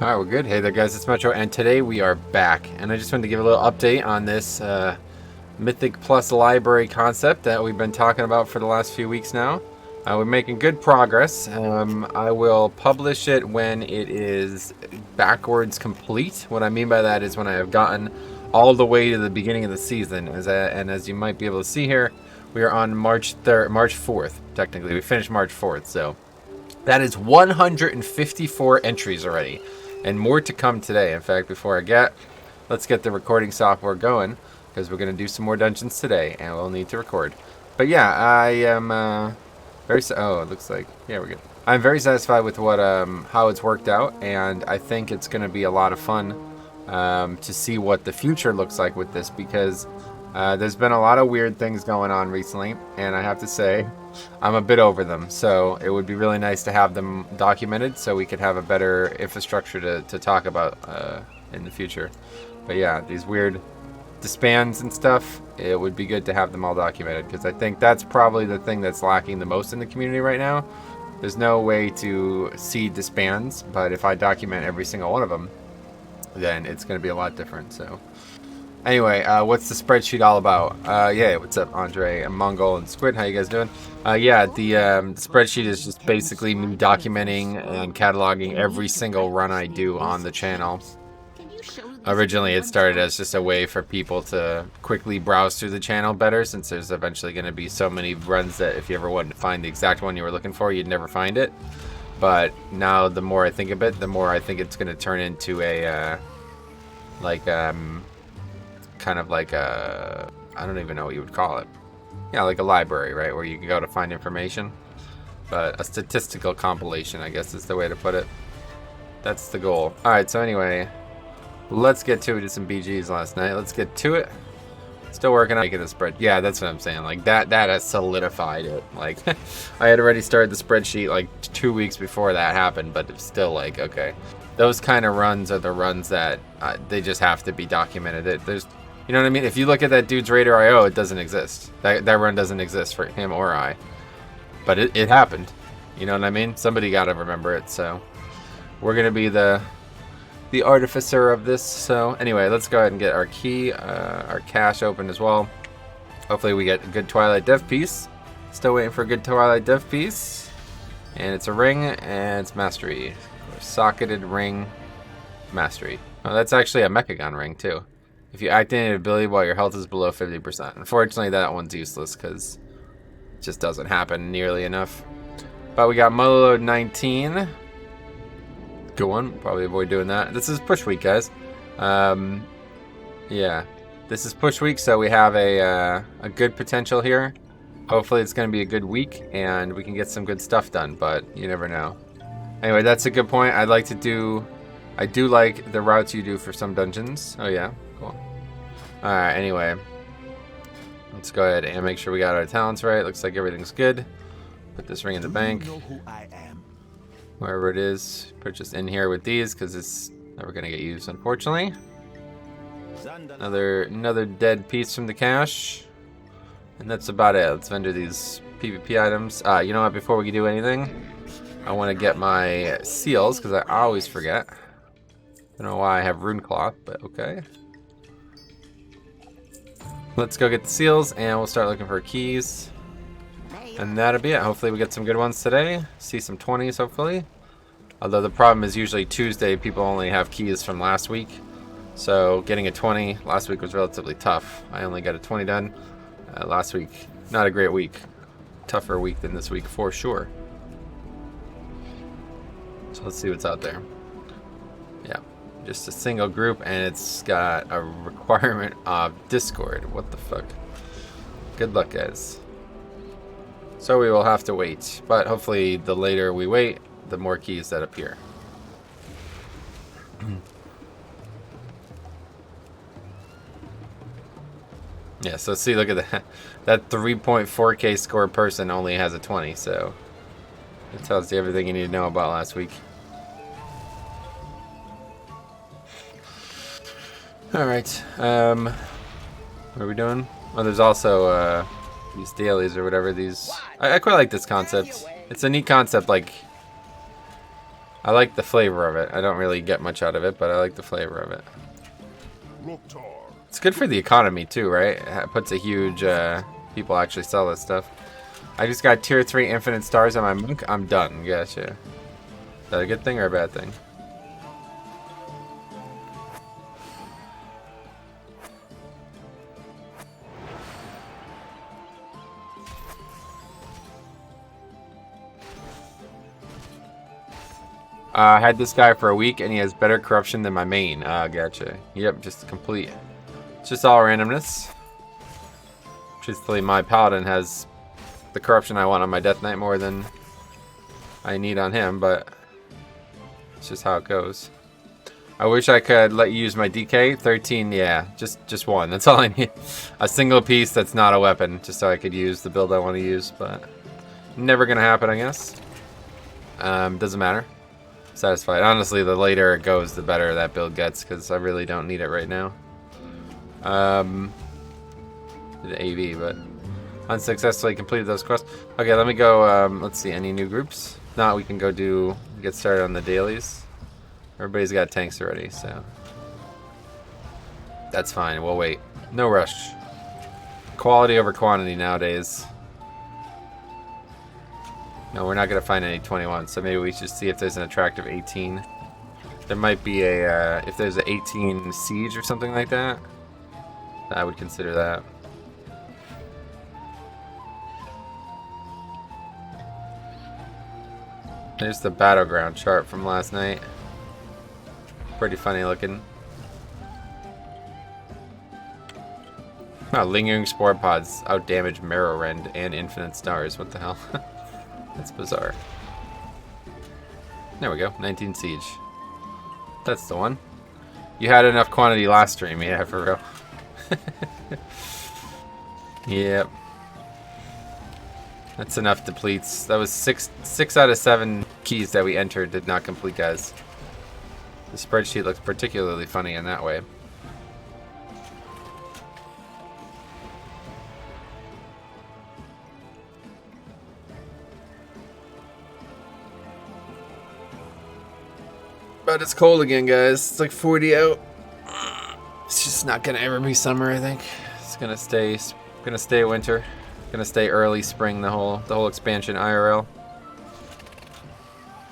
Alright, we're good. Hey there guys, it's Metro, and today we are back. And I just wanted to give a little update on this Mythic Plus library concept that we've been talking about for the last few weeks now. We're making good progress. I will publish it when it is backwards complete. What I mean by that is when I have gotten all the way to the beginning of the season. And as you might be able to see here, we are on March 4th, technically. We finished March 4th, so that is 154 entries already. And more to come today. In fact, let's get the recording software going, because we're going to do some more dungeons today, and we'll need to record. But yeah, I am oh, it looks like, yeah, we're good. I'm very satisfied with what how it's worked out, and I think it's going to be a lot of fun to see what the future looks like with this, because there's been a lot of weird things going on recently, and I have to say, I'm a bit over them. So it would be really nice to have them documented so we could have a better infrastructure to talk about in the future. But yeah, these weird disbands and stuff, it would be good to have them all documented, because I think that's probably the thing that's lacking the most in the community right now. There's no way to see disbands, but if I document every single one of them, then it's going to be a lot different. So anyway, what's the spreadsheet all about? Yeah, what's up, Andre and Mongol and Squid? How you guys doing? Yeah, the spreadsheet is just basically me documenting and cataloging every single run I do on the channel. Originally, it started as just a way for people to quickly browse through the channel better, since there's eventually going to be so many runs that if you ever wanted to find the exact one you were looking for, you'd never find it. But now, the more I think of it, the more I think it's going to turn into a, kind of like a, I don't even know what you would call it. Yeah, like a library, right, where you can go to find information. But a statistical compilation, I guess is the way to put it. That's the goal. Alright, so anyway, let's get to it. Did some BGs last night. Let's get to it. Still working on making the spread. Yeah, that's what I'm saying. Like, that has solidified it. Like, I had already started the spreadsheet like 2 weeks before that happened, but it's still like, okay. Those kind of runs are the runs that they just have to be documented. There's, you know what I mean? If you look at that dude's Raider IO, it doesn't exist. That run doesn't exist for him or I. But it happened. You know what I mean? Somebody got to remember it. So we're going to be the artificer of this. So anyway, let's go ahead and get our key, our cache open as well. Hopefully we get a good Twilight Dev piece. Still waiting for a good Twilight Dev piece. And it's a ring, and it's mastery. Socketed ring, mastery. Oh, that's actually a Mechagon ring too. If you activate an ability while your health is below 50%. Unfortunately, that one's useless because it just doesn't happen nearly enough. But we got Motherload 19. Good one. Probably avoid doing that. This is push week, guys. Yeah, this is push week, so we have a good potential here. Hopefully, it's going to be a good week, and we can get some good stuff done. But you never know. Anyway, that's a good point. I do like the routes you do for some dungeons. Oh yeah, cool. Alright, anyway. Let's go ahead and make sure we got our talents right. Looks like everything's good. Put this ring in the bank. Wherever it is, put just in here with these, because it's never going to get used, unfortunately. Another dead piece from the cache. And that's about it. Let's vendor these PvP items. You know what, before we do anything, I want to get my seals, because I always forget. I don't know why I have rune cloth, but okay. Let's go get the seals, and we'll start looking for keys. And that'll be it. Hopefully we get some good ones today. See some 20s, hopefully. Although the problem is usually Tuesday, people only have keys from last week. So getting a 20 last week was relatively tough. I only got a 20 done last week. Not a great week. Tougher week than this week, for sure. So let's see what's out there. Yeah, just a single group, and it's got a requirement of Discord. What the fuck? Good luck, guys. So we will have to wait, but hopefully the later we wait, the more keys that appear. Yeah, so see, look at that. That 3.4k score person only has a 20, so it tells you everything you need to know about last week. Alright, what are we doing? Oh, there's also these dailies or whatever these. I quite like this concept. It's a neat concept, like I like the flavor of it. I don't really get much out of it, but I like the flavor of it. It's good for the economy too, right? It puts a huge, people actually sell this stuff. I just got tier 3 infinite stars on my monk. I'm done. Gotcha. Is that a good thing or a bad thing? I had this guy for a week, and he has better corruption than my main. Gotcha. Yep, just complete. It's just all randomness. Truthfully, my paladin has the corruption I want on my Death Knight more than I need on him, but it's just how it goes. I wish I could let you use my DK. 13, yeah, just one. That's all I need. A single piece that's not a weapon, just so I could use the build I want to use, but never gonna happen, I guess. Doesn't matter. Satisfied. Honestly, the later it goes, the better that build gets, because I really don't need it right now. The AV, but unsuccessfully completed those quests. Okay, let me go. Let's see, any new groups? If not, we can go get started on the dailies. Everybody's got tanks already, so that's fine. We'll wait. No rush. Quality over quantity nowadays. No, we're not gonna find any 21, so maybe we should see if there's an attractive 18. There might be a if there's an 18 siege or something like that. I would consider that. There's the battleground chart from last night. Pretty funny looking. Wow, lingering spore pods outdamage Marrow Rend and infinite stars. What the hell? That's bizarre. There we go. 19 siege. That's the one. You had enough quantity last stream, yeah, for real. Yep. That's enough depletes. That was six out of 7 keys that we entered did not complete, guys. The spreadsheet looks particularly funny in that way. But it's cold again, guys. It's like 40 out. It's just not gonna ever be summer, I think. It's gonna stay winter. Gonna stay early spring, the whole expansion IRL.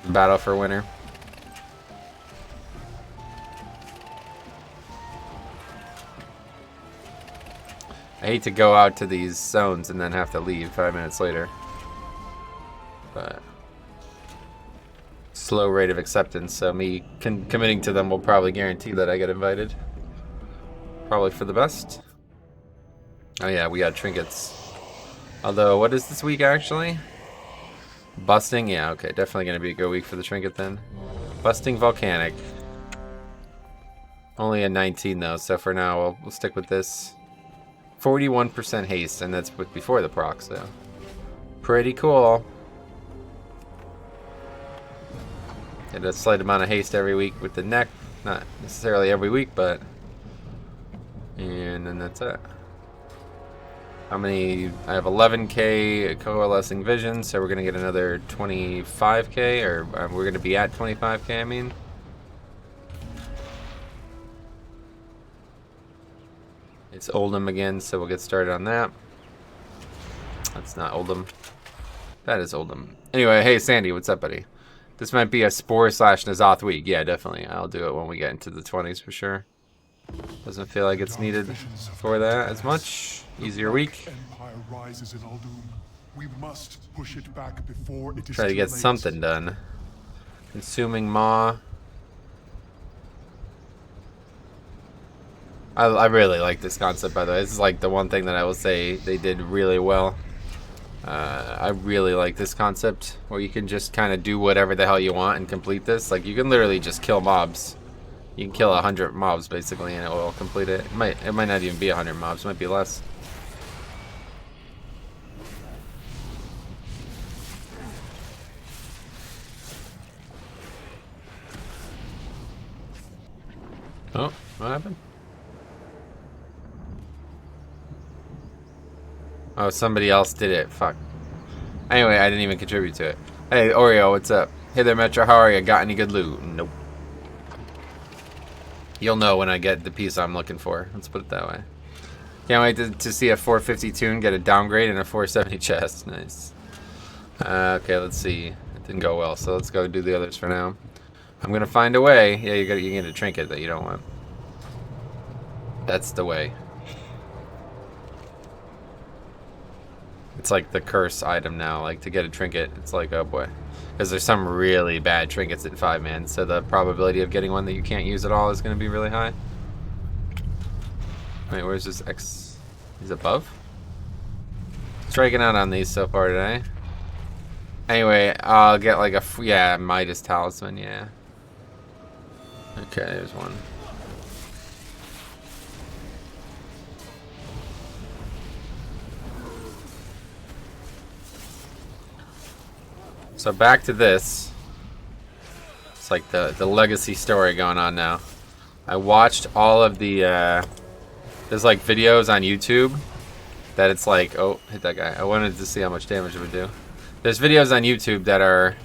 Battle for winter. I hate to go out to these zones and then have to leave 5 minutes later. But slow rate of acceptance, so me committing to them will probably guarantee that I get invited. Probably for the best. Oh yeah, we got trinkets. Although, what is this week actually? Busting? Yeah, okay, definitely gonna be a good week for the trinket then. Busting Volcanic. Only a 19 though, so for now we'll stick with this. 41% haste, and that's before the proc, so pretty cool. Get a slight amount of haste every week with the neck. Not necessarily every week, but... And then that's it. How many? I have 11k coalescing vision, so we're gonna get another 25k, or we're gonna be at 25k, I mean. It's Oldham again, so we'll get started on that. That's not Oldham. That is Oldham. Anyway, hey Sandy, what's up, buddy? This might be a Spore / Nazoth week. Yeah, definitely. I'll do it when we get into the 20s for sure. Doesn't feel like it's needed for that as much. Easier week. Try to get something done. Consuming Maw. I really like this concept, by the way. This is like the one thing that I will say they did really well. I really like this concept where you can just kind of do whatever the hell you want and complete this. Like, you can literally just kill mobs. You can kill 100 mobs basically and it will complete it. It might not even be 100 mobs, it might be less. Oh, what happened? Oh, somebody else did it. Fuck. Anyway, I didn't even contribute to it. Hey, Oreo, what's up? Hey there, Metro. How are you? Got any good loot? Nope. You'll know when I get the piece I'm looking for. Let's put it that way. Can't wait to see a 450 tune get a downgrade and a 470 chest. Nice. Okay, let's see. It didn't go well, so let's go do the others for now. I'm gonna find a way. Yeah, you get a trinket that you don't want. That's the way. It's like the curse item now. Like to get a trinket, it's like, oh boy. Because there's some really bad trinkets in 5-man, so the probability of getting one that you can't use at all is going to be really high. Wait, where's this X? He's above? Striking out on these so far today. Anyway, I'll get like a Midas talisman, yeah. Okay, there's one. So back to this. It's like the legacy story going on now. I watched all of the there's like videos on YouTube that it's like, oh, hit that guy. I wanted to see how much damage it would do. There's videos on YouTube that are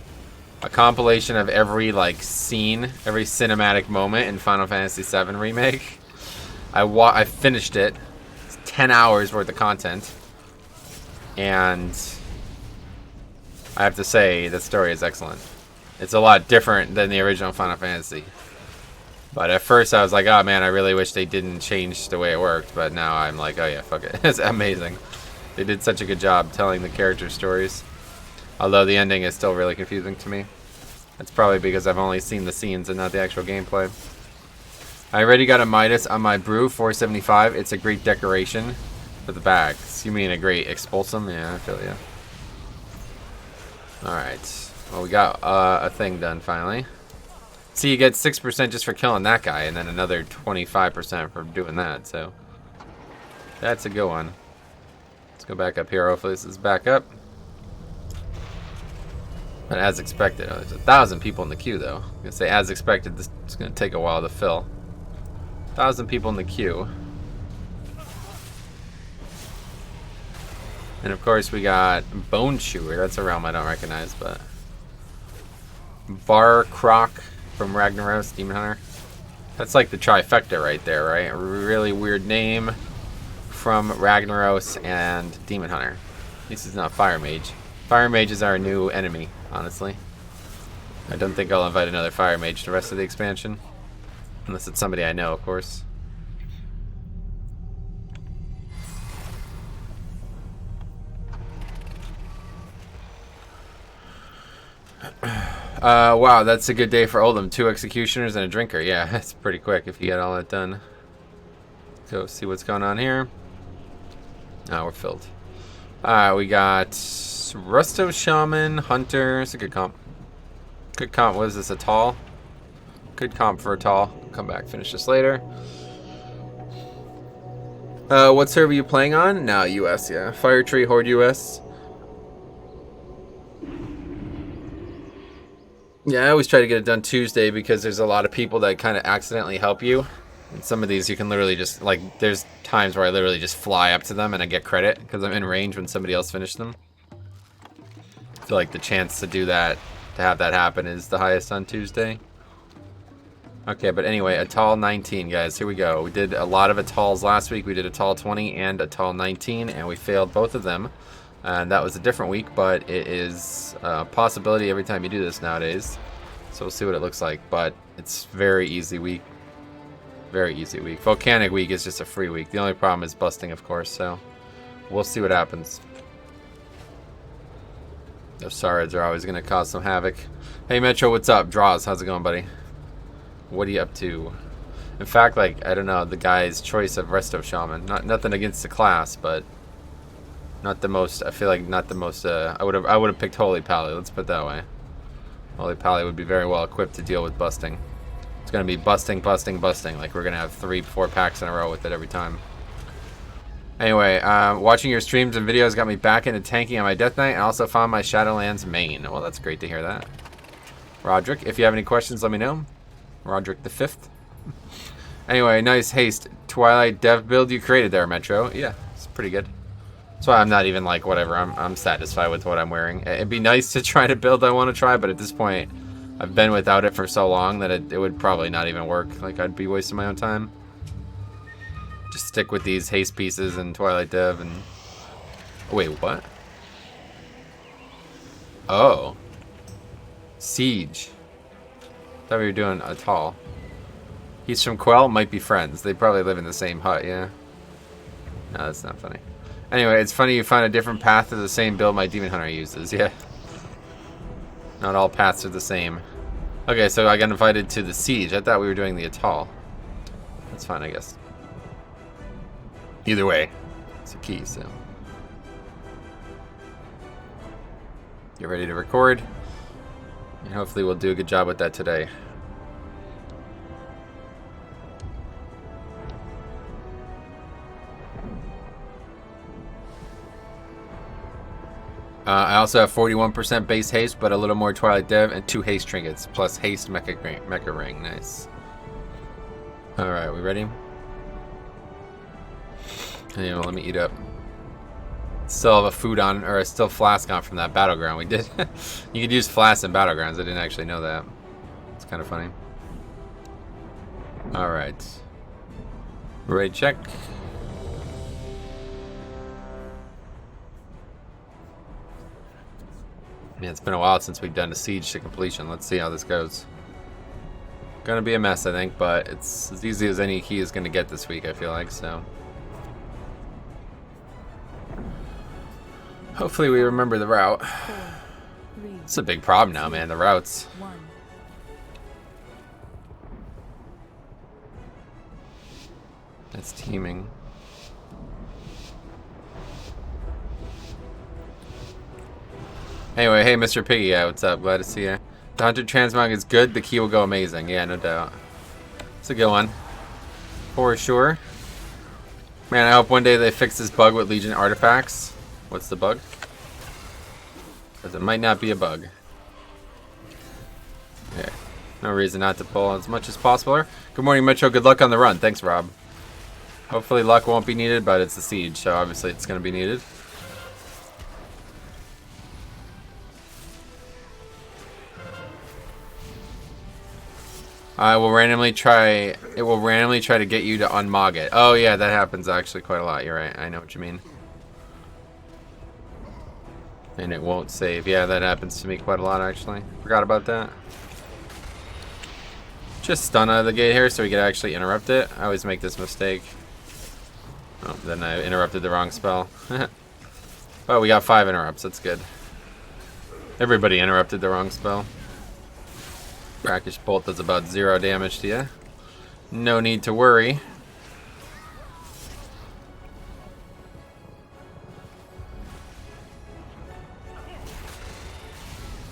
a compilation of every like scene, every cinematic moment in Final Fantasy VII Remake. I finished it. It's 10 hours worth of content. And I have to say, the story is excellent. It's a lot different than the original Final Fantasy. But at first I was like, oh man, I really wish they didn't change the way it worked. But now I'm like, oh yeah, fuck it. It's amazing. They did such a good job telling the character stories. Although the ending is still really confusing to me. That's probably because I've only seen the scenes and not the actual gameplay. I already got a Midas on my brew, 475. It's a great decoration for the bags. You mean a great expulsum? Yeah, I feel you. Alright. Well, we got a thing done finally. See, you get 6% just for killing that guy, and then another 25% for doing that, so that's a good one. Let's go back up here. Hopefully this is back up. But as expected, oh, there's 1,000 people in the queue, though. I'm gonna say, as expected, this is gonna take a while to fill. 1,000 people in the queue. And of course we got Bone Chewer. That's a realm I don't recognize, but Bar Croc from Ragnaros, Demon Hunter. That's like the trifecta right there, right? A really weird name from Ragnaros and Demon Hunter. At least it's not Fire Mage. Fire Mage is our new enemy, honestly. I don't think I'll invite another Fire Mage to the rest of the expansion. Unless it's somebody I know, of course. Wow, that's a good day for Oldham. 2 executioners and a drinker. Yeah, that's pretty quick if you get all that done. Go see what's going on here. Oh, we're filled. Alright, we got Resto Shaman, Hunter. It's a good comp. Good comp. What is this, a tall? Good comp for a tall. Come back, finish this later. What server are you playing on? No, US, yeah. Fire Tree Horde US. Yeah, I always try to get it done Tuesday because there's a lot of people that kind of accidentally help you. And some of these you can literally just, like, there's times where I literally just fly up to them and I get credit because I'm in range when somebody else finished them. I feel like the chance to do that, to have that happen, is the highest on Tuesday. Okay, but anyway, Atal 19, guys. Here we go. We did a lot of Atals last week. We did Atal 20 and Atal 19, and we failed both of them. And that was a different week, but it is a possibility every time you do this nowadays. So we'll see what it looks like, but it's very easy week. Very easy week. Volcanic week is just a free week. The only problem is busting, of course, so we'll see what happens. Those Sarids are always going to cause some havoc. Hey, Metro, what's up? Draws, how's it going, buddy? What are you up to? In fact, like, I don't know, the guy's choice of Resto Shaman. Nothing against the class, but not the most, I feel like not the most, I would have picked Holy Pally, let's put it that way. Holy Pally would be very well equipped to deal with busting. It's going to be busting, busting, busting. Like, we're going to have 3-4 packs in a row with it every time. Anyway, watching your streams and videos got me back into tanking on my Death Knight and also found my Shadowlands main. Well, that's great to hear that. Roderick, if you have any questions, let me know. Roderick the 5th. Anyway, nice haste. Twilight dev build you created there, Metro. Yeah, it's pretty good. That's why I'm not even like, whatever, I'm satisfied with what I'm wearing. It'd be nice to try to build I want to try, but at this point, I've been without it for so long that it would probably not even work. Like, I'd be wasting my own time. Just stick with these haste pieces and Twilight Dev and... Wait, what? Oh. Siege. Thought we were doing Atal. He's from Quell, might be friends. They probably live in the same hut, yeah. No, that's not funny. Anyway, it's funny you find a different path to the same build my Demon Hunter uses, yeah. Not all paths are the same. Okay, so I got invited to the Siege. I thought we were doing the Atal. That's fine, I guess. Either way, it's a key, so. Get ready to record. And hopefully we'll do a good job with that today. I also have 41% base haste, but a little more Twilight Dev and 2 haste trinkets, plus haste mecha ring. Nice. Alright, we ready? Anyway, let me eat up. Still have a food on, or still flask on from that battleground we did. You could use flasks in battlegrounds. I didn't actually know that. It's kind of funny. Alright. Ready, check. Man, it's been a while since we've done a siege to completion. Let's see how this goes. Gonna be a mess, I think, but it's as easy as any key is gonna get this week, I feel like, so. Hopefully we remember the route. It's a big problem now, man, the routes. It's teaming. Anyway, hey, Mr. Piggy, yeah, what's up? Glad to see you. The Hunter Transmog is good. The key will go amazing. Yeah, no doubt. It's a good one. For sure. Man, I hope one day they fix this bug with Legion artifacts. What's the bug? Because it might not be a bug. Yeah. No reason not to pull as much as possible. Good morning, Metro. Good luck on the run. Thanks, Rob. Hopefully luck won't be needed, but it's the siege, so obviously it's going to be needed. I will randomly try. It will randomly try to get you to unmog it. Oh yeah, that happens actually quite a lot. You're right. I know what you mean. And it won't save. Yeah, that happens to me quite a lot actually. Forgot about that. Just stun out of the gate here so we could actually interrupt it. I always make this mistake. Oh, then I interrupted the wrong spell. Oh, we got 5 interrupts. That's good. Everybody interrupted the wrong spell. Brackish Bolt does about 0 damage to you. No need to worry.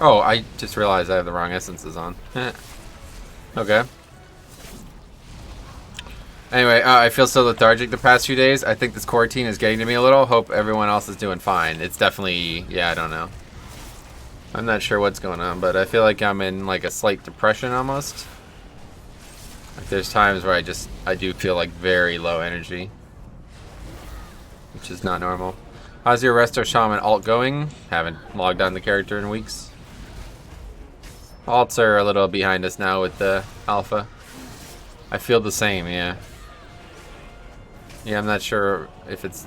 Oh, I just realized I have the wrong essences on. Okay. Anyway, I feel so lethargic the past few days. I think this quarantine is getting to me a little. Hope everyone else is doing fine. It's definitely, yeah, I don't know. I'm not sure what's going on, but I feel like I'm in like a slight depression almost. Like there's times where I do feel like very low energy, which is not normal. How's your Resto Shaman alt going? Haven't logged on the character in weeks. Alts are a little behind us now with the alpha. I feel the same, yeah. Yeah, I'm not sure if it's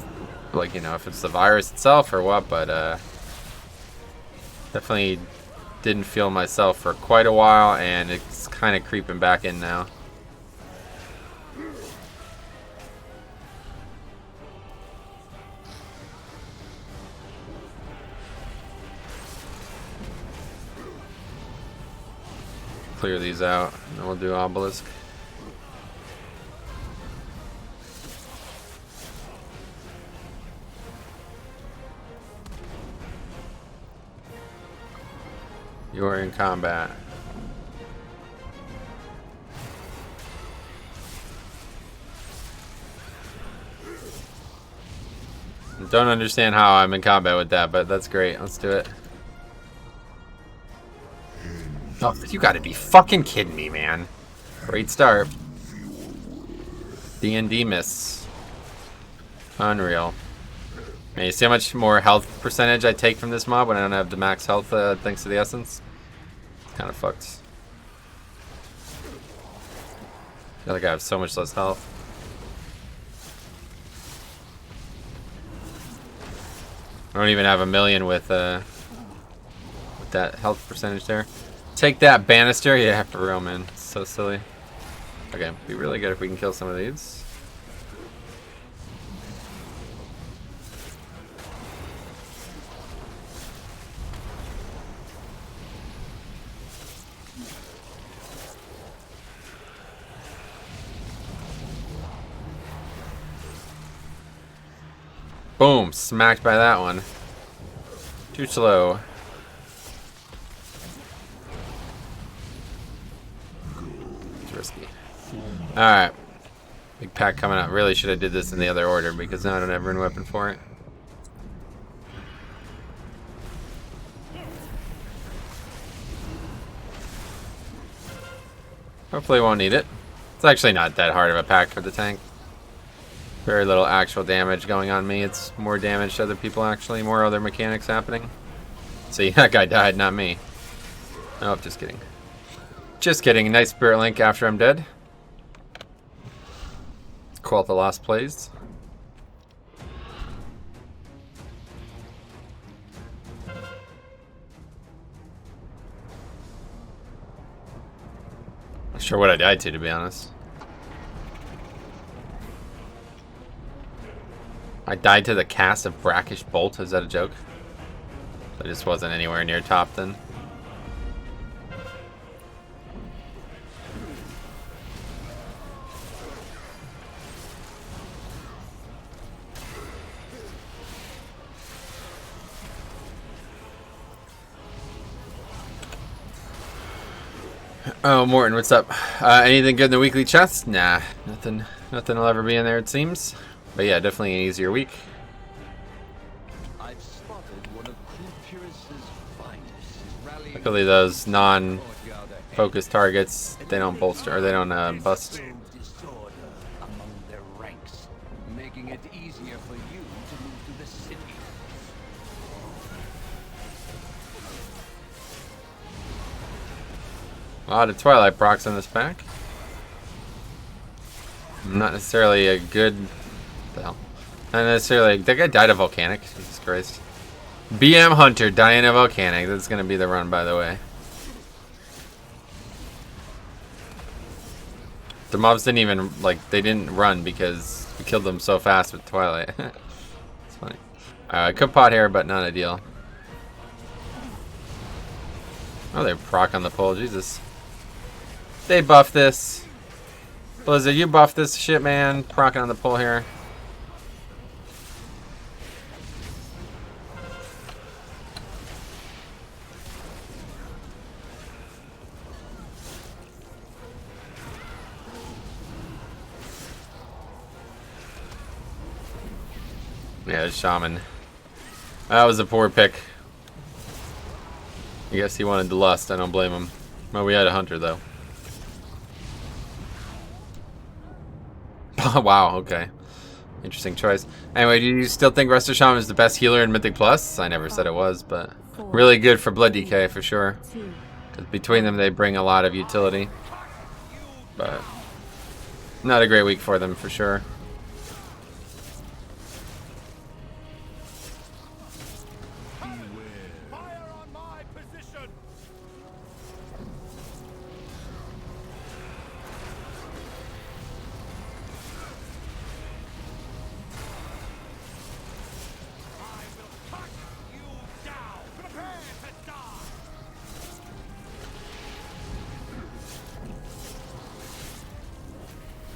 like, you know, if it's the virus itself or what, but definitely didn't feel myself for quite a while, and it's kind of creeping back in now. Clear these out, and then we'll do Obelisk. You are in combat. Don't understand how I'm in combat with that, but that's great. Let's do it. Oh, you gotta be fucking kidding me, man. Great start. D&D miss. Unreal. Man, you see how much more health percentage I take from this mob when I don't have the max health thanks to the essence? Kind of fucked. I feel like I have so much less health. I don't even have a million with that health percentage there. Take that, banister. Yeah, for real, man. It's so silly. Okay, be really good if we can kill some of these. Boom! Smacked by that one. Too slow. It's risky. Alright. Big pack coming up. Really should have did this in the other order because now I don't have rune weapon for it. Hopefully won't need it. It's actually not that hard of a pack for the tank. Very little actual damage going on me. It's more damage to other people actually. More other mechanics happening. See, that guy died, not me. Nope, just kidding. Just kidding. Nice spirit link after I'm dead. Quell the lost plays. Not sure what I died to be honest. I died to the cast of Brackish Bolt. Is that a joke? I just wasn't anywhere near top then. Oh, Morton, what's up? Anything good in the weekly chest? Nah, nothing will ever be in there, it seems. But yeah, definitely an easier week. I've spotted one of Pyrrhus's finest. Luckily, those non-focused targets, they don't bolster, or they don't bust. Disorder among their ranks, making it easier for you to move to the city. A lot of Twilight procs in this pack. Not necessarily a good... What the hell? Not necessarily... That guy died of Volcanic. Jesus Christ. BM Hunter dying of Volcanic. That's going to be the run, by the way. The mobs didn't even... Like, they didn't run because we killed them so fast with Twilight. It's funny. Could pot here, but not ideal. Oh, they proc on the pole. Jesus. They buff this. Blizzard, you buff this shit, man. Procking on the pull here. Yeah, the shaman. That was a poor pick. I guess he wanted the lust. I don't blame him. Well, we had a hunter, though. Wow, okay. Interesting choice. Anyway, do you still think Resto Shaman is the best healer in Mythic Plus? I never said it was, but really good for blood DK for sure. 'Cause between them, they bring a lot of utility. But not a great week for them for sure.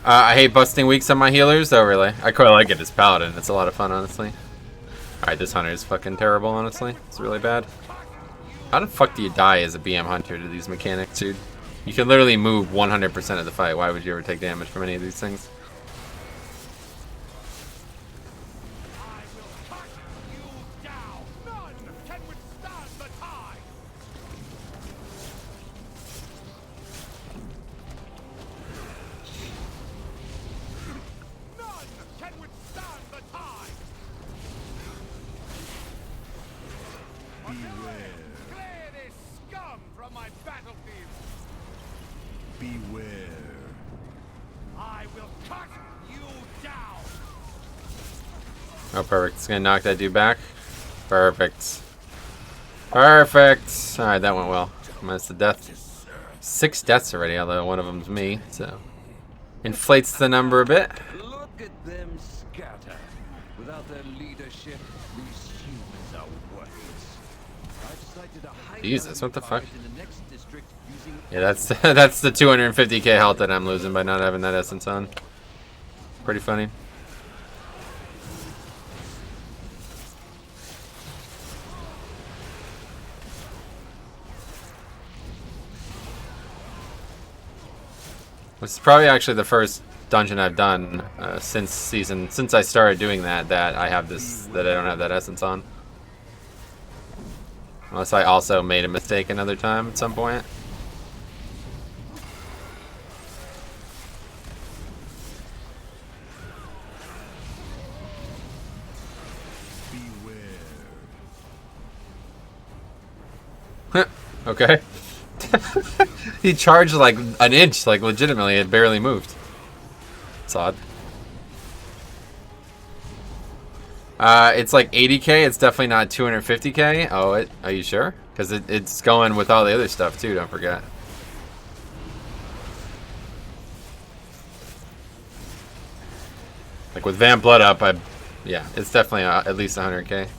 I hate busting weeks on my healers. Oh, really? I quite like it as Paladin. It's a lot of fun, honestly. Alright, this hunter is fucking terrible, honestly. It's really bad. How the fuck do you die as a BM hunter to these mechanics, dude? You can literally move 100% of the fight. Why would you ever take damage from any of these things? cut you down. Oh, perfect. It's gonna knock that dude back. Perfect. Perfect. Alright, that went well. Minus the death. 6 deaths already, although one of them's me, so inflates the number a bit. Look at them scatter. Without their leadership, these humans are worthless. I've sighted a high Jesus, what the fuck? in the next district using Yeah, that's the 250k health that I'm losing by not having that essence on. Pretty funny. This is probably actually the first dungeon I've done since I started doing that I have this, that I don't have that essence on. Unless I also made a mistake another time at some point. Okay. He charged like an inch, like legitimately, it barely moved. It's odd. It's like 80k, it's definitely not 250k. Oh, are you sure? Because it's going with all the other stuff too, don't forget. Like with Vamp Blood up, yeah, it's definitely at least 100k.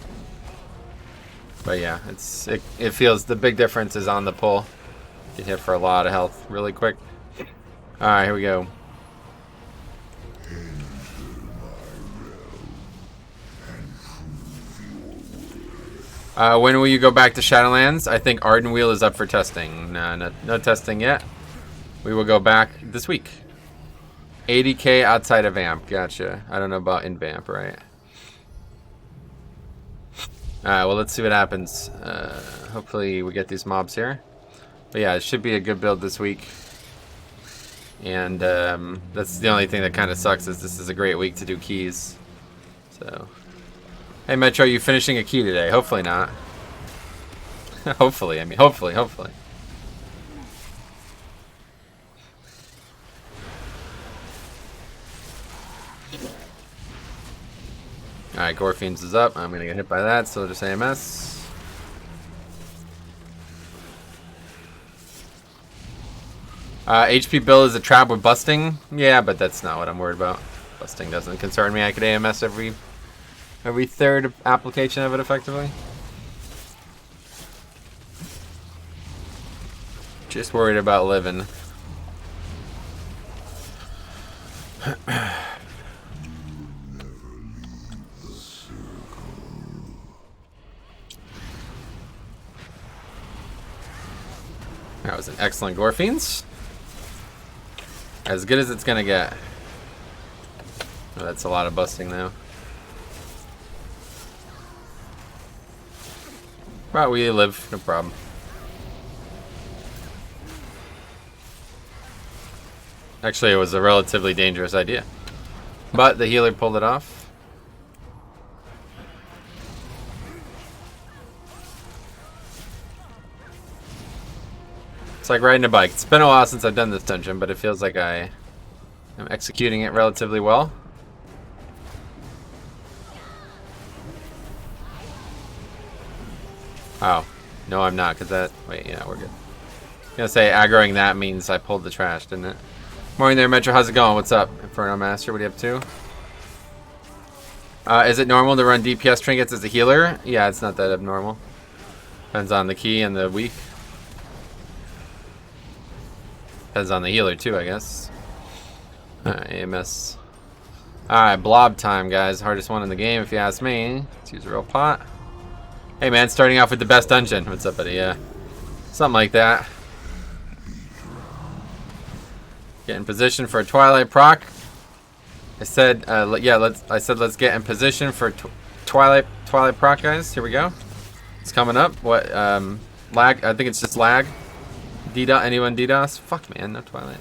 But yeah, it feels, the big difference is on the pull. Get hit for a lot of health really quick. Alright, here we go. When will you go back to Shadowlands? I think Ardenweald is up for testing. No testing yet. We will go back this week. 80k outside of Vamp. Gotcha. I don't know about in Vamp, right? Alright, well, let's see what happens. Hopefully we get these mobs here. But yeah, it should be a good build this week. And that's the only thing that kind of sucks, is this is a great week to do keys. So, hey Metro, you finishing a key today? Hopefully not. Hopefully, I mean, hopefully. Alright, Gorfiends is up. I'm gonna get hit by that, so just AMS. HP build is a trap with busting. Yeah, but that's not what I'm worried about. Busting doesn't concern me. I could AMS every third application of it effectively. Just worried about living. That was an excellent Gorfiends. As good as it's gonna get. Oh, that's a lot of busting though. But we live, no problem. Actually, it was a relatively dangerous idea. But the healer pulled it off. It's like riding a bike. It's been a while since I've done this dungeon, but it feels like I am executing it relatively well. Oh, no I'm not, because that... Wait, yeah, we're good. I was gonna say, aggroing that means I pulled the trash, didn't it? Morning there, Metro, how's it going? What's up? Inferno Master, what are you up to? Is it normal to run DPS trinkets as a healer? Yeah, it's not that abnormal. Depends on the key and the week. Depends on the healer too, I guess. Alright, AMS. Alright, blob time, guys. Hardest one in the game, if you ask me. Let's use a real pot. Hey, man, starting off with the best dungeon. What's up, buddy? Yeah. Something like that. Get in position for a Twilight proc. I said, yeah, let's get in position for Twilight proc, guys. Here we go. It's coming up. What, lag? I think it's just lag. DDoS, anyone DDoS? Fuck, man, no Twilight.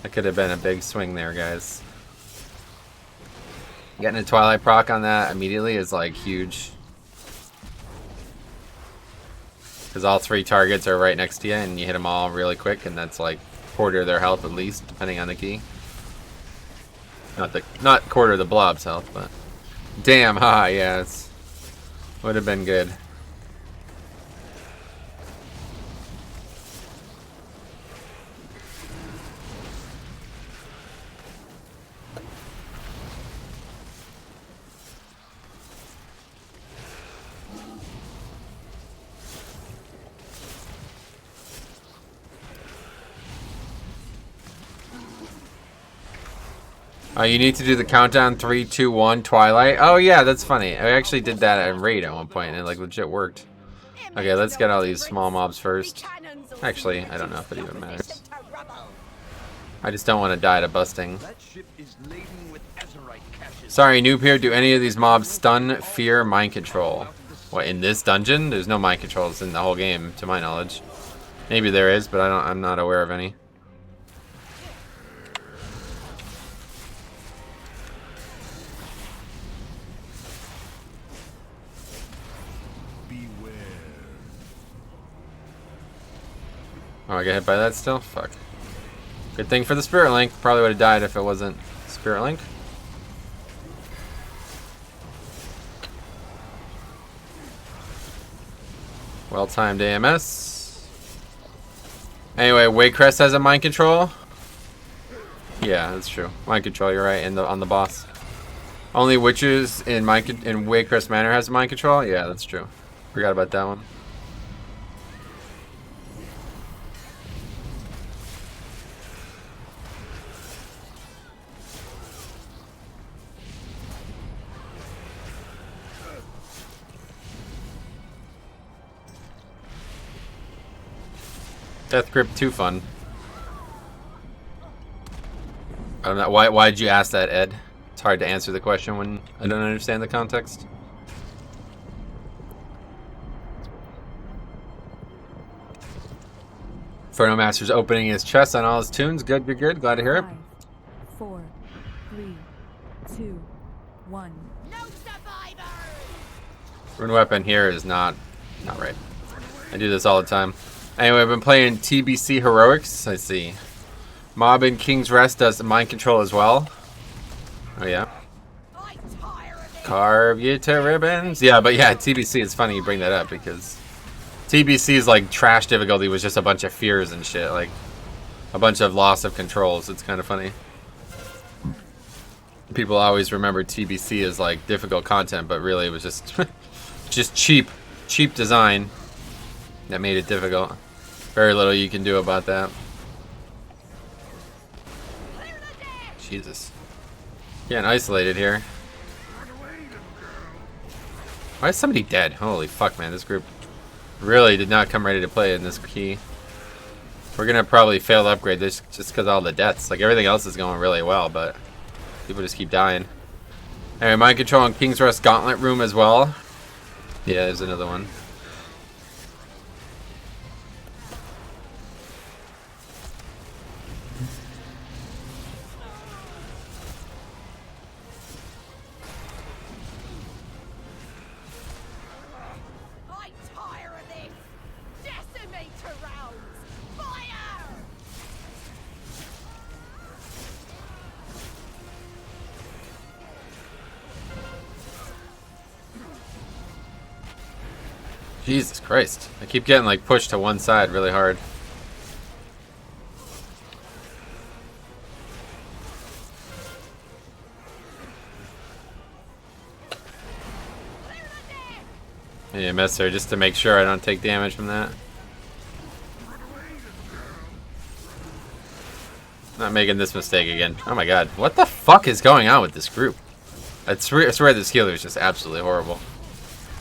That could have been a big swing there, guys. Getting a Twilight proc on that immediately is, like, huge. Because all 3 targets are right next to you, and you hit them all really quick, and that's, like, quarter of their health at least, depending on the key. Not quarter of the blob's health, but damn, haha, yeah, it's would have been good. You need to do the countdown 3, 2, 1 Twilight. Oh yeah, that's funny. I actually did that at raid at one point and it like legit worked. Okay, let's get all these small mobs first. Actually, I don't know if it even matters. I just don't want to die to busting. Sorry, noob here. Do any of these mobs stun, fear, mind control? What, in this dungeon? There's no mind controls in the whole game, to my knowledge. Maybe there is, but I'm not aware of any. Oh, I got hit by that still? Fuck. Good thing for the Spirit Link. Probably would have died if it wasn't Spirit Link. Well-timed AMS. Anyway, Waycrest has a mind control. Yeah, that's true. Mind control, you're right, on the boss. Only witches in Waycrest Manor has a mind control? Yeah, that's true. Forgot about that one. Death Grip too fun. I don't know why did you ask that, Ed? It's hard to answer the question when I don't understand the context. Inferno Master's opening his chest on all his tunes. Good, good, good. Glad to hear it. 5, 4, 3, 2, 1. No survivors! Rune weapon here is not right. I do this all the time. Anyway, I've been playing TBC Heroics. I see. Mob in King's Rest does mind control as well. Oh yeah. Carve you to ribbons. Yeah, but yeah, TBC, it's funny you bring that up because TBC's like trash difficulty was just a bunch of fears and shit. Like a bunch of loss of controls. It's kind of funny. People always remember TBC as like difficult content, but really it was just just cheap design that made it difficult. Very little you can do about that. Jesus. Getting isolated here. Why is somebody dead? Holy fuck, man. This group really did not come ready to play in this key. We're gonna probably fail to upgrade this just because all the deaths. Like everything else is going really well, but people just keep dying. Anyway, mind control in King's Rest Gauntlet Room as well. Yeah, there's another one. Jesus Christ. I keep getting like pushed to one side really hard. Yeah, mess her just to make sure I don't take damage from that. Not making this mistake again. Oh my god. What the fuck is going on with this group? I swear this healer is just absolutely horrible.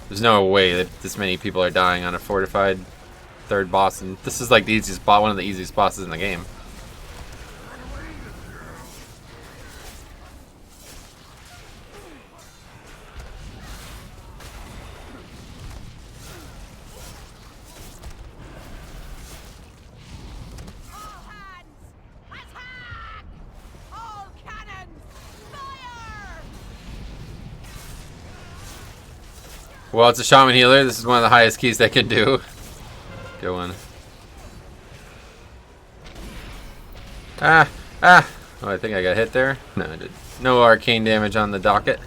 There's no way that this many people are dying on a fortified third boss, and this is like the easiest boss, one of the easiest bosses in the game. Well, it's a shaman healer. This is one of the highest keys they can do. Good one. Ah! Ah! Oh, I think I got hit there. No, I did. No arcane damage on the docket.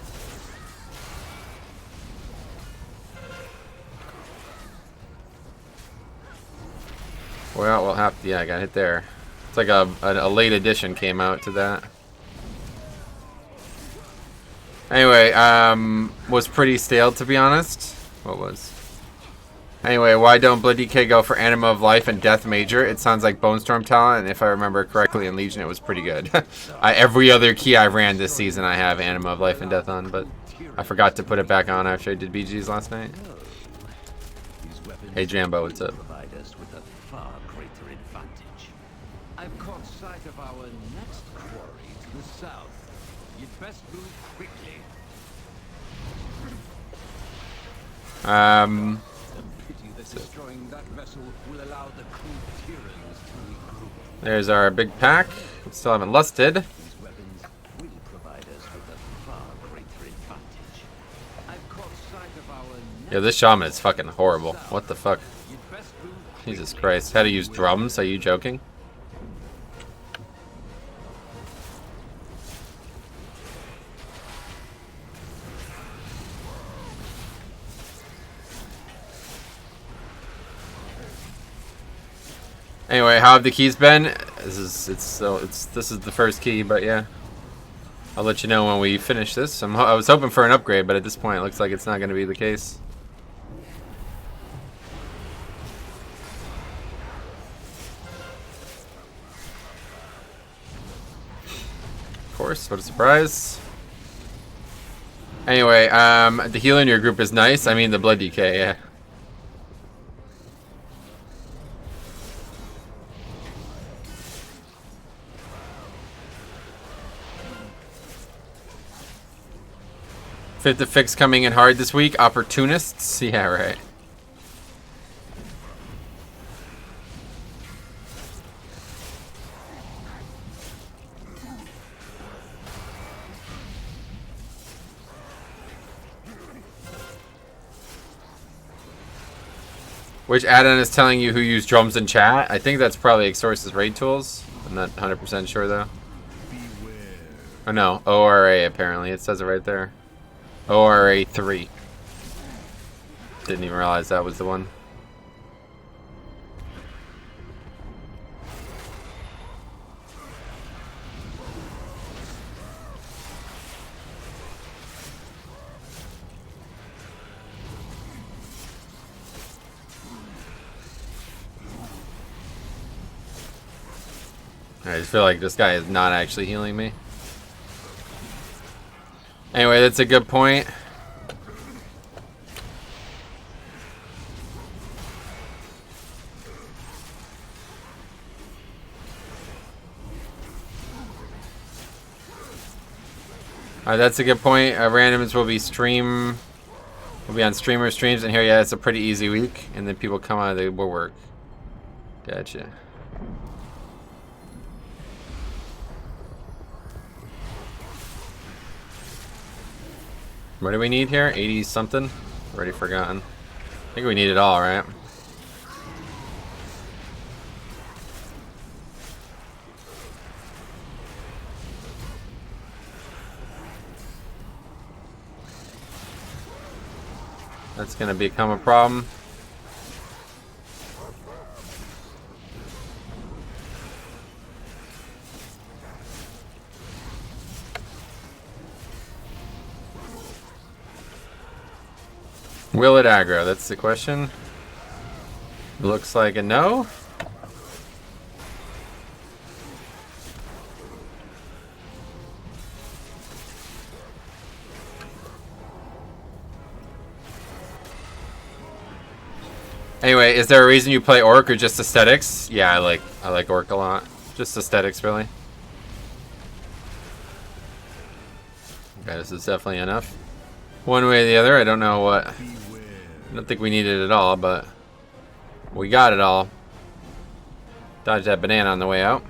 Well, we'll have to, yeah, I got hit there. It's like a late addition came out to that. Anyway, was pretty stale to be honest. What was? Anyway, why don't Blood DK go for Anima of Life and Death Major? It sounds like Bone Storm talent, and if I remember correctly in Legion it was pretty good. Every other key I ran this season I have Anima of Life and Death on, but I forgot to put it back on after I did BGs last night. Hey Jambo, what's up? I've caught sight of our next quarry to the south. You'd best move quickly. Destroying that vessel will allow the crude Tyrans to regroup. There's our big pack. We still haven't lusted. These weapons will provide us with a far greater advantage. I've caught sight of our next Yeah, this shaman is fucking horrible. What the fuck? Jesus Christ. How to use drums? Are you joking? Anyway, how have the keys been? This is the first key, but yeah, I'll let you know when we finish this. I was hoping for an upgrade, but at this point, it looks like it's not going to be the case. Of course, what a surprise. Anyway, the heal in your group is nice. I mean, the blood DK, yeah. Fit the fix coming in hard this week. Opportunists? Yeah, right. Which add-on is telling you who used drums in chat? I think that's probably Exorcist's raid tools. I'm not 100% sure though. Oh no, ORA apparently. It says it right there. ORA 3. Didn't even realize that was the one. I just feel like this guy is not actually healing me. Anyway, that's a good point. That's a good point. Randoms will be on streamer streams, and here, yeah, it's a pretty easy week, and then people come out of the woodwork. Gotcha. What do we need here? 80 something? Already forgotten. I think we need it all, right? That's gonna become a problem. Will it aggro? That's the question. Looks like a no. Anyway, is there a reason you play Orc or just aesthetics? Yeah, I like Orc a lot. Just aesthetics, really. Okay, this is definitely enough. One way or the other, I don't know what. I don't think we need it at all, but we got it all. Dodged that banana on the way out.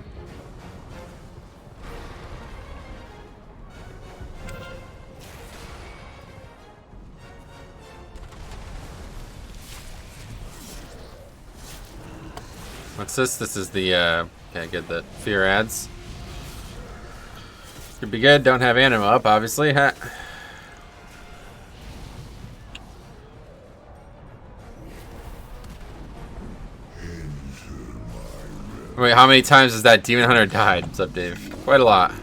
What's this? This is the, okay, get the fear ads. Could be good. Don't have anima up, obviously. Huh? Wait, how many times has that demon hunter died? What's up, Dave? Quite a lot.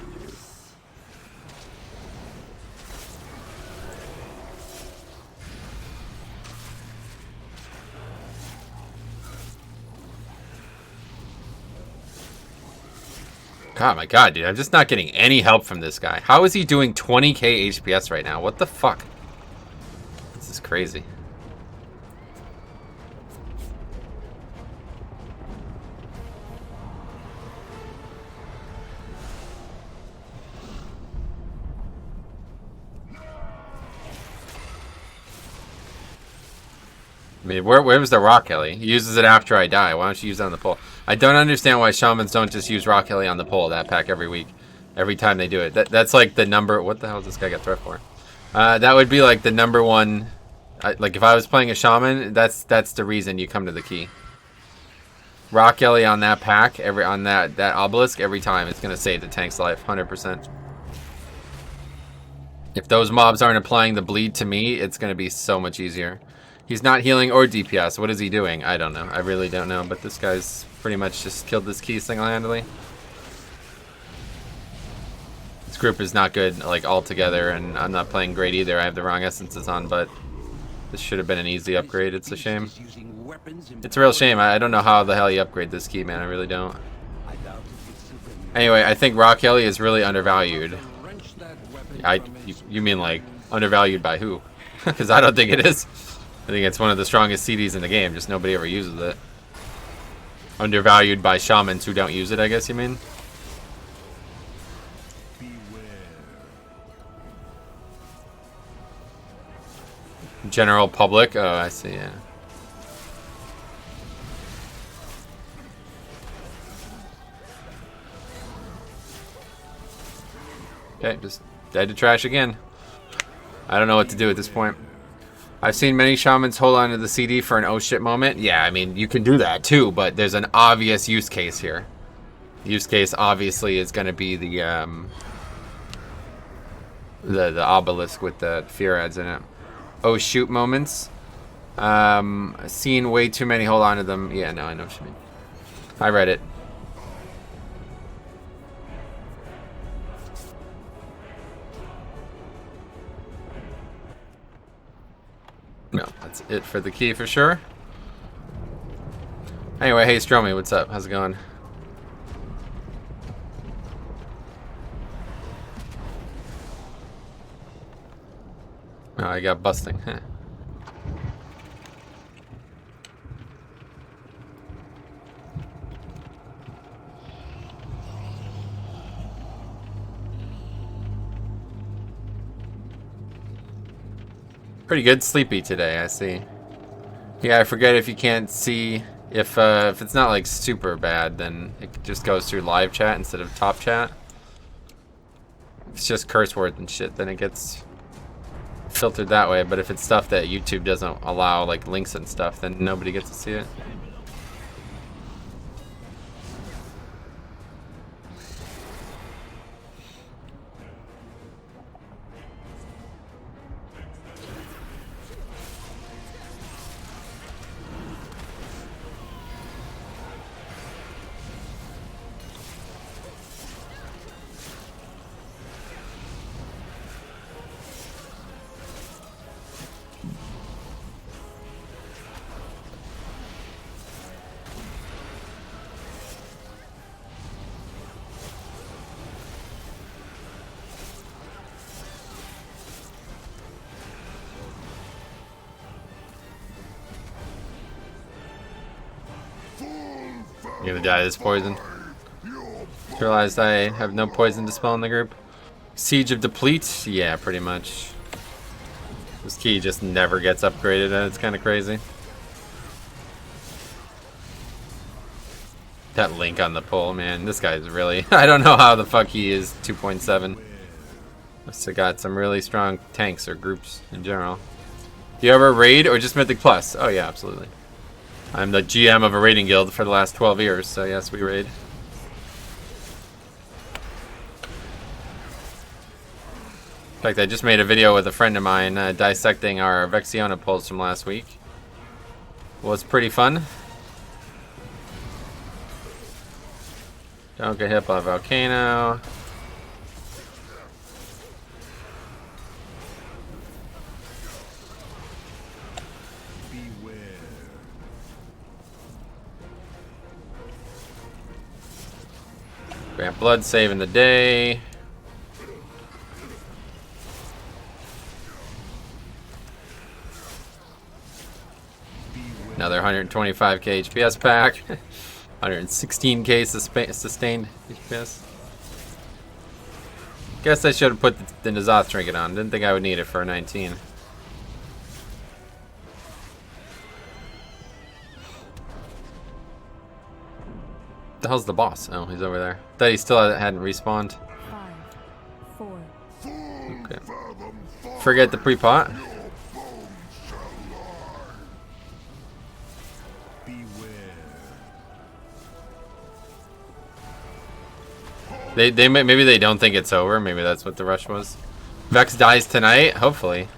God, my God, dude. I'm just not getting any help from this guy. How is he doing 20k HPS right now? What the fuck? This is crazy. I mean, where was the Rock Ellie? He uses it after I die. Why don't you use it on the pole? I don't understand why shamans don't just use Rock Ellie on the pole that pack every week. Every time they do it. That's like the number... What the hell does this guy get threat for? That would be like the number one... like if I was playing a shaman, that's the reason you come to the key. Rock Ellie on that pack, on that obelisk, every time it's going to save the tank's life. 100%. If those mobs aren't applying the bleed to me, it's going to be so much easier. He's not healing or DPS. What is he doing? I don't know. I really don't know. But this guy's pretty much just killed this key single-handedly. This group is not good, like, altogether, and I'm not playing great either. I have the wrong essences on, but this should have been an easy upgrade. It's a shame. It's a real shame. I don't know how the hell you upgrade this key, man. I really don't. Anyway, I think Rock Ellie is really undervalued. You mean, like, undervalued by who? Because I don't think it is. I think it's one of the strongest CDs in the game, just nobody ever uses it. Undervalued by shamans who don't use it, I guess you mean? General public? Oh, I see, yeah. Okay, just dead to trash again. I don't know what to do at this point. I've seen many shamans hold on to the CD for an oh shit moment. Yeah, I mean, you can do that too, but there's an obvious use case here. The use case obviously is going to be the obelisk with the fear ads in it. Oh shoot moments. I've seen way too many hold on to them. Yeah, no, I know what you mean. I read it. No, that's it for the key for sure. Anyway, hey Stromy, what's up? How's it going? Oh, I got busting. Huh. Pretty good. Sleepy today, I see. Yeah, I forget if you can't see... If it's not, like, super bad, then it just goes through live chat instead of top chat. If it's just curse words and shit, then it gets filtered that way. But if it's stuff that YouTube doesn't allow, like links and stuff, then nobody gets to see it. You're gonna die of this poison. Realized I have no poison dispel in the group. Siege of Deplete? Yeah, pretty much. This key just never gets upgraded and it's kind of crazy. That link on the pole, man. This guy's really... I don't know how the fuck he is 2.7. Must have got some really strong tanks or groups in general. Do you ever raid or just Mythic Plus? Oh yeah, absolutely. I'm the GM of a raiding guild for the last 12 years, so yes, we raid. fact, I just made a video with a friend of mine dissecting our Vexiona pulls from last week. Was pretty fun. Don't get hit by a volcano. Grant blood, saving the day. Another 125k HPS pack. 116k sustained HPS. Guess I should have put the N'Zoth trinket on. Didn't think I would need it for a 19. The hell's the boss? Oh, he's over there. Thought he still hadn't respawned. 5, 4. Okay. Forget the pre-pot. Maybe they don't think it's over. Maybe that's what the rush was. Vex dies tonight, hopefully.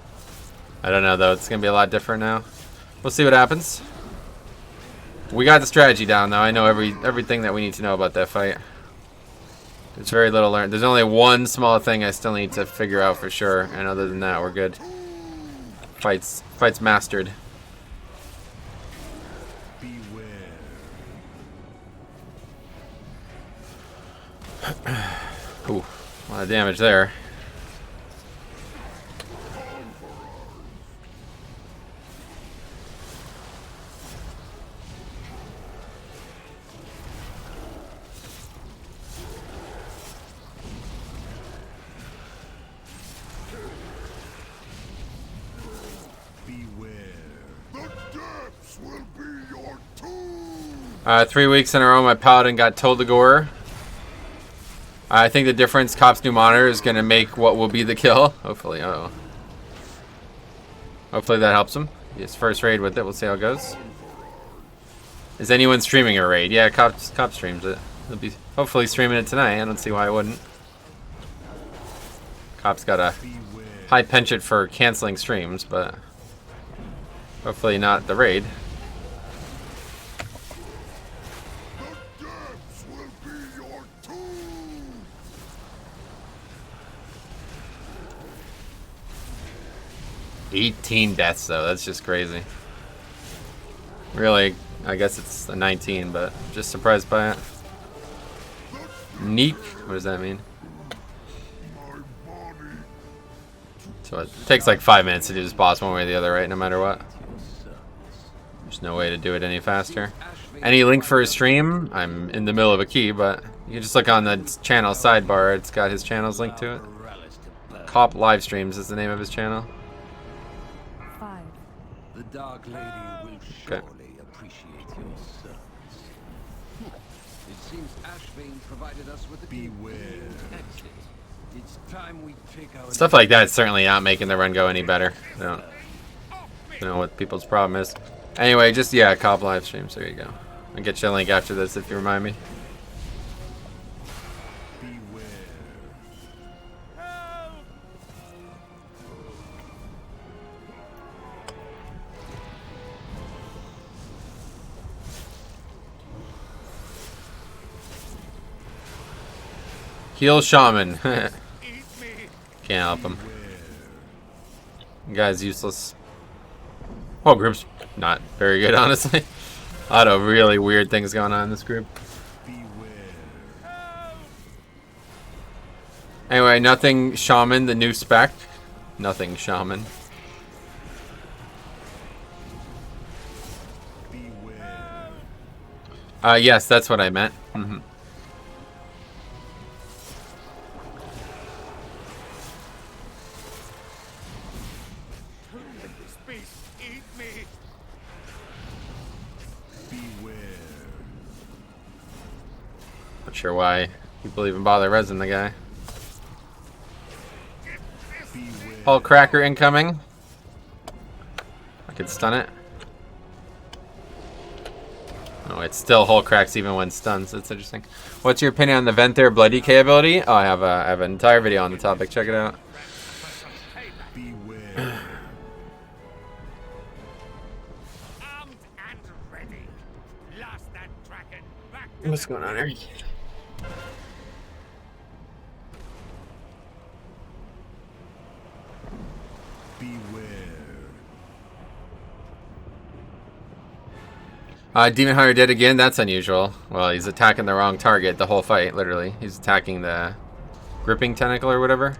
I don't know though. It's gonna be a lot different now. We'll see what happens. We got the strategy down though. I know everything that we need to know about that fight. There's very little learned. There's only one small thing I still need to figure out for sure, and other than that, we're good. Fight's mastered. Ooh, a lot of damage there. Beware. The depths will be your tomb. 3 weeks in a row, my paladin got Toldagor. I think the difference, Cop's new monitor, is going to make what will be the kill. Hopefully, hopefully that helps him. His first raid with it, we'll see how it goes. Is anyone streaming a raid? Yeah, Cop streams it. He'll be hopefully streaming it tonight. I don't see why I wouldn't. Cop's got a high penchant for canceling streams, but hopefully not the raid. 18 deaths though, that's just crazy. Really, I guess it's a 19, but I'm just surprised by it. Neek, what does that mean? So it takes like 5 minutes to do this boss one way or the other, right? No matter what. There's no way to do it any faster. Any link for his stream? I'm in the middle of a key, but you can just look on the channel sidebar. It's got his channel's linked to it. Cop live streams is the name of his channel. The Dark Lady will surely appreciate your service. It seems Ashvane provided us with a beware exit. It's time we pick our Stuff like that is certainly not making the run go any better. I don't know what people's problem is. Anyway, just yeah, Cop live streams. There you go. I'll get you a link after this if you remind me. Heal Shaman. Can't help him. The guy's useless. Whole group's not very good, honestly. A lot of really weird things going on in this group. Anyway, nothing Shaman, the new spec. Nothing Shaman. Yes, that's what I meant. Mm-hmm. Not sure why people even bother resin the guy. Hull Cracker incoming. I could stun it. Oh, it still hull cracks even when stunned, so that's interesting. What's your opinion on the Venthyr Blood DK ability? Oh, I have an entire video on the topic. Check it out. What's going on here? Demon Hunter dead again? That's unusual. Well, he's attacking the wrong target the whole fight, literally. He's attacking the gripping tentacle or whatever.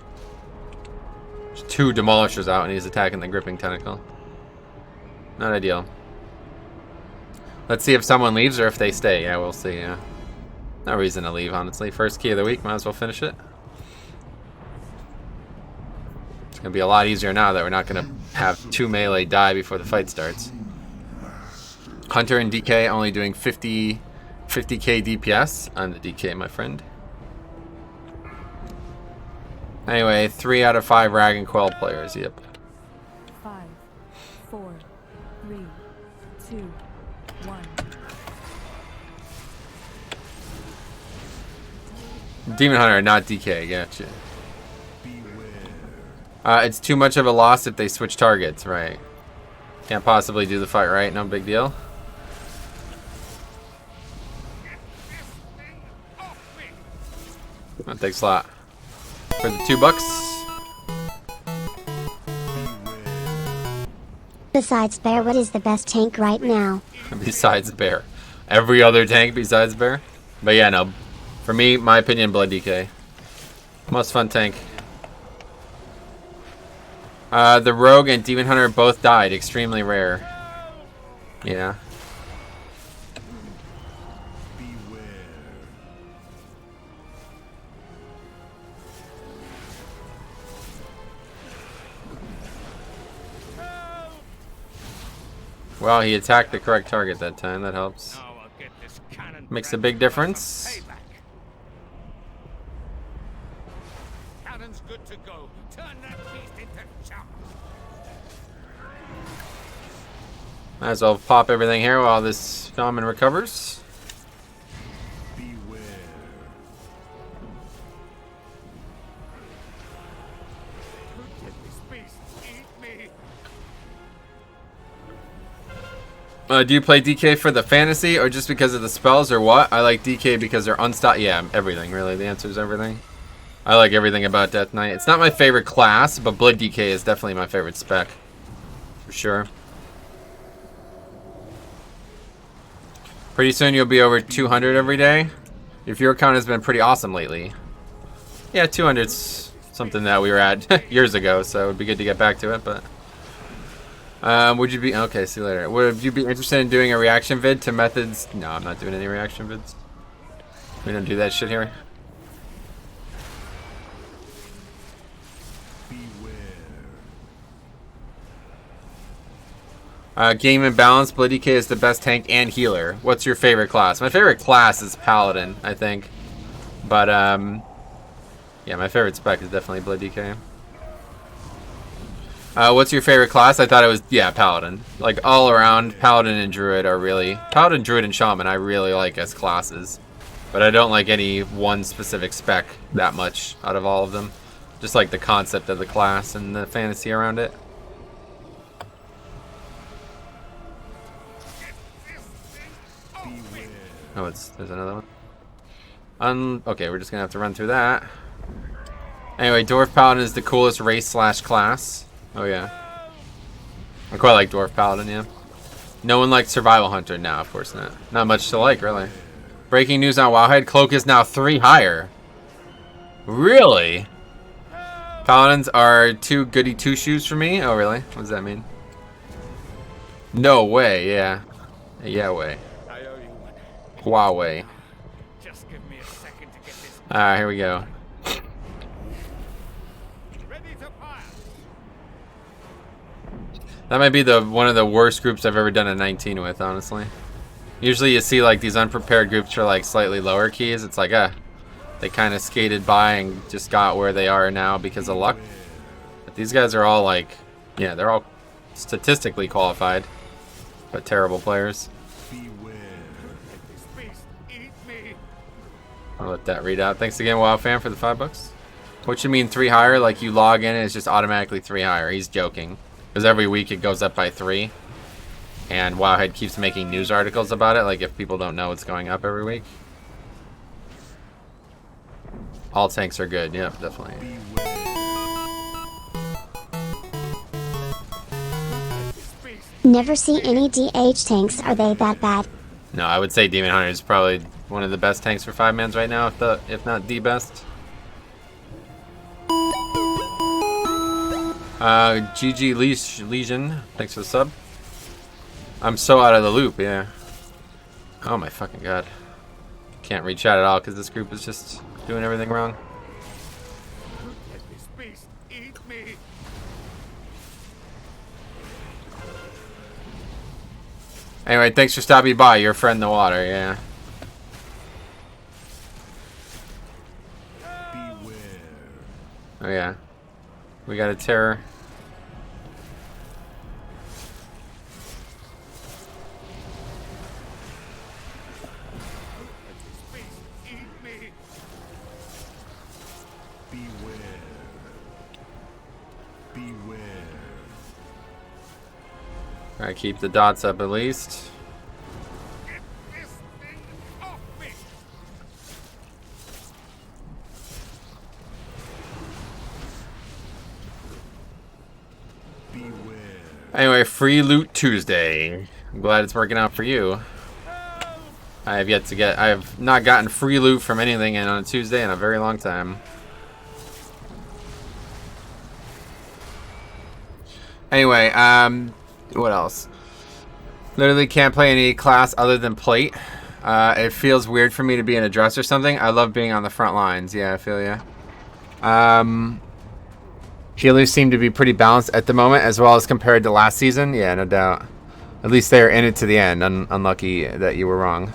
There's 2 demolishers out and he's attacking the gripping tentacle. Not ideal. Let's see if someone leaves or if they stay. Yeah, we'll see, yeah. No reason to leave, honestly. First key of the week, might as well finish it. It's going to be a lot easier now that we're not going to have 2 melee die before the fight starts. Hunter and DK only doing 50k DPS. I'm the DK, my friend. Anyway, 3 out of 5 Rag and Quell players, yep. 5, 4, 3, 2, 1. Demon Hunter, not DK, gotcha. It's too much of a loss if they switch targets, right? Can't possibly do the fight, right? No big deal. That takes a lot. For the $2. Besides Bear, what is the best tank right now? Besides Bear. Every other tank besides Bear. But yeah, no. For me, my opinion, Blood DK. Most fun tank. The Rogue and Demon Hunter both died. Extremely rare. Yeah. Well, he attacked the correct target that time. That helps. Makes a big difference. Cannon's good to go. Turn that beast into chop. Might as well pop everything here while this shaman recovers. Do you play DK for the fantasy or just because of the spells or what? I like DK because they're unstoppable. Yeah, everything, really. The answer is everything. I like everything about Death Knight. It's not my favorite class, but Blood DK is definitely my favorite spec. For sure. Pretty soon you'll be over 200 every day. Your viewer count has been pretty awesome lately. Yeah, 200's something that we were at years ago, so it would be good to get back to it, but... would you be... Okay, see you later. Would you be interested in doing a reaction vid to methods? No, I'm not doing any reaction vids. We don't do that shit here. Game and balance. Blood DK is the best tank and healer. What's your favorite class? My favorite class is Paladin, I think. But, yeah, my favorite spec is definitely Blood DK. What's your favorite class? I thought it was, yeah, Paladin. Like, all around, Paladin and Druid are really... Paladin, Druid, and Shaman I really like as classes. But I don't like any one specific spec that much out of all of them. Just like the concept of the class and the fantasy around it. Oh, there's another one. Okay, we're just gonna have to run through that. Anyway, Dwarf Paladin is the coolest race slash class. Oh yeah. I quite like Dwarf Paladin, yeah. No one likes Survival Hunter? No, of course not. Not much to like, really. Breaking news on Wowhead. Cloak is now 3 higher. Really? Paladins are 2 goody 2-shoes for me? Oh, really? What does that mean? No way, yeah. Yeah, way. Huawei. Just give me a second to get this. Alright, here we go. Ready to fire. That might be one of the worst groups I've ever done a 19 with, honestly. Usually you see like these unprepared groups for like slightly lower keys. It's like, they kind of skated by and just got where they are now because of luck. But these guys are all like, yeah, they're all statistically qualified, but terrible players. I'll let that read out. Thanks again, WoW fan, for the $5. What you mean 3 higher? Like you log in and it's just automatically 3 higher. He's joking. Because every week it goes up by 3. And Wowhead keeps making news articles about it, like if people don't know it's going up every week. All tanks are good. Yep, definitely. Never see any DH tanks. Are they that bad? No, I would say Demon Hunter is probably one of the best tanks for 5-mans right now, if not the best. GG Legion, thanks for the sub. I'm so out of the loop, yeah. Oh my fucking god. Can't reach out at all because this group is just doing everything wrong. Let this beast eat me. Anyway, thanks for stopping by. Your friend in the water, yeah. Beware. Oh yeah. We got a terror. Let this beast eat me. Beware. Beware. Alright, keep the dots up at least. Get this thing off me. Beware. Anyway, free loot Tuesday. I'm glad it's working out for you. I have not gotten free loot from anything on a Tuesday in a very long time. Anyway, what else? Literally can't play any class other than plate. It feels weird for me to be in a dress or something. I love being on the front lines. Yeah, I feel ya. Healers seem to be pretty balanced at the moment, as well as compared to last season. Yeah, no doubt. At least they're in it to the end. Unlucky that you were wrong.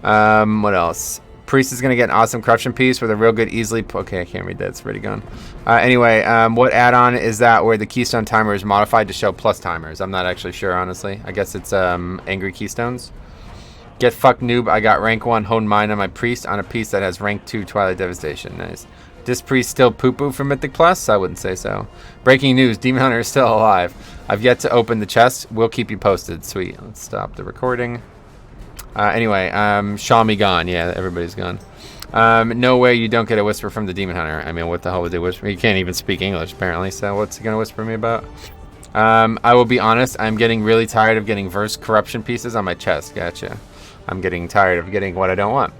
What else? Priest is going to get an awesome corruption piece with a real good easily... Okay, I can't read that. It's already gone. Anyway, what add-on is that where the keystone timer is modified to show plus timers? I'm not actually sure, honestly. I guess it's angry keystones. Get fucked, noob. I got rank 1 honed mine on my priest on a piece that has rank 2 Twilight Devastation. Nice. This priest still poo-poo for Mythic Plus? I wouldn't say so. Breaking news. Demon Hunter is still alive. I've yet to open the chest. We'll keep you posted. Sweet. Let's stop the recording. Anyway, Xiaomi gone. Yeah, everybody's gone. No way you don't get a whisper from the Demon Hunter. I mean, what the hell would they whisper? He can't even speak English, apparently, so what's he going to whisper me about? I will be honest, I'm getting really tired of getting verse corruption pieces on my chest. Gotcha. I'm getting tired of getting what I don't want.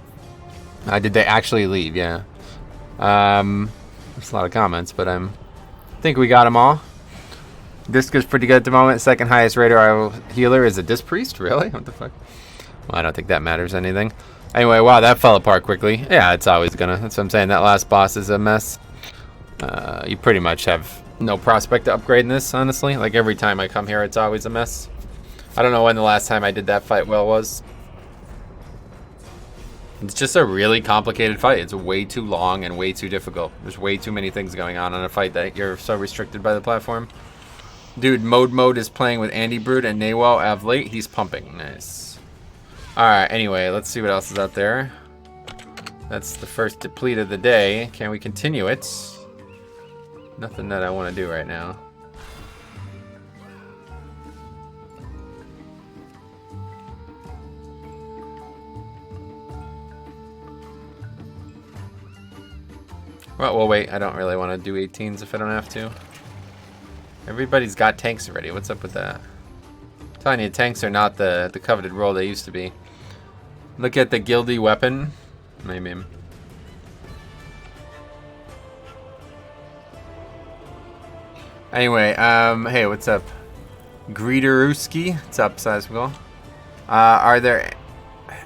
Did they actually leave? Yeah. There's a lot of comments, but I think we got them all. Disc is pretty good at the moment. Second highest radar healer is a Disc Priest. Really? What the fuck? Well, I don't think that matters anything. Anyway, wow, that fell apart quickly. Yeah, it's always gonna. That's what I'm saying. That last boss is a mess. You pretty much have no prospect to upgrading this, honestly. Like, every time I come here, it's always a mess. I don't know when the last time I did that fight well was. It's just a really complicated fight. It's way too long and way too difficult. There's way too many things going on in a fight that you're so restricted by the platform. Dude, Mode is playing with Andy Brood and Nawal of late. He's pumping. Nice. Alright, anyway, let's see what else is out there. That's the first deplete of the day. Can we continue it? Nothing that I want to do right now. Well, we'll wait. I don't really want to do 18s if I don't have to. Everybody's got tanks already. What's up with that? I'm telling you, tanks are not the coveted role they used to be. Look at the guilty weapon. Maybe. Anyway, hey, what's up? Greederuski. What's up, Sizewell?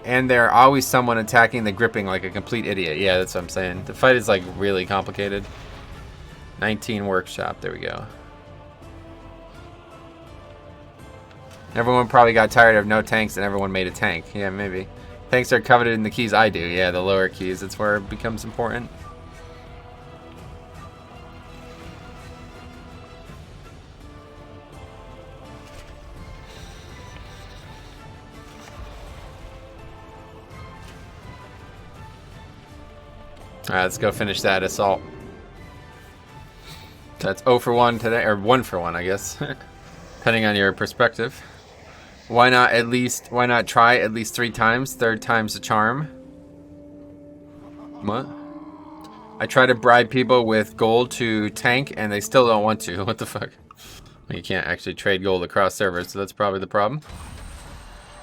There always someone attacking the gripping like a complete idiot. Yeah, that's what I'm saying. The fight is like really complicated. 19 workshop. There we go. Everyone probably got tired of no tanks and everyone made a tank. Yeah, maybe. Tanks are coveted in the keys I do. Yeah, the lower keys. That's where it becomes important. Alright, let's go finish that assault. That's 0 for 1 today, or 1 for 1, I guess. Depending on your perspective. Why not try at least 3 times? Third time's a charm. What? I try to bribe people with gold to tank, and they still don't want to. What the fuck? You can't actually trade gold across servers, so that's probably the problem.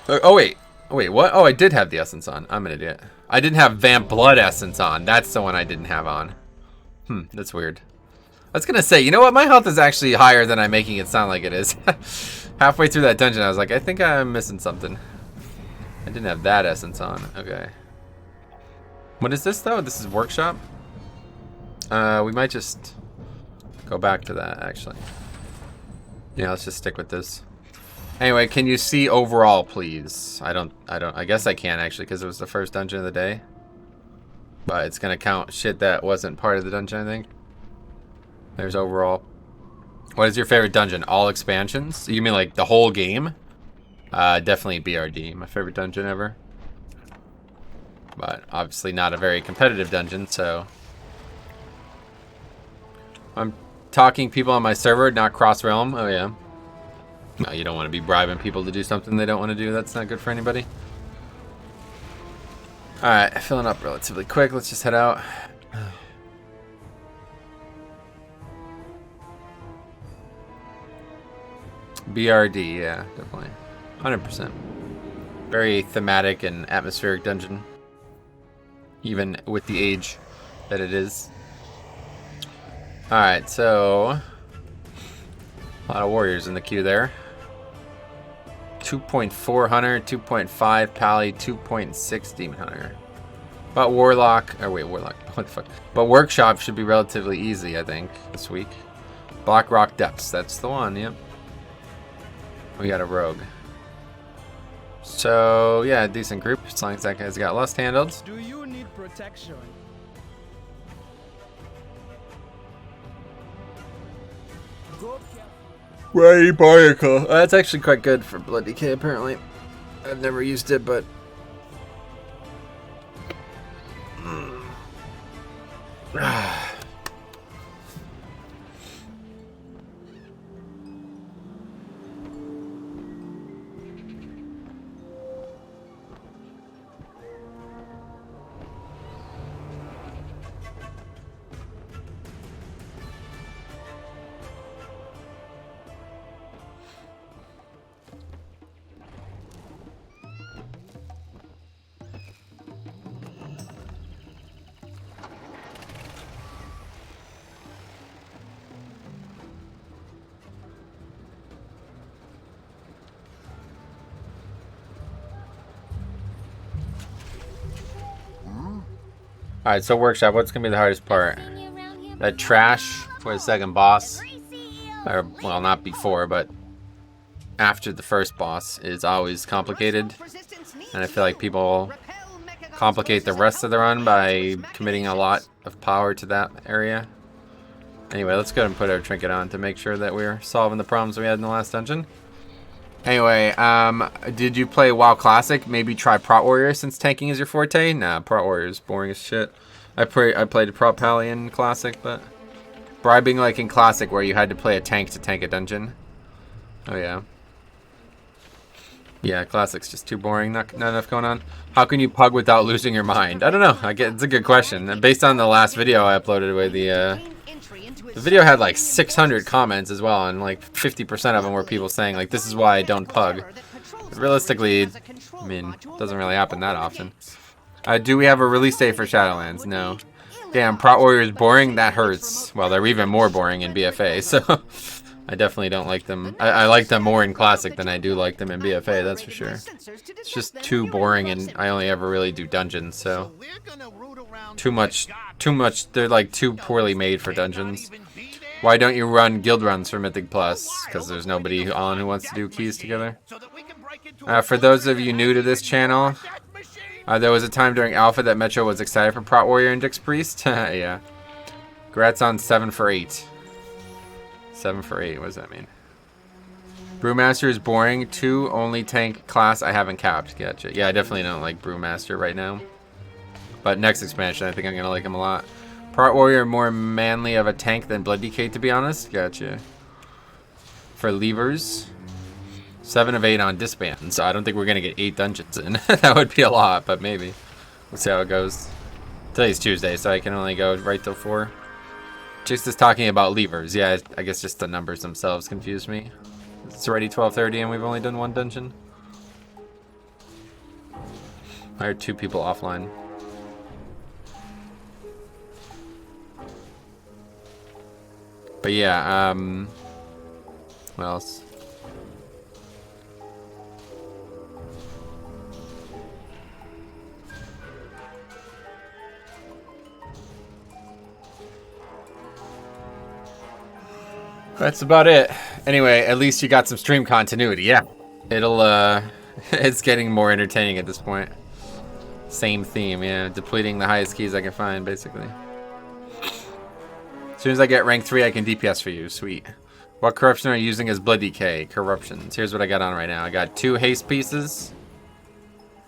Oh, wait. Oh, wait, what? Oh, I did have the essence on. I'm an idiot. I didn't have Vamp Blood essence on. That's the one I didn't have on. That's weird. I was gonna say, you know what? My health is actually higher than I'm making it sound like it is. Halfway through that dungeon, I was like, I think I'm missing something. I didn't have that essence on. Okay. What is this, though? This is Workshop? We might just go back to that, actually. Yeah, let's just stick with this. Anyway, can you see overall, please? I guess I can, actually, because it was the first dungeon of the day. But it's gonna count shit that wasn't part of the dungeon, I think. There's overall. What is your favorite dungeon? All expansions? You mean like the whole game? Definitely BRD, my favorite dungeon ever. But obviously not a very competitive dungeon, so. I'm talking people on my server, not cross-realm. Oh yeah. No, you don't want to be bribing people to do something they don't want to do. That's not good for anybody. Alright, filling up relatively quick. Let's just head out. BRD, yeah, definitely. 100%. Very thematic and atmospheric dungeon. Even with the age that it is. Alright, so... a lot of warriors in the queue there. 2.4 Hunter, 2.5 Pally, 2.6 Demon Hunter. But Warlock... oh wait, Warlock. What the fuck? But Workshop should be relatively easy, I think, this week. Black Rock Depths, that's the one, yep. We got a rogue. So, yeah, decent group, as long as that guy's got lust handled. Do you need protection? Ray Barnacle. That's actually quite good for Blood Decay, apparently. I've never used it, but... Alright, so Workshop, what's gonna be the hardest part? That trash for the second boss. Or, well, not before, but after the first boss is always complicated. And I feel like people complicate the rest of the run by committing a lot of power to that area. Anyway, let's go ahead and put our trinket on to make sure that we're solving the problems we had in the last dungeon. Anyway, did you play WoW Classic? Maybe try Prot Warrior since tanking is your forte? Nah, Prot Warrior is boring as shit. I played Prot Pally in Classic, but... bribing like in Classic where you had to play a tank to tank a dungeon. Oh yeah. Yeah, Classic's just too boring, not enough going on. How can you pug without losing your mind? I don't know, it's a good question. And based on the last video I uploaded with the video had like 600 comments as well, and like 50% of them were people saying like, this is why I don't pug. But realistically, I mean, it doesn't really happen that often. Do we have a release date for Shadowlands? No. Damn, Prot Warrior is boring? That hurts. Well, they're even more boring in BFA, so I definitely don't like them. I like them more in Classic than I do like them in BFA, that's for sure. It's just too boring, and I only ever really do dungeons, so... Too much, they're like too poorly made for dungeons. Why don't you run guild runs for Mythic Plus? Because there's nobody on who wants to do keys together. For those of you new to this channel, there was a time during Alpha that Metro was excited for Prot Warrior and Dix Priest. Yeah. Congrats on 7 for 8. 7 for 8, what does that mean? Brewmaster is boring. 2 only tank class I haven't capped. Gotcha. Yeah, I definitely don't like Brewmaster right now. But next expansion, I think I'm going to like him a lot. Prot Warrior more manly of a tank than Blood Decay, to be honest. Gotcha. For levers, 7 of 8 on disband. So I don't think we're going to get 8 dungeons in. That would be a lot, but maybe. We'll see how it goes. Today's Tuesday, so I can only go right till 4. Just is talking about levers. Yeah, I guess just the numbers themselves confused me. It's already 12:30 and we've only done 1 dungeon. I heard 2 people offline. But yeah, what else? That's about it. Anyway, at least you got some stream continuity. Yeah, it'll it's getting more entertaining at this point. Same theme, yeah. Depleting the highest keys I can find, basically. As soon as I get rank 3, I can DPS for you. Sweet. What corruption are you using as blood decay? Corruptions. Here's what I got on right now. I got 2 haste pieces,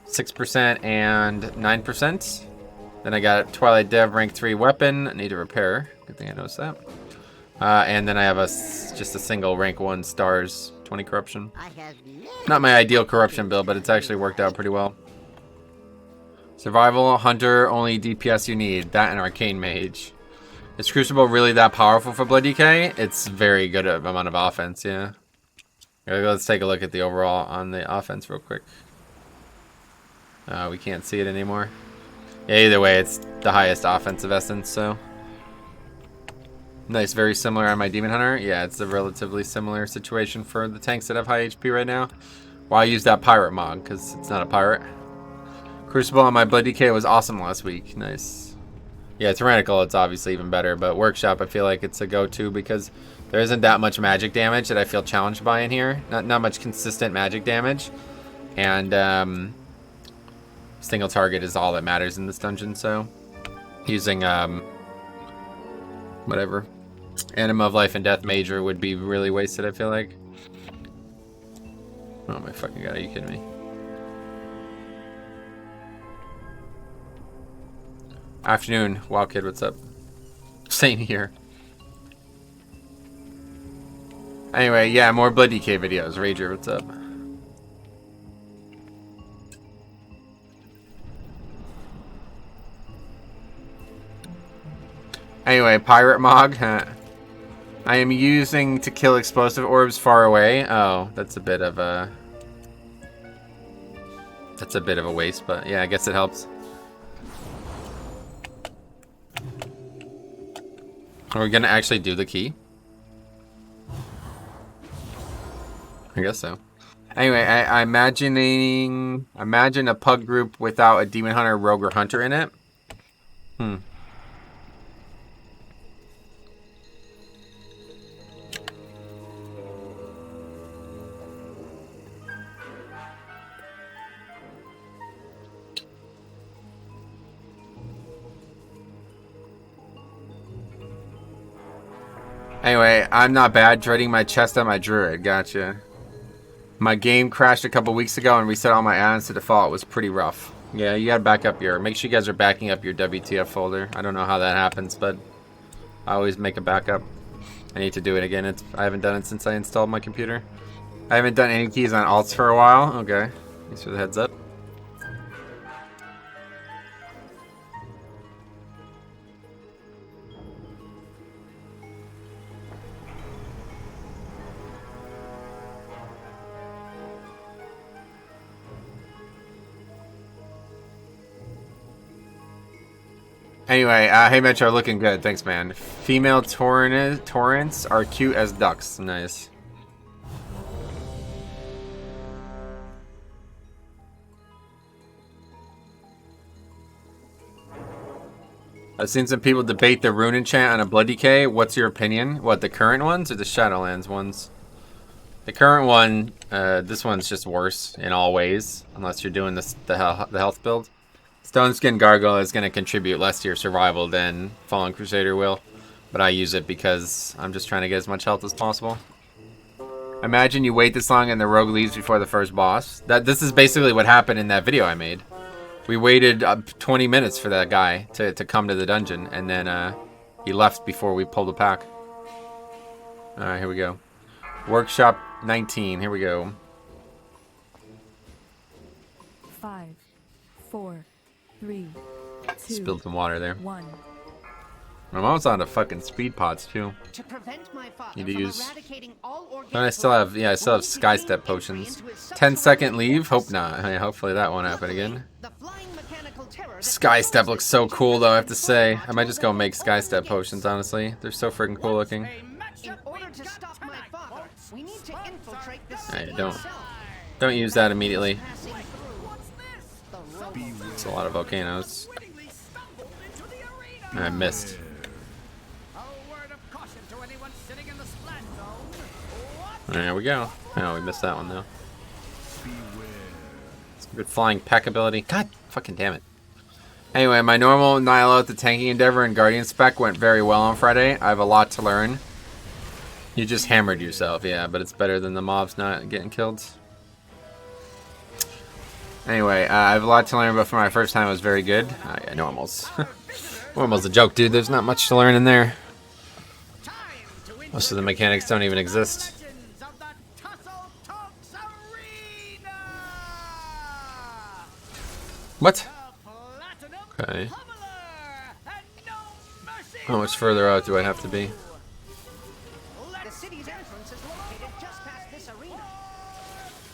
6% and 9%. Then I got Twilight Dev rank 3 weapon. I need to repair. Good thing I noticed that. And then I have just a single rank 1 stars, 20 corruption. Not my ideal corruption build, but it's actually worked out pretty well. Survival, hunter, only DPS you need. That and arcane mage. Is Crucible really that powerful for blood decay? It's very good amount of offense, yeah. Let's take a look at the overall on the offense real quick. We can't see it anymore. Yeah, either way, it's the highest offensive essence, so. Nice, very similar on my Demon Hunter. Yeah, it's a relatively similar situation for the tanks that have high HP right now. Why use that pirate mod? Because it's not a pirate. Crucible on my blood decay was awesome last week. Nice. Yeah, Tyrannical, it's obviously even better, but Workshop, I feel like it's a go-to because there isn't that much magic damage that I feel challenged by in here. Not much consistent magic damage. And single target is all that matters in this dungeon, so using whatever. Anima of Life and Death Major would be really wasted, I feel like. Oh my fucking god, are you kidding me? Afternoon, Wild Kid, what's up? Same here. Anyway, yeah, more Blood Decay videos. Rager, what's up? Anyway, Pirate Mog. I am using to kill explosive orbs far away. Oh, that's a bit of a waste, but yeah, I guess it helps. Are we gonna actually do the key? I guess so. Anyway, I imagine a pug group without a demon hunter, rogue, or hunter in it. Anyway, I'm not bad. Dreading my chest on my druid. Gotcha. My game crashed a couple weeks ago and reset all my add-ons to default. It was pretty rough. Yeah, you gotta back up your... Make sure you guys are backing up your WTF folder. I don't know how that happens, but I always make a backup. I need to do it again. I haven't done it since I installed my computer. I haven't done any keys on alts for a while. Okay. Thanks for the heads up. Anyway, hey Metro, looking good. Thanks, man. Female torrents are cute as ducks. Nice. I've seen some people debate the rune enchant on a Blood Decay. What's your opinion? What, the current ones or the Shadowlands ones? The current one, this one's just worse in all ways, unless you're doing the health build. Stone Skin Gargoyle is going to contribute less to your survival than Fallen Crusader will, but I use it because I'm just trying to get as much health as possible. Imagine you wait this long and the rogue leaves before the first boss. This is basically what happened in that video I made. We waited 20 minutes for that guy to come to the dungeon, and then he left before we pulled the pack. Alright, here we go. Workshop 19, here we go. 5, 4, 3, Spilled some water there. 1. I'm almost on to fucking speed pots too. To prevent my father Need to from use. eradicating all organic And I still have, yeah, I still have sky step potions. 10-second leave. Hope not. I mean, hopefully that won't happen again. The flying mechanical terror Sky step looks so cool though. I have to say, I might just go make sky step potions. Honestly, they're so freaking cool looking. In order to stop my father, we need to infiltrate the Hey, city don't itself. use that immediately. Passing through the road. It's a lot of volcanoes. I missed. There we go. Oh, we missed that one though. Some good flying peck ability. God fucking damn it. Anyway, my normal Nihilo at the tanking endeavor and guardian spec went very well on Friday. I have a lot to learn. You just hammered yourself, yeah, but it's better than the mobs not getting killed. Anyway, I have a lot to learn, but for my first time it was very good. Yeah, normals. Normal's a joke, dude. There's not much to learn in there. Most of the mechanics don't even exist. What? Okay. How much further out do I have to be? The city's entrance is located just past this arena.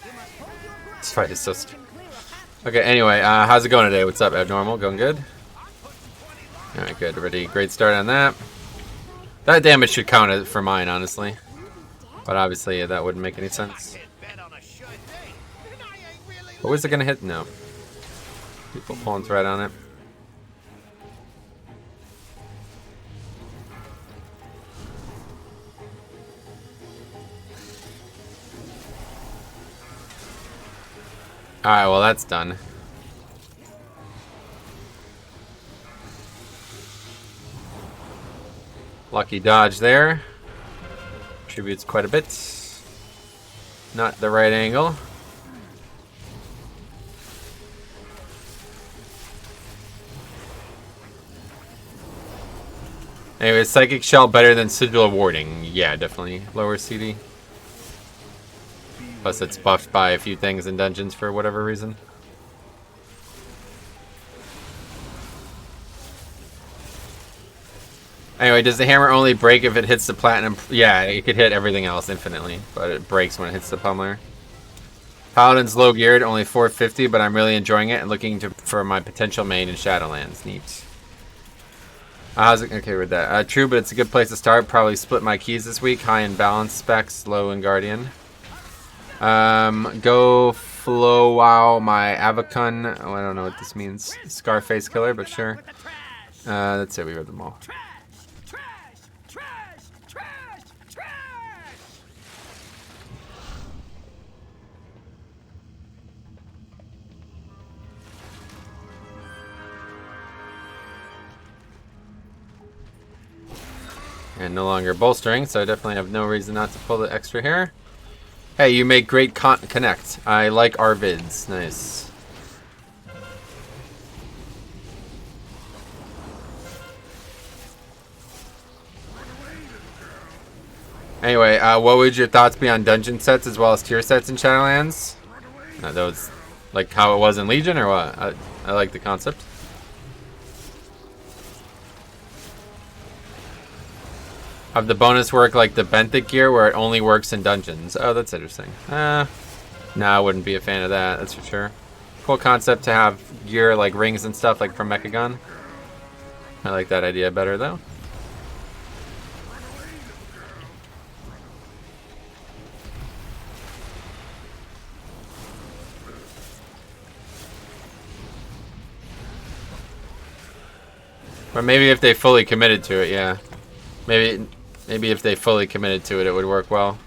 You must hold your ground. This fight is so stupid. Okay, anyway, how's it going today? What's up, Abnormal? Going good? Alright, good. Ready? Great start on that. That damage should count for mine, honestly. But obviously, that wouldn't make any sense. But was it gonna hit? No. People pulling thread on it. Alright, well that's done. Lucky dodge there. Contributes quite a bit. Not the right angle. Anyway, Psychic Shell better than Sigil of Warding. Yeah, definitely. Lower CD. Plus it's buffed by a few things in dungeons for whatever reason. Anyway, does the hammer only break if it hits the platinum? Yeah, it could hit everything else infinitely, but it breaks when it hits the pummeler. Paladin's low geared, only 450, but I'm really enjoying it and looking for my potential main in Shadowlands. Neat. How's it? Okay with that. True, but it's a good place to start. Probably split my keys this week. High in balance specs, low in guardian. Go flow wow my Avacon. Oh, I don't know what this means. Scarface killer, but sure. That's it. We read them all. And no longer bolstering, so I definitely have no reason not to pull the extra here. Hey, you make great connect. I like our vids. Nice. Anyway, what would your thoughts be on dungeon sets as well as tier sets in Shadowlands? Those, like how it was in Legion, or what? I like the concept. Have the bonus work like the benthic gear where it only works in dungeons? Oh, that's interesting. No, I wouldn't be a fan of that, that's for sure. Cool concept to have gear like rings and stuff like from Mechagon. I like that idea better though. Or maybe if they fully committed to it, yeah. Maybe if they fully committed to it, it would work well.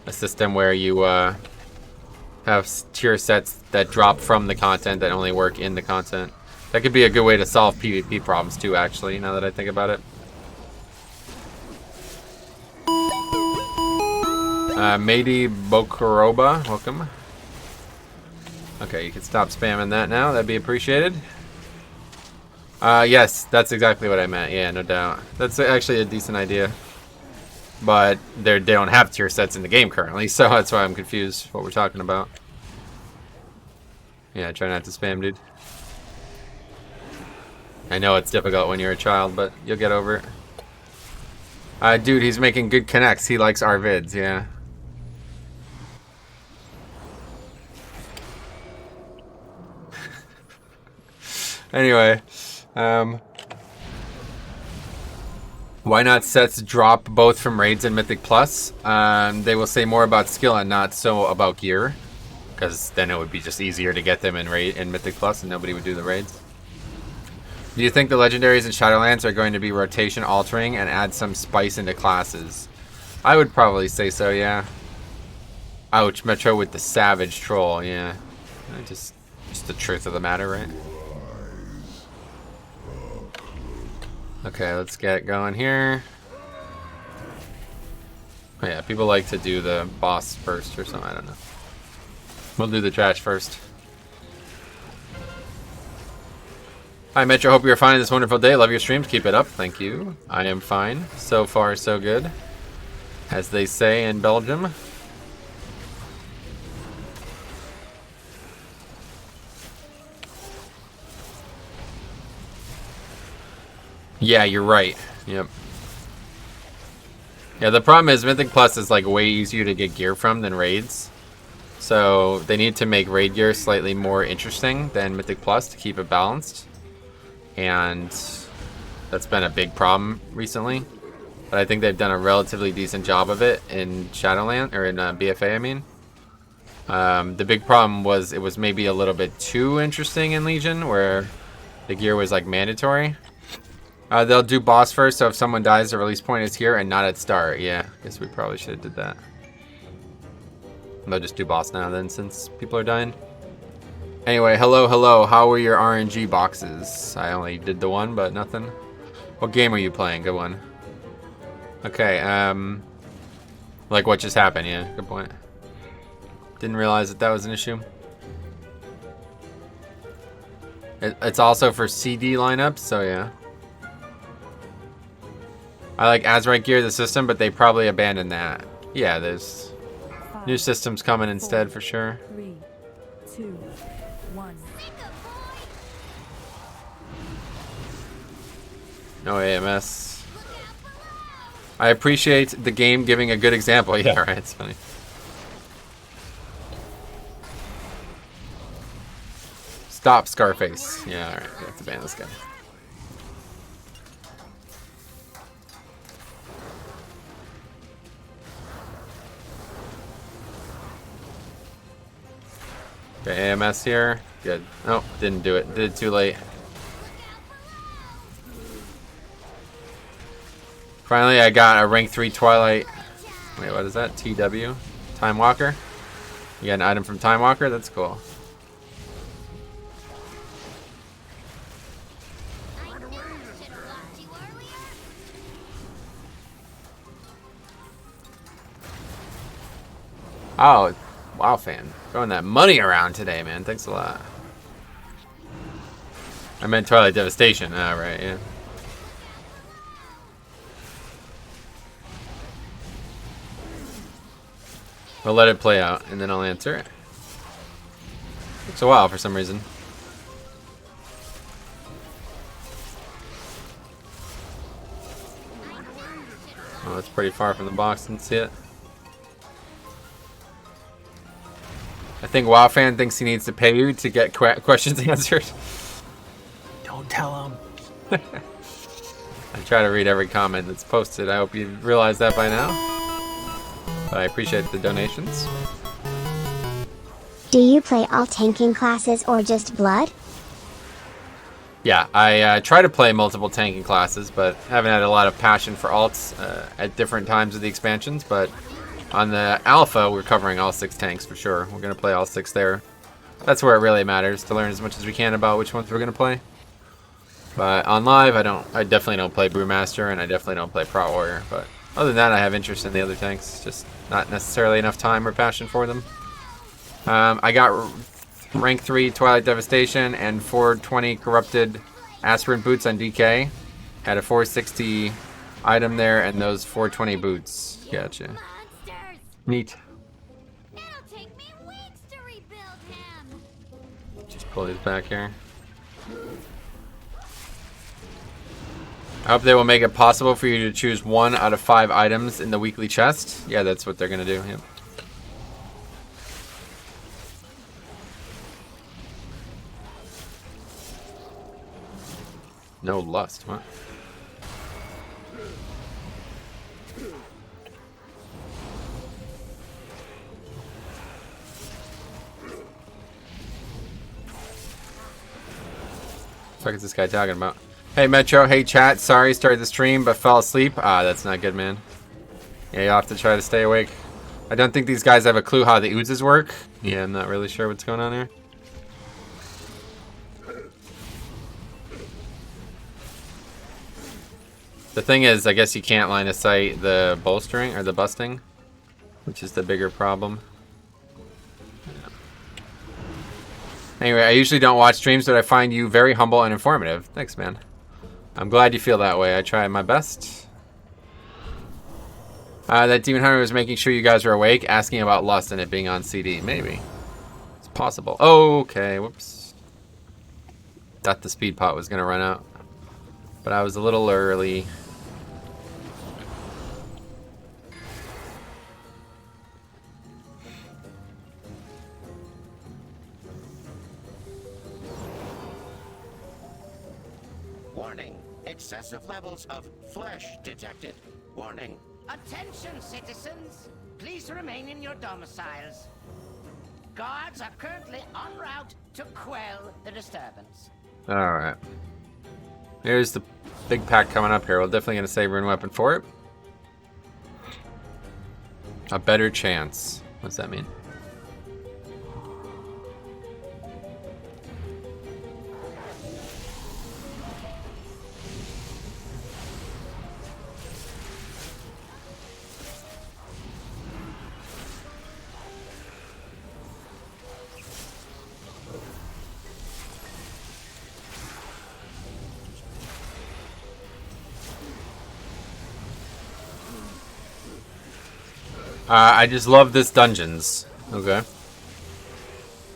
A system where you have tier sets that drop from the content that only work in the content. That could be a good way to solve PvP problems too, actually, now that I think about it. Mady Bokoroba, welcome. Okay, you can stop spamming that now. That'd be appreciated. Yes, that's exactly what I meant. Yeah, no doubt. That's actually a decent idea. But they don't have tier sets in the game currently, so that's why I'm confused what we're talking about. Yeah, try not to spam, dude. I know it's difficult when you're a child, but you'll get over it. Dude, he's making good connects. He likes our vids, yeah. Anyway, why not sets drop both from raids and Mythic Plus? They will say more about skill and not so about gear, because then it would be just easier to get them in Mythic Plus, and nobody would do the raids. Do you think the legendaries and Shadowlands are going to be rotation altering and add some spice into classes? I would probably say so, yeah. Ouch, Metro with the savage troll, yeah. Just the truth of the matter, right? Okay, let's get going here. Oh yeah, people like to do the boss first or something, I don't know. We'll do the trash first. Hi Metro, hope you're fine this wonderful day. Love your streams, keep it up, thank you. I am fine. So far, so good. As they say in Belgium. Yeah, you're right. Yep. Yeah, the problem is Mythic Plus is like way easier to get gear from than raids. So they need to make raid gear slightly more interesting than Mythic Plus to keep it balanced. And that's been a big problem recently. But I think they've done a relatively decent job of it in Shadowland, or in BFA, I mean. The big problem was it was maybe a little bit too interesting in Legion, where the gear was like mandatory. They'll do boss first, so if someone dies, the release point is here and not at start. Yeah, guess we probably should have did that. They'll just do boss now then, since people are dying. Anyway, hello, how were your RNG boxes? I only did the one, but nothing. What game are you playing? Good one. Okay, like what just happened, yeah, good point. Didn't realize that was an issue. It's also for CD lineups, so yeah. I like Azurite gear, the system, but they probably abandoned that. Yeah, there's new systems coming instead for sure. 3, 2, 1. No AMS. I appreciate the game giving a good example. Yeah, right, it's funny. Stop, Scarface. Yeah, alright, we have to ban this guy. Okay, AMS here. Good. Oh, didn't do it. Did it too late. Finally, I got a rank 3 Twilight. Wait, what is that? TW? Time Walker? You got an item from Time Walker? That's cool. Oh, wow, fan. Throwing that money around today, man. Thanks a lot. I meant Twilight Devastation. Oh, right, yeah. We'll let it play out, and then I'll answer it. Takes a while for some reason. Oh, it's pretty far from the box. Didn't see it. I think WoW fan thinks he needs to pay you to get questions answered. Don't tell him. I try to read every comment that's posted. I hope you realize that by now. But I appreciate the donations. Do you play all tanking classes or just blood? Yeah, I try to play multiple tanking classes, but haven't had a lot of passion for alts at different times of the expansions. But on the alpha, we're covering all 6 tanks for sure. We're going to play all 6 there. That's where it really matters, to learn as much as we can about which ones we're going to play. But on live, I definitely don't play Brewmaster, and I definitely don't play Prot Warrior. But other than that, I have interest in the other tanks, just not necessarily enough time or passion for them. I got rank 3 Twilight Devastation and 420 Corrupted Aspirin Boots on DK. Had a 460 item there and those 420 boots. Gotcha. Neat. It'll take me weeks to rebuild him. Just pull these back here. I hope they will make it possible for you to choose 1 out of 5 items in the weekly chest. Yeah, that's what they're gonna do. Yep. No lust, what? What the fuck is this guy talking about? Hey Metro, hey chat, sorry started the stream but fell asleep. Ah, that's not good, man. Yeah, you'll have to try to stay awake. I don't think these guys have a clue how the oozes work. Yeah, I'm not really sure what's going on here. The thing is, I guess you can't line of sight the bolstering or the busting, which is the bigger problem. Anyway, I usually don't watch streams, but I find you very humble and informative. Thanks, man. I'm glad you feel that way. I try my best. That Demon Hunter was making sure you guys were awake, asking about Lust and it being on CD. Maybe. It's possible. Okay, whoops. Thought the speed pot was going to run out. But I was a little early. Warning. Excessive levels of flesh detected. Warning. Attention, citizens. Please remain in your domiciles. Guards are currently en route to quell the disturbance. Alright. Here's the big pack coming up here. We're definitely going to save rune weapon for it. A better chance. What's that mean? I just love this dungeons. Okay.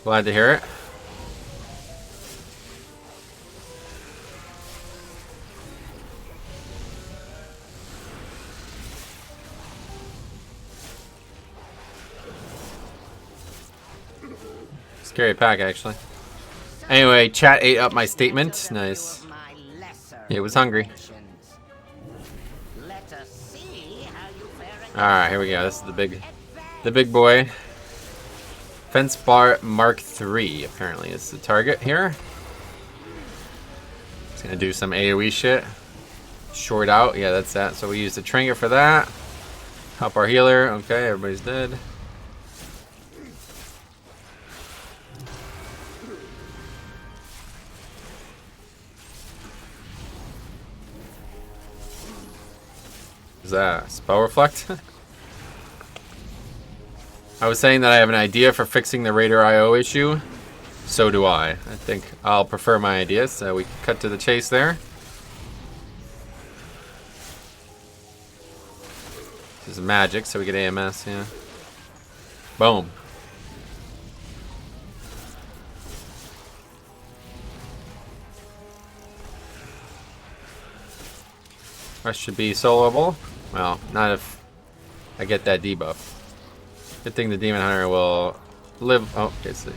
Glad to hear it. Scary pack, actually. Anyway, chat ate up my statement. Nice. It was hungry. Alright, here we go. This is the big boy. Fence bar Mark III, apparently, is the target here. It's gonna do some AoE shit. Short out, yeah, that's that. So we use the trinket for that. Help our healer. Okay, everybody's dead. Is that spell reflect? I was saying that I have an idea for fixing the Raider IO issue. So do I. I think I'll prefer my ideas, so we can cut to the chase there. This is magic, so we get AMS, yeah. Boom. Rest should be soloable. Well, not if I get that debuff. Good thing the Demon Hunter will live. Oh, okay, see.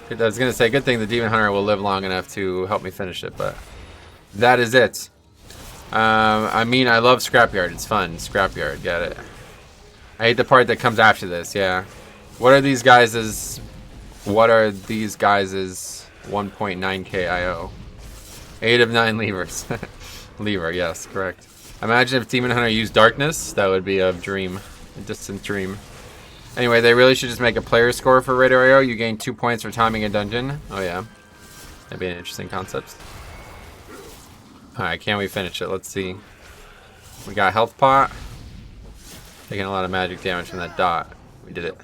I was gonna say, good thing the Demon Hunter will live long enough to help me finish it, but that is it. I mean, I love Scrapyard. It's fun. Scrapyard, got it. I hate the part that comes after this. Yeah. What are these guys'? What are these guys' 1.9k IO? 8 of 9 levers. Lever, yes, correct. Imagine if Demon Hunter used Darkness. That would be a dream. A distant dream. Anyway, they really should just make a player score for Raider IO. You gain 2 points for timing a dungeon. Oh, yeah. That'd be an interesting concept. Alright, can we finish it? Let's see. We got health pot. Taking a lot of magic damage from that dot. We did it.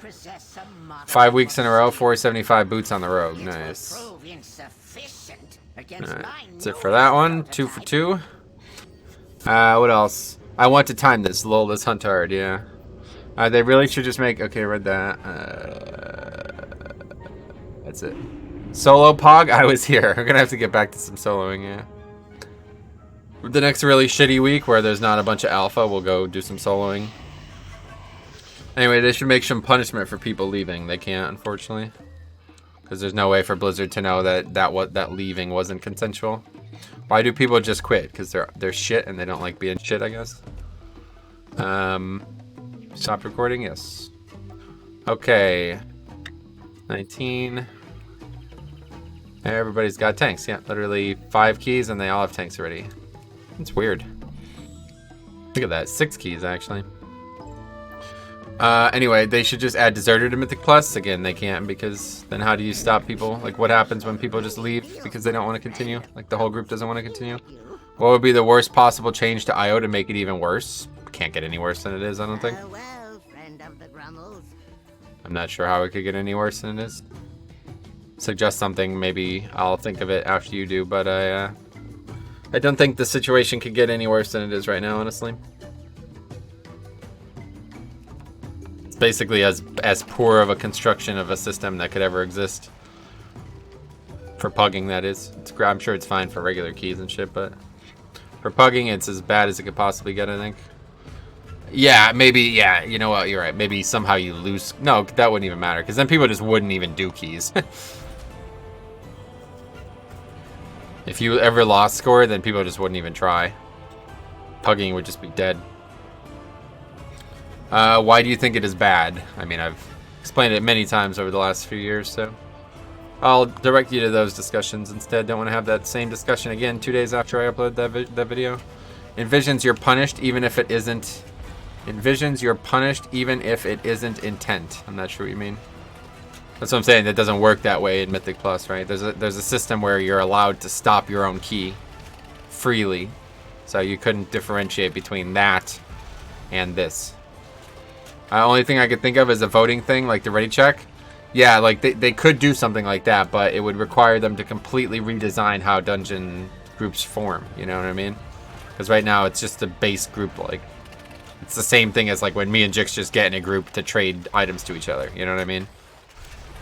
5 weeks in a row, 475 boots on the rogue. Nice. Alright, that's it for that one. 2 for 2. What else? I want to time this. Lol, this hunt hard, yeah. They really should just make... Okay, read that. That's it. Solo Pog? I was here. We're gonna have to get back to some soloing, yeah. The next really shitty week where there's not a bunch of alpha, we'll go do some soloing. Anyway, they should make some punishment for people leaving. They can't, unfortunately. Because there's no way for Blizzard to know that leaving wasn't consensual. Why do people just quit? Because they're shit and they don't like being shit, I guess. Stop recording? Yes. Okay. 19. Everybody's got tanks. Yeah, literally 5 keys and they all have tanks already. It's weird. Look at that. 6 keys, actually. Anyway, they should just add Deserter to Mythic Plus. Again, they can't, because then how do you stop people? Like, what happens when people just leave because they don't want to continue? Like, the whole group doesn't want to continue? What would be the worst possible change to IO to make it even worse? Can't get any worse than it is, I don't think. Well, friend of the Grummels. I'm not sure how it could get any worse than it is. Suggest something, maybe I'll think of it after you do, but I don't think the situation could get any worse than it is right now, honestly. It's basically as poor of a construction of a system that could ever exist. For pugging, that is. I'm sure it's fine for regular keys and shit, but for pugging, it's as bad as it could possibly get, I think. Yeah, maybe, yeah, you know what, you're right. Maybe somehow you lose. No, that wouldn't even matter, because then people just wouldn't even do keys. If you ever lost score, then people just wouldn't even try. Pugging would just be dead. Why do you think it is bad? I mean, I've explained it many times over the last few years, so I'll direct you to those discussions instead. Don't want to have that same discussion again 2 days after I upload that video. Envisions you're punished even if it isn't. Envisions you're punished even if it isn't intent. I'm not sure what you mean. That's what I'm saying. That doesn't work that way in Mythic Plus, right? There's a system where you're allowed to stop your own key freely, so you couldn't differentiate between that and this. Only thing I could think of is a voting thing, like the ready check. Yeah, like they could do something like that, but it would require them to completely redesign how dungeon groups form. You know what I mean? Because right now it's just a base group. Like it's the same thing as like when me and Jix just get in a group to trade items to each other. You know what I mean?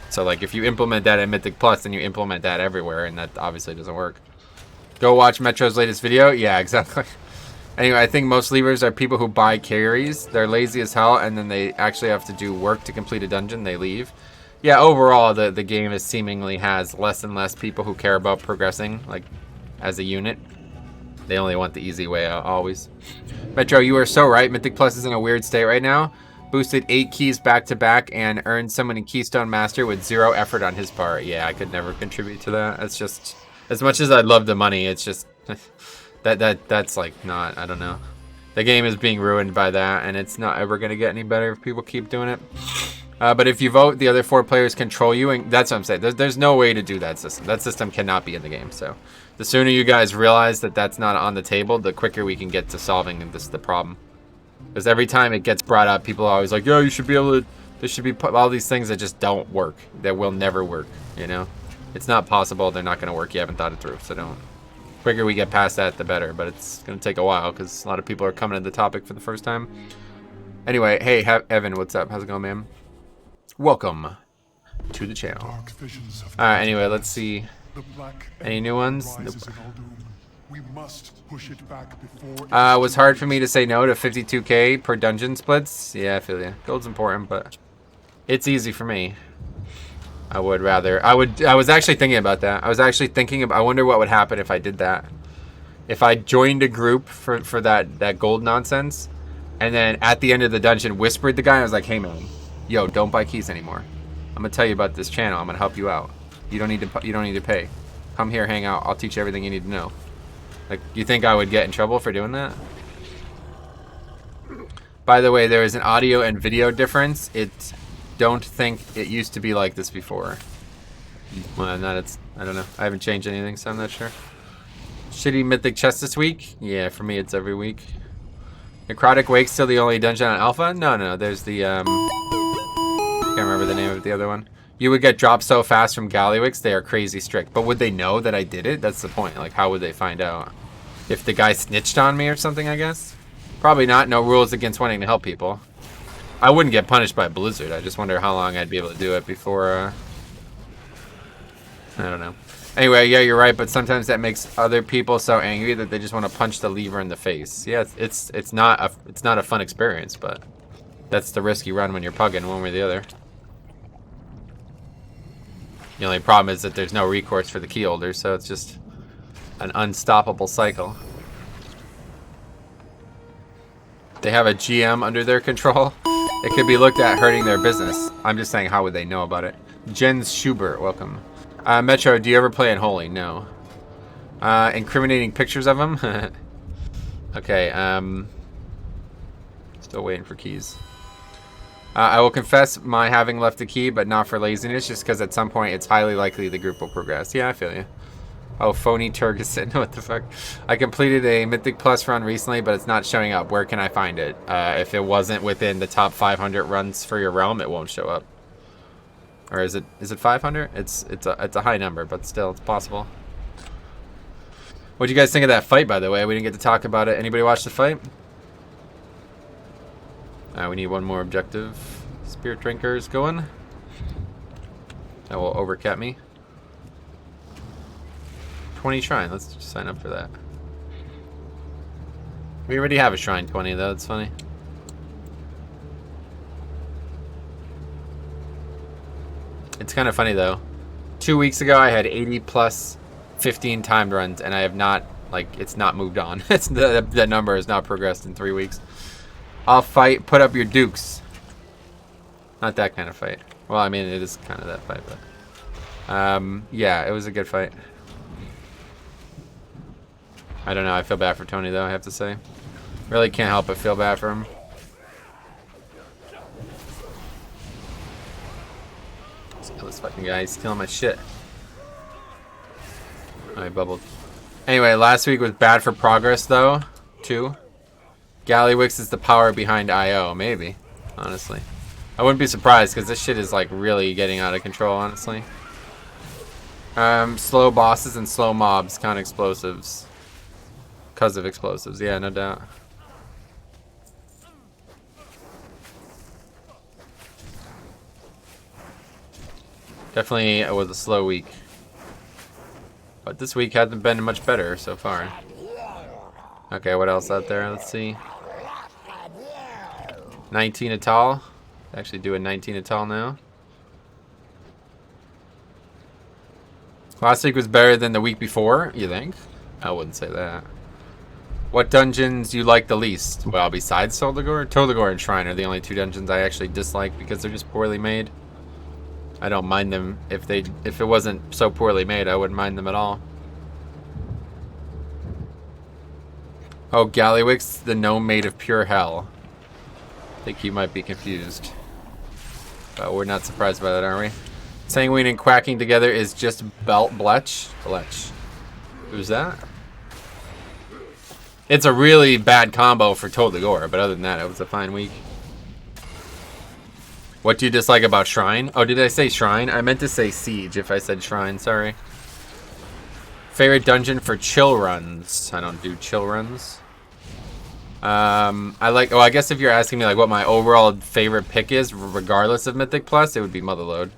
So like if you implement that in Mythic Plus, then you implement that everywhere, and that obviously doesn't work. Go watch Metro's latest video. Yeah, exactly. Anyway, I think most leavers are people who buy carries. They're lazy as hell, and then they actually have to do work to complete a dungeon. They leave. Yeah, overall, the game is seemingly has less and less people who care about progressing, like, as a unit. They only want the easy way out, always. Metro, you are so right. Mythic Plus is in a weird state right now. Boosted 8 keys back to back and earned someone in Keystone Master with 0 effort on his part. Yeah, I could never contribute to that. It's just, as much as I'd love the money, it's just... That's like not, I don't know. The game is being ruined by that, and it's not ever going to get any better if people keep doing it. But if you vote, the other 4 players control you, and that's what I'm saying. There's no way to do that system. That system cannot be in the game, so the sooner you guys realize that that's not on the table, the quicker we can get to solving the problem. Because every time it gets brought up, people are always like, yo, you should be able to, there should be all these things that just don't work, that will never work, you know? It's not possible, they're not going to work, you haven't thought it through, so don't. Quicker we get past that, the better, but it's going to take a while because a lot of people are coming to the topic for the first time. Anyway, hey, Evan, what's up? How's it going, man? Welcome to the channel. Alright, anyway, let's see. Any new ones? Nope. It was hard for me to say no to 52k per dungeon splits. Yeah, I feel you. Gold's important, but it's easy for me. I would rather. I was actually thinking about that. I wonder what would happen if I did that. If I joined a group for that gold nonsense, and then at the end of the dungeon whispered the guy, I was like, hey man, yo, don't buy keys anymore. I'm gonna tell you about this channel. I'm gonna help you out. You don't need to pay. Come here, hang out. I'll teach you everything you need to know. Like, you think I would get in trouble for doing that? By the way, there is an audio and video difference. Don't think it used to be like this before. Well, I don't know. I haven't changed anything, so I'm not sure. Shitty Mythic chest this week? Yeah, for me it's every week. Necrotic Wake's still the only dungeon on Alpha? No, there's the, can't remember the name of the other one. You would get dropped so fast from Gallywix, they are crazy strict. But would they know that I did it? That's the point. Like, how would they find out? If the guy snitched on me or something, I guess? Probably not. No rules against wanting to help people. I wouldn't get punished by Blizzard. I just wonder how long I'd be able to do it before, I don't know. Anyway, yeah, you're right, but sometimes that makes other people so angry that they just want to punch the lever in the face. Yeah, it's not a fun experience, but that's the risk you run when you're pugging one way or the other. The only problem is that there's no recourse for the key holders, so it's just an unstoppable cycle. They have a GM under their control. It could be looked at hurting their business. I'm just saying, how would they know about it? Jens Schubert, welcome. Metro, do you ever play Unholy? No. Incriminating pictures of him? Okay, still waiting for keys. I will confess my having left a key, but not for laziness, just because at some point it's highly likely the group will progress. Yeah, I feel you. Oh, phony Turgeson. What the fuck? I completed a Mythic Plus run recently, but it's not showing up. Where can I find it? If it wasn't within the top 500 runs for your realm, it won't show up. Or is it 500? It's a high number, but still, it's possible. What do you guys think of that fight, by the way? We didn't get to talk about it. Anybody watch the fight? We need one more objective. Spirit Drinkers going. That will overcap me. 20 shrine. Let's just sign up for that. We already have a shrine 20 though. It's funny. It's kind of funny though. 2 weeks ago I had 80 plus 15 timed runs, and I have not, like, it's not moved on. It's that number has not progressed in 3 weeks. I'll fight. Put up your dukes. Not that kind of fight. Well, I mean, it is kind of that fight, but yeah, it was a good fight. I don't know. I feel bad for Tony though, I have to say. Really can't help but feel bad for him. This fucking guy, he's killing my shit. I bubbled. Anyway, last week was bad for progress though, too. Gallywix is the power behind IO, maybe. Honestly, I wouldn't be surprised because this shit is like really getting out of control. Honestly, slow bosses and slow mobs count explosives. Because of explosives, yeah, no doubt. Definitely it was a slow week. But this week hasn't been much better so far. Okay, what else out there? Let's see. 19 Atal. Actually doing 19 Atal now. Last week was better than the week before, you think? I wouldn't say that. What dungeons you like the least? Well, besides Toldagor? Toldagor and Shrine are the only two dungeons I actually dislike because they're just poorly made. I don't mind them. If it wasn't so poorly made, I wouldn't mind them at all. Oh, Gallywix, the gnome made of pure hell. I think you might be confused. But we're not surprised by that, are we? Sanguine and Quacking together is just Blech. Who's that? It's a really bad combo for Toldagor, but other than that, it was a fine week. What do you dislike about Shrine? Oh, did I say Shrine? I meant to say Siege if I said Shrine, sorry. Favorite dungeon for chill runs? I don't do chill runs. I guess if you're asking me like what my overall favorite pick is, regardless of Mythic Plus, it would be Motherlode.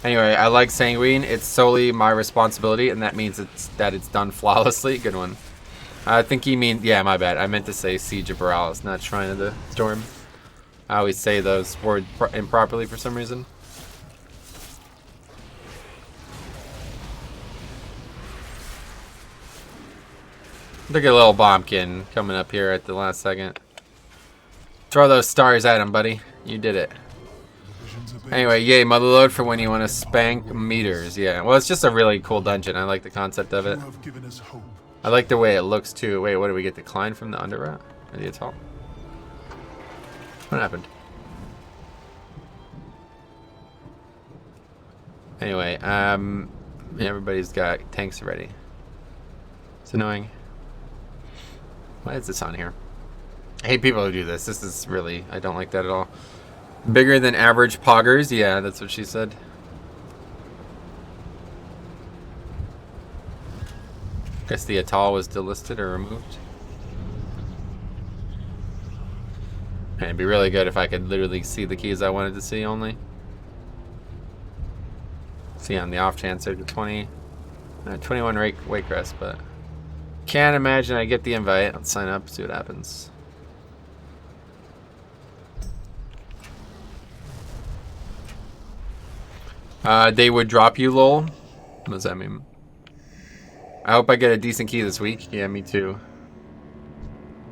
Anyway, I like Sanguine. It's solely my responsibility, and that means that it's done flawlessly. Good one. I think you mean, yeah, my bad. I meant to say Siege of Boralus, not Shrine of the Storm. I always say those words improperly for some reason. Look at little Bombkin coming up here at the last second. Throw those stars at him, buddy. You did it. Anyway, yay, Motherlode for when you want to spank meters. Yeah, well, it's just a really cool dungeon. I like the concept of it. I like the way it looks, too. Wait, what do we get? Decline from the Underrat? Or the Atoll? What happened? Anyway, everybody's got tanks ready. It's annoying. Why is this on here? I hate people who do this. This is really, I don't like that at all. Bigger than average poggers? Yeah, that's what she said. Guess the Atoll was delisted or removed. And it'd be really good if I could literally see the keys I wanted to see only. See on the off chance there's a 20. 21 Waycrest, but can't imagine I get the invite. Let's sign up, see what happens. They would drop you, lol. What does that mean? I hope I get a decent key this week. Yeah, me too.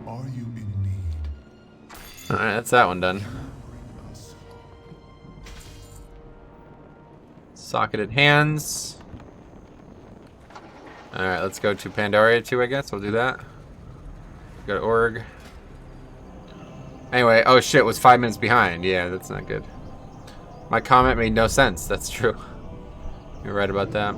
Are you in need? Alright, that's that one done. Socketed hands. Alright, let's go to Pandaria too, I guess. We'll do that. Go to org. Anyway, oh shit, was 5 minutes behind. Yeah, that's not good. My comment made no sense. That's true. You're right about that.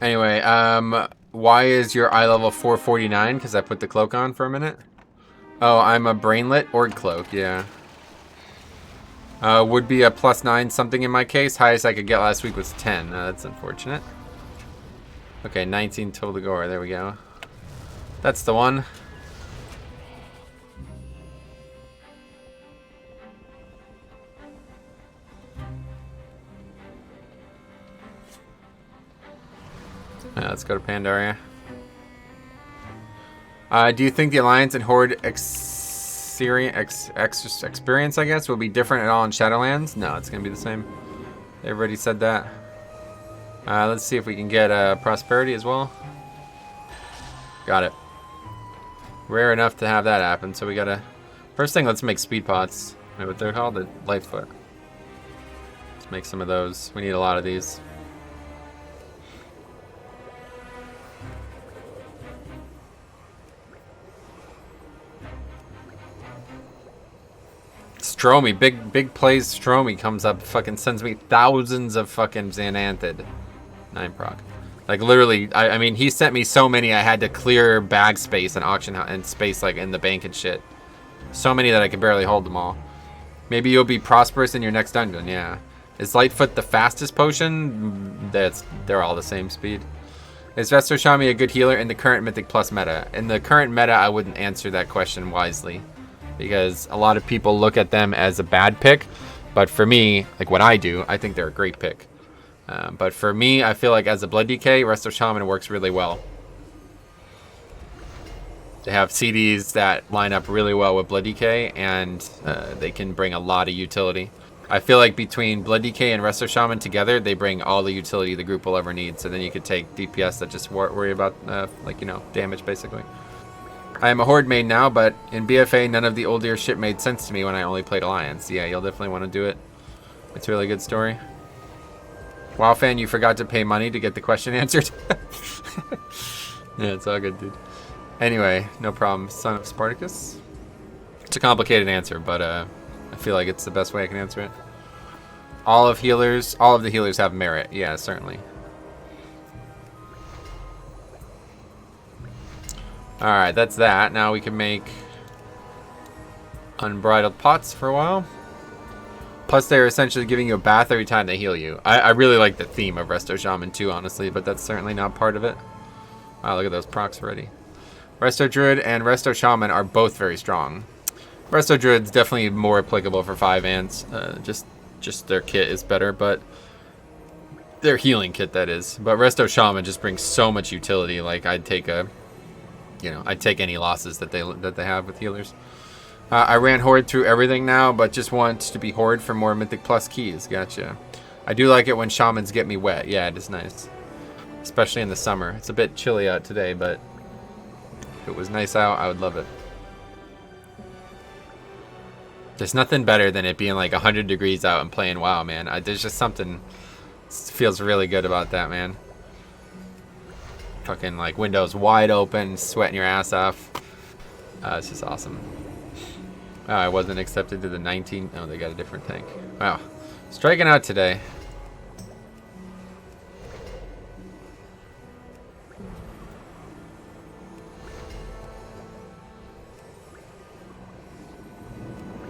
Anyway, why is your eye level 449? Because I put the cloak on for a minute. Oh, I'm a brainlet org cloak, yeah. Would be a +9 something in my case. Highest I could get last week was 10. That's unfortunate. Okay, 19 total gore. There we go. That's the one. Let's go to Pandaria. Do you think the Alliance and Horde experience, I guess, will be different at all in Shadowlands? No, it's going to be the same. Everybody said that. Let's see if we can get Prosperity as well. Got it. Rare enough to have that happen, so we got to... First thing, let's make speed pots. Know what they're called? The Lightfoot. Let's make some of those. We need a lot of these. Stromy, big plays Stromy comes up, fucking sends me thousands of fucking Xanthid. 9 proc. Like literally, I mean, he sent me so many I had to clear bag space and auction and space like in the bank and shit. So many that I could barely hold them all. Maybe you'll be prosperous in your next dungeon, yeah. Is Lightfoot the fastest potion? They're all the same speed. Is Resto Shami a good healer in the current Mythic Plus meta? In the current meta, I wouldn't answer that question wisely. Because a lot of people look at them as a bad pick, but for me, like what I do, I think they're a great pick. But for me, I feel like as a Blood DK, Resto Shaman works really well. They have CDs that line up really well with Blood DK, and they can bring a lot of utility. I feel like between Blood DK and Resto Shaman together, they bring all the utility the group will ever need. So then you could take DPS that just worry about, like, you know, damage basically. I am a Horde main now, but in BFA, none of the older shit made sense to me when I only played Alliance. Yeah, you'll definitely want to do it. It's a really good story. WoW fan, you forgot to pay money to get the question answered. Yeah, it's all good, dude. Anyway, no problem. Son of Spartacus. It's a complicated answer, but I feel like it's the best way I can answer it. All of the healers have merit. Yeah, certainly. Alright, that's that. Now we can make unbridled pots for a while. Plus, they're essentially giving you a bath every time they heal you. I really like the theme of Resto Shaman too, honestly, but that's certainly not part of it. Wow, look at those procs already. Resto Druid and Resto Shaman are both very strong. Resto Druid's definitely more applicable for 5 ants. Just their kit is better, but their healing kit, that is. But Resto Shaman just brings so much utility. Like, I'd take any losses that they have with healers. I ran Horde through everything now, but just want to be Horde for more Mythic Plus keys. Gotcha. I do like it when Shamans get me wet. Yeah, it is nice. Especially in the summer. It's a bit chilly out today, but if it was nice out, I would love it. There's nothing better than it being like 100 degrees out and playing WoW, man. There's just something feels really good about that, man. Fucking like windows wide open, sweating your ass off. It's just awesome. Oh, I wasn't accepted to the 19. Oh, they got a different tank. Wow. Striking out today.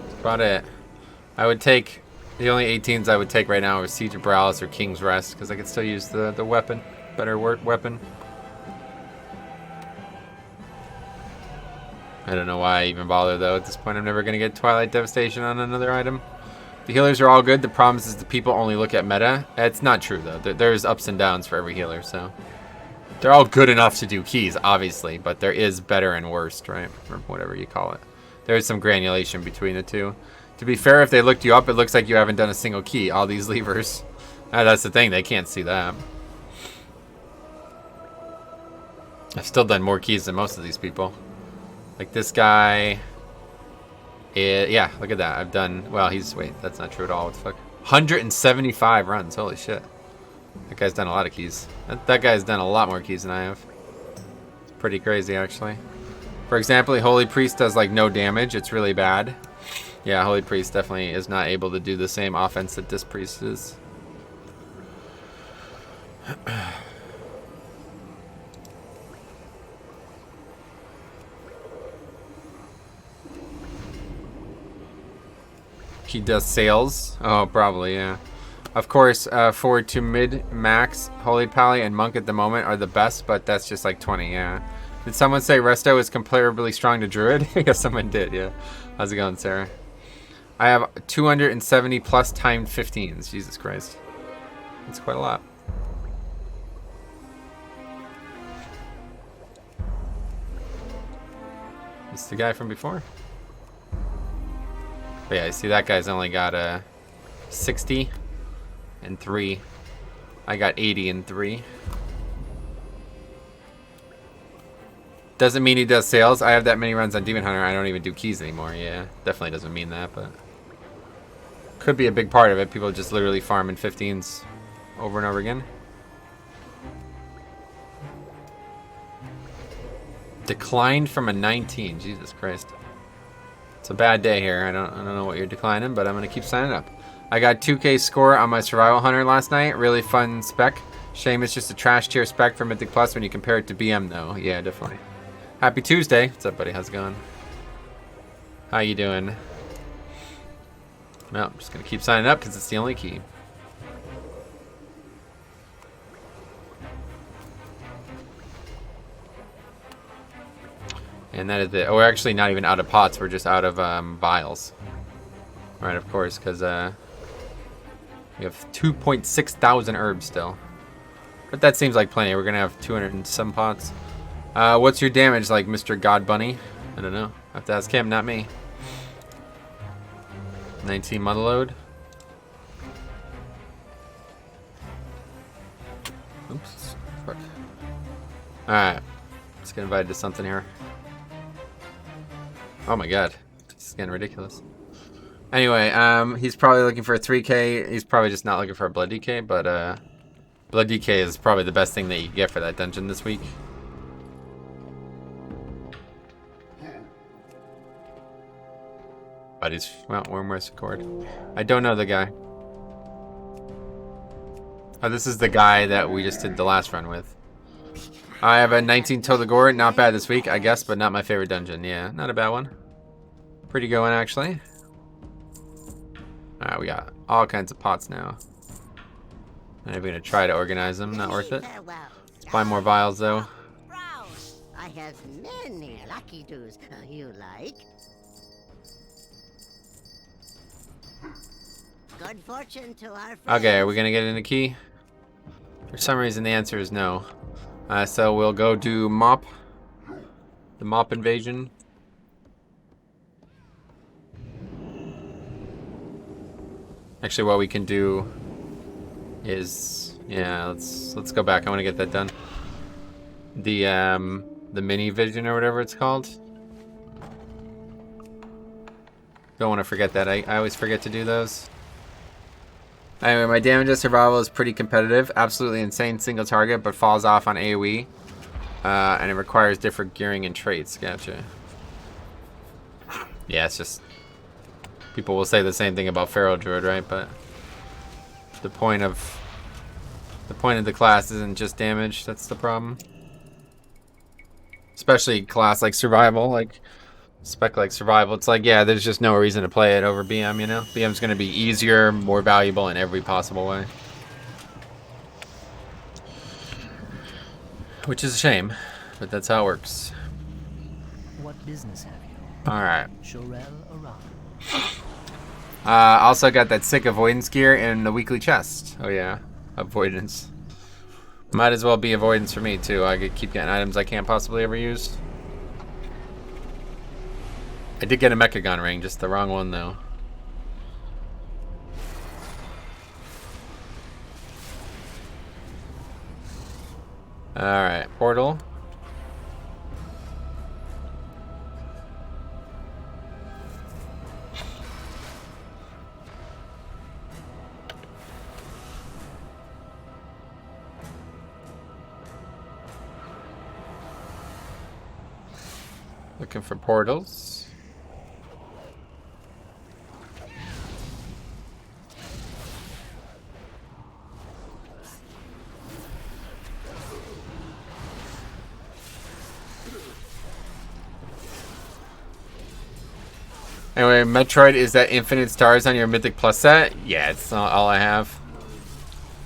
That's about it. I would take The only 18s I would take right now are Siege of Boralus or King's Rest, because I could still use the weapon. Better weapon. I don't know why I even bother, though. At this point, I'm never going to get Twilight Devastation on another item. The healers are all good. The problem is the people only look at meta. It's not true, though. There's ups and downs for every healer, so... They're all good enough to do keys, obviously, but there is better and worst, right? Or whatever you call it. There is some granulation between the two. To be fair, if they looked you up, it looks like you haven't done a single key. All these levers. That's the thing. They can't see that. I've still done more keys than most of these people. Like this guy... yeah, look at that. I've done... Well, he's... Wait, that's not true at all. What the fuck? 175 runs. Holy shit. That guy's done a lot of keys. That guy's done a lot more keys than I have. It's pretty crazy, actually. For example, Holy Priest does, like, no damage. It's really bad. Yeah, Holy Priest definitely is not able to do the same offense that this Priest is. He does sales. Oh, probably, yeah. Of course, forward to mid, max, Holy Pally, and Monk at the moment are the best, but that's just like 20, yeah. Did someone say Resto is comparably strong to Druid? Yeah, someone did, yeah. How's it going, Sarah? I have 270 plus timed 15s. Jesus Christ. That's quite a lot. It's the guy from before. But yeah, you see that guy's only got 60 and 3. I got 80 and 3. Doesn't mean he does sales. I have that many runs on Demon Hunter. I don't even do keys anymore. Yeah, definitely doesn't mean that, but could be a big part of it. People just literally farm in 15s over and over again. Declined from a 19. Jesus Christ. It's a bad day here. I don't know what you're declining, but I'm gonna keep signing up. I got 2K score on my Survival Hunter last night. Really fun spec. Shame it's just a trash tier spec for Mythic Plus when you compare it to BM though. Yeah, definitely. Happy Tuesday. What's up, buddy? How's it going? How you doing? Well, I'm just gonna keep signing up because it's the only key. And that is it. Oh, we're actually not even out of pots. We're just out of vials. Right, of course, because we have 2.6 thousand herbs still. But that seems like plenty. We're going to have 200 and some pots. What's your damage like, Mr. God Bunny? I don't know. I have to ask him, not me. 19 mother load. Oops. Fuck. Alright. Let's get invited to something here. Oh my god. It's getting ridiculous. Anyway, he's probably looking for a 3k. He's probably just not looking for a blood DK, but blood DK is probably the best thing that you can get for that dungeon this week. But he's, well, Wormwest Accord. I don't know the guy. Oh, this is the guy that we just did the last run with. I have a 19 Tolagor. Not bad this week, I guess, but not my favorite dungeon. Yeah, not a bad one. Pretty good one, actually. Alright, we got all kinds of pots now. I'm going to try to organize them. Not worth it. Let's buy more vials, though. I have many lucky doos you like. Good fortune to our friends. Okay, are we going to get in a key? For some reason, the answer is no. So we'll go do mop. The mop invasion. Actually, what we can do is, yeah, let's go back. I want to get that done. The mini vision or whatever it's called. Don't want to forget that. I always forget to do those. Anyway, my damage at survival is pretty competitive. Absolutely insane single target, but falls off on AoE. And it requires different gearing and traits. Gotcha. Yeah, it's just... People will say the same thing about Feral Druid, right? But the point of the class isn't just damage. That's the problem. Especially class like survival. Like spec like survival. It's like, yeah, there's just no reason to play it over BM, you know? BM's going to be easier, more valuable in every possible way. Which is a shame, but that's how it works. What business have you? Alright. Shorel around. Also got that sick avoidance gear in the weekly chest. Oh yeah, avoidance. Might as well be avoidance for me too. I could keep getting items I can't possibly ever use. I did get a Mechagon ring, just the wrong one though. Alright, portal. Looking for portals. Anyway, Metroid, is that infinite stars on your Mythic Plus set? Yeah, it's not all I have.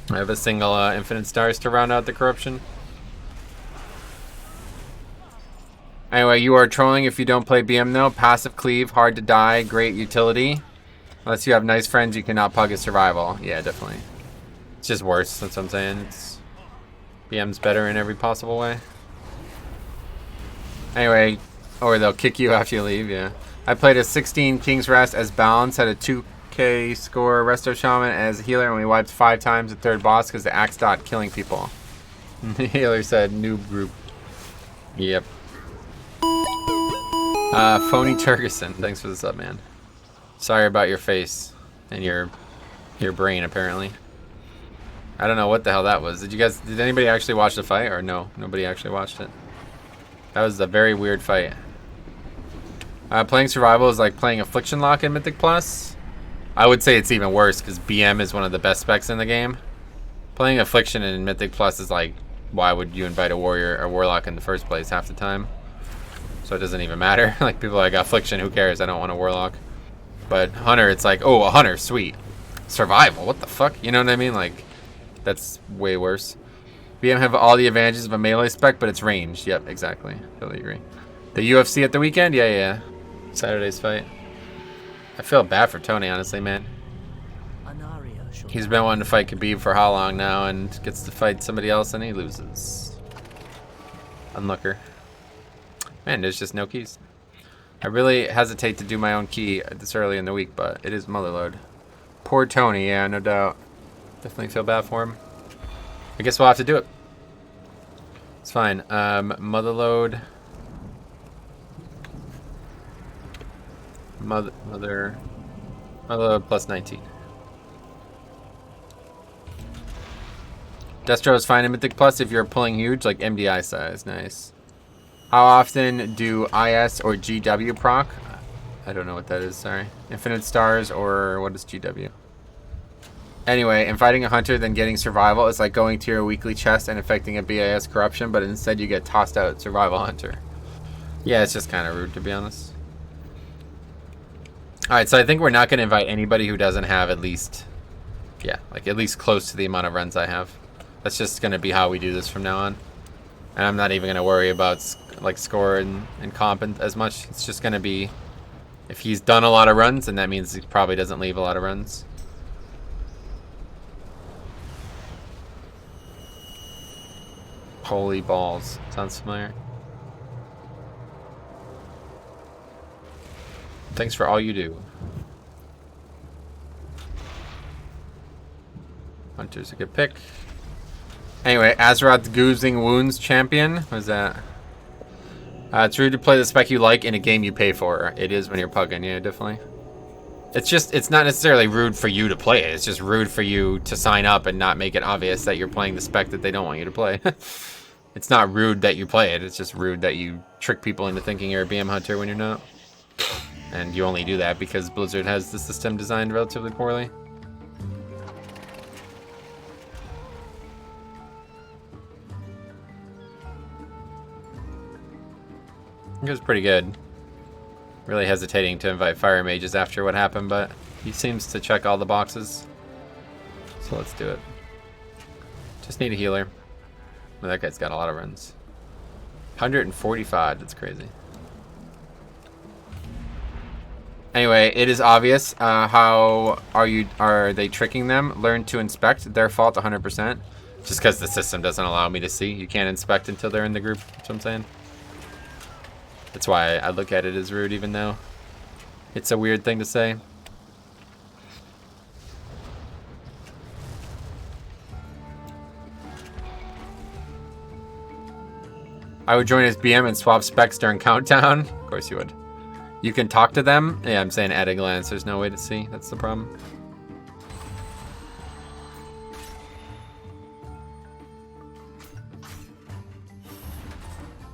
I have a single infinite stars to round out the corruption. Anyway, you are trolling if you don't play BM though. Passive cleave, hard to die, great utility. Unless you have nice friends, you cannot pug a survival. Yeah, definitely. It's just worse, that's what I'm saying. It's BM's better in every possible way. Anyway, or they'll kick you after you leave, yeah. I played a 16 King's Rest as balance, had a 2k score Resto Shaman as healer, and we wiped 5 times the third boss because the axe dot killing people. The healer said noob group. Yep. Phony Turgeson, thanks for the sub, man. Sorry about your face and your brain, apparently. I don't know what the hell that was. Did anybody actually watch the fight, or no? Nobody actually watched it. That was a very weird fight. Playing survival is like playing Affliction Lock in Mythic Plus. I would say it's even worse because BM is one of the best specs in the game. Playing Affliction in Mythic Plus is like, why would you invite a warrior or warlock in the first place half the time? So it doesn't even matter. Like, people like Affliction, who cares? I don't want a warlock. But Hunter, it's like, oh, a Hunter, sweet. Survival, what the fuck? You know what I mean? Like, that's way worse. BM have all the advantages of a melee spec, but it's ranged. Yep, exactly. Totally agree. The UFC at the weekend? Yeah. Saturday's fight. I feel bad for Tony, honestly, man. He's been wanting to fight Khabib for how long now, and gets to fight somebody else and he loses. Unlooker. Man, there's just no keys. I really hesitate to do my own key this early in the week, but it is Motherlode. Poor Tony, yeah, no doubt. Definitely feel bad for him. I guess we'll have to do it. It's fine. Motherlode. Motherlode plus 19. Destro is fine in Mythic Plus if you're pulling huge, like MDI size. Nice. How often do IS or GW proc? I don't know what that is, sorry. Infinite stars, or what is GW? Anyway, in fighting a hunter, then getting survival is like going to your weekly chest and affecting a BAS corruption, but instead you get tossed out survival hunter. Yeah, it's just kind of rude, to be honest. Alright, so I think we're not going to invite anybody who doesn't have at least, yeah, like at least close to the amount of runs I have. That's just going to be how we do this from now on. And I'm not even going to worry about like score and comp as much. It's just going to be, if he's done a lot of runs, then that means he probably doesn't leave a lot of runs. Holy balls. Sounds familiar. Thanks for all you do. Hunter's a good pick. Anyway, Azeroth Goozing Wounds Champion. What is that? It's rude to play the spec you like in a game you pay for. It is when you're pugging, yeah, definitely. It's not necessarily rude for you to play it. It's just rude for you to sign up and not make it obvious that you're playing the spec that they don't want you to play. It's not rude that you play it. It's just rude that you trick people into thinking you're a BM hunter when you're not. And you only do that because Blizzard has the system designed relatively poorly. It was pretty good. Really hesitating to invite fire mages after what happened, but he seems to check all the boxes. So let's do it. Just need a healer. Well, that guy's got a lot of runs. 145, that's crazy. Anyway, it is obvious. How are they tricking them? Learn to inspect. Their fault 100%. Just because the system doesn't allow me to see. You can't inspect until they're in the group. That's what I'm saying. That's why I look at it as rude, even though it's a weird thing to say. I would join as BM and swap specs during countdown. Of course you would. You can talk to them. Yeah, I'm saying at a glance. There's no way to see. That's the problem.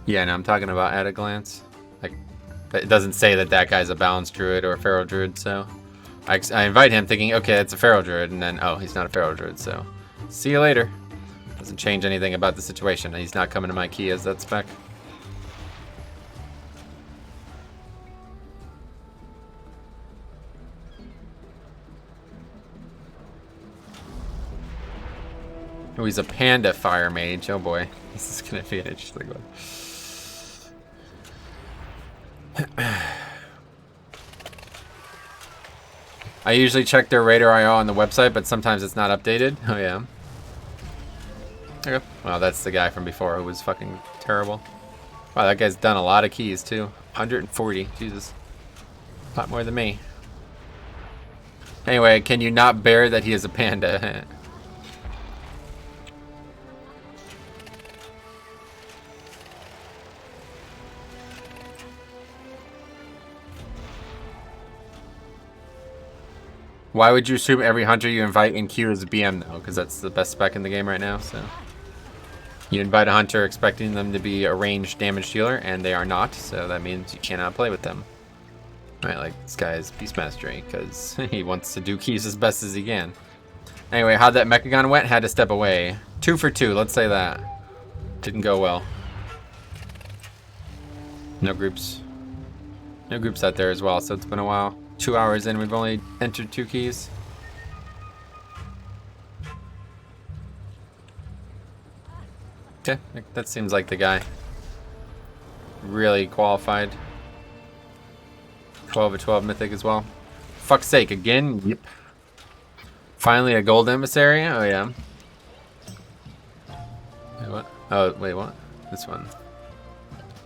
Yeah, no, I'm talking about at a glance. Like, it doesn't say that that guy's a balanced druid or a feral druid, so I invite him thinking, okay, it's a feral druid, and then, oh, he's not a feral druid, so see you later. Doesn't change anything about the situation. He's not coming to my key as that spec. Oh, he's a panda fire mage. Oh boy, this is gonna be an interesting one. I usually check their radar IO on the website, but sometimes it's not updated. Oh yeah. Okay. Well, that's the guy from before who was fucking terrible. Wow, that guy's done a lot of keys too. 140. Jesus. A lot more than me. Anyway, can you not bear that he is a panda? Why would you assume every hunter you invite in queue is a BM though? Because that's the best spec in the game right now, so. You invite a hunter expecting them to be a ranged damage dealer, and they are not, so that means you cannot play with them. Right, like this guy is Beastmastery, because he wants to do keys as best as he can. Anyway, how that Mechagon went, had to step away. 2 for 2, let's say that. Didn't go well. No groups. No groups out there as well, so it's been a while. 2 hours in, we've only entered 2 keys. Okay, that seems like the guy. Really qualified. 12 of 12 Mythic as well. Fuck's sake, again? Yep. Finally a gold emissary? Oh yeah. Wait, what? Oh, wait, what? This one.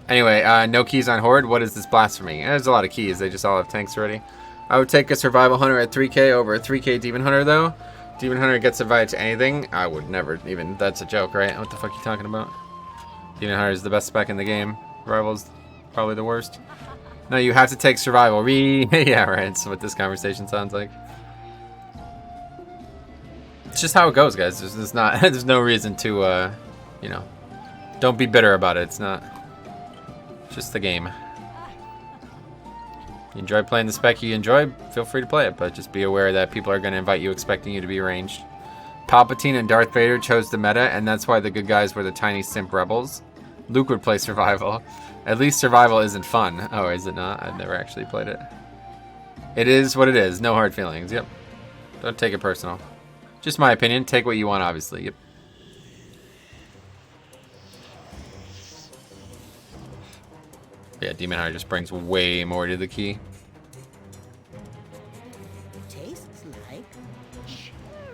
Anyway, no keys on Horde. What is this blasphemy? There's a lot of keys. They just all have tanks already. I would take a Survival Hunter at 3k over a 3k Demon Hunter, though. Demon Hunter gets invited to anything. I would never even... That's a joke, right? What the fuck are you talking about? Demon Hunter is the best spec in the game. Survival's probably the worst. No, you have to take Survival. Yeah, right. That's what this conversation sounds like. It's just how it goes, guys. There's not... There's no reason to, you know... Don't be bitter about it. It's not... Just the game. You enjoy playing the spec you enjoy, feel free to play it, but just be aware that people are going to invite you expecting you to be ranged. Palpatine and Darth Vader chose the meta, and that's why the good guys were the tiny simp rebels. Luke would play Survival. At least Survival isn't fun. Oh, is it not? I've never actually played it. It is what it is. No hard feelings. Yep. Don't take it personal. Just my opinion. Take what you want, obviously. Yep. Yeah, Demon Hunter just brings way more to the key. Tastes like...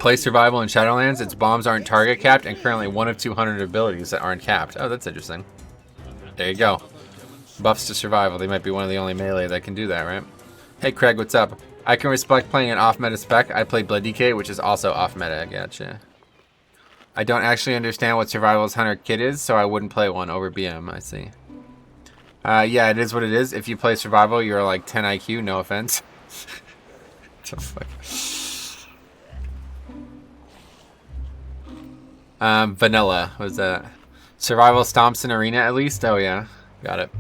Play Survival in Shadowlands. Its bombs aren't target capped, and currently 1 of 200 abilities that aren't capped. Oh, that's interesting. There you go. Buffs to Survival. They might be one of the only melee that can do that, right? Hey, Craig, what's up? I can respect playing an off-meta spec. I play Blood DK, which is also off-meta. Gotcha. I don't actually understand what Survival's Hunter kit is, so I wouldn't play one over BM. I see. Yeah, it is what it is. If you play Survival, you're like 10 IQ. No offense. What the fuck? Vanilla. What was that? Survival stomps in arena at least? Oh, yeah. Got it.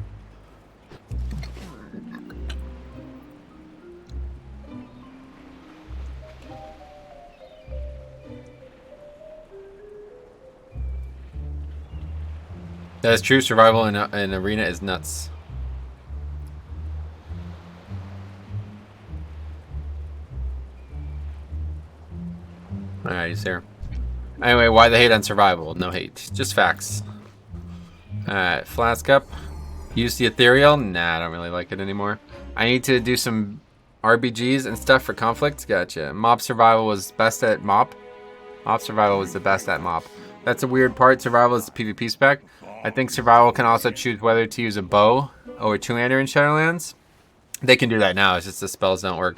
That is true. Survival in arena is nuts. Alright, he's here. Anyway, why the hate on survival? No hate. Just facts. Alright, flask up. Use the ethereal? Nah, I don't really like it anymore. I need to do some RBGs and stuff for conflict. Gotcha. Mob survival was best at mop. Mob survival was the best at mop. That's a weird part. Survival is the PvP spec. I think survival can also choose whether to use a bow or a two-hander in Shadowlands. They can do that now. It's just the spells don't work.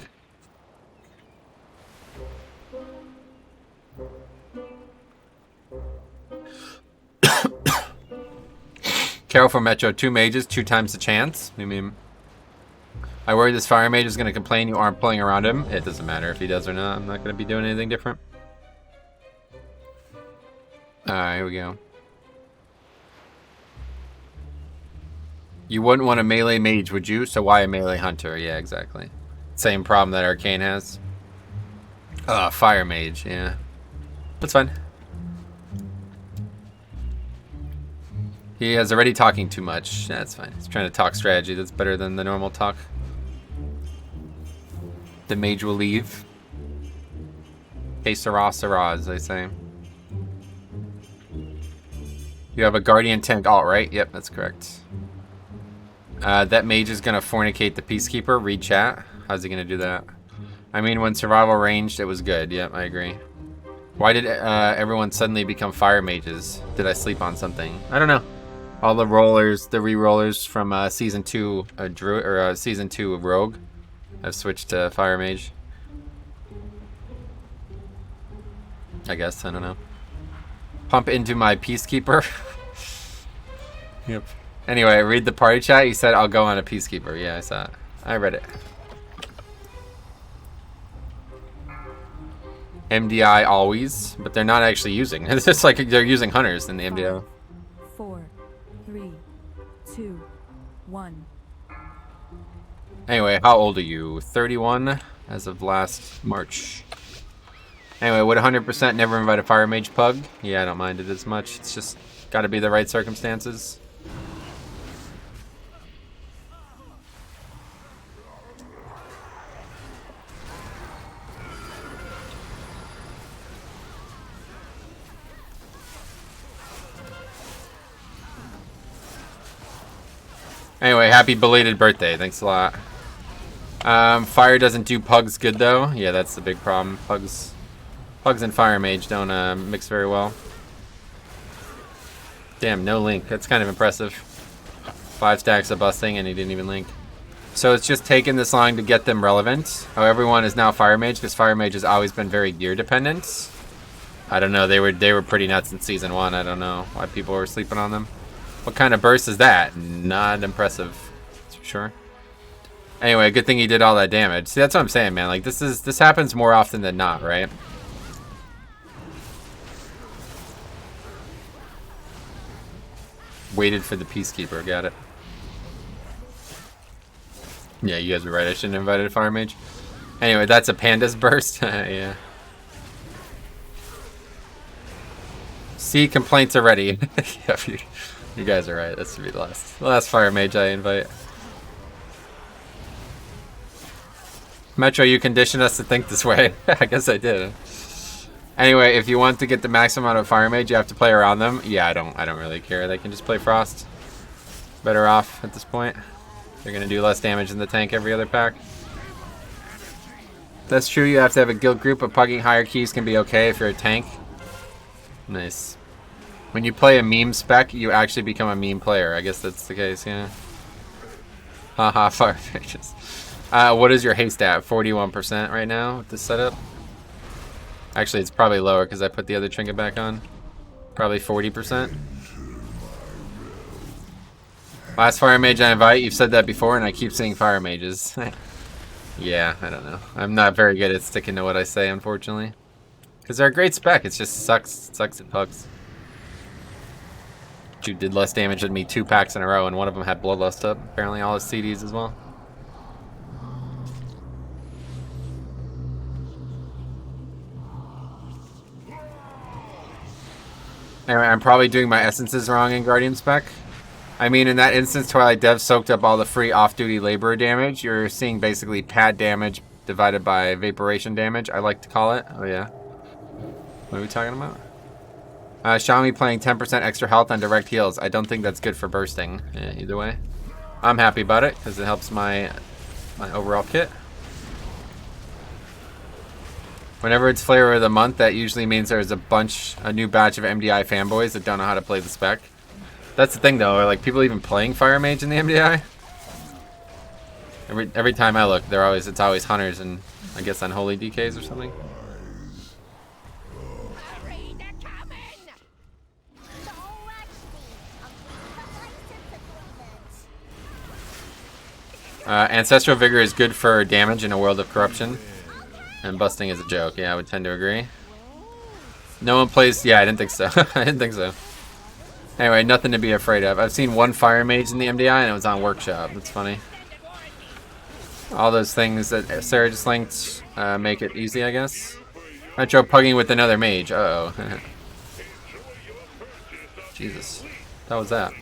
Careful, Metro. 2 mages, 2 times the chance. I mean, I worry this fire mage is going to complain you aren't playing around him. It doesn't matter if he does or not. I'm not going to be doing anything different. Alright, here we go. You wouldn't want a melee mage, would you? So why a melee hunter? Yeah, exactly. Same problem that Arcane has. Fire mage, yeah. That's fine. He is already talking too much. That's fine. He's trying to talk strategy. That's better than the normal talk. The mage will leave. Hey, Sarah, as they say. You have a guardian tank alt, right? Yep, that's correct. That mage is going to fornicate the peacekeeper. Read chat. How's he going to do that? I mean, when survival ranged, it was good. Yep, I agree. Why did everyone suddenly become fire mages? Did I sleep on something? I don't know. All the rollers, the re-rollers from season 2 Druid or season 2 Rogue have switched to fire mage. I guess, I don't know. Pump into my peacekeeper. Yep. Anyway, read the party chat. He said I'll go on a peacekeeper. Yeah, I saw it. I read it. MDI always, but they're not actually using. It's just like they're using hunters in the MDI. 4, 3, 2, 1. Anyway, how old are you? 31 as of last March. Anyway, would 100% never invite a fire mage pug? Yeah, I don't mind it as much. It's just got to be the right circumstances. Anyway, happy belated birthday. Thanks a lot. Fire doesn't do pugs good though. Yeah, that's the big problem. Pugs and fire mage don't mix very well. Damn, no link. That's kind of impressive. 5 stacks of busting and he didn't even link. So it's just taken this long to get them relevant. How everyone is now fire mage because fire mage has always been very gear dependent. I don't know. They were pretty nuts in season 1. I don't know why people were sleeping on them. What kind of burst is that? Not impressive, that's for sure. Anyway, good thing he did all that damage. See, that's what I'm saying, man. Like this happens more often than not, right? Waited for the peacekeeper. Got it. Yeah, you guys were right. I shouldn't have invited a fire mage. Anyway, that's a panda's burst. Yeah. See, complaints already. Yeah, you guys are right. That should be the last fire mage I invite. Metro, you conditioned us to think this way. I guess I did. Anyway, if you want to get the maximum amount of fire mage, you have to play around them. Yeah, I don't really care. They can just play frost. Better off at this point. They're gonna do less damage than the tank every other pack. That's true. You have to have a guild group, but pugging higher keys can be okay if you're a tank. Nice. When you play a meme spec, you actually become a meme player. I guess that's the case, yeah. Haha, fire mages. What is your haste at? 41% right now with this setup? Actually, it's probably lower because I put the other trinket back on. Probably 40%. Last fire mage I invite. You've said that before, and I keep seeing fire mages. Yeah, I don't know. I'm not very good at sticking to what I say, unfortunately. Because they're a great spec. It just sucks. It sucks at pugs. Dude did less damage than me 2 packs in a row, and one of them had Bloodlust up. Apparently all his CDs as well. Anyway, I'm probably doing my essences wrong in Guardian spec. I mean, in that instance, Twilight Dev soaked up all the free off-duty laborer damage. You're seeing basically pad damage divided by vaporation damage, I like to call it. Oh, yeah. What are we talking about? Xiaomi playing 10% extra health on direct heals. I don't think that's good for bursting. Either way, I'm happy about it because it helps my overall kit. Whenever it's flavor of the month, that usually means there's a new batch of MDI fanboys that don't know how to play the spec. That's the thing though, are like people even playing Fire Mage in the MDI? Every time I look, it's always hunters and I guess unholy DKs or something. Ancestral Vigor is good for damage in a world of corruption. And busting is a joke. Yeah, I would tend to agree. No one plays... Yeah, I didn't think so. I didn't think so. Anyway, nothing to be afraid of. I've seen one Fire Mage in the MDI and it was on Workshop. That's funny. All those things that Sarah just linked make it easy, I guess. Metro Pugging with another mage. Uh-oh. Jesus. How was that?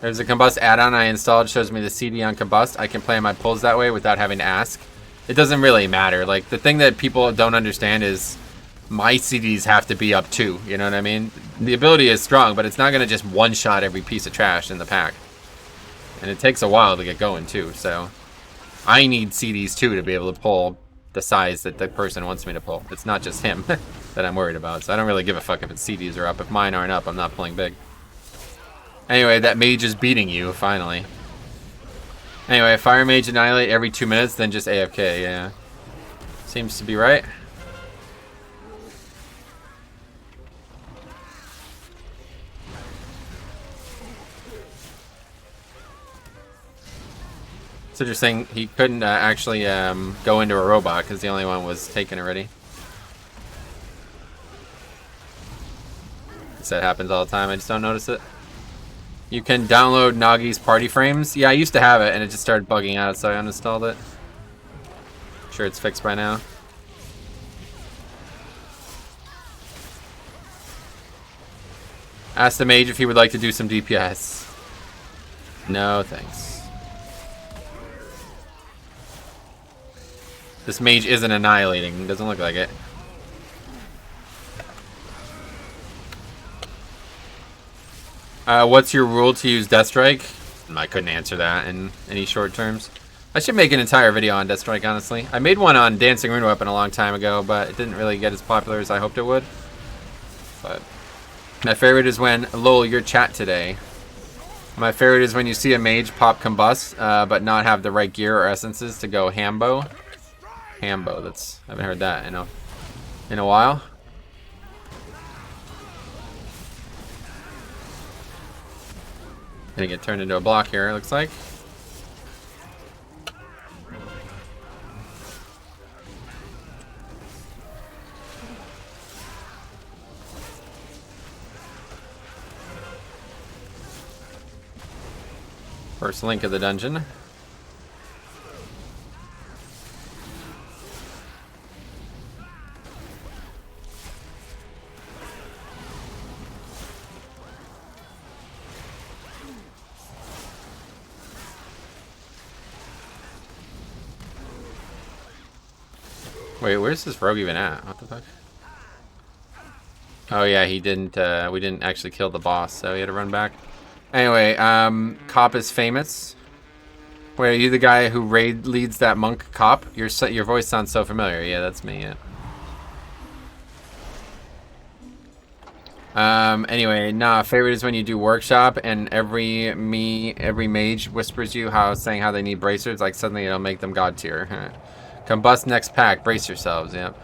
There's a Combust add-on I installed. Shows me the CD on Combust. I can play my pulls that way without having to ask. It doesn't really matter. Like, the thing that people don't understand is my CDs have to be up too. You know what I mean? The ability is strong, but it's not going to just one-shot every piece of trash in the pack. And it takes a while to get going too. So I need CDs too to be able to pull the size that the person wants me to pull. It's not just him that I'm worried about. So I don't really give a fuck if its CDs are up. If mine aren't up, I'm not pulling big. Anyway, that mage is beating you, finally. Anyway, Fire Mage annihilate every 2 minutes, then just AFK, yeah. Seems to be right. It's interesting, he couldn't actually go into a robot because the only one was taken already. That happens all the time, I just don't notice it. You can download Nagi's party frames. Yeah, I used to have it and it just started bugging out, so I uninstalled it. I'm sure it's fixed by now. Ask the mage if he would like to do some DPS. No, thanks. This mage isn't annihilating. Doesn't look like it. What's your rule to use Deathstrike? I couldn't answer that in any short terms. I should make an entire video on Deathstrike, honestly. I made one on Dancing Rune Weapon a long time ago, but it didn't really get as popular as I hoped it would. But my favorite is when, lol, your chat today. My favorite is when you see a mage pop Combust, but not have the right gear or essences to go Hambo. Hambo, that's, I haven't heard that in a while. Gonna get turned into a block here, it looks like. First link of the dungeon. Wait, where's this rogue even at? What the fuck? Oh yeah, he didn't, we didn't actually kill the boss, so he had to run back. Anyway, Cop is famous. Wait, are you the guy who leads that monk Cop? Your voice sounds so familiar. Yeah, that's me, yeah. Anyway, nah, favorite is when you do Workshop and every mage whispers you saying how they need bracers, like suddenly it'll make them god tier. Combust next pack, brace yourselves, yep.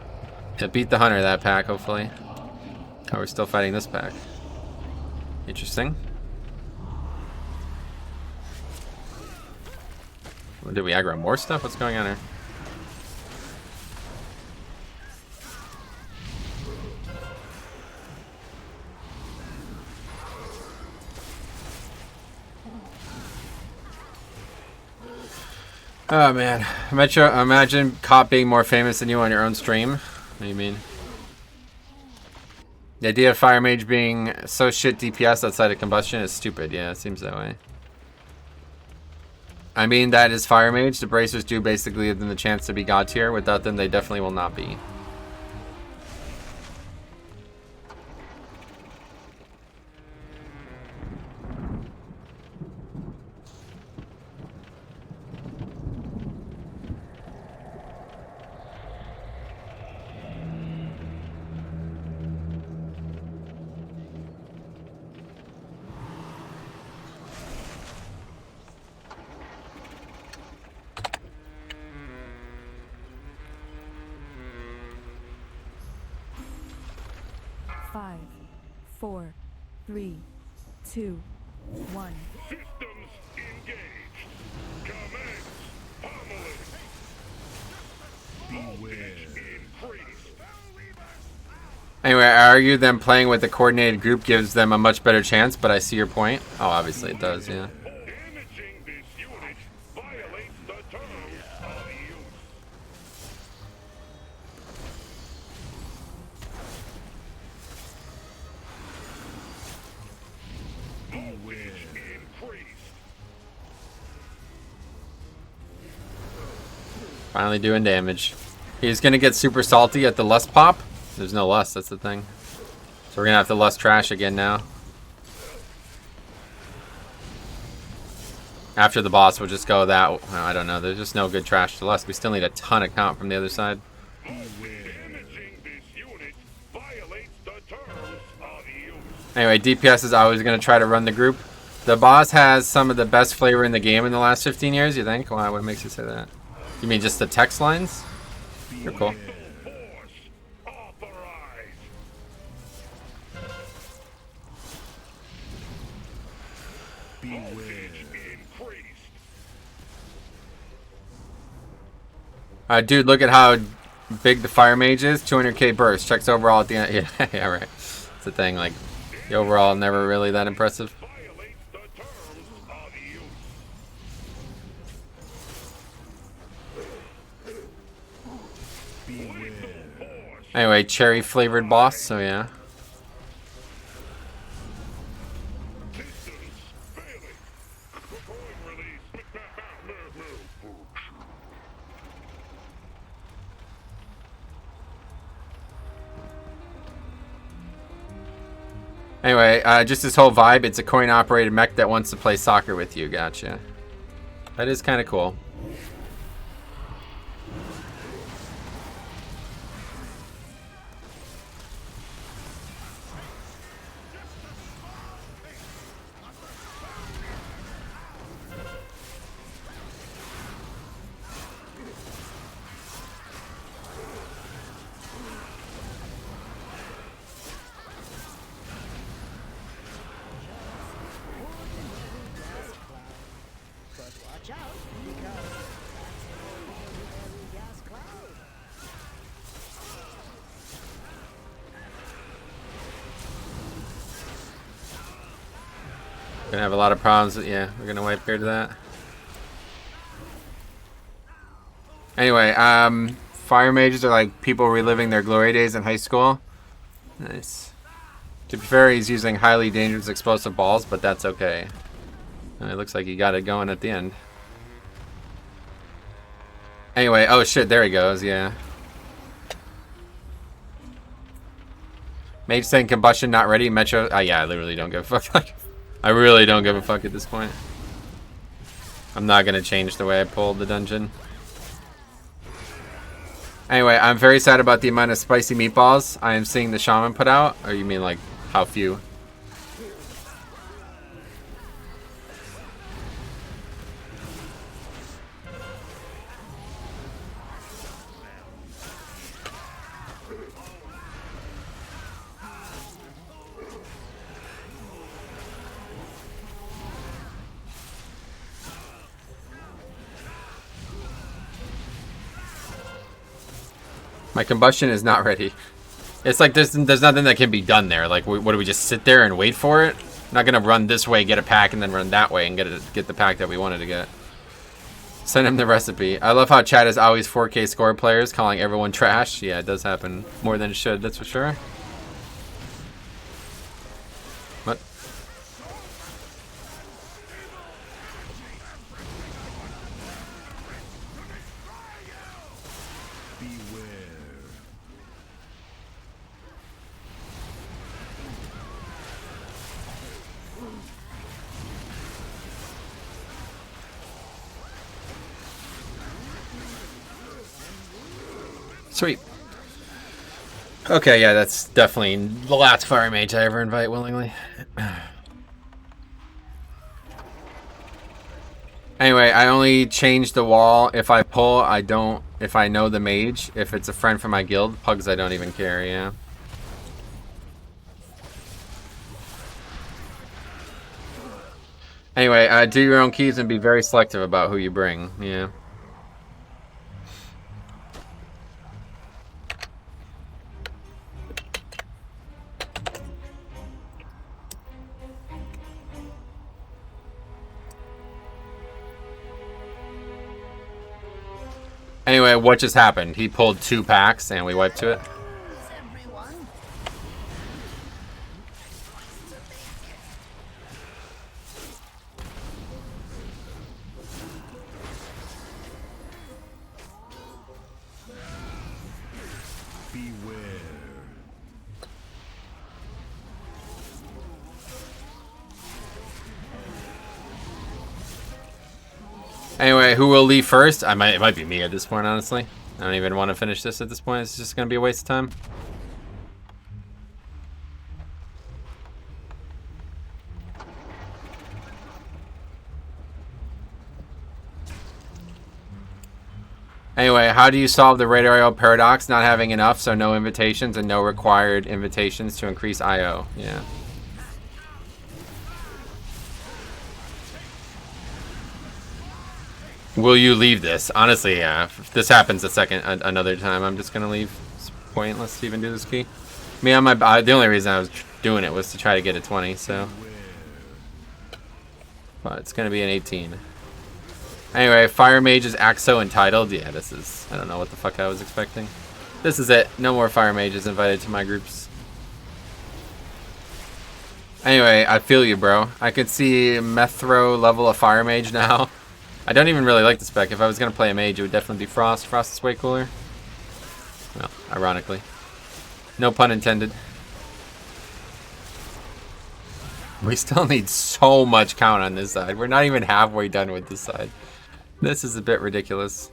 To beat the hunter that pack, hopefully. Oh, we're still fighting this pack. Interesting. Did we aggro more stuff? What's going on here? Oh man, imagine Cop being more famous than you on your own stream. What do you mean? The idea of Fire Mage being so shit DPS outside of combustion is stupid. Yeah, it seems that way. I mean, that is Fire Mage. The bracers do basically give them the chance to be God tier. Without them, they definitely will not be. Five, 4, 3, 2, 1. Systems engaged. Commence pummeling. Voltage increased. Anyway, I argue them playing with a coordinated group gives them a much better chance, but I see your point. Oh, obviously it does, yeah. Damaging this unit violates the terms of use. Voltage increased. Finally doing damage. He's gonna get super salty at the lust pop. There's no lust, that's the thing. So we're gonna have to lust trash again now. After the boss, we'll just go that. Well, I don't know. There's just no good trash to lust. We still need a ton of comp from the other side. Damaging this unit violates the terms of use. Anyway, DPS is always gonna try to run the group. The boss has some of the best flavor in the game in the last 15 years. You think? Why? What makes you say that? You mean just the text lines? You're cool. Dude, look at how big the Fire Mage is. 200k burst. Checks overall at the end. Yeah, yeah, right. It's the thing. Like, the overall never really that impressive. Anyway, cherry flavored boss. So yeah. Anyway, just this whole vibe, it's a coin-operated mech that wants to play soccer with you. Gotcha. That is kind of cool. Gonna have a lot of problems. Yeah, we're gonna wipe here to that. Anyway, fire mages are like people reliving their glory days in high school. Nice. To be fair, he's using highly dangerous explosive balls, but that's okay. And it looks like he got it going at the end. Anyway, oh shit, there he goes, yeah. Mage saying combustion not ready, Metro. Yeah, I literally don't give a fuck. I really don't give a fuck at this point. I'm not gonna change the way I pulled the dungeon. Anyway, I'm very sad about the amount of spicy meatballs I am seeing the shaman put out. Or you mean like how few? My combustion is not ready. It's like there's nothing that can be done there. Like, what do we just sit there and wait for it? I'm not gonna run this way, get a pack, and then run that way and get the pack that we wanted to get. Send him the recipe. I love how chat is always 4K score players calling everyone trash. Yeah, it does happen more than it should. That's for sure. What? Sweet. Okay, yeah, that's definitely the last fire mage I ever invite willingly. Anyway, I only change the wall if I pull. I don't if I know the mage. If it's a friend from my guild, pugs I don't even care, yeah. Anyway, do your own keys and be very selective about who you bring, yeah. Anyway, what just happened? He pulled 2 packs and we wiped to it. Anyway, who will leave first? It might be me at this point, honestly. I don't even want to finish this at this point. It's just going to be a waste of time. Anyway, how do you solve the radar paradox? Not having enough, so no invitations and no required invitations to increase IO. Yeah. Will you leave this? Honestly, yeah. If this happens another time, I'm just gonna leave. It's pointless to even do this key. Me on my the only reason I was doing it was to try to get a 20. So, but it's gonna be an 18. Anyway, fire mage is Axo entitled. Yeah, this is. I don't know what the fuck I was expecting. This is it. No more fire mages invited to my groups. Anyway, I feel you, bro. I could see Methro level of fire mage now. I don't even really like the spec. If I was going to play a mage, it would definitely be Frost. Frost is way cooler. Well, ironically. No pun intended. We still need so much count on this side. We're not even halfway done with this side. This is a bit ridiculous.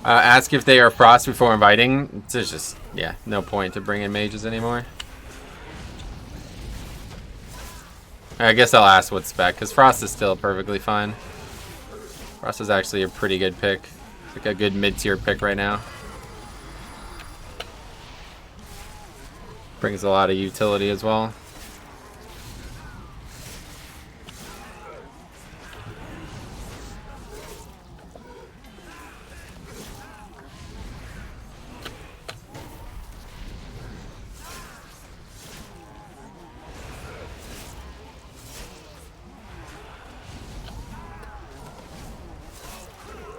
Ask if they are Frost before inviting. There's just, yeah, no point to bring in mages anymore. I guess I'll ask what spec, because Frost is still perfectly fine. Frost is actually a pretty good pick. It's like a good mid-tier pick right now. Brings a lot of utility as well.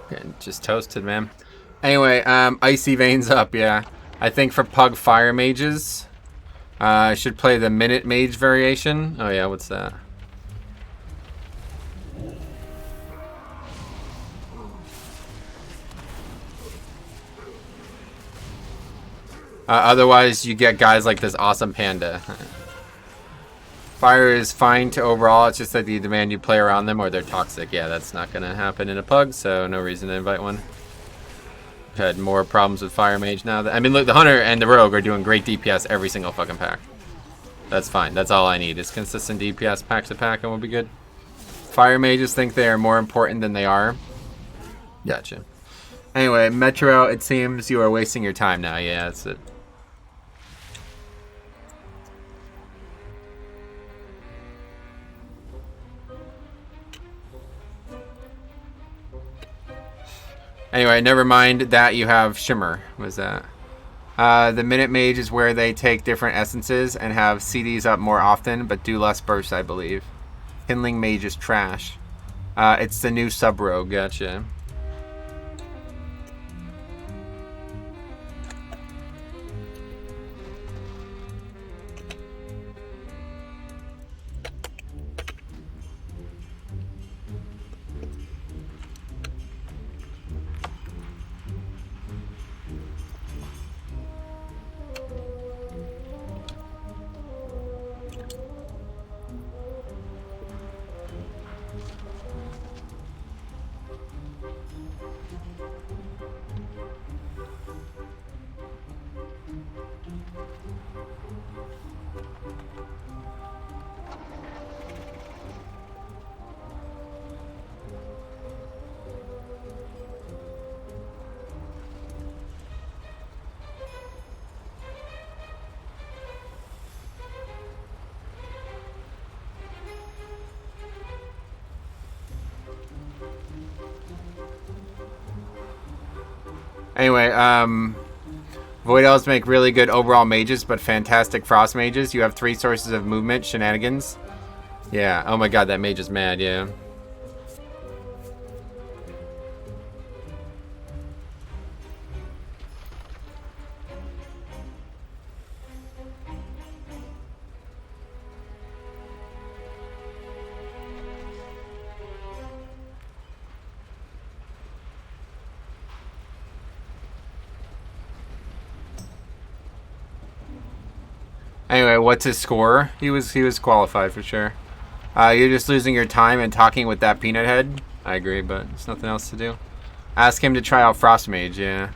Getting just toasted, man. Anyway, Icy Veins up, yeah. I think for Pug Fire Mages, I should play the Minute Mage variation. Oh yeah, what's that? Otherwise, you get guys like this awesome panda. Fire is fine to overall, it's just that they demand you play around them or they're toxic. Yeah, that's not going to happen in a pug, so no reason to invite one. I've had more problems with Fire Mage now. I mean, look, the Hunter and the Rogue are doing great DPS every single fucking pack. That's fine. That's all I need is consistent DPS pack to pack and we'll be good. Fire Mages think they are more important than they are. Gotcha. Anyway, Metro, it seems you are wasting your time now. Yeah, that's it. Anyway, never mind that you have Shimmer. What is that? The Minute Mage is where they take different essences and have CDs up more often, but do less bursts, I believe. Kindling Mage is trash. It's the new sub-rogue, gotcha. Anyway, Void Elves make really good overall mages, but fantastic frost mages. You have 3 sources of movement, shenanigans. Yeah, oh my god, that mage is mad, yeah. Anyway, what's his score? He was qualified for sure. You're just losing your time and talking with that peanut head. I agree, but there's nothing else to do. Ask him to try out Frost Mage, yeah.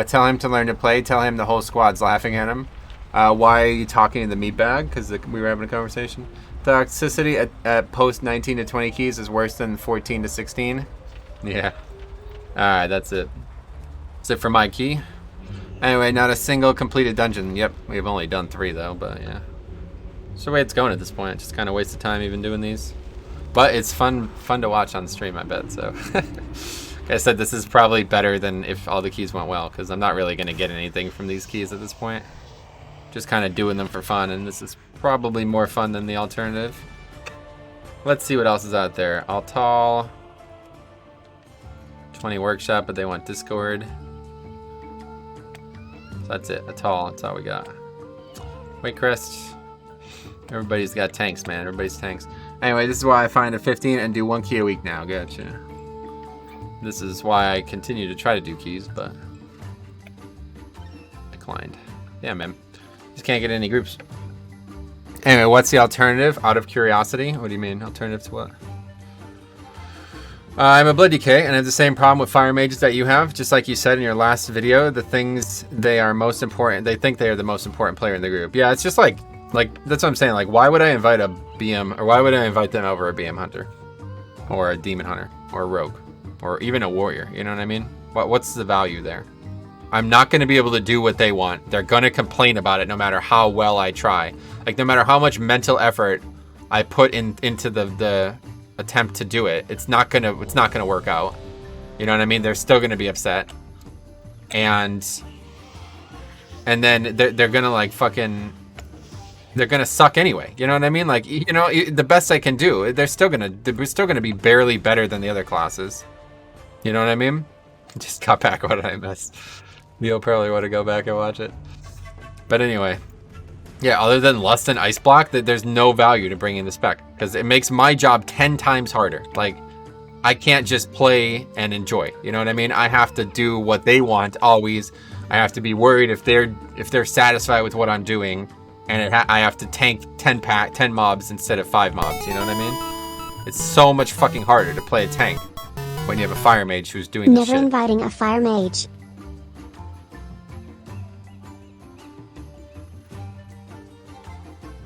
Tell him to learn to play. Tell him the whole squad's laughing at him. Why are you talking to the meat bag? Because we were having a conversation. Toxicity at post 19 to 20 keys is worse than 14 to 16. Yeah. Alright, that's it. That's it for my key. Anyway, not a single completed dungeon. Yep, we've only done 3 though, but yeah. It's the way it's going at this point. Just kind of waste of time even doing these. But it's fun to watch on stream, I bet, so. Like I said, this is probably better than if all the keys went well, because I'm not really going to get anything from these keys at this point. Just kind of doing them for fun, and this is probably more fun than the alternative. Let's see what else is out there. Altal. 20 Workshop, but they want Discord. That's it. That's all we got. Wait, Crest. Everybody's got tanks, man. Everybody's tanks. Anyway, this is why I find a 15 and do 1 key a week now. Gotcha. This is why I continue to try to do keys, but declined. Yeah, man. Just can't get any groups. Anyway, what's the alternative? Out of curiosity. What do you mean? Alternative to what? I'm a Blood DK, and I have the same problem with fire mages that you have. Just like you said in your last video, the things they are most important, they think they are the most important player in the group. Yeah, it's just like that's what I'm saying. Like, why would I invite a BM, or why would I invite them over a BM hunter, or a demon hunter, or a rogue, or even a warrior? You know what I mean? What's the value there? I'm not going to be able to do what they want. They're going to complain about it no matter how well I try. Like, no matter how much mental effort I put into the attempt to do it, it's not gonna work out. You know what I mean? They're still gonna be upset, and then they're gonna like fucking, they're gonna suck anyway. You know what I mean? Like, you know, the best I can do, they're still gonna be barely better than the other classes. You know what I mean? Just got back what I missed. Neil probably want to go back and watch it. But anyway. Yeah, other than Lust and Ice Block, there's no value to bringing the spec, because it makes my job 10 times harder. Like, I can't just play and enjoy. You know what I mean? I have to do what they want always. I have to be worried if they're satisfied with what I'm doing, and I have to tank 10 mobs instead of 5 mobs. You know what I mean? It's so much fucking harder to play a tank when you have a fire mage who's doing this shit. Never inviting a fire mage.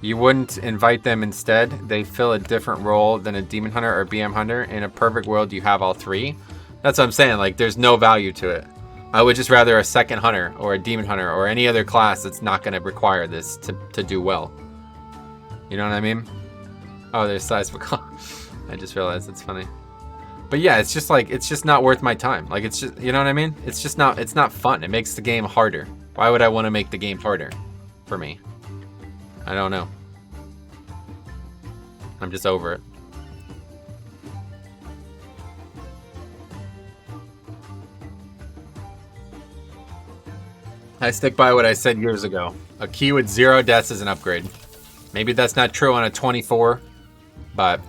You wouldn't invite them instead? They fill a different role than a demon hunter or BM hunter. In a perfect world, you have all 3. That's what I'm saying. Like, there's no value to it. I would just rather a second hunter or a demon hunter or any other class that's not going to require this to do well. You know what I mean? Oh, there's seismic. I just realized it's funny. But yeah, it's just like, it's just not worth my time. Like, it's just, you know what I mean? It's just not, it's not fun. It makes the game harder. Why would I want to make the game harder for me? I don't know. I'm just over it. I stick by what I said years ago. A key with 0 deaths is an upgrade. Maybe that's not true on a 24, but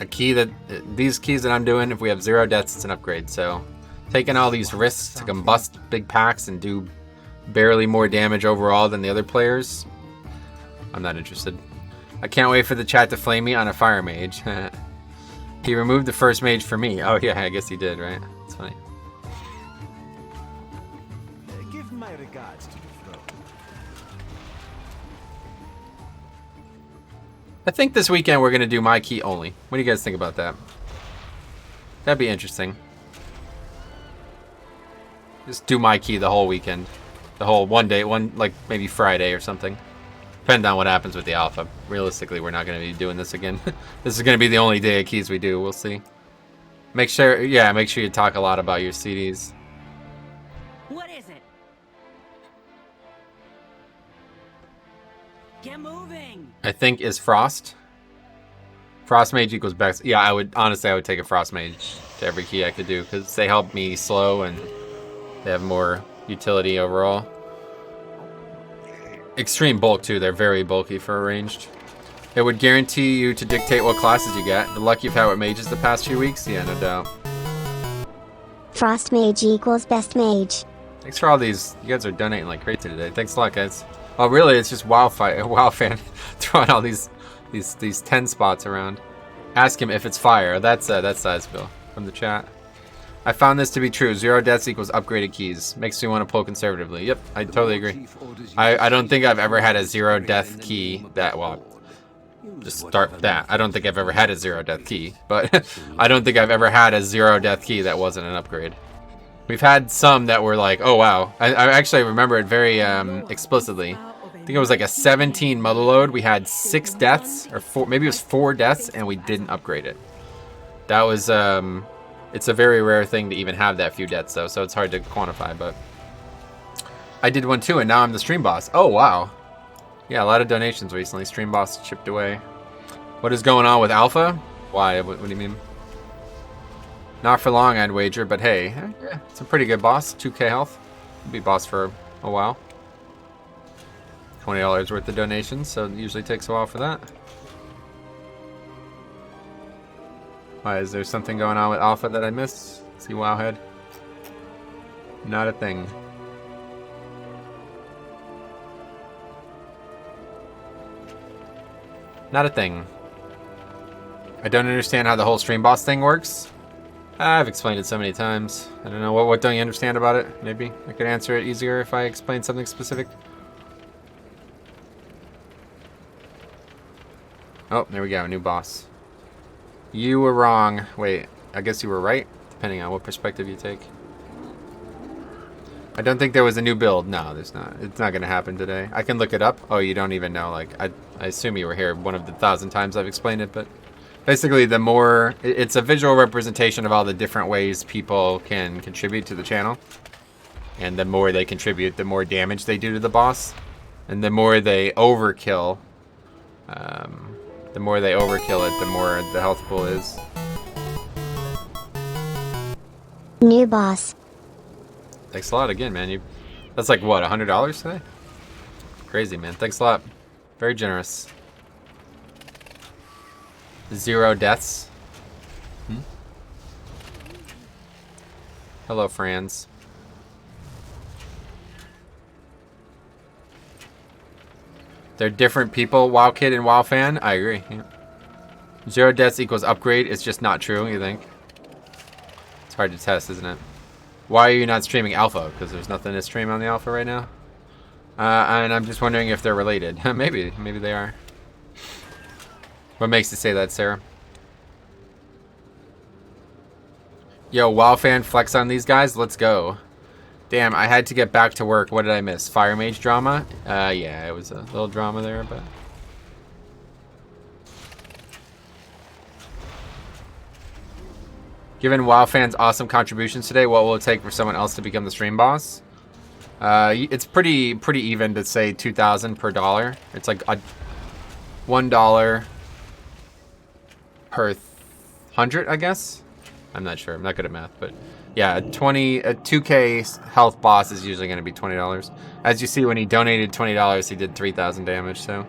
a key that, these keys that I'm doing, if we have 0 deaths, it's an upgrade. So taking all these risks to combust big packs and do barely more damage overall than the other players, I'm not interested. I can't wait for the chat to flame me on a fire mage. He removed the first mage for me. Oh yeah, I guess he did, right? That's funny. Give my regards to the throne. I think this weekend we're gonna do my key only. What do you guys think about that? That'd be interesting. Just do my key the whole weekend. The whole one day, like maybe Friday or something. Depending on what happens with the alpha. Realistically, we're not going to be doing this again. This is going to be the only day of keys we do. We'll see. Make sure you talk a lot about your CDs. What is it? Get moving. I think is Frost. Frost Mage equals best. Yeah, I would take a Frost Mage to every key I could do because they help me slow and they have more utility overall. Extreme bulk too. They're very bulky for a ranged. It would guarantee you to dictate what classes you get. The luck you've had with mages the past few weeks, yeah, no doubt. Frost Mage equals best mage. Thanks for all these. You guys are donating like crazy today. Thanks a lot, guys. Oh, really? It's just WoW fan throwing all these 10 spots around. Ask him if it's fire. That's Sizeville from the chat. I found this to be true. 0 deaths equals upgraded keys. Makes me want to pull conservatively. Yep, I totally agree. I don't think I've ever had a 0 death key that, well, just start with that. I don't think I've ever had a 0 death key, but I don't think I've ever had a 0 death key that wasn't an upgrade. We've had some that were like, oh wow. I actually remember it very explicitly. I think it was like a 17 mother load. We had 6 deaths, or 4, maybe it was 4 deaths, and we didn't upgrade it. That was, it's a very rare thing to even have that few deaths though, so it's hard to quantify, but I did one too, and now I'm the stream boss. Oh wow. Yeah, a lot of donations recently. Stream boss chipped away. What is going on with Alpha? Why? What do you mean? Not for long, I'd wager, but hey, yeah, it's a pretty good boss. 2k health. Be boss for a while. $20 worth of donations, so it usually takes a while for that. Why, is there something going on with Alpha that I missed? See Wowhead? Not a thing. Not a thing. I don't understand how the whole stream boss thing works. I've explained it so many times. I don't know, what don't you understand about it? Maybe I could answer it easier if I explained something specific. Oh, there we go, a new boss. You were wrong. Wait, I guess you were right, depending on what perspective you take. I don't think there was a new build. No, there's not. It's not going to happen today. I can look it up. Oh, you don't even know. Like, I assume you were here one of the 1,000 times I've explained it, but basically the more... It's a visual representation of all the different ways people can contribute to the channel. And the more they contribute, the more damage they do to the boss. And the more they overkill... the more they overkill it, the more the health pool is. New boss. Thanks a lot again, man. That's like, what, $100 today? Crazy, man. Thanks a lot. Very generous. 0 deaths. Hello, Franz. They're different people, WoW Kid and WoW Fan. I agree. Yeah. 0 deaths equals upgrade. It's just not true, you think? It's hard to test, isn't it? Why are you not streaming Alpha? Because there's nothing to stream on the Alpha right now. And I'm just wondering if they're related. Maybe they are. What makes you say that, Sarah? Yo, WoW Fan, flex on these guys. Let's go. Damn, I had to get back to work. What did I miss? Fire Mage drama? Yeah, it was a little drama there, but... Given WoW Fan's awesome contributions today, what will it take for someone else to become the stream boss? It's pretty even to say 2,000 per dollar. It's like $1 per 100, I guess. I'm not sure. I'm not good at math, but yeah, a 2k health boss is usually going to be $20. As you see, when he donated $20, he did 3,000 damage. So,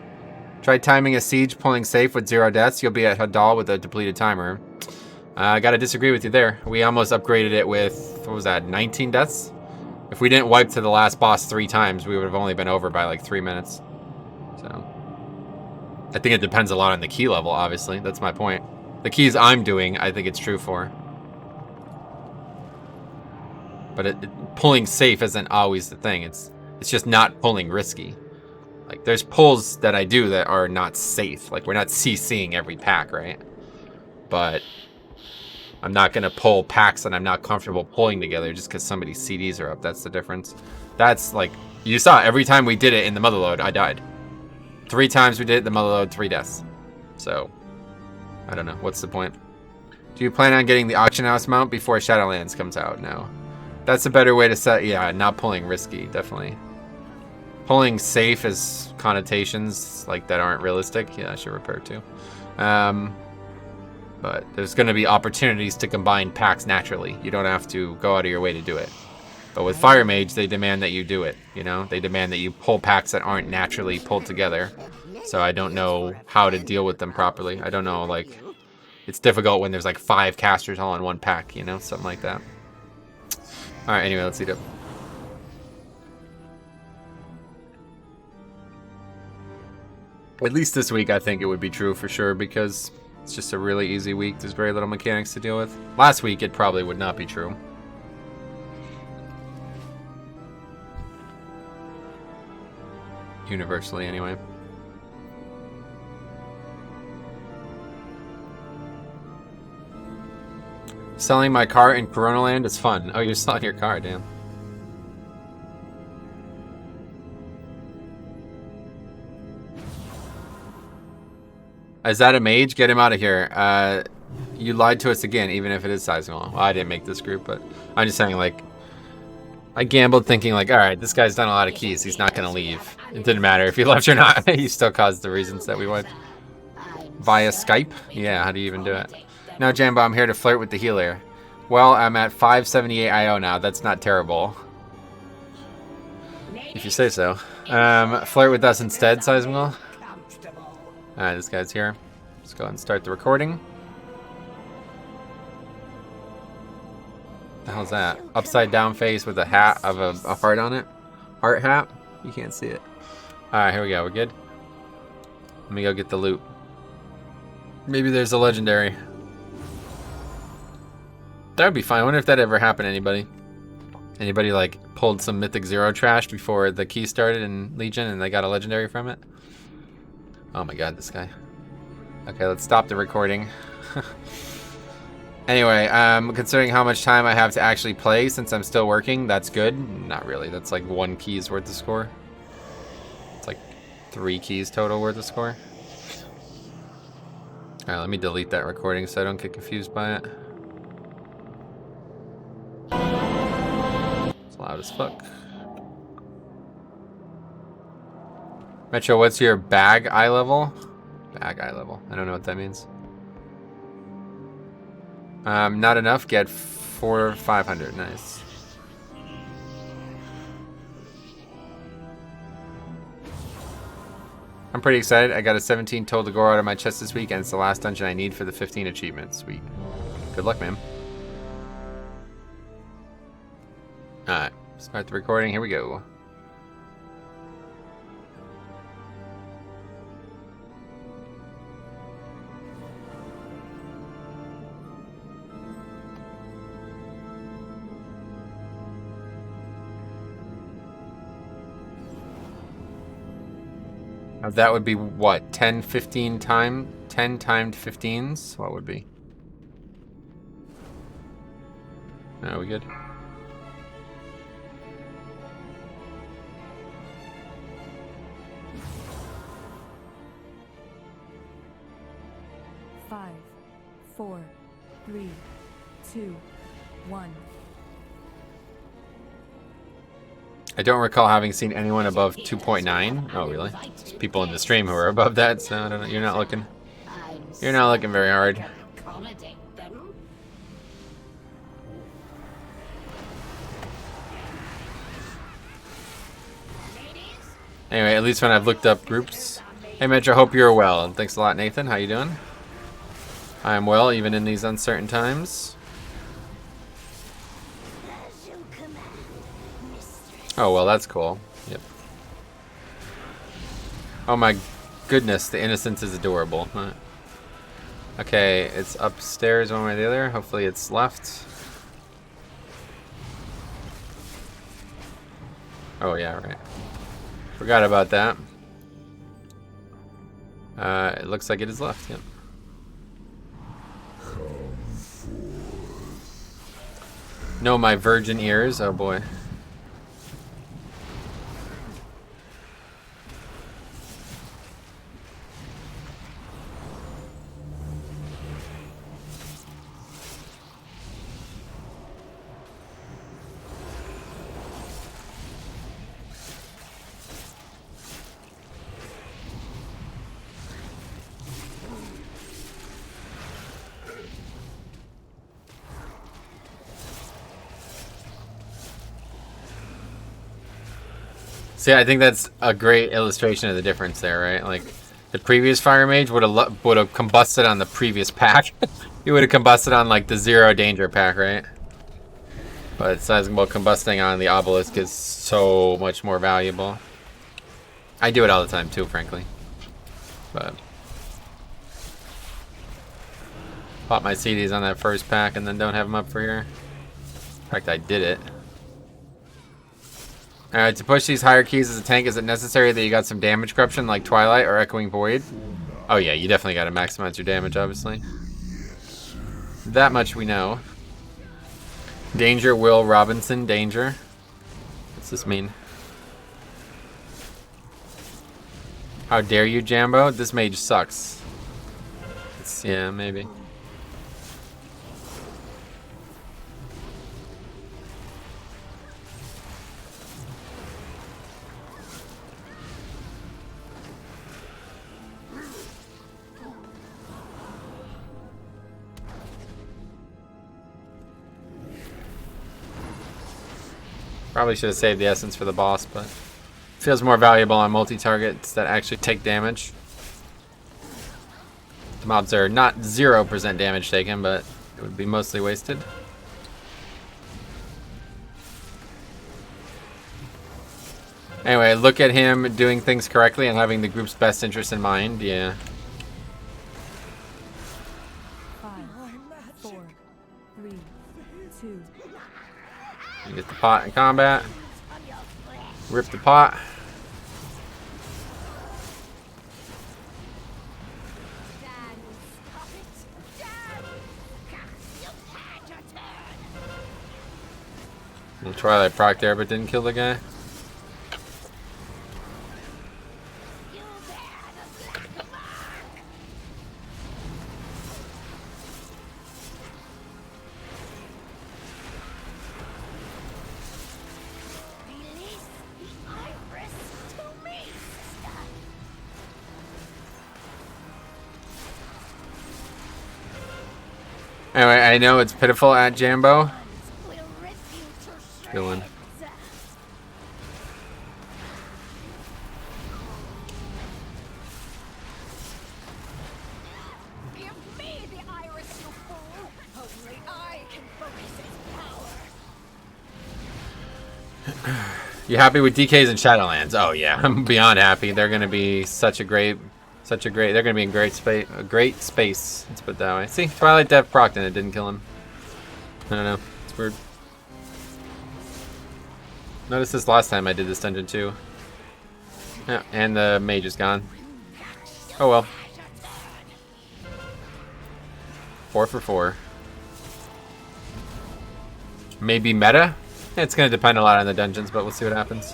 try timing a siege, pulling safe with 0 deaths. You'll be at Hadal with a depleted timer. I gotta disagree with you there. We almost upgraded it with, what was that, 19 deaths? If we didn't wipe to the last boss 3 times, we would have only been over by like 3 minutes. So, I think it depends a lot on the key level, obviously. That's my point. The keys I'm doing, I think it's true for. But pulling safe isn't always the thing. It's just not pulling risky. Like, there's pulls that I do that are not safe. Like, we're not CCing every pack, right? But... I'm not going to pull packs that I'm not comfortable pulling together just because somebody's CDs are up. That's the difference. That's like, you saw every time we did it in the motherload, I died. 3 times we did it in the motherload, 3 deaths. So, I don't know. What's the point? Do you plan on getting the auction house mount before Shadowlands comes out? No. That's a better way to set. Yeah, not pulling risky, definitely. Pulling safe is connotations like that aren't realistic. Yeah, I should repair too. But there's going to be opportunities to combine packs naturally. You don't have to go out of your way to do it. But with Fire Mage, they demand that you do it, you know? They demand that you pull packs that aren't naturally pulled together. So I don't know how to deal with them properly. I don't know, like... It's difficult when there's like 5 casters all in one pack, you know? Something like that. Alright, anyway, let's eat up. At least this week, I think it would be true for sure, because it's just a really easy week. There's very little mechanics to deal with. Last week, it probably would not be true. Universally, anyway. Selling my car in Corona Land is fun. Oh, you're selling your car, damn. Is that a mage? Get him out of here. You lied to us again, even if it is sizable. Well, I didn't make this group, but I'm just saying, like, I gambled thinking, like, alright, this guy's done a lot of keys. He's not going to leave. It didn't matter if he left or not. He still caused the reasons that we went. Via Skype? Yeah, how do you even do it? No, Jambo, I'm here to flirt with the healer. Well, I'm at 578 IO now. That's not terrible. If you say so. Flirt with us instead, Seismical. Alright, this guy's here. Let's go ahead and start the recording. The hell's that? Upside down face with a hat of a heart on it. Heart hat? You can't see it. Alright, here we go. We're good. Let me go get the loot. Maybe there's a legendary. That would be fine. I wonder if that ever happened to anybody. Anybody like pulled some Mythic 0 trash before the key started in Legion and they got a legendary from it? Oh my god, this guy. Okay, let's stop the recording. Anyway, considering how much time I have to actually play since I'm still working, that's good. Not really. That's like 1 key's worth of score. It's like 3 keys total worth of score. Alright, let me delete that recording so I don't get confused by it. It's loud as fuck. Metro, what's your bag eye level? Bag eye level. I don't know what that means. Not enough. Get 500. Nice. I'm pretty excited. I got a 17 total to go out of my chest this week, and it's the last dungeon I need for the 15 achievements. Sweet. Good luck, man. Alright, start the recording. Here we go. That would be what? 10 timed 15s? What would be? Are we good? Five, 4, 3, 2, 1. I don't recall having seen anyone above 2.9. Oh, really? There's people in the stream who are above that, so I don't know. You're not looking. You're not looking very hard. Anyway, at least when I've looked up groups. Hey, Metro, hope you're well. And thanks a lot, Nathan. How you doing? I am well, even in these uncertain times. Oh, well, that's cool. Yep. Oh my goodness, the innocence is adorable. Okay, it's upstairs one way or the other. Hopefully it's left. Oh yeah, right. Forgot about that. It looks like it is left, yep. No, my virgin ears, oh boy. See, I think that's a great illustration of the difference there, right? Like, the previous Fire Mage would have combusted on the previous pack. He would have combusted on, like, the 0 danger pack, right? But sizable combusting on the Obelisk is so much more valuable. I do it all the time, too, frankly. But pop my CDs on that first pack and then don't have them up for here. In fact, I did it. Alright, to push these higher keys as a tank, is it necessary that you got some damage corruption like Twilight or Echoing Void? Oh yeah, you definitely got to maximize your damage, obviously. That much we know. Danger, Will Robinson, danger. What's this mean? How dare you, Jambo? This mage sucks. Yeah, maybe. Probably should have saved the essence for the boss, but feels more valuable on multi-targets that actually take damage. The mobs are not 0% damage taken, but it would be mostly wasted. Anyway, look at him doing things correctly and having the group's best interest in mind. Yeah. 5, 4, 3, 2. You get the pot in combat. Rip the pot. Little Twilight proc there, but didn't kill the guy. Anyway, I know it's pitiful at Jambo. Chillin'. Give me the iris, you fool! Only I can focus its power. You happy with DKs and Shadowlands? Oh yeah, I'm beyond happy. They're gonna be they're gonna be in great space. Let's put it that way. See, Twilight Death procced and it didn't kill him. I don't know. It's weird. Noticed this last time I did this dungeon too. Yeah, and the mage is gone. Oh well. 4 for 4. Maybe meta? It's gonna depend a lot on the dungeons, but we'll see what happens.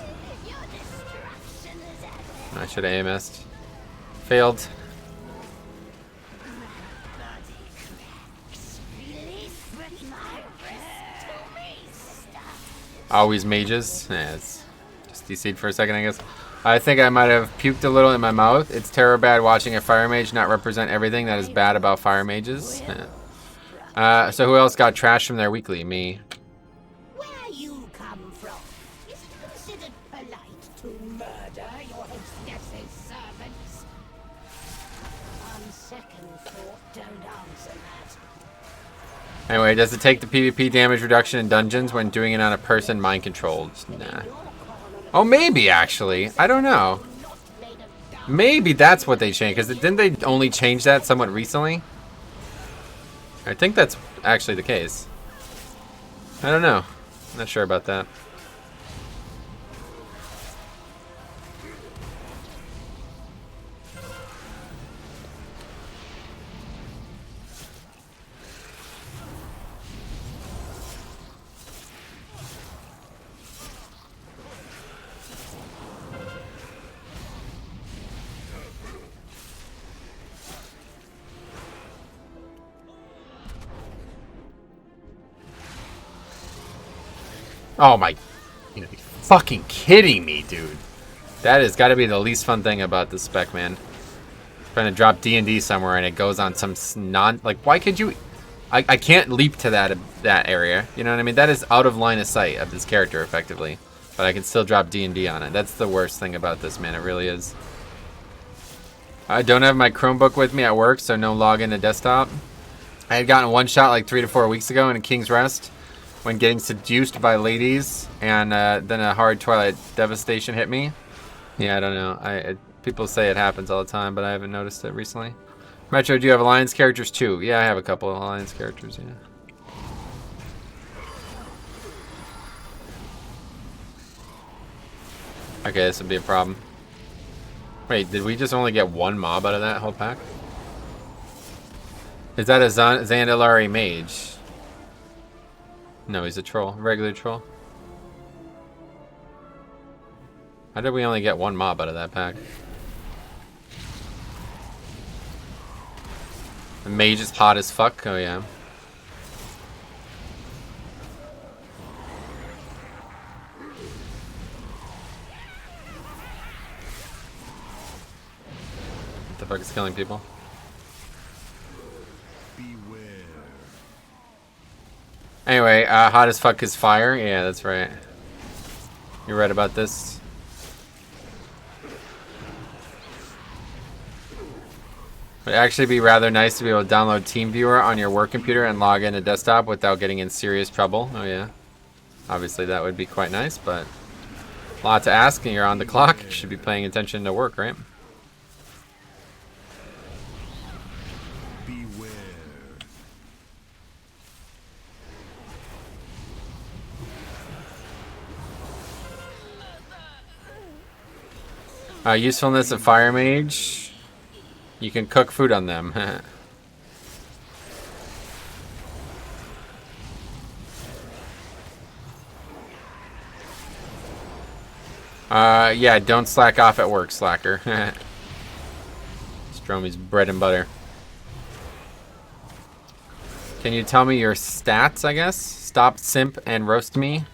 I should have AMS'd. Failed. Always mages. Yeah, it's just DC'd for a second, I guess. I think I might have puked a little in my mouth. It's terrible bad watching a fire mage not represent everything that is bad about fire mages. Yeah. So who else got trashed from their weekly? Me. Where you come from? Is it considered polite to murder your hostess's servants? On second thought, don't answer that. Anyway, does it take the PvP damage reduction in dungeons when doing it on a person mind controlled? Nah. Oh, maybe actually. I don't know. Maybe that's what they changed, because didn't they only change that somewhat recently? I think that's actually the case. I don't know. I'm not sure about that. Oh my, you know, fucking kidding me, dude. That has got to be the least fun thing about this spec, man. Trying to drop D&D somewhere and it goes on some like, why could you, I can't leap to that area, you know what I mean? That is out of line of sight of this character, effectively. but I can still drop D&D on it. That's the worst thing about this, man. It really is. I don't have my Chromebook with me at work, so no login to desktop. I had gotten one shot like 3 to 4 weeks ago in a King's Rest when getting seduced by ladies, and then a hard Twilight devastation hit me. Yeah, I don't know. People say it happens all the time, but I haven't noticed it recently. Metro, do you have Alliance characters too? Yeah, I have a couple of Alliance characters, yeah. Okay, this would be a problem. Wait, did we just only get one mob out of that whole pack? Is that a Zandalari mage? No, he's a troll. Regular troll. How did we only get one mob out of that pack? The mage is hot as fuck. Oh, yeah. What the fuck is killing people? Anyway, hot as fuck is fire. Yeah, that's right. You're right about this. It'd actually be rather nice to be able to download TeamViewer on your work computer and log into desktop without getting in serious trouble. Oh yeah. Obviously that would be quite nice, but a lot to ask and you're on the clock. You should be paying attention to work, right? Usefulness of Fire Mage. You can cook food on them. Yeah, don't slack off at work, slacker. Stromy's bread and butter. Can you tell me your stats, I guess? Stop, simp, and roast me.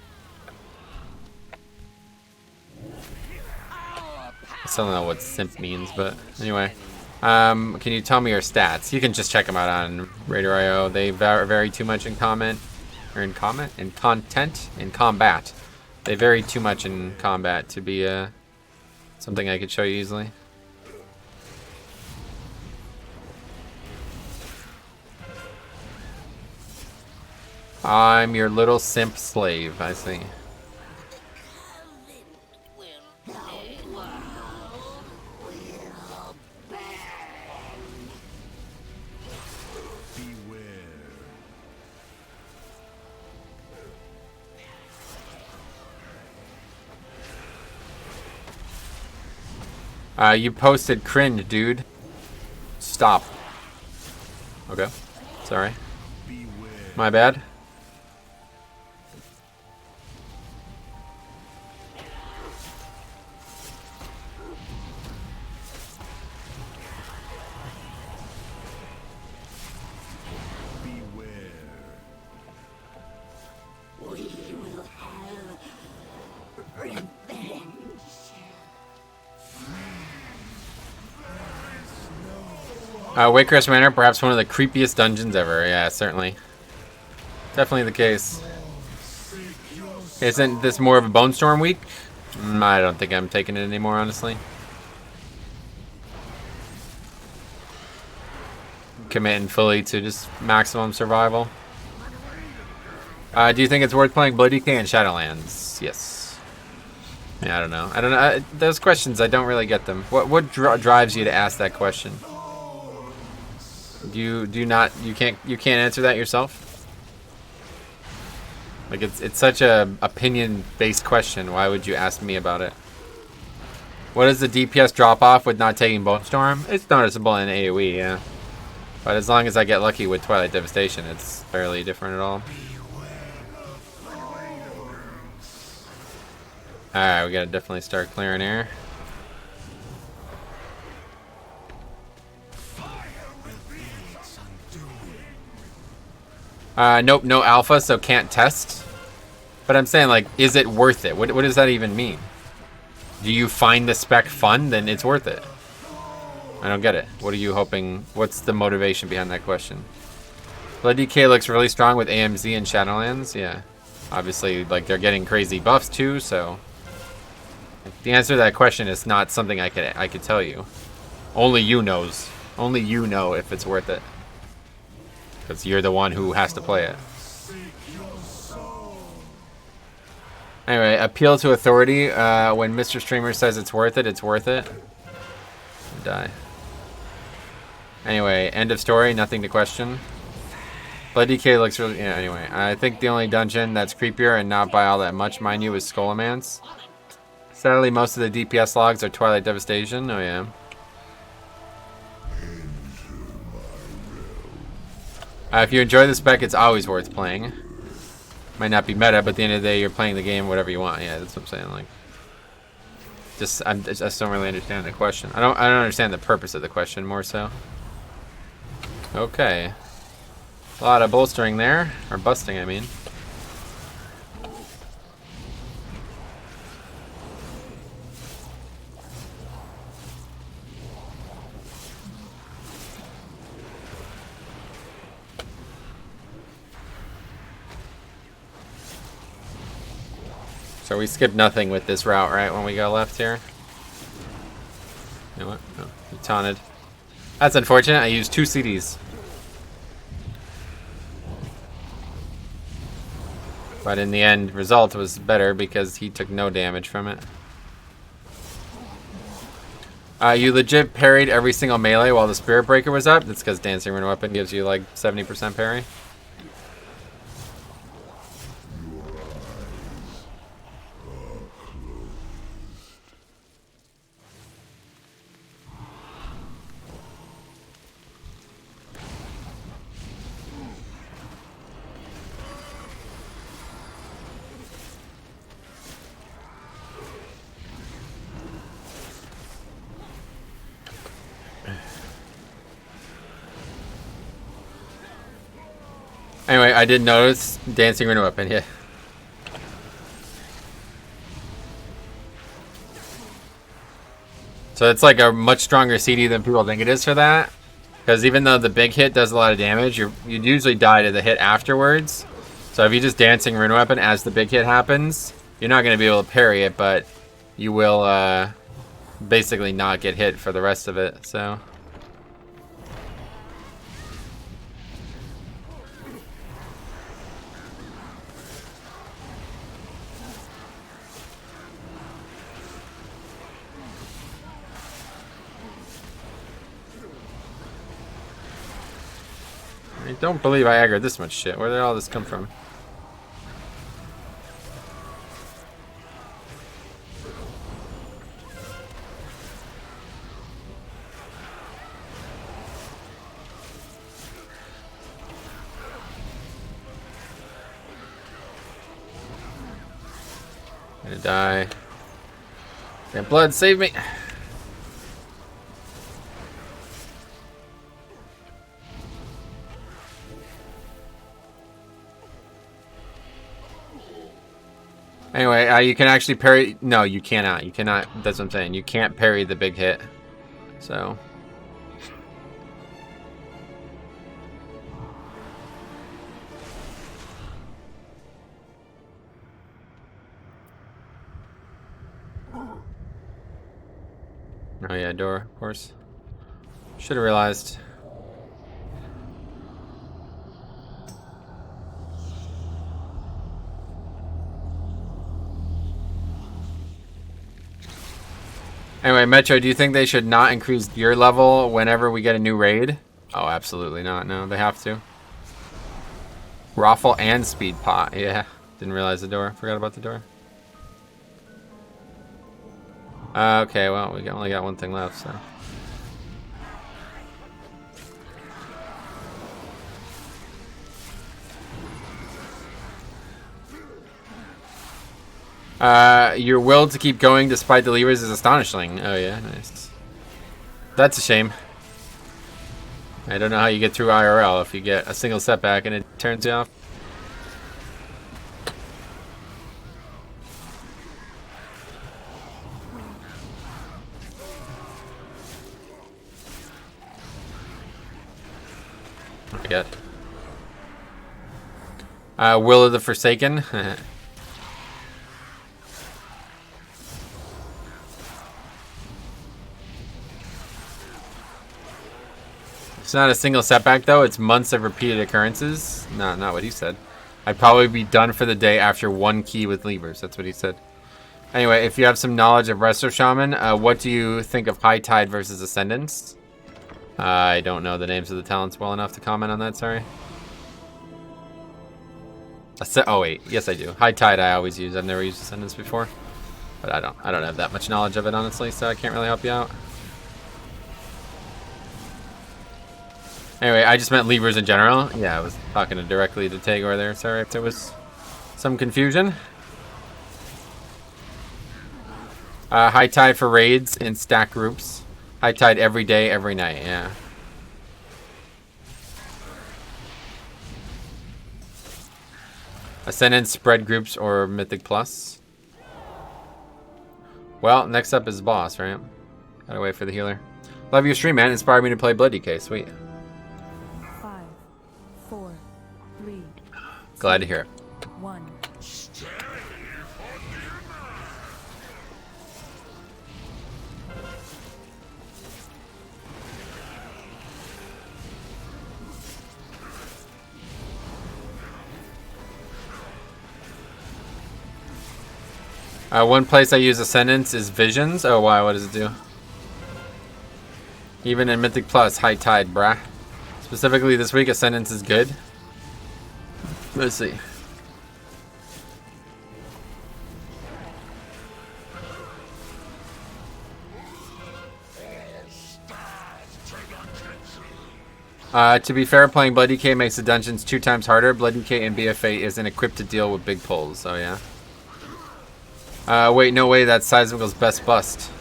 I still don't know what simp means, but anyway. Can you tell me your stats? You can just check them out on Raider.io. They vary too much in comment, or in comment, in content, in combat. They vary too much in combat to be something I could show you easily. I'm your little simp slave, I see. You posted cringe, dude. Stop. Okay. Sorry. My bad. Waycrest Manor, perhaps one of the creepiest dungeons ever. Yeah, certainly. Definitely the case. Isn't this more of a Bone Storm week? I don't think I'm taking it anymore, honestly. Committing fully to just maximum survival. Do you think it's worth playing Blood Decay and Shadowlands? Yes. Yeah, I don't know. I don't know. Those questions, I don't really get them. What drives you to ask that question? You can't answer that yourself? Like it's such a opinion-based question. Why would you ask me about it? What is the DPS drop off with not taking Bone Storm? It's noticeable in AoE, yeah. But as long as I get lucky with Twilight Devastation, it's barely different at all. Alright, we gotta definitely start clearing air. Nope, no alpha, so can't test. But I'm saying, like, is it worth it? What does that even mean? Do you find the spec fun? Then it's worth it. I don't get it. What are you hoping? What's the motivation behind that question? Blood DK looks really strong with AMZ and Shadowlands. Yeah. Obviously, like, they're getting crazy buffs too, so The answer to that question is not something I could tell you. Only you knows. Only you know if it's worth it. Because you're the one who has to play it. Anyway, appeal to authority. When Mr. Streamer says it's worth it, it's worth it. Die. Anyway, end of story. Nothing to question. Blood DK looks really... Yeah, anyway. I think the only dungeon that's creepier and not by all that much, mind you, is Skullomance. Sadly, most of the DPS logs are Twilight Devastation. Oh, yeah. If you enjoy the spec, it's always worth playing. Might not be meta, but at the end of the day, you're playing the game whatever you want. Yeah, that's what I'm saying. Like, I just don't really understand the question. I don't understand the purpose of the question more so. Okay. A lot of bolstering there, or busting, I mean. So we skip nothing with this route, right, when we go left here? You know what? Oh, he taunted. That's unfortunate. I used 2 CDs. But in the end, result was better because he took no damage from it. You legit parried every single melee while the Spirit Breaker was up? That's because Dancing Rune Weapon gives you like 70% parry. Anyway, I did notice Dancing Rune Weapon, yeah. So it's like a much stronger CD than people think it is for that. Because even though the big hit does a lot of damage, you'd usually die to the hit afterwards. So if you just Dancing Rune Weapon as the big hit happens, you're not going to be able to parry it, but you will basically not get hit for the rest of it, so... I don't believe I aggroed this much shit. Where did all this come from? I'm gonna die. Damn blood, save me! Anyway, you can actually parry... No, you cannot. You cannot... That's what I'm saying. You can't parry the big hit. So... Oh yeah, door, of course. Should have realized. Anyway, Metro, do you think they should not increase gear level whenever we get a new raid? Oh, absolutely not. No, they have to. Raffle and speed pot. Yeah, didn't realize the door. Forgot about the door. Okay, well, we only got one thing left, so. Your will to keep going despite the levers is astonishing. Oh yeah, nice. That's a shame. I don't know how you get through IRL if you get a single setback and it turns you off. Forget. Will of the Forsaken. It's not a single setback though, it's months of repeated occurrences. No, not what he said. I'd probably be done for the day after 1 key with levers. That's what he said. Anyway, if you have some knowledge of Resto Shaman, what do you think of High Tide versus Ascendance? I don't know the names of the talents well enough to comment on that, sorry. Oh wait, yes I do. High Tide I always use. I've never used Ascendance before. But I don't have that much knowledge of it, honestly, so I can't really help you out. Anyway, I just meant levers in general. Yeah, I was talking directly to Tagor there. Sorry if there was some confusion. High Tide for raids in stack groups. High Tide every day, every night, yeah. Ascendance, spread groups, or Mythic Plus. Well, next up is boss, right? Gotta wait for the healer. Love your stream, man. Inspired me to play Blood DK. Sweet. 5, 4, 3. Glad to hear it. 1. One place I use Ascendance is Visions. Oh, why? What does it do? Even in Mythic Plus, High Tide, brah. Specifically this week, Ascendance is good. Let's see. To be fair, playing Blood DK makes the dungeons 2 times harder. Blood DK and BFA isn't equipped to deal with big pulls, so yeah. Wait, no way, that's Seismical's best bust.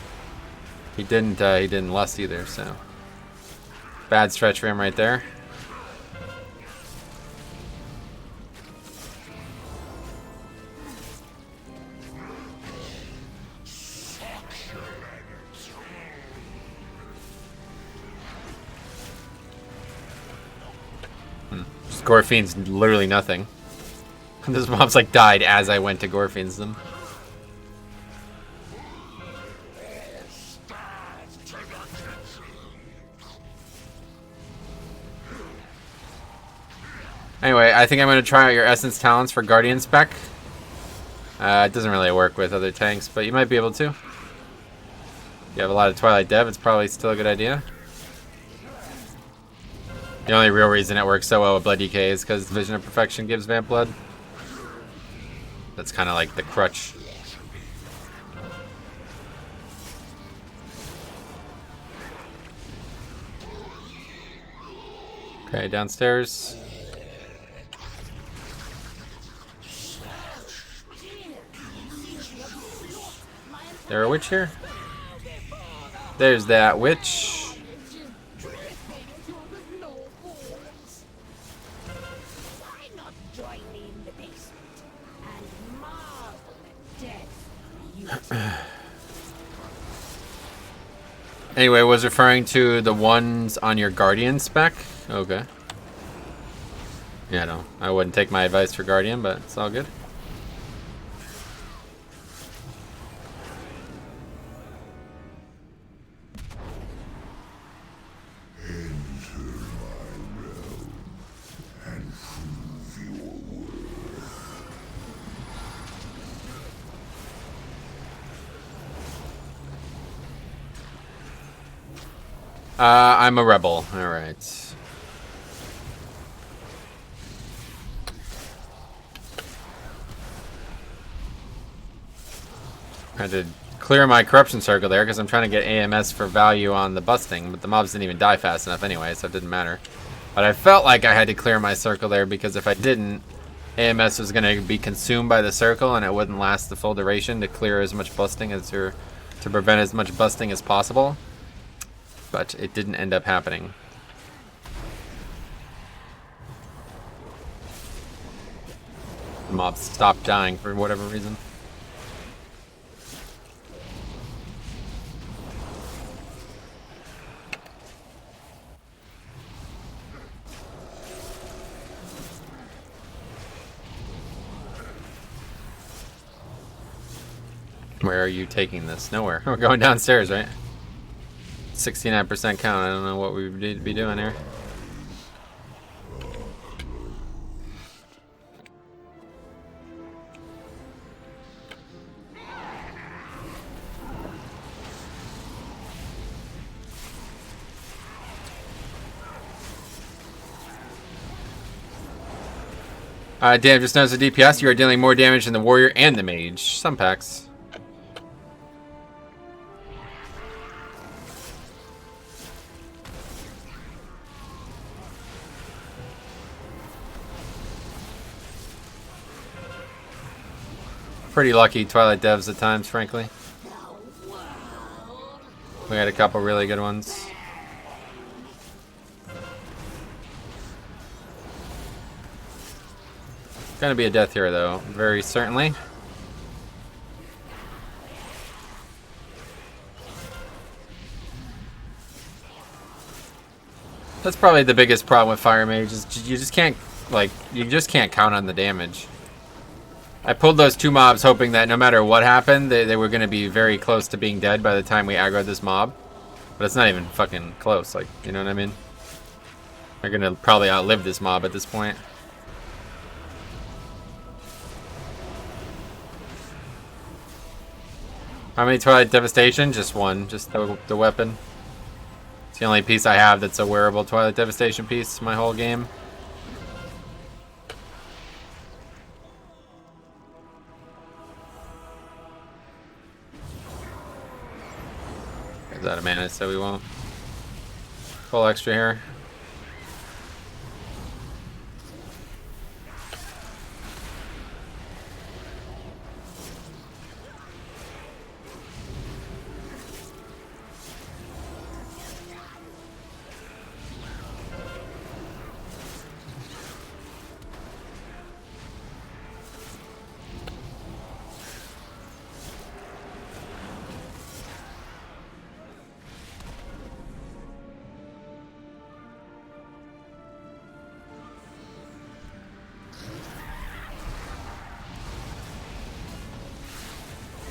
He didn't lust either, so. Bad stretch for him right there. Gorfine's literally nothing. This mob's like died as I went to Gorfine's them. Anyway, I think I'm going to try out your Essence talents for Guardian spec. It doesn't really work with other tanks, but you might be able to. If you have a lot of Twilight Dev, it's probably still a good idea. The only real reason it works so well with Blood DK is because Vision of Perfection gives Vamp Blood. That's kind of like the crutch. Okay, downstairs. There a witch here? There's that witch. Anyway, was referring to the ones on your Guardian spec. Okay. Yeah, no, I wouldn't take my advice for Guardian, but it's all good. I'm a rebel. All right. I had to clear my corruption circle there because I'm trying to get AMS for value on the busting, but the mobs didn't even die fast enough anyway, so it didn't matter. But I felt like I had to clear my circle there because if I didn't, AMS was going to be consumed by the circle and it wouldn't last the full duration to clear as much busting as to prevent as much busting as possible. But it didn't end up happening. The mobs stopped dying for whatever reason. Where are you taking this? Nowhere. We're going downstairs, right? 69% count. I don't know what we would be doing here. Damn, just noticed the DPS. You are dealing more damage than the warrior and the mage. Some packs. Pretty lucky Twilight devs at times, frankly. We had a couple really good ones. Gonna be a death here, though, very certainly. That's probably the biggest problem with Fire Mage, is you just can't, like, you just can't count on the damage. I pulled those two mobs hoping that no matter what happened, they were going to be very close to being dead by the time we aggroed this mob. But it's not even fucking close, like, you know what I mean? They're going to probably outlive this mob at this point. How many Twilight Devastation? Just one, just the weapon. It's the only piece I have that's a wearable Twilight Devastation piece my whole game. He's out of mana, so we won't. Full extra here.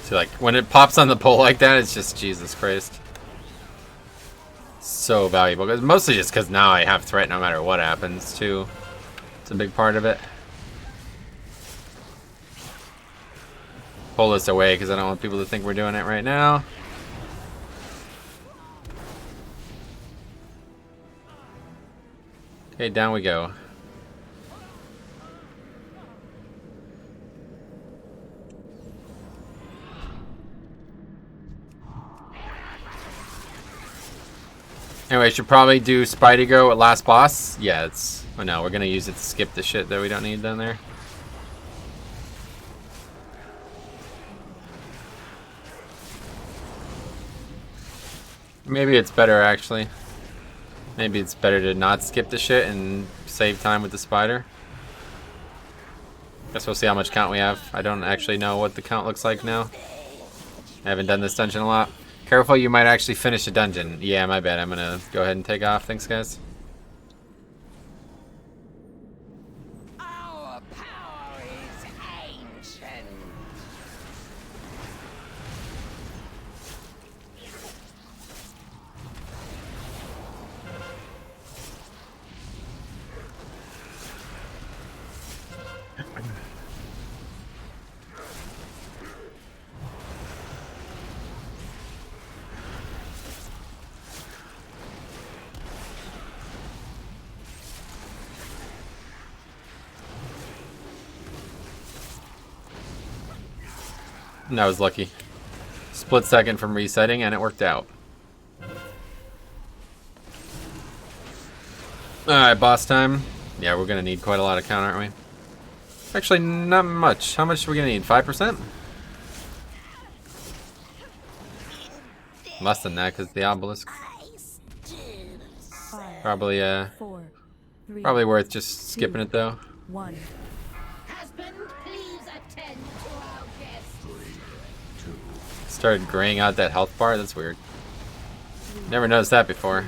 So like when it pops on the pole like that, it's just Jesus Christ. So valuable. Mostly just because now I have threat no matter what happens too. It's a big part of it. Pull this away because I don't want people to think we're doing it right now. Okay, down we go. Anyway, I should probably do Spidey Go at last boss. Yeah, it's... Oh no, we're gonna use it to skip the shit that we don't need down there. Maybe it's better, actually. Maybe it's better to not skip the shit and save time with the spider. Guess we'll see how much count we have. I don't actually know what the count looks like now. I haven't done this dungeon a lot. Careful, you might actually finish a dungeon. Yeah, my bad. I'm gonna go ahead and take off. Thanks, guys. Our power is ancient. And I was lucky. Split second from resetting, and it worked out. Alright, boss time. Yeah, we're gonna need quite a lot of count, aren't we? Actually, not much. How much are we gonna need? 5%? Less than that, because the obelisk. Probably, probably worth just skipping it, though. Husband, please attend to our guest. Started graying out that health bar? That's weird. Never noticed that before.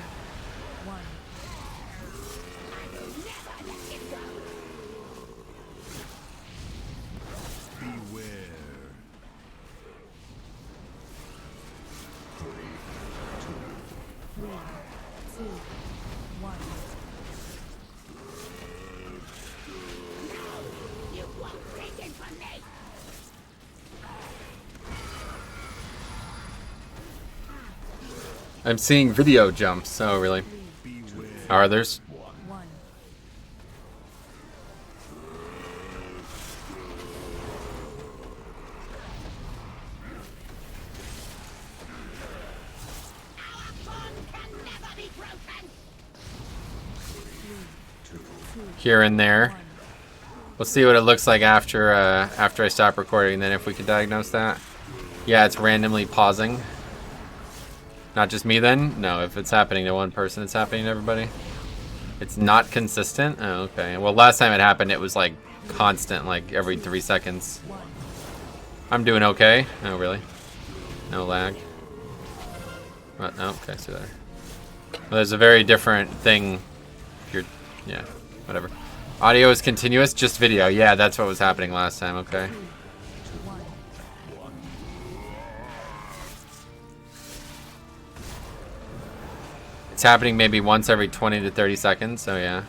1. You won't break in from me. I'm seeing video jumps. Oh, really? Are others? 1. Here and there. We'll see what it looks like after after I stop recording. Then, if we can diagnose that. Yeah, it's randomly pausing. Not just me then? No, if it's happening to one person, it's happening to everybody. It's not consistent? Oh, okay. Well, last time it happened, it was like constant, like every 3 seconds. I'm doing okay. Oh, really? No lag. What? Oh, okay, see there. Well, there's a very different thing. Yeah, whatever. Audio is continuous, just video. Yeah, that's what was happening last time, okay. It's happening maybe once every 20 to 30 seconds, so yeah.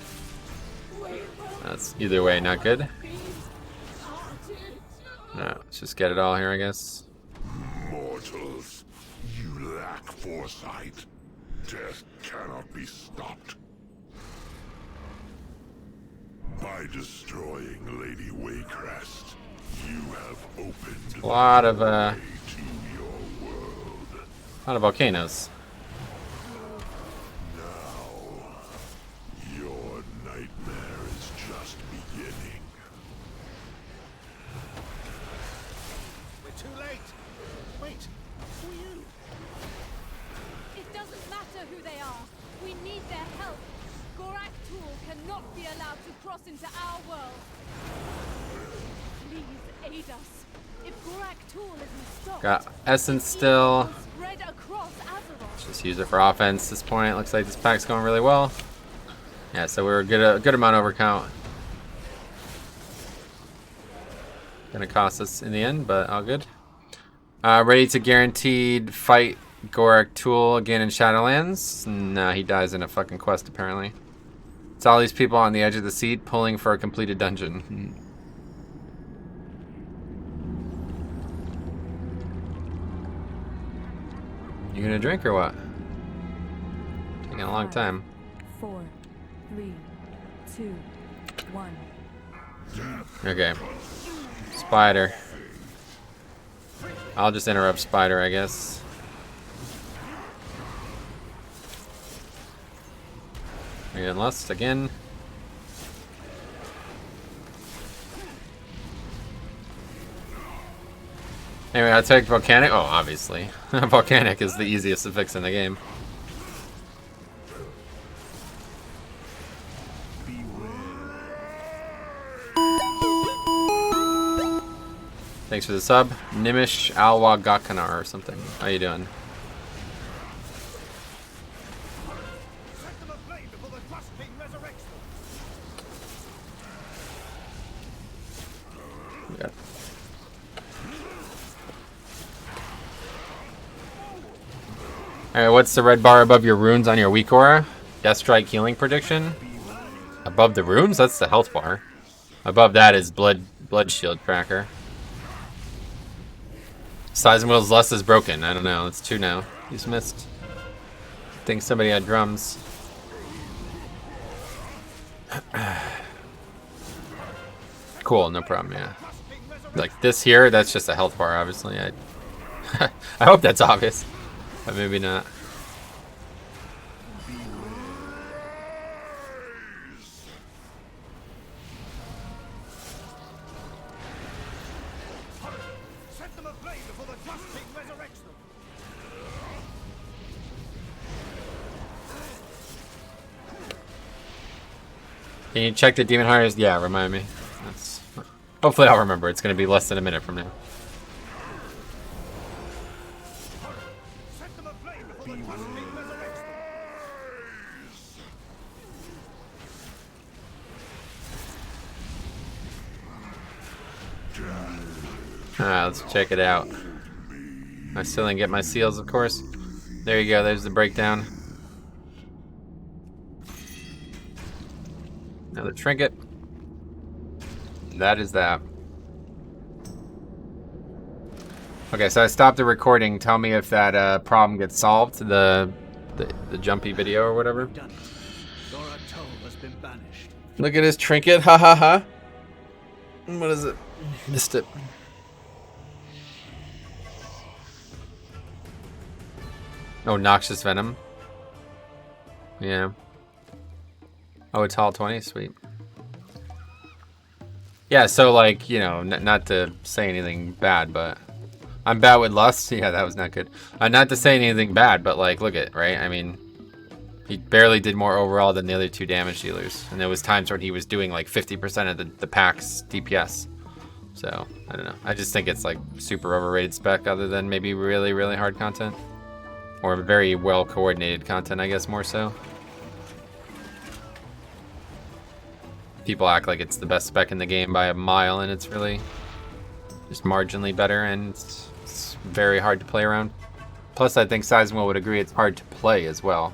That's either way not good. No, let's just get it all here, I guess. Mortals, you lack foresight. Death cannot be stopped. By destroying Lady Waycrest, you have opened A lot of the way to your world. a lot of volcanoes. Now, your nightmare is just beginning. We're too late. Wait, who are you? It doesn't matter who they are. We need their help. Gorak Tool cannot be allowed to cross into our world. Please aid us. If Gorak Tool isn't stopped, Got essence still. spread across Azeroth. Just use it for offense at this point. Looks like this pack's going really well. Yeah, so we're a good amount overcount. Gonna cost us in the end, but all good. Ready to guaranteed fight Gorak Tool again in Shadowlands. Nah, he dies in a fucking quest apparently. It's all these people on the edge of the seat pulling for a completed dungeon. You gonna drink or what? Taking a long time. 4, 3, 2, 1. Okay. Spider. I'll just interrupt Spider, I guess. And lust again. Anyway, I'll take Volcanic. Oh, obviously. Volcanic is the easiest to fix in the game. Thanks for the sub. Nimish Alwagakanar or something. How you doing? Yeah. Alright, what's the red bar above your runes on your weak aura? Death Strike healing prediction? Above the runes? That's the health bar. Above that is blood shield tracker. Seismill's Lust is broken. I don't know. It's 2 now. He's missed. I think somebody had drums. Cool, no problem, yeah. Like this here, that's just a health bar, obviously. I hope that's obvious. But maybe not. Can you check the Demon Hunters? Yeah, remind me. Hopefully I'll remember. It's going to be less than a minute from now. Let's check it out. I still didn't get my seals, of course. There you go. There's the breakdown. Another trinket. That is that. Okay, so I stopped the recording. Tell me if that problem gets solved. The jumpy video or whatever. Look at his trinket. Ha ha ha. What is it? Missed it. Oh, noxious venom. Yeah. Oh, it's all 20. Sweet. Yeah, so like, you know, not to say anything bad, but I'm bad with lust. Yeah, that was not good. Not to say anything bad, but like, look at, right? I mean, he barely did more overall than the other two damage dealers. And there was times when he was doing like 50% of the pack's DPS. So, I don't know. I just think it's like super overrated spec other than maybe really, really hard content. Or very well coordinated content, I guess, more so. People act like it's the best spec in the game by a mile, and it's really just marginally better, and it's very hard to play around. Plus, I think Sizemore would agree it's hard to play as well,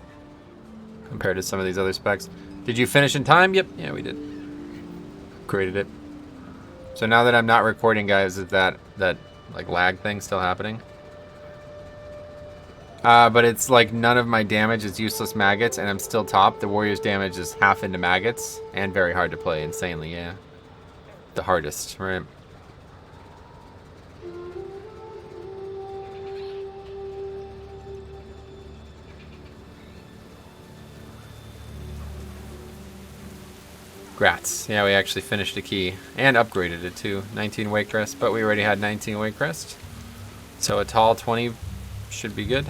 compared to some of these other specs. Did you finish in time? Yep, yeah, we did. Created it. So now that I'm not recording, guys, is that like lag thing still happening? But it's like none of my damage is useless maggots, and I'm still top. The warrior's damage is half into maggots, and very hard to play, insanely, yeah. The hardest, right? Grats. Yeah, we actually finished a key, and upgraded it too. 19 Wake Crest, but we already had 19 Wake Crest. So a tall 20 should be good.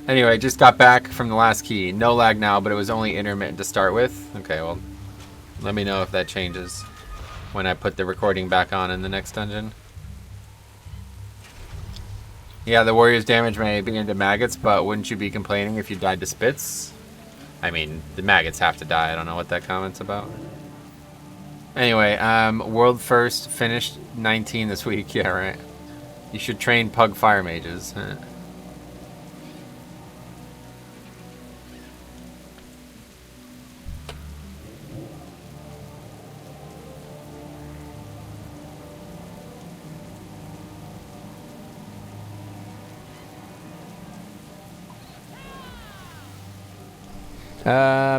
Anyway, just got back from the last key. No lag now, but it was only intermittent to start with. Okay, well, let me know if that changes when I put the recording back on in the next dungeon. Yeah, the warrior's damage may be into maggots, but wouldn't you be complaining if you died to spits? I mean, the maggots have to die. I don't know what that comment's about. Anyway, world first, finished 19 this week. Yeah, right. You should train pug fire mages.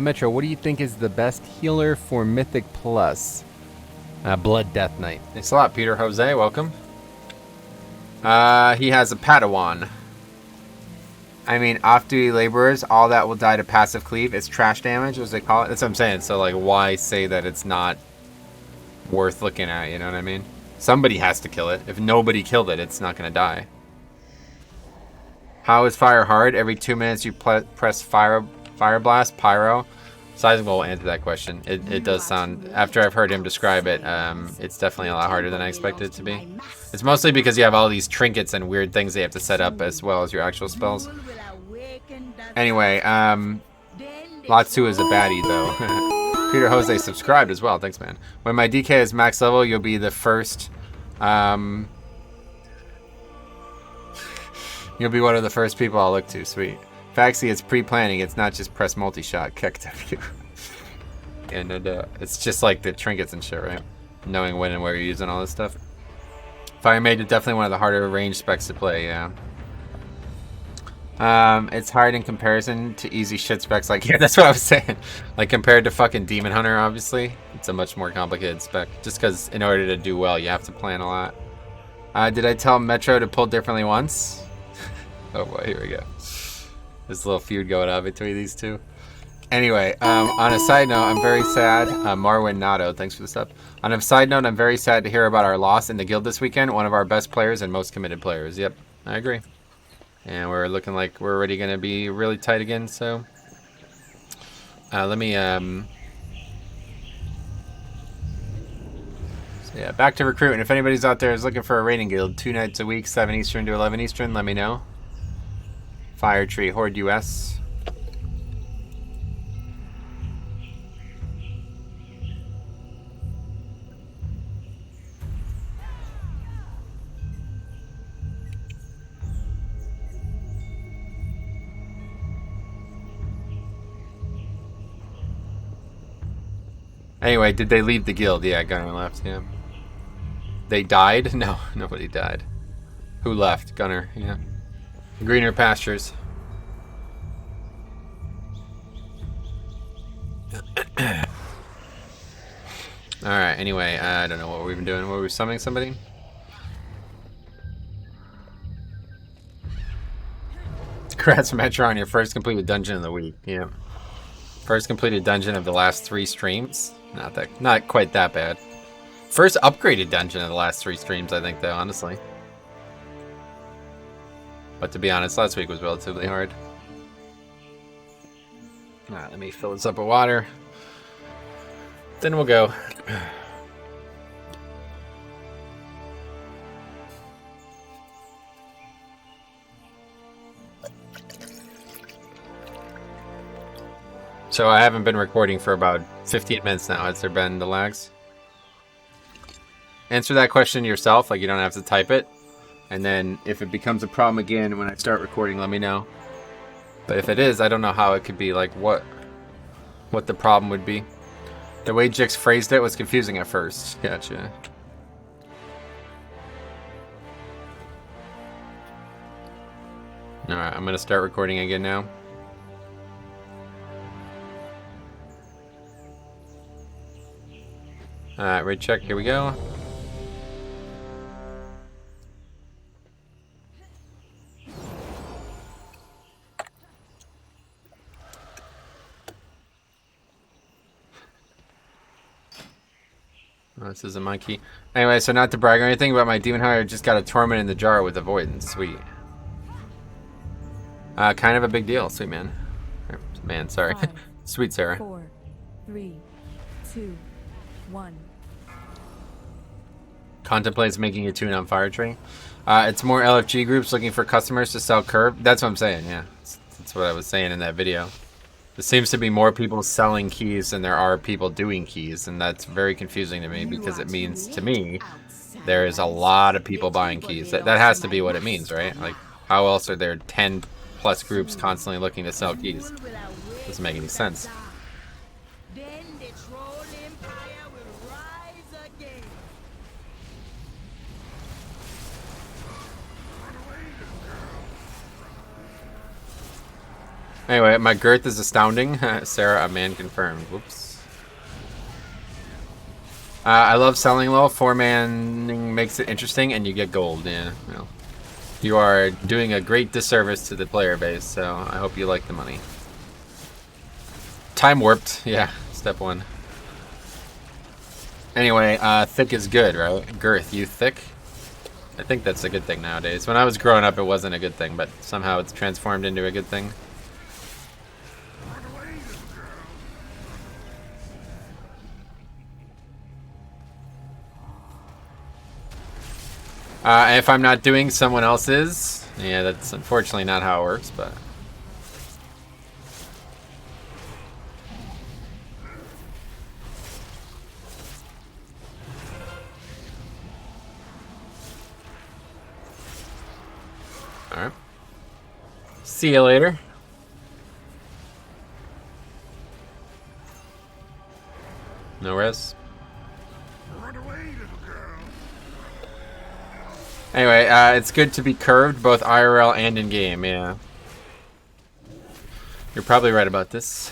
Metro, what do you think is the best healer for Mythic Plus? Blood Death Knight. Thanks a lot, Peter Jose. Welcome. He has a Padawan. I mean, off-duty laborers, all that will die to passive cleave. It's trash damage, as they call it. That's what I'm saying. So, like, why say that it's not worth looking at? You know what I mean? Somebody has to kill it. If nobody killed it, it's not going to die. How is fire hard? Every 2 minutes you press Fire Blast, Pyro. Sizemore will answer that question. It does sound, after I've heard him describe it, it's definitely a lot harder than I expected it to be. It's mostly because you have all these trinkets and weird things they have to set up as well as your actual spells. Anyway, Latsu is a baddie though. Peter Jose subscribed as well. Thanks, man. When my DK is max level, you'll be the first. You'll be one of the first people I'll look to. Sweet. Faxi, it's pre-planning. It's not just press multi-shot. Keck W. And it's just like the trinkets and shit, right? Knowing when and where you're using all this stuff. Fire Mage is definitely one of the harder range specs to play, yeah. It's hard in comparison to easy shit specs like, yeah, that's what I was saying. Like, compared to fucking Demon Hunter, obviously, it's a much more complicated spec. Just because in order to do well, you have to plan a lot. Did I tell Metro to pull differently once? Oh boy, here we go. This little feud going on between these two. Anyway, on a side note, I'm very sad. Marwin Nato, thanks for the sub. On a side note, I'm very sad to hear about our loss in the guild this weekend. One of our best players and most committed players. Yep, I agree. And we're looking like we're already going to be really tight again, so... let me... So yeah, back to recruiting. If anybody's out there is looking for a raiding guild, 2 nights a week, 7 Eastern to 11 Eastern, let me know. Fire Tree Horde US. Anyway, did they leave the guild? Yeah, Gunner left, yeah. They died? No, nobody died. Who left? Gunner, yeah. Greener pastures. Alright, anyway, I don't know what we've been doing. Were we summoning somebody? Congrats, Metro, on your first completed dungeon of the week. Yeah. First completed dungeon of the last 3 streams. Not quite that bad. First upgraded dungeon of the last 3 streams, I think, though, honestly. But to be honest, last week was relatively hard. Alright, let me fill this up with water. Then we'll go. So I haven't been recording for about 15 minutes now. Has there been the lags? Answer that question yourself, like you don't have to type it. And then if it becomes a problem again when I start recording, let me know. But if it is, I don't know how it could be, like what the problem would be. The way Jix phrased it was confusing at first. Gotcha. Alright, I'm gonna start recording again now. Alright, raid check, here we go. Oh, this is a monkey. Anyway, so not to brag or anything, but my demon hunter just got a torment in the jar with avoidance. Sweet. Kind of a big deal. Sweet man. Man, sorry. 5, Sweet Sarah. 4, 3, 2, 1. Contemplates making a tune on Fire Tree. It's more LFG groups looking for customers to sell curve. That's what I'm saying, yeah. That's what I was saying in that video. There seems to be more people selling keys than there are people doing keys, and that's very confusing to me because it means, to me, there is a lot of people buying keys. That has to be what it means, right? Like, how else are there 10 plus groups constantly looking to sell keys? Doesn't make any sense. Anyway, my girth is astounding. Sarah, a man confirmed. Whoops. I love selling low. 4-manning makes it interesting, and you get gold. Yeah, well, you are doing a great disservice to the player base, so I hope you like the money. Time warped. Yeah, step 1. Anyway, thick is good, right? Girth, you thick? I think that's a good thing nowadays. When I was growing up, it wasn't a good thing, but somehow it's transformed into a good thing. If I'm not doing, someone else is. Yeah, that's unfortunately not how it works, but... Alright. See you later. No res. Anyway, it's good to be curved, both IRL and in-game, yeah. You're probably right about this.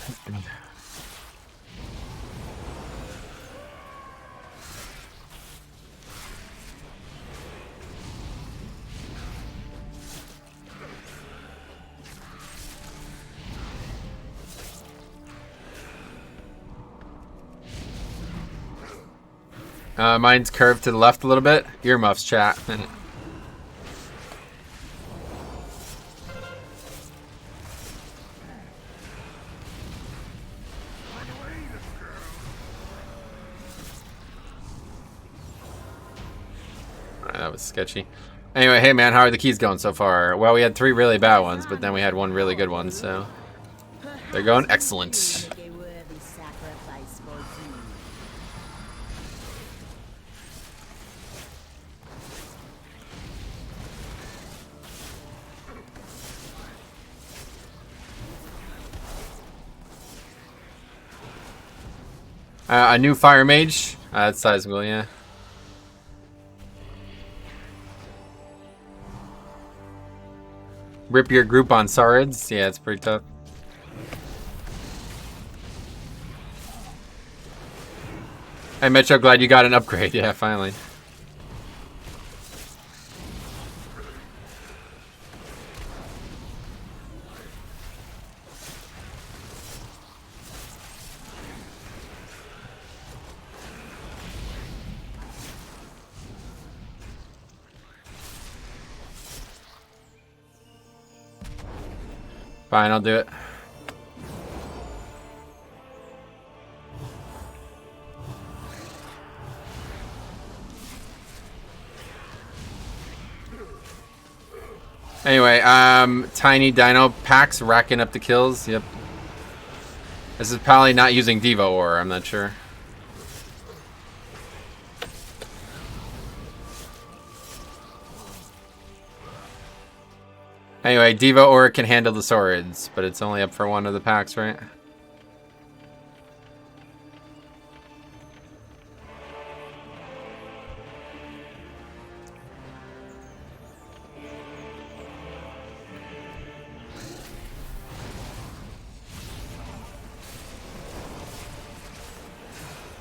Mine's curved to the left a little bit. Earmuffs, chat. That was sketchy. Anyway, hey man, how are the keys going so far? Well, we had 3 really bad ones, but then we had 1 really good one, so they're going excellent. A new fire mage. That's sizable, yeah. Rip your group on Sarids. Yeah, it's pretty tough. Hey, Metro, glad you got an upgrade. Yeah, finally. Fine, I'll do it. Anyway, tiny dino packs racking up the kills. Yep. This is probably not using Devo Ore, I'm not sure. Anyway, Devo Ore can handle the swords, but it's only up for one of the packs, right?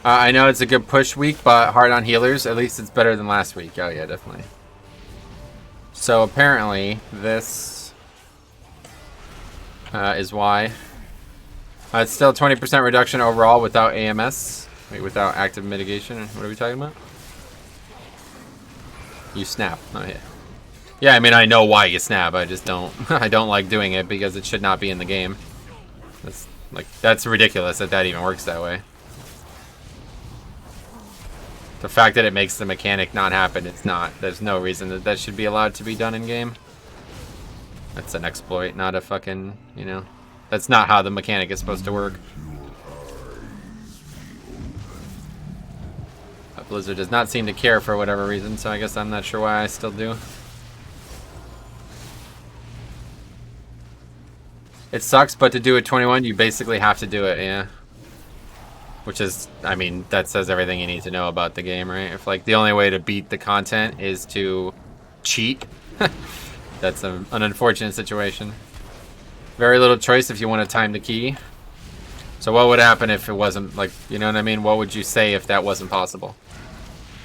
I know it's a good push week, but hard on healers. At least it's better than last week. Oh yeah, definitely. So apparently this is why. It's still 20% reduction overall without AMS. Wait, without active mitigation. What are we talking about? You snap. Oh yeah. Yeah, I mean I know why you snap. I just don't. I don't like doing it because it should not be in the game. That's ridiculous that even works that way. The fact that it makes the mechanic not happen, it's not. There's no reason that should be allowed to be done in game. That's an exploit, not a fucking, you know. That's not how the mechanic is supposed to work. But Blizzard does not seem to care for whatever reason, so I guess I'm not sure why I still do. It sucks, but to do a 21, you basically have to do it, yeah. Which is, I mean, that says everything you need to know about the game, right? If, like, the only way to beat the content is to cheat, that's an unfortunate situation. Very little choice if you want to time the key. So what would happen if it wasn't, like, you know what I mean? What would you say if that wasn't possible?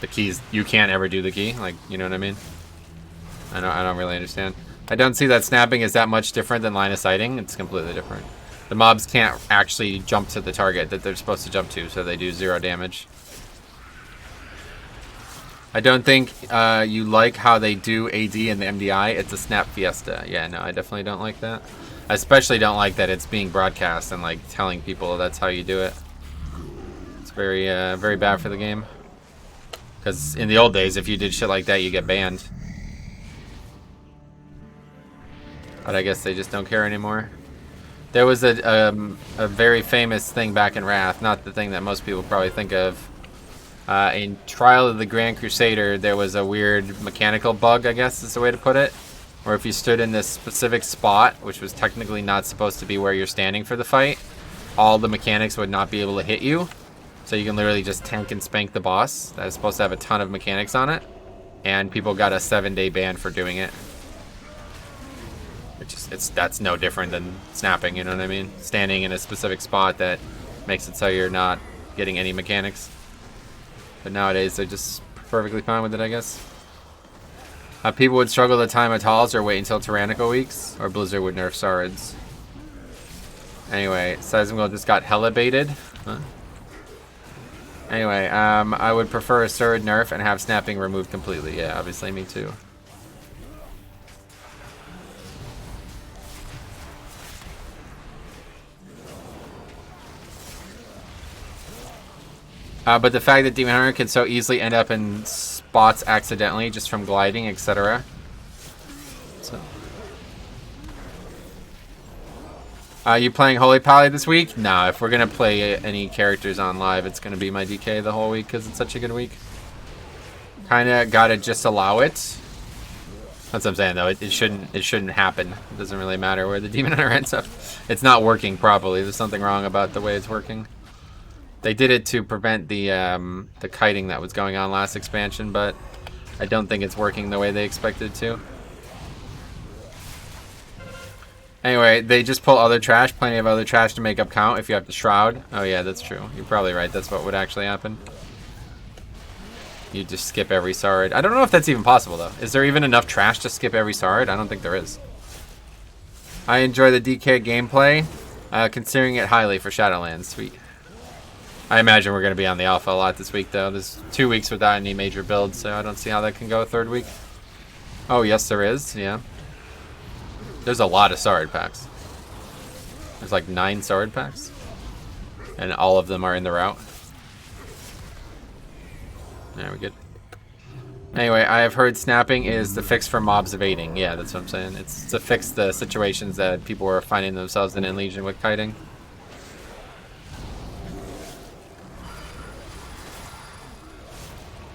The keys, you can't ever do the key, like, you know what I mean? I don't really understand. I don't see that snapping is that much different than line of sighting. It's completely different. The mobs can't actually jump to the target that they're supposed to jump to, so they do 0 damage. I don't think you like how they do AD and the MDI. It's a snap fiesta. Yeah, no, I definitely don't like that. I especially don't like that it's being broadcast and like telling people that's how you do it. It's very, very bad for the game. Because in the old days, if you did shit like that, you get banned. But I guess they just don't care anymore. There was a very famous thing back in Wrath, not the thing that most people probably think of. In Trial of the Grand Crusader, there was a weird mechanical bug, I guess is the way to put it. Where if you stood in this specific spot, which was technically not supposed to be where you're standing for the fight, all the mechanics would not be able to hit you. So you can literally just tank and spank the boss. That is supposed to have a ton of mechanics on it. And people got a 7-day ban for doing it. That's no different than snapping, you know what I mean? Standing in a specific spot that makes it so you're not getting any mechanics. But nowadays they're just perfectly fine with it, I guess. People would struggle to time Atals or wait until Tyrannical weeks, or Blizzard would nerf Sarids. Anyway, Seismical just got hella baited. Huh? Anyway, I would prefer a Surid nerf and have snapping removed completely. Yeah, obviously me too. But the fact that Demon Hunter can so easily end up in spots accidentally just from gliding, etc. So. You playing Holy Pally this week? No, if we're going to play any characters on live, it's going to be my DK the whole week because it's such a good week. Kind of got to just allow it. That's what I'm saying, though. It shouldn't happen. It doesn't really matter where the Demon Hunter ends up. It's not working properly. There's something wrong about the way it's working. They did it to prevent the kiting that was going on last expansion, but I don't think it's working the way they expected it to. Anyway, they just pull other trash, plenty of other trash to make up count if you have the shroud. Oh yeah, that's true. You're probably right. That's what would actually happen. You just skip every Sard. I don't know if that's even possible though. Is there even enough trash to skip every Sard? I don't think there is. I enjoy the DK gameplay, considering it highly for Shadowlands. Sweet. I imagine we're going to be on the alpha a lot this week though. There's 2 weeks without any major builds, so I don't see how that can go a third week. Oh yes there is, yeah. There's a lot of Sard packs. There's like 9 Sard packs. And all of them are in the route. There we good. Anyway, I have heard snapping is the fix for mobs evading. Yeah, that's what I'm saying. It's to fix the situations that people were finding themselves in Legion with kiting.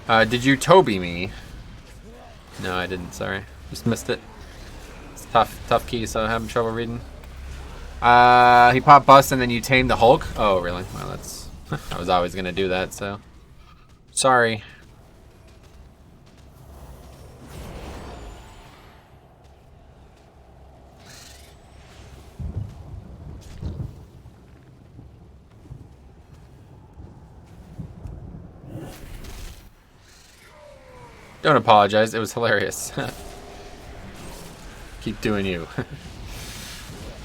Did you Toby me? No, I didn't. Sorry. Just missed it. It's tough key, so I'm having trouble reading. He popped bust and then you tamed the Hulk? Oh, really? Well, that's... I was always going to do that, so... Sorry. Don't apologize, it was hilarious. Keep doing you.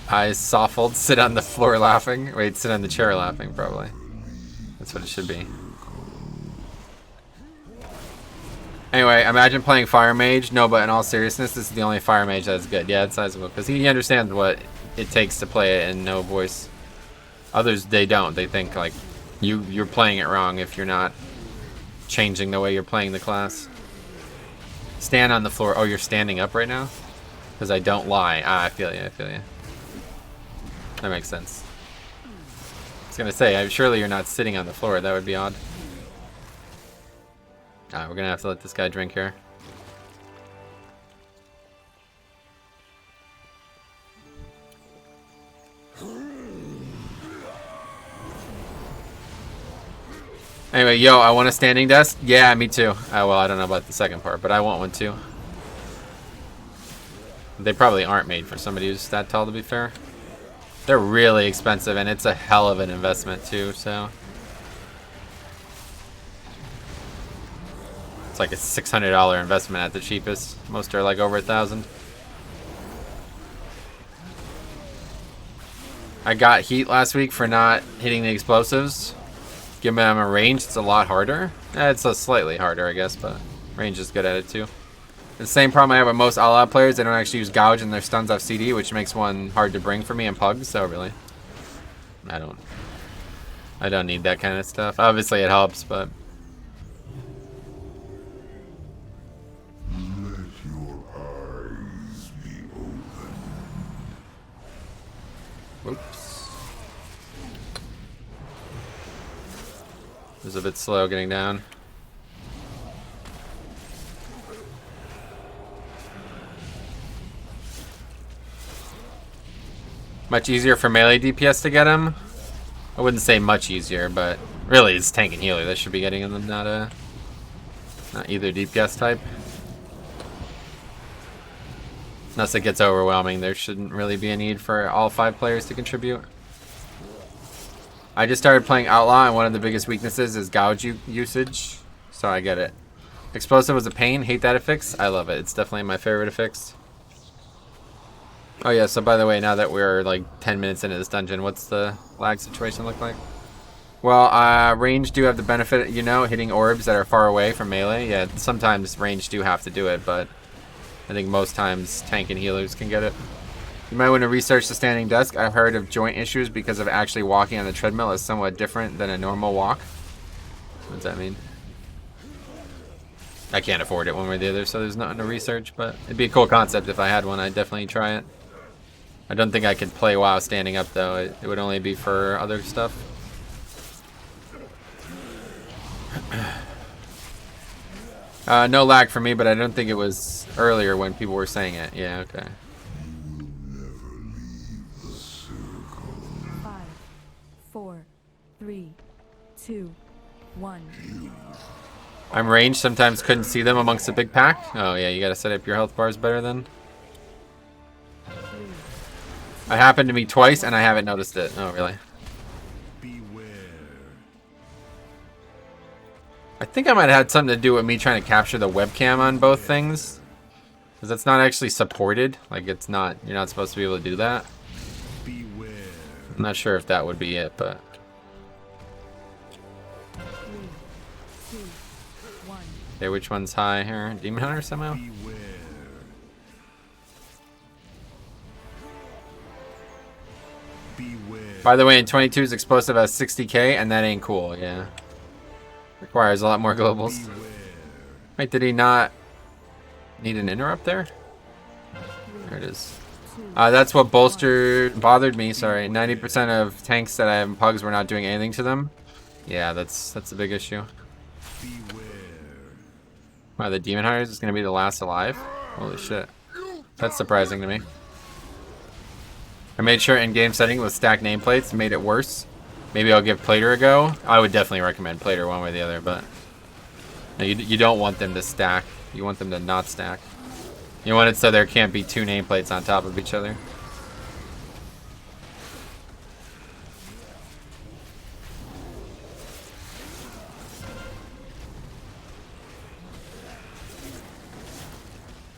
Eyes soffled, sit on the floor laughing. Wait, sit on the chair laughing, probably. That's what it should be. Anyway, imagine playing Fire Mage. No, but in all seriousness, this is the only Fire Mage that's good. Yeah, it's sizable, because he understands what it takes to play it in no voice. Others, they don't. They think, like, you're playing it wrong if you're not changing the way you're playing the class. Stand on the floor. Oh, you're standing up right now? Because I don't lie. Ah, I feel you, I feel you. That makes sense. I was gonna say, surely you're not sitting on the floor. That would be odd. Alright, we're gonna have to let this guy drink here. Anyway, yo, I want a standing desk. Yeah, me too. Well, I don't know about the second part, but I want one too. They probably aren't made for somebody who's that tall, to be fair. They're really expensive, and it's a hell of an investment too, so... It's like a $600 investment at the cheapest. Most are like over $1,000. I got heat last week for not hitting the explosives. Given them a range, it's a lot harder. It's a slightly harder, I guess, but range is good at it too. The same problem I have with most all-out players, they don't actually use gouge in their stuns off CD, which makes one hard to bring for me in Pugs, so really. I don't need that kind of stuff. Obviously it helps, but... Whoops. It was a bit slow getting down. Much easier for melee DPS to get him? I wouldn't say much easier, but really it's tank and healer that should be getting them, not either DPS type. Unless it gets overwhelming, there shouldn't really be a need for all 5 players to contribute. I just started playing Outlaw, and one of the biggest weaknesses is gouge usage, so I get it. Explosive was a pain, hate that affix. I love it, it's definitely my favorite affix. Oh yeah, so by the way, now that we're like 10 minutes into this dungeon, what's the lag situation look like? Well, range do have the benefit, you know, hitting orbs that are far away from melee. Yeah, sometimes range do have to do it, but I think most times tank and healers can get it. You might want to research the standing desk. I've heard of joint issues because of actually walking on the treadmill is somewhat different than a normal walk. What does that mean? I can't afford it one way or the other, so there's nothing to research, but it'd be a cool concept if I had one. I'd definitely try it. I don't think I could play WoW standing up, though. It would only be for other stuff. No lag for me, but I don't think it was earlier when people were saying it. Yeah, okay. 5, 4, 3, 2, 1. I'm ranged, sometimes couldn't see them amongst a big pack. Oh yeah, you gotta set up your health bars better then. It happened to me twice and I haven't noticed it. Oh really? I think I might have had something to do with me trying to capture the webcam on both things. Because that's not actually supported. Like it's not, you're not supposed to be able to do that. I'm not sure if that would be it, but... 3, 2, 1. Okay, which one's high here? Demon Hunter somehow? By the way, in 22's explosive has 60k, and that ain't cool, yeah. Requires a lot more globals. Wait, did he not need an interrupt there? There it is. That's what bothered me, sorry. 90% of tanks that I have in Pugs were not doing anything to them. Yeah, that's a big issue. Wow, the Demon Hunters is going to be the last alive? Holy shit. That's surprising to me. I made sure in-game setting with stacked nameplates made it worse. Maybe I'll give Plater a go. I would definitely recommend Plater one way or the other, but no, you don't want them to stack. You want them to not stack. You want it so there can't be two nameplates on top of each other.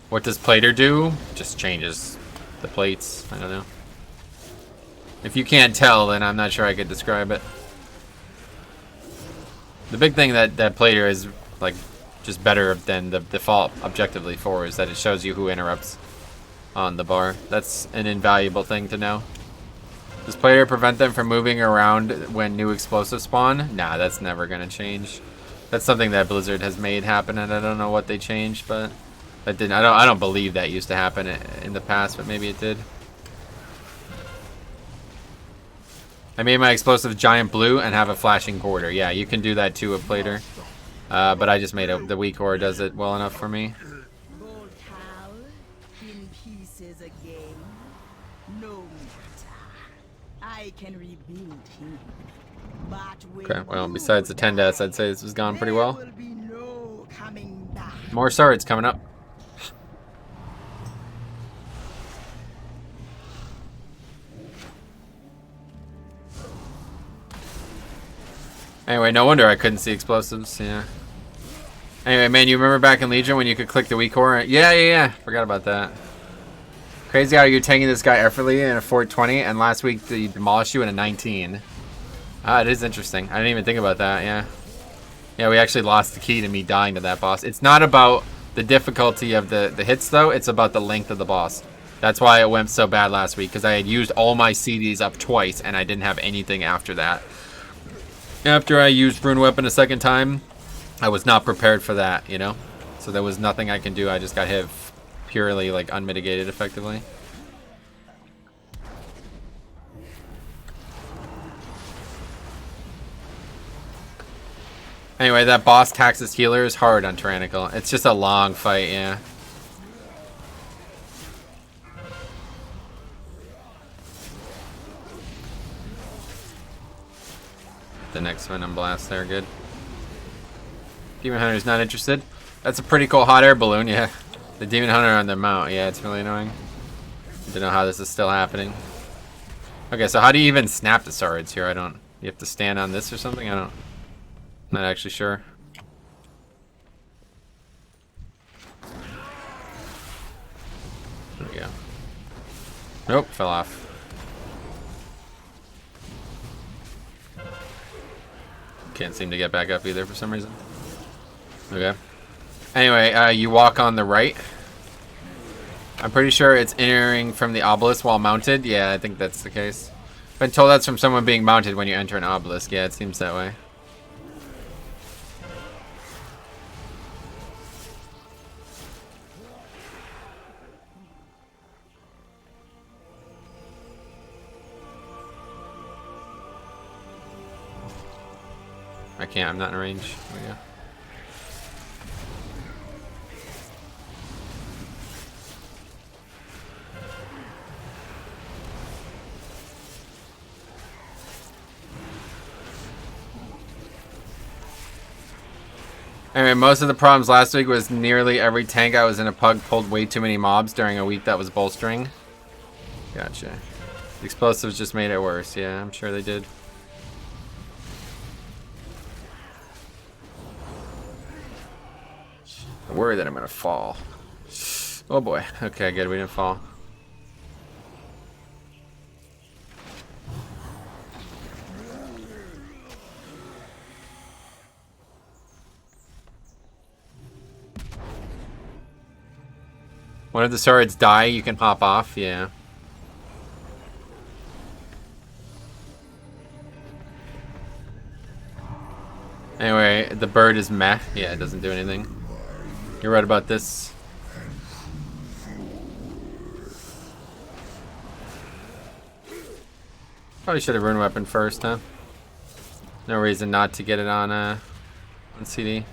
What does Plater do? Just changes the plates. I don't know. If you can't tell, then I'm not sure I could describe it. The big thing that Plater is like just better than the default objectively for is that it shows you who interrupts on the bar. That's an invaluable thing to know. Does Plater prevent them from moving around when new explosives spawn? Nah, that's never gonna change. That's something that Blizzard has made happen, and I don't know what they changed, but that didn't. I don't believe that used to happen in the past, but maybe it did. I made my explosive giant blue and have a flashing border. Yeah, you can do that too with Plater. But I just made it. The weak ore does it well enough for me. In pieces again. No matter. I can rebuild him. Okay, well, besides the 10 deaths, I'd say this has gone pretty well. More swords coming up. Anyway, no wonder I couldn't see explosives, yeah. Anyway, man, you remember back in Legion when you could click the weak core? Yeah. Forgot about that. Crazy how you're tanking this guy effortlessly in a 420, and last week he demolished you in a 19. Ah, it is interesting. I didn't even think about that, yeah. Yeah, we actually lost the key to me dying to that boss. It's not about the difficulty of the hits, though. It's about the length of the boss. That's why it went so bad last week, because I had used all my CDs up twice, and I didn't have anything after that. After I used Rune Weapon a second time, I was not prepared for that, you know? So there was nothing I can do. I just got hit purely, like, unmitigated, effectively. Anyway, that boss Taxus healer is hard on Tyrannical. It's just a long fight, yeah. The next Venom Blast there, good. Demon Hunter's not interested. That's a pretty cool hot air balloon, yeah. The Demon Hunter on the mount, yeah, it's really annoying. I don't know how this is still happening. Okay, so how do you even snap the swords here? You have to stand on this or something? I'm not actually sure. There we go. Nope, fell off. Can't seem to get back up either for some reason. Okay. Anyway, you walk on the right. I'm pretty sure it's entering from the obelisk while mounted. Yeah, I think that's the case. Been told that's from someone being mounted when you enter an obelisk. Yeah, it seems that way. I can't, I'm not in range. There we go. Anyway, most of the problems last week was nearly every tank I was in a pug pulled way too many mobs during a week that was bolstering. Gotcha. The explosives just made it worse. Yeah, I'm sure they did. I'm worried that I'm gonna fall. Oh boy. Okay, good. We didn't fall. One of the swords die, you can hop off, yeah. Anyway, the bird is meh. Yeah, it doesn't do anything. You're right about this. Probably should have rune weapon first, huh? No reason not to get it on CD.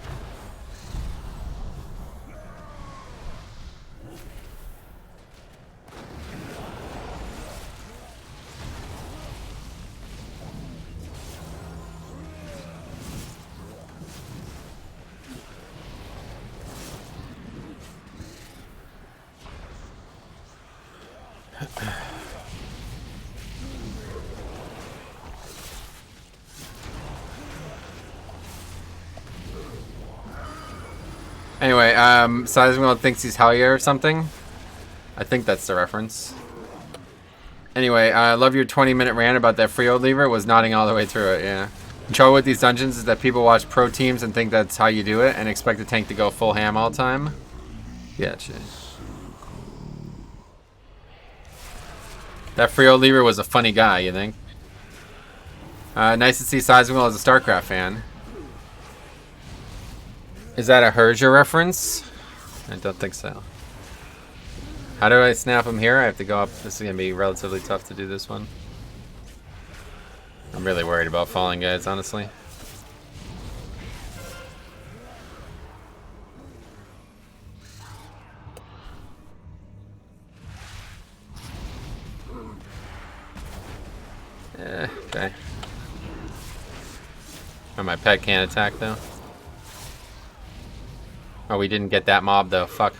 Anyway, Seismic thinks he's Hellier or something. I think that's the reference. Anyway, I love your 20-minute rant about that freehold lever. Was nodding all the way through it, yeah. The trouble with these dungeons is that people watch pro teams and think that's how you do it and expect the tank to go full ham all the time. Gotcha. That freehold lever was a funny guy, you think? Nice to see Seismic as a StarCraft fan. Is that a Herja reference? I don't think so. How do I snap him here? I have to go up. This is going to be relatively tough to do this one. I'm really worried about falling, guys, honestly. Okay. Oh, my pet can't attack, though. Oh, we didn't get that mob, though. Fuck.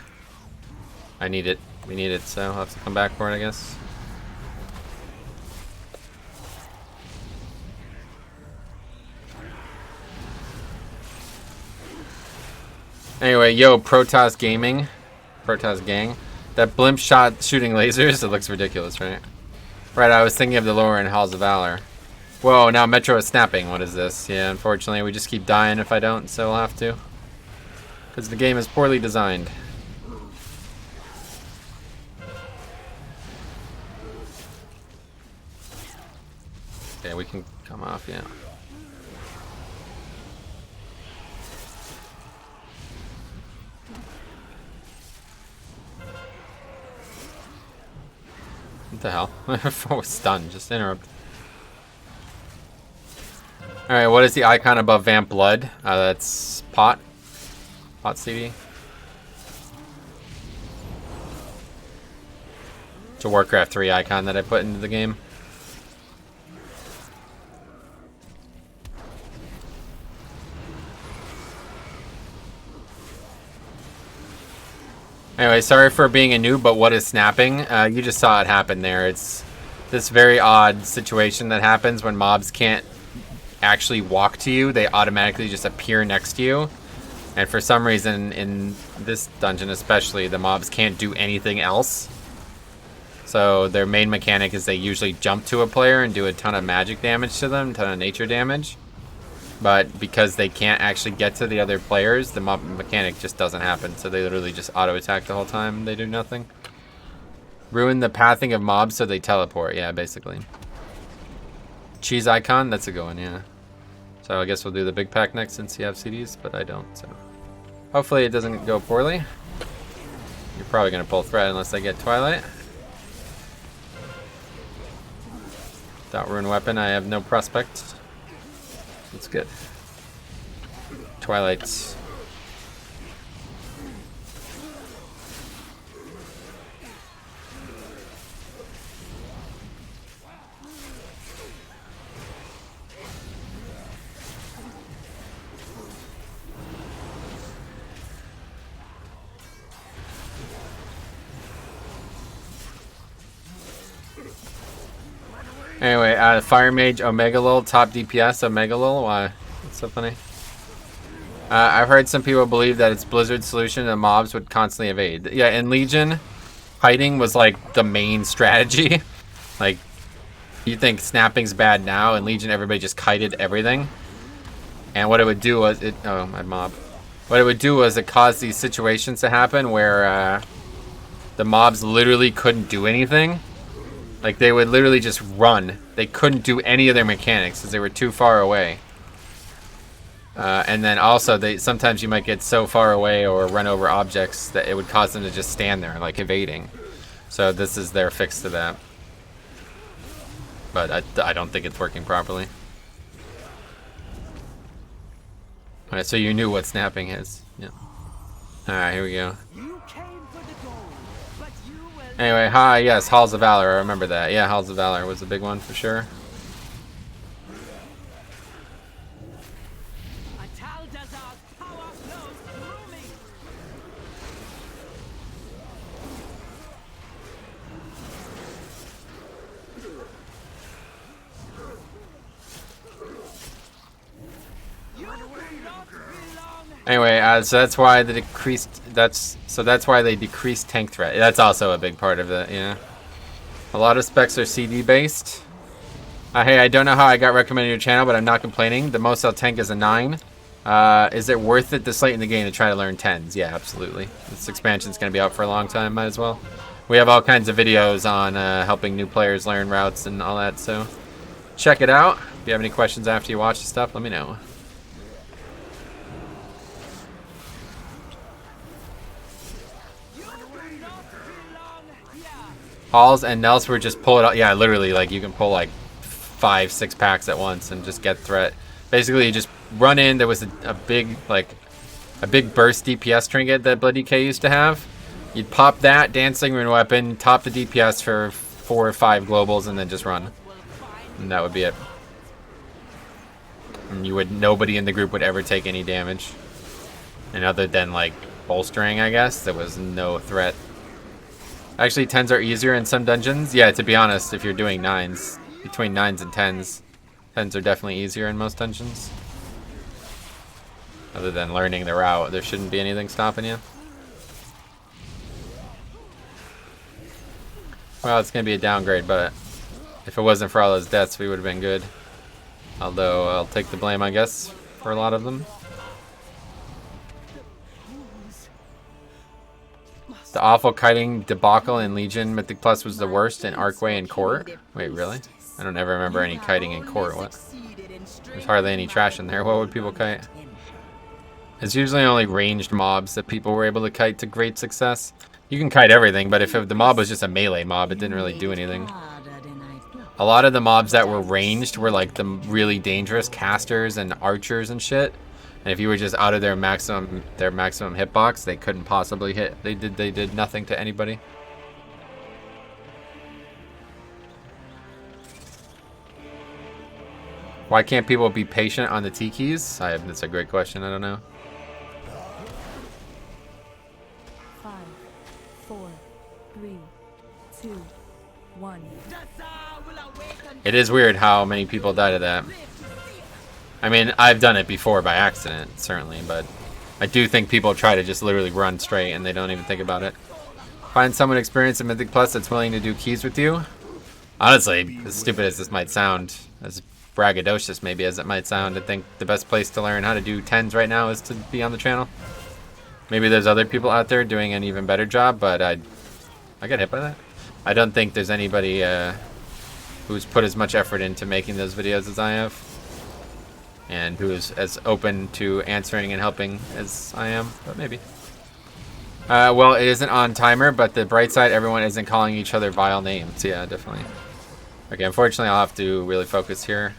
I need it. We need it, so I'll have to come back for it, I guess. Anyway, yo, Protoss Gaming. Protoss Gang. That blimp shot shooting lasers, it looks ridiculous, right? Right, I was thinking of the lower end Halls of Valor. Whoa, now Metro is snapping. What is this? Yeah, unfortunately, we just keep dying if I don't, so we'll have to. Because the game is poorly designed. Okay, we can come off, yeah. What the hell? I was stunned. Just interrupt. Alright, what is the icon above Vamp Blood? That's Pot. Pot CD. It's a Warcraft 3 icon that I put into the game. Anyway, sorry for being a noob, but what is snapping? You just saw it happen there. It's this very odd situation that happens when mobs can't actually walk to you. They automatically just appear next to you. And for some reason, in this dungeon especially, the mobs can't do anything else. So their main mechanic is they usually jump to a player and do a ton of magic damage to them, a ton of nature damage. But because they can't actually get to the other players, the mob mechanic just doesn't happen. So they literally just auto-attack the whole time. They do nothing. Ruin the pathing of mobs so they teleport. Yeah, basically. Cheese icon? That's a good one, yeah. So I guess we'll do the big pack next since you have CDs, but I don't, so. Hopefully it doesn't go poorly. You're probably going to pull threat unless I get Twilight. Without Rune Weapon, I have no prospect. That's good. Twilights. Anyway, Fire Mage Omega Lul, top DPS Omega Lul. Why? That's so funny. I've heard some people believe that it's Blizzard's solution and mobs would constantly evade. Yeah, in Legion, hiding was like the main strategy. Like, you think snapping's bad now, in Legion everybody just kited everything. And what it would do was oh, my mob. What it would do was it caused these situations to happen where the mobs literally couldn't do anything. Like, they would literally just run. They couldn't do any of their mechanics because they were too far away. And then also, sometimes you might get so far away or run over objects that it would cause them to just stand there, like evading. So this is their fix to that. But I don't think it's working properly. Alright, so you knew what snapping is. Yeah. Alright, here we go. Anyway, hi, yes, Halls of Valor, I remember that. Yeah, Halls of Valor was a big one for sure. Anyway, so that's why the decreased. That's why they decreased tank threat. That's also a big part of it. Yeah. A lot of specs are CD based. Hey, I don't know how I got recommended your channel, but I'm not complaining. The most I'll tank is a 9. Is it worth it this late in the game to try to learn 10s? Yeah, absolutely. This expansion's gonna be out for a long time. Might as well. We have all kinds of videos on helping new players learn routes and all that. So check it out. If you have any questions after you watch the stuff, let me know. Halls and Nels were just pull it out. Yeah, literally, like you can pull like 5-6 packs at once and just get threat. Basically, you just run in. There was a big burst DPS trinket that Bloody K used to have. You'd pop that Dancing Rune weapon, top the DPS for 4 or 5 globals, and then just run. And that would be it. And nobody in the group would ever take any damage. And other than like bolstering, I guess, there was no threat. Actually, 10s are easier in some dungeons. Yeah, to be honest, if you're doing 9s, between 9s and 10s, 10s are definitely easier in most dungeons. Other than learning the route, there shouldn't be anything stopping you. Well, it's going to be a downgrade, but if it wasn't for all those deaths, we would have been good. Although, I'll take the blame, I guess, for a lot of them. The awful kiting debacle in Legion Mythic Plus was the worst in Archway and Court. Wait, really? I don't ever remember any kiting in Court. What? There's hardly any trash in there. What would people kite? It's usually only ranged mobs that people were able to kite to great success. You can kite everything, but if the mob was just a melee mob, it didn't really do anything. A lot of the mobs that were ranged were like the really dangerous casters and archers and shit. And if you were just out of their maximum hitbox, they couldn't possibly hit. They did nothing to anybody. Why can't people be patient on the T keys? That's a great question. I don't know. 5, 4, 3, 2, 1. It is weird how many people die to that. I mean, I've done it before by accident, certainly, but I do think people try to just literally run straight and they don't even think about it. Find someone experienced in Mythic Plus that's willing to do keys with you. Honestly, as stupid as this might sound, as braggadocious maybe as it might sound, I think the best place to learn how to do 10s right now is to be on the channel. Maybe there's other people out there doing an even better job, but I get hit by that. I don't think there's anybody who's put as much effort into making those videos as I have. And who is as open to answering and helping as I am, but maybe. Well, it isn't on timer, but the bright side, everyone isn't calling each other vile names. Yeah, definitely. Okay, unfortunately, I'll have to really focus here.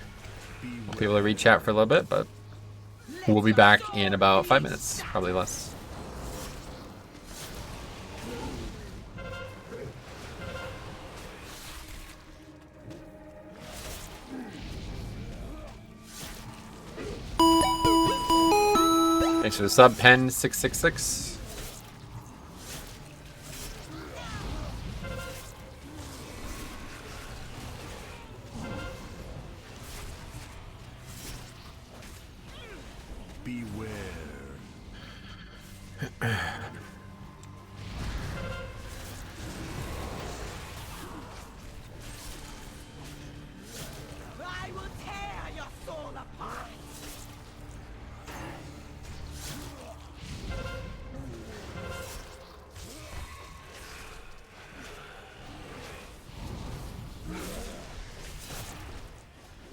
I'll be able to read chat for a little bit, but we'll be back in about 5 minutes, probably less. Thanks for the sub, Pen666.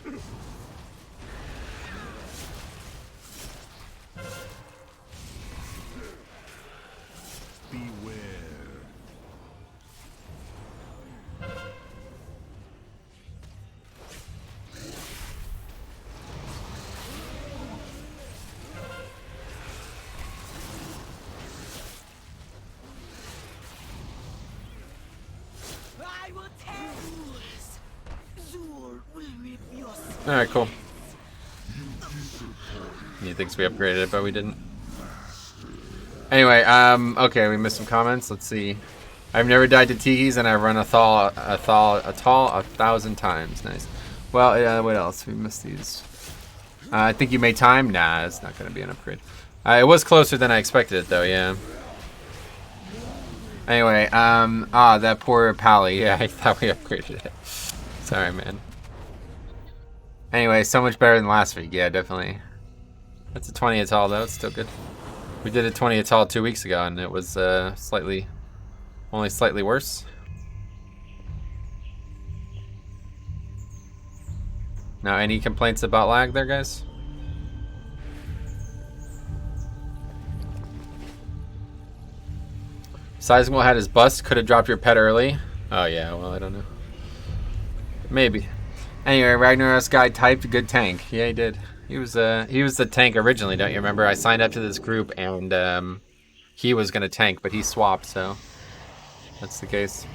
I will tell you. Zur will rip your Alright, cool. He thinks we upgraded it, but we didn't. Anyway, okay, we missed some comments. Let's see. I've never died to Tiki's, and I run a tall 1,000 times. Nice. Well, what else? We missed these. I think you made time. Nah, it's not gonna be an upgrade. It was closer than I expected it, though. Yeah. Anyway, that poor Pally. Yeah, I thought we upgraded it. Sorry, man. Anyway, so much better than last week. Yeah, definitely. That's a 20 Atoll, though. It's still good. We did a 20 Atoll 2 weeks ago, and it was only slightly worse. Now, any complaints about lag there, guys? Sizable had his bust. Could have dropped your pet early. Oh yeah, well I don't know. Maybe. Anyway, Ragnaros guy typed good tank. Yeah, he did. He was the tank originally. Don't you remember? I signed up to this group and he was gonna tank, but he swapped. So that's the case.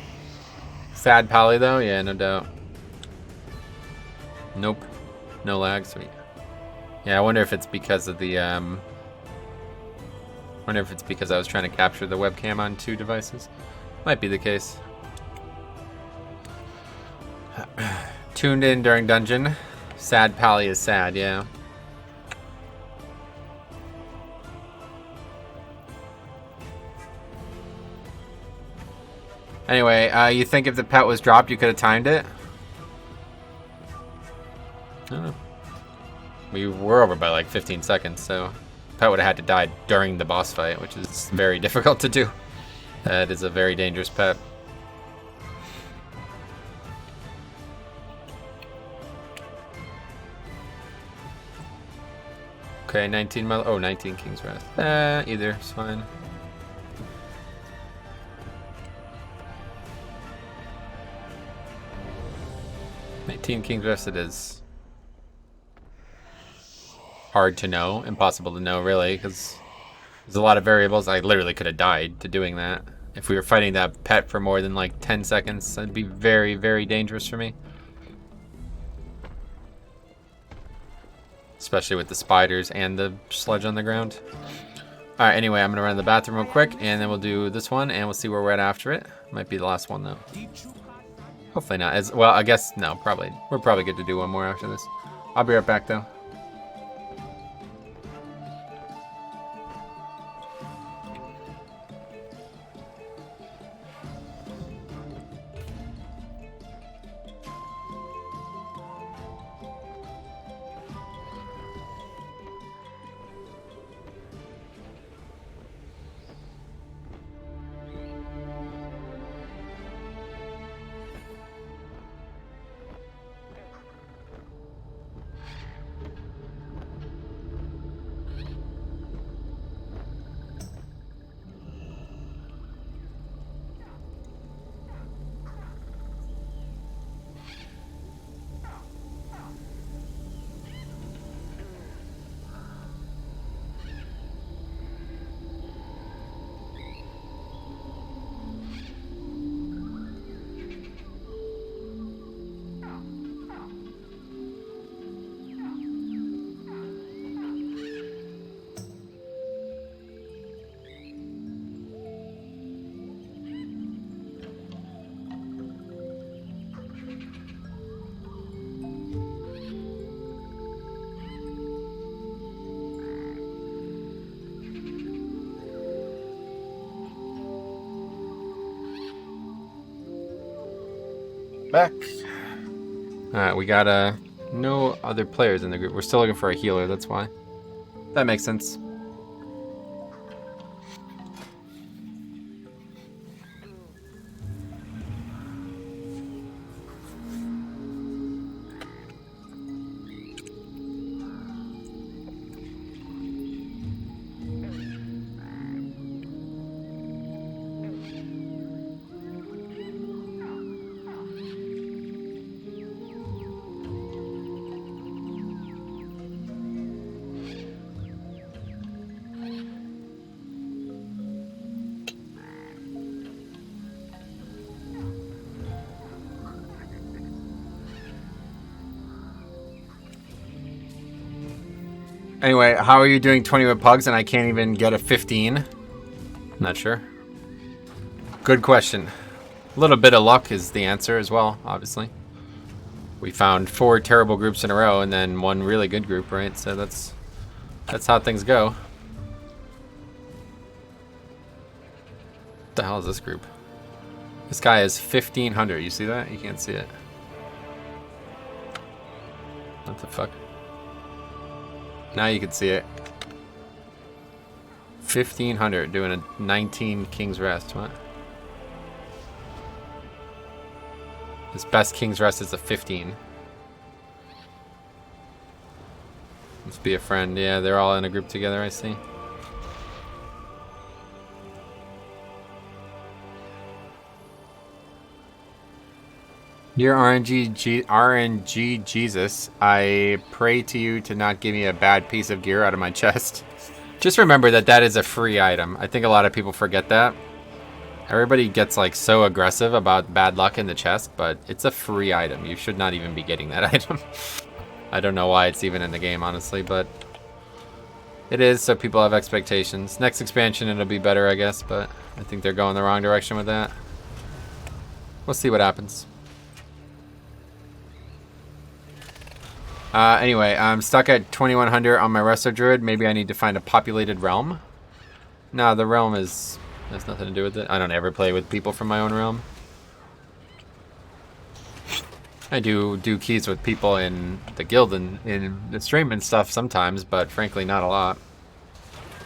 Sad Pally though. Yeah, no doubt. Nope. No lag. Sweet. Yeah, I wonder if it's because of the wonder if it's because I was trying to capture the webcam on 2 devices. Might be the case. Tuned in during dungeon. Sad Pally is sad, yeah. Anyway, you think if the pet was dropped, you could have timed it? I don't know. We were over by like 15 seconds, so pet would have had to die during the boss fight, which is very difficult to do. That is a very dangerous pet. Okay, 19 King's Wrath. Either, it's fine. King's Wrath it is. Hard to know, impossible to know really, because there's a lot of variables. I literally could have died to doing that. If we were fighting that pet for more than like 10 seconds, that'd be very, very dangerous for me. Especially with the spiders and the sludge on the ground. Alright, anyway, I'm gonna run to the bathroom real quick, and then we'll do this one, and we'll see where we're at after it. Might be the last one though. Hopefully not. Well, I guess, no, probably. We're probably good to do one more after this. I'll be right back though. Back. Alright, we got no other players in the group. We're still looking for a healer, that's why. That makes sense. Anyway, how are you doing 20 with pugs and I can't even get a 15? Not sure. Good question. A little bit of luck is the answer as well, obviously. We found 4 terrible groups in a row and then 1 really good group, right? So that's how things go. What the hell is this group? This guy is 1,500. You see that? You can't see it. What the fuck? Now you can see it. 1,500 doing a 19 King's Rest. What? His best King's Rest is a 15. Must be a friend. Yeah, they're all in a group together, I see. Dear RNG Jesus, I pray to you to not give me a bad piece of gear out of my chest. Just remember that that is a free item. I think a lot of people forget that. Everybody gets like so aggressive about bad luck in the chest, but it's a free item. You should not even be getting that item. I don't know why it's even in the game, honestly, but it is, so people have expectations. Next expansion it'll be better, I guess, but I think they're going the wrong direction with that. We'll see what happens. Anyway, I'm stuck at 2100 on my Resto Druid. Maybe I need to find a populated realm. No, the realm has nothing to do with it. I don't ever play with people from my own realm. I do keys with people in the guild and in the stream and stuff sometimes, but frankly not a lot.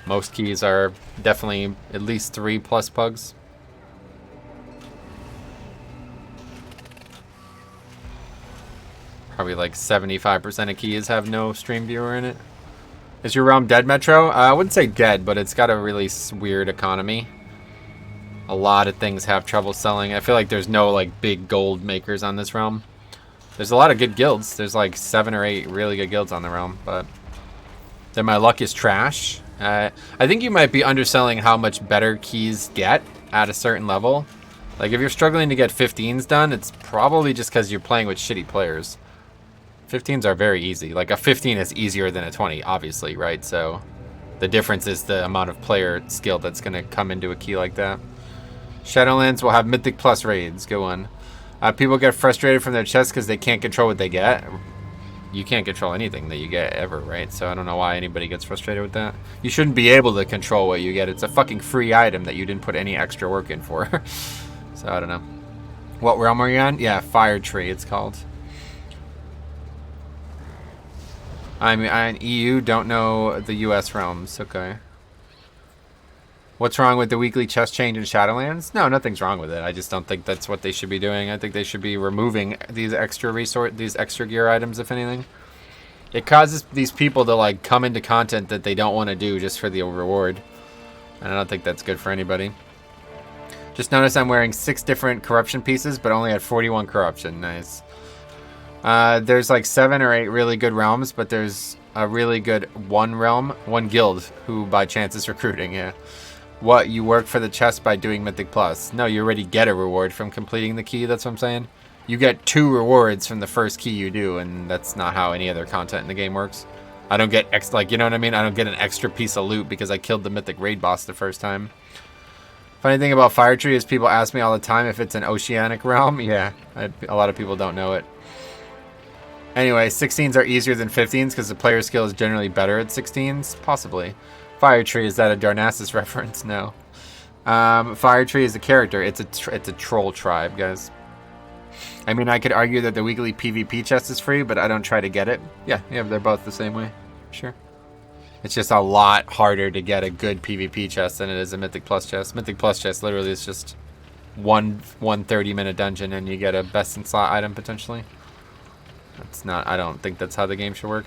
Most keys are definitely at least 3+ pugs. Probably like 75% of keys have no stream viewer in it. Is your realm dead, Metro? I wouldn't say dead, but it's got a really weird economy. A lot of things have trouble selling. I feel like there's no like big gold makers on this realm. There's a lot of good guilds. There's like 7 or 8 really good guilds on the realm, but then my luck is trash. I think you might be underselling how much better keys get at a certain level. Like if you're struggling to get 15s done, it's probably just because you're playing with shitty players. 15s are very easy. Like a 15 is easier than a 20, obviously, right? So the difference is the amount of player skill that's going to come into a key like that. Shadowlands will have Mythic Plus raids. Go on. People get frustrated from their chests because they can't control what they get. You can't control anything that you get ever, right? So I don't know why anybody gets frustrated with that. You shouldn't be able to control what you get. It's a fucking free item that you didn't put any extra work in for. So I don't know. What realm are you on? Yeah, Fire Tree it's called. I'm in EU, don't know the US realms. Okay. What's wrong with the weekly chest change in Shadowlands? No, nothing's wrong with it. I just don't think that's what they should be doing. I think they should be removing these extra gear items, if anything. It causes these people to like come into content that they don't want to do just for the reward. And I don't think that's good for anybody. Just notice I'm wearing 6 different corruption pieces, but only at 41 corruption. Nice. There's like 7 or 8 really good realms, but there's a really good one guild who by chance is recruiting. Yeah. What, you work for the chest by doing Mythic Plus? No, you already get a reward from completing the key. That's what I'm saying. You get 2 rewards from the first key you do, and that's not how any other content in the game works. I don't get you know what I mean? I don't get an extra piece of loot because I killed the Mythic raid boss the first time. Funny thing about Fire Tree is people ask me all the time if it's an oceanic realm. Yeah, a lot of people don't know it. Anyway, 16s are easier than 15s because the player skill is generally better at 16s. Possibly. Fire Tree, is that a Darnassus reference? No. Fire Tree is a character. It's a troll tribe, guys. I mean, I could argue that the weekly PvP chest is free, but I don't try to get it. Yeah, they're both the same way. Sure. It's just a lot harder to get a good PvP chest than it is a Mythic Plus chest. Mythic Plus chest literally is just one 30-minute dungeon and you get a best-in-slot item potentially. That's not, I don't think that's how the game should work.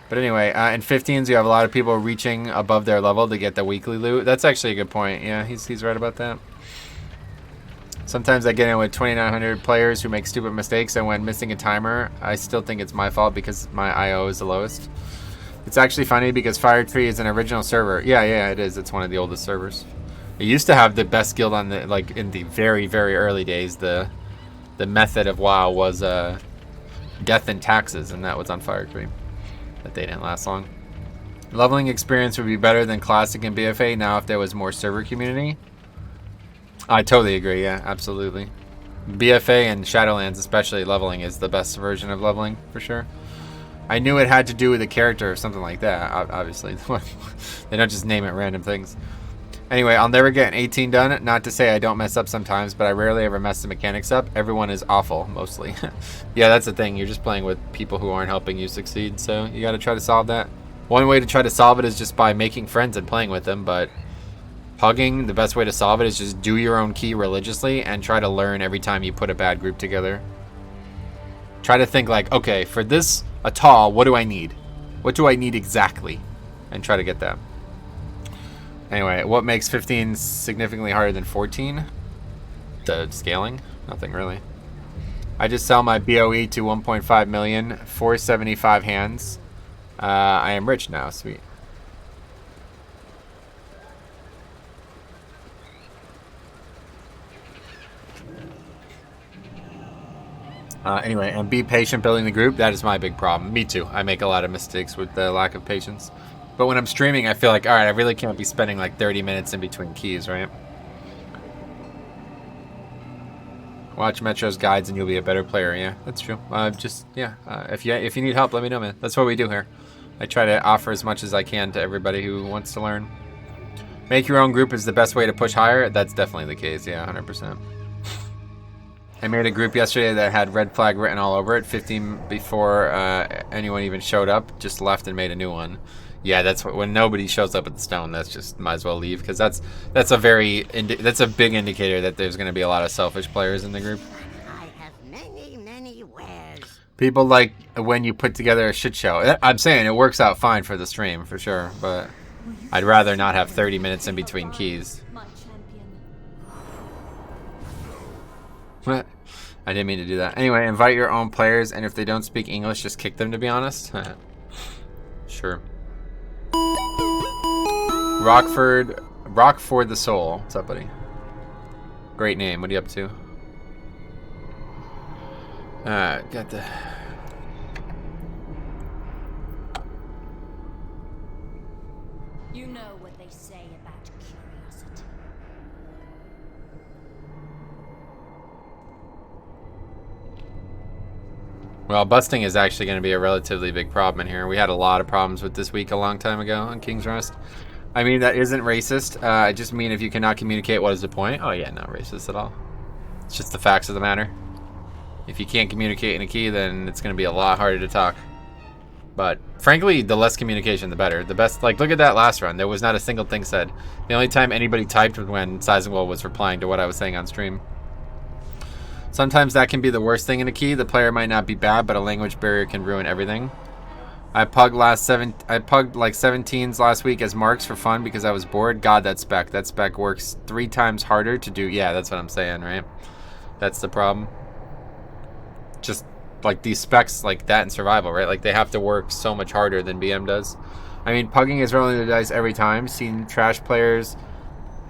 But anyway, in 15s you have a lot of people reaching above their level to get the weekly loot. That's actually a good point. Yeah, he's right about that. Sometimes I get in with 2,900 players who make stupid mistakes, and when missing a timer, I still think it's my fault because my IO is the lowest. It's actually funny because Fire Tree is an original server. Yeah, it is. It's one of the oldest servers. It used to have the best guild on the, like, in the very, very early days. The method of WoW was death and taxes, and that was on Fire Tree. But they didn't last long. Leveling experience would be better than Classic and BFA now if there was more server community. I totally agree, yeah, absolutely. BFA and Shadowlands especially, leveling is the best version of leveling, for sure. I knew it had to do with the character or something like that, obviously. They don't just name it random things. Anyway, I'll never get an 18 done. Not to say I don't mess up sometimes, but I rarely ever mess the mechanics up. Everyone is awful, mostly. Yeah, that's the thing. You're just playing with people who aren't helping you succeed, so you gotta try to solve that. One way to try to solve it is just by making friends and playing with them, but Pugging, the best way to solve it is just do your own key religiously and try to learn every time you put a bad group together. Try to think like, okay, for this Atal, what do I need? What do I need exactly? And try to get that. Anyway, what makes 15 significantly harder than 14? The scaling? Nothing really. I just sell my BOE to 1.5 million, 475 hands. I am rich now, sweet. Anyway, and be patient building the group. That is my big problem. Me too. I make a lot of mistakes with the lack of patience. But when I'm streaming, I feel like, all right, I really can't be spending like 30 minutes in between keys, right? Watch Metro's guides and you'll be a better player. Yeah, that's true. If you need help, let me know, man. That's what we do here. I try to offer as much as I can to everybody who wants to learn. Make your own group is the best way to push higher. That's definitely the case. Yeah, 100%. I made a group yesterday that had red flag written all over it. 15 before anyone even showed up, just left and made a new one. Yeah, that's when nobody shows up at the stone. That's just might as well leave because that's a big indicator that there's going to be a lot of selfish players in the group. I have many wares. People like when you put together a shit show. I'm saying it works out fine for the stream for sure, but I'd rather not have 30 minutes in between keys. What? I didn't mean to do that. Anyway, invite your own players, and if they don't speak English, just kick them, to be honest. Sure. Rockford the Soul. What's up, buddy? Great name. What are you up to? Got the... You know what they say about curiosity. Well, busting is actually going to be a relatively big problem in here. We had a lot of problems with this week a long time ago on King's Rest. I mean, that isn't racist. I just mean if you cannot communicate, what is the point? Oh yeah, not racist at all. It's just the facts of the matter. If you can't communicate in a key, then it's going to be a lot harder to talk. But frankly, the less communication, the better. The best, like, look at that last run. There was not a single thing said. The only time anybody typed was when Sizingwell was replying to what I was saying on stream. Sometimes that can be the worst thing in a key. The player might not be bad, but a language barrier can ruin everything. I pugged like 17s last week as marks for fun because I was bored. God, that spec works 3 times harder to do. Yeah, that's what I'm saying, right? That's the problem. Just like these specs like that in survival, right? Like they have to work so much harder than BM does. I mean, pugging is rolling the dice every time. Seen trash players,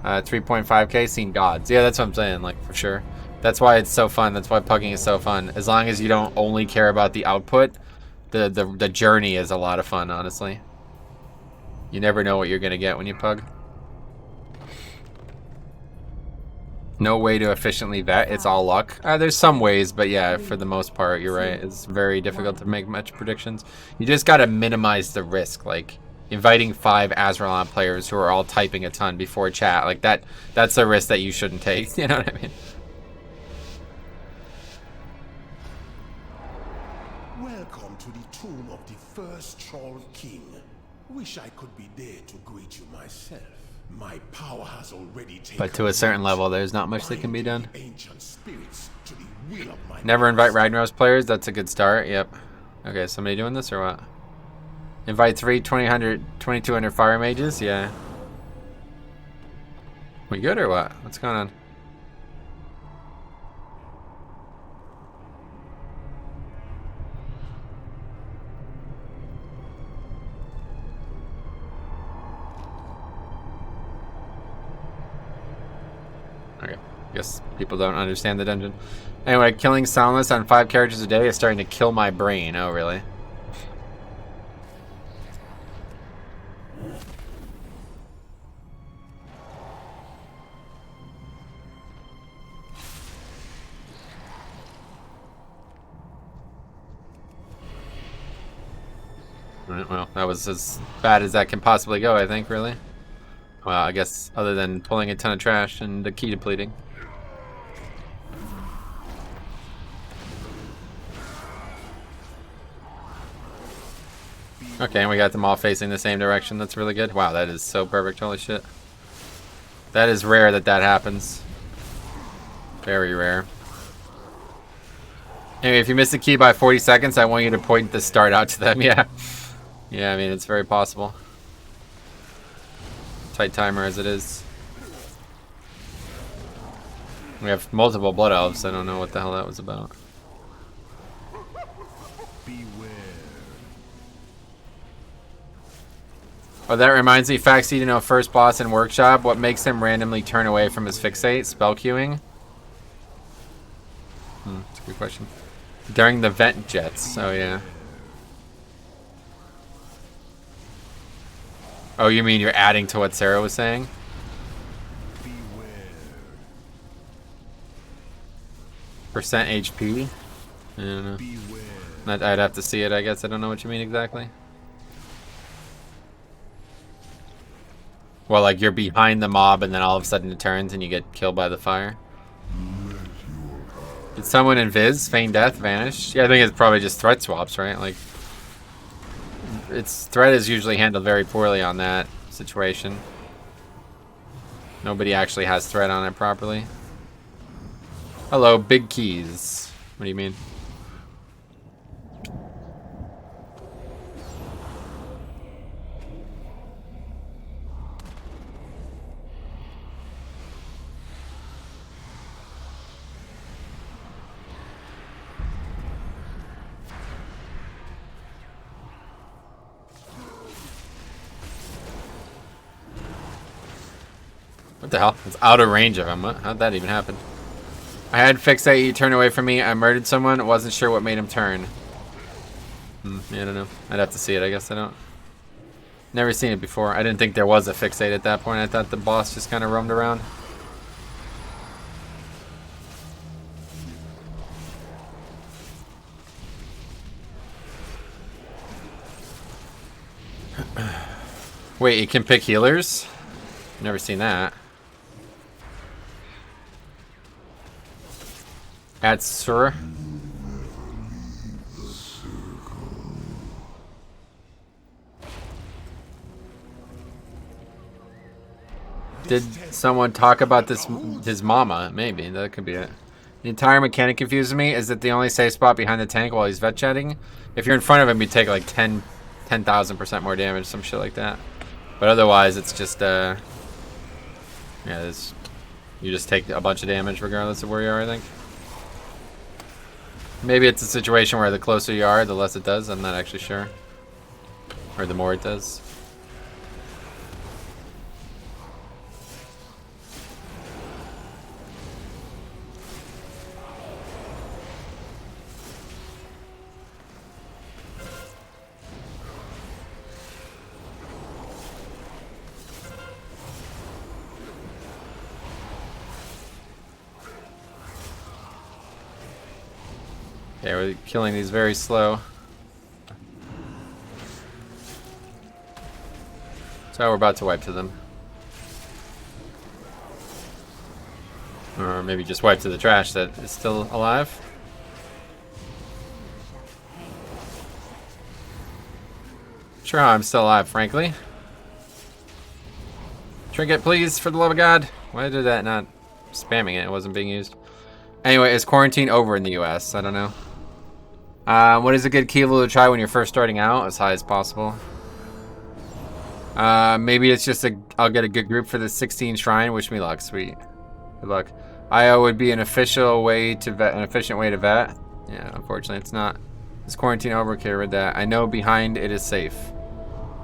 3.5k. Seen gods. Yeah, that's what I'm saying. Like for sure. That's why it's so fun. That's why pugging is so fun. As long as you don't only care about the output, the journey is a lot of fun, honestly. You never know what you're going to get when you pug. No way to efficiently vet. It's all luck. There's some ways, but yeah, for the most part, you're right. It's very difficult to make much predictions. You just got to minimize the risk. Like inviting 5 Azralan players who are all typing a ton before chat. Like that's a risk that you shouldn't take. You know what I mean? Welcome to the tomb of the first Troll King. Wish I could be there to greet you myself. My power has already taken. But to a certain level, there's not much that can be done. Never invite Ragnarok's players. That's a good start. Yep. Okay, somebody doing this or what? Invite 3 2200 fire mages. Yeah. We good or what? What's going on? Okay, guess people don't understand the dungeon. Anyway, killing Soundless on 5 characters a day is starting to kill my brain. Oh, really? Right, well, that was as bad as that can possibly go, I think, really. Well, I guess other than pulling a ton of trash and the key depleting. Okay, and we got them all facing the same direction. That's really good. Wow, that is so perfect. Holy shit. That is rare that that happens. Very rare. Anyway, if you miss the key by 40 seconds, I want you to point the start out to them. Yeah. Yeah, I mean, it's very possible. Tight timer as it is. We have multiple blood elves. I don't know what the hell that was about. Oh, that reminds me, Faxi, you know, first boss in Workshop, what makes him randomly turn away from his fixate? Spell queuing? That's a good question. During the vent jets, oh yeah. Oh, you mean you're adding to what Sarah was saying? Percent HP? I don't know. I'd have to see it, I guess. I don't know what you mean exactly. Well, like you're behind the mob and then all of a sudden it turns and you get killed by the fire. Did someone invis? Feign death? Vanish? Yeah, I think it's probably just threat swaps, right? Like, its threat is usually handled very poorly on that situation. Nobody actually has threat on it properly. Hello, big keys. What do you mean? What the hell? It's out of range of him. How'd that even happen? I had fixate, he turned away from me. I murdered someone. Wasn't sure what made him turn. Yeah, I don't know. I'd have to see it, I guess. I don't. Never seen it before. I didn't think there was a fixate at that point. I thought the boss just kind of roamed around. Wait, you can pick healers? Never seen that. At Sur. Did someone talk about this? His mama? Maybe that could be it. The entire mechanic confuses me. Is it the only safe spot behind the tank while he's vet chatting? If you're in front of him, you take like 10,000% more damage, some shit like that. But otherwise, it's just yeah, you just take a bunch of damage regardless of where you are, I think. Maybe it's a situation where the closer you are, the less it does. I'm not actually sure. Or the more it does. Yeah, we're killing these very slow. So we're about to wipe to them. Or maybe just wipe to the trash that is still alive. Sure, I'm still alive, frankly. Trinket, please, for the love of God. Why did that not spamming it? It wasn't being used. Anyway, is quarantine over in the US? I don't know. What is a good key level to try when you're first starting out? As high as possible. Maybe it's just I'll get a good group for the 16 shrine. Wish me luck. Sweet. Good luck. IO would be an efficient way to vet. Yeah, unfortunately it's not. Is quarantine over? Okay, read that. I know behind it is safe.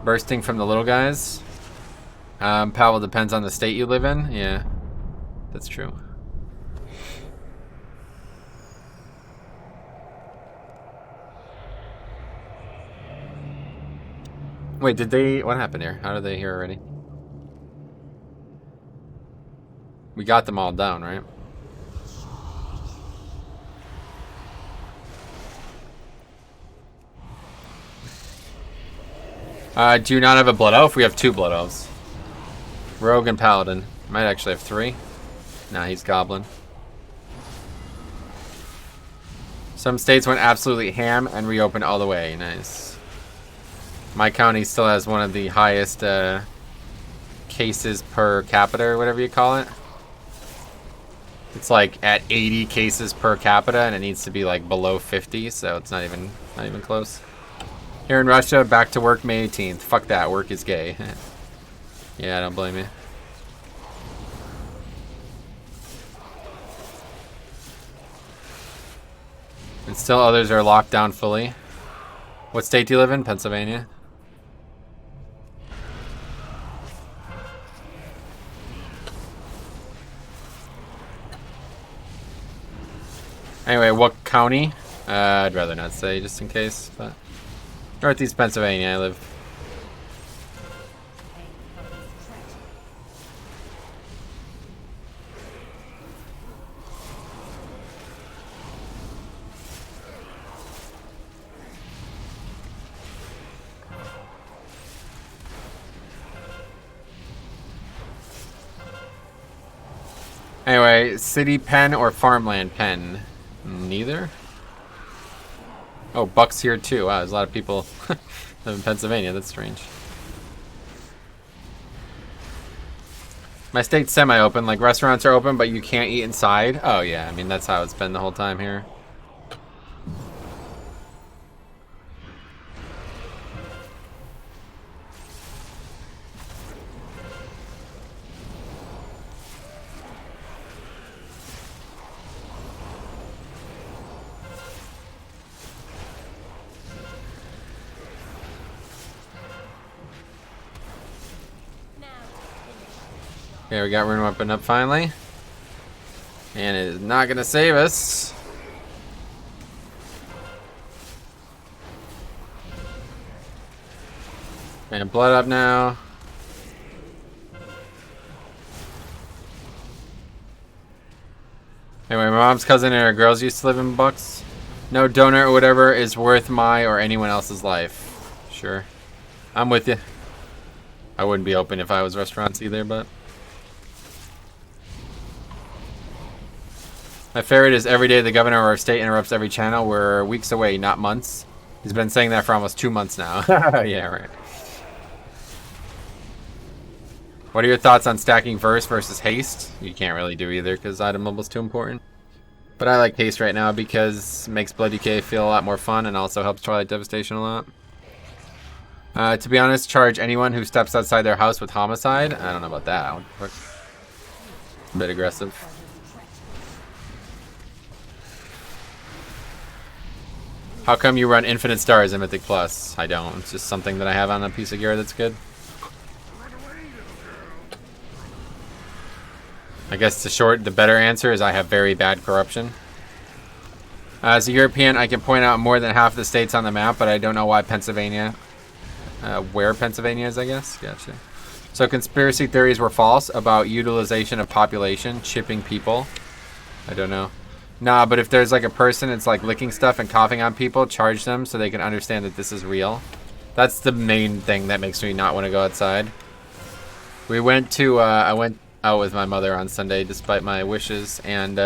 Bursting from the little guys. Pavel, depends on the state you live in. Yeah, that's true. Wait, did they... What happened here? How did they hear already? We got them all down, right? Do you not have a Blood Elf? We have 2 Blood Elves. Rogue and Paladin. Might actually have 3. Nah, he's Goblin. Some states went absolutely ham and reopened all the way. Nice. My county still has one of the highest cases per capita, or whatever you call it. It's like at 80 cases per capita, and it needs to be like below 50, so it's not even close. Here in Russia, back to work May 18th. Fuck that, work is gay. Yeah, I don't blame you. And still others are locked down fully. What state do you live in? Pennsylvania? Anyway, what county? I'd rather not say, just in case, but... Northeast Pennsylvania, I live. Anyway, city pen or farmland pen? Neither? Oh, Buck's here too. Wow, there's a lot of people live in Pennsylvania. That's strange. My state's semi-open. Like, restaurants are open, but you can't eat inside. Oh, yeah. I mean, that's how it's been the whole time here. Okay, we got room open up finally. And it is not gonna save us. And blood up now. Anyway, my mom's cousin and her girls used to live in Bucks. No donor or whatever is worth my or anyone else's life. Sure. I'm with you. I wouldn't be open if I was restaurants either, but... My favorite is every day the governor of our state interrupts every channel. We're weeks away, not months. He's been saying that for almost 2 months now. Yeah, right. What are your thoughts on stacking verse versus haste? You can't really do either because item level's too important. But I like haste right now because it makes Blood Decay feel a lot more fun and also helps Twilight Devastation a lot. To be honest, charge anyone who steps outside their house with homicide. I don't know about that. A bit aggressive. How come you run infinite stars in Mythic Plus? I don't. It's just something that I have on a piece of gear that's good. I guess the better answer is I have very bad corruption. As a European, I can point out more than half the states on the map, but I don't know why Pennsylvania... where Pennsylvania is, I guess. Gotcha. So conspiracy theories were false about utilization of population, chipping people. I don't know. Nah, but if there's like a person that's like licking stuff and coughing on people, charge them so they can understand that this is real. That's the main thing that makes me not want to go outside. We went to, I went out with my mother on Sunday despite my wishes, and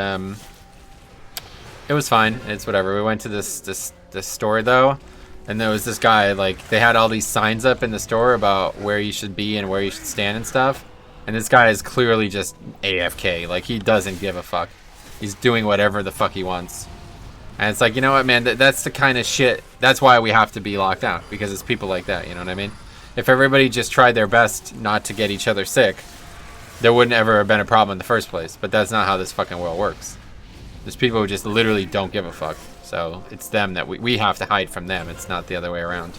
it was fine. It's whatever. We went to this store though, and there was this guy, like, they had all these signs up in the store about where you should be and where you should stand and stuff. And this guy is clearly just AFK. Like, he doesn't give a fuck. He's doing whatever the fuck he wants. And it's like, you know what, man? That's the kind of shit. That's why we have to be locked down. Because it's people like that, you know what I mean? If everybody just tried their best not to get each other sick, there wouldn't ever have been a problem in the first place. But that's not how this fucking world works. There's people who just literally don't give a fuck. So it's them that we have to hide from them. It's not the other way around.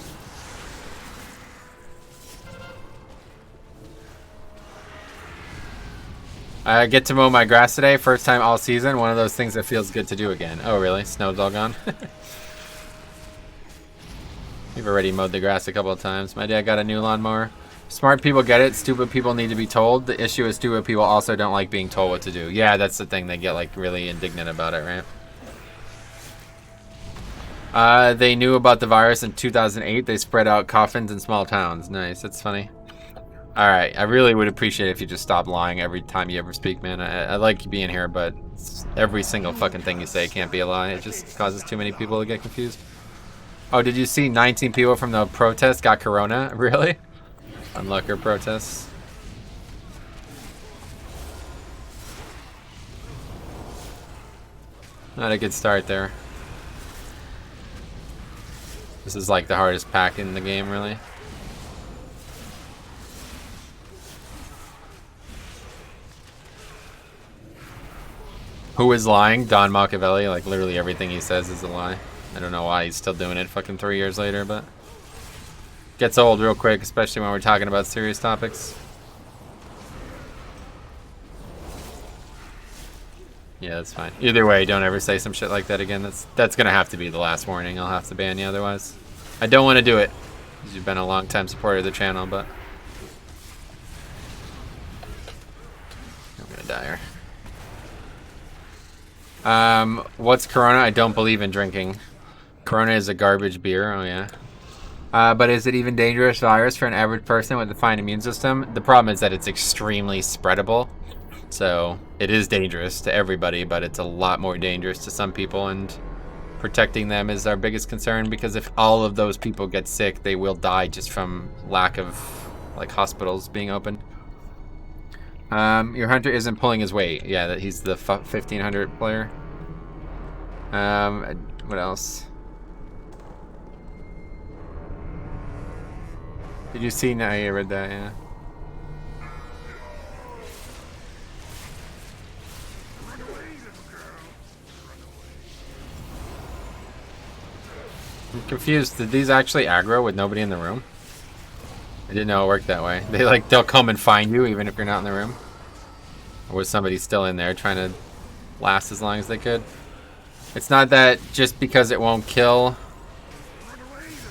I get to mow my grass today, first time all season. One of those things that feels good to do again. Oh, really? Snow's all gone? We've already mowed the grass a couple of times. My dad got a new lawnmower. Smart people get it. Stupid people need to be told. The issue is stupid people also don't like being told what to do. Yeah, that's the thing. They get like really indignant about it, right? They knew about the virus in 2008. They spread out coffins in small towns. Nice, that's funny. Alright, I really would appreciate it if you just stop lying every time you ever speak, man. I like you being here, but every single fucking thing you say can't be a lie. It just causes too many people to get confused. Oh, did you see 19 people from the protest got corona? Really? Unlucker protests. Not a good start there. This is like the hardest pack in the game, really. Who is lying? Don Machiavelli. Like, literally everything he says is a lie. I don't know why he's still doing it fucking 3 years later, but... Gets old real quick, especially when we're talking about serious topics. Yeah, that's fine. Either way, don't ever say some shit like that again. That's gonna have to be the last warning. I'll have to ban you otherwise. I don't want to do it, because you've been a long time supporter of the channel, but... I'm gonna die here. What's Corona? I don't believe in drinking. Corona is a garbage beer. Oh yeah. But is it even dangerous virus for an average person with a fine immune system? The problem is that it's extremely spreadable. So it is dangerous to everybody, but it's a lot more dangerous to some people, and protecting them is our biggest concern, because if all of those people get sick, they will die just from lack of like hospitals being open. Your hunter isn't pulling his weight. Yeah, that he's the 1500 player. What else? Did you see? No, you read that, yeah. I'm confused. Did these actually aggro with nobody in the room? I didn't know it worked that way. They'll come and find you even if you're not in the room. Or was somebody still in there trying to last as long as they could? It's not that just because it won't kill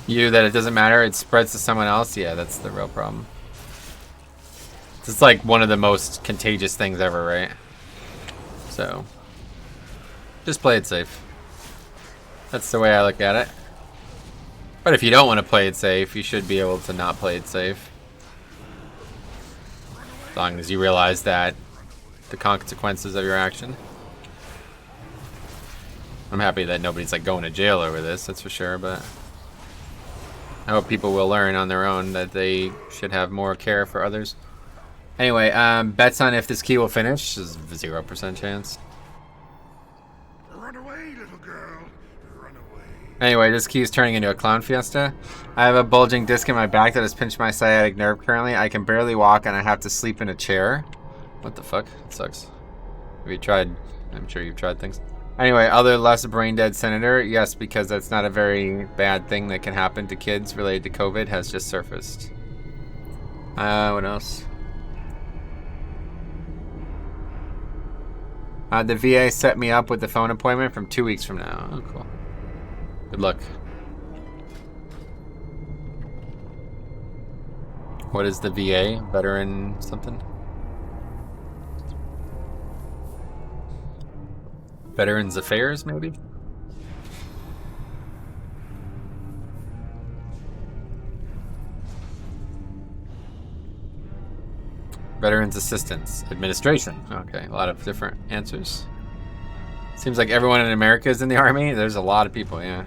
you that it doesn't matter. It spreads to someone else. Yeah, that's the real problem. It's like one of the most contagious things ever, right? So, just play it safe. That's the way I look at it. But if you don't want to play it safe, you should be able to not play it safe. As long as you realize that the consequences of your action. I'm happy that nobody's like going to jail over this, that's for sure, but I hope people will learn on their own that they should have more care for others. Anyway, bets on if this key will finish is 0% chance. Run away, little girl. Run away. Anyway, this key is turning into a clown fiesta. I have a bulging disc in my back that has pinched my sciatic nerve currently. I can barely walk and I have to sleep in a chair. What the fuck? It sucks. Have you tried? I'm sure you've tried things. Anyway, other less brain dead senator. Yes, because that's not a very bad thing that can happen to kids related to COVID has just surfaced. What else? The VA set me up with the phone appointment from 2 weeks from now. Oh, cool. Good luck. What is the VA? Veteran something? Veterans Affairs, maybe? Veterans Assistance Administration. Okay, a lot of different answers. Seems like everyone in America is in the army. There's a lot of people, yeah.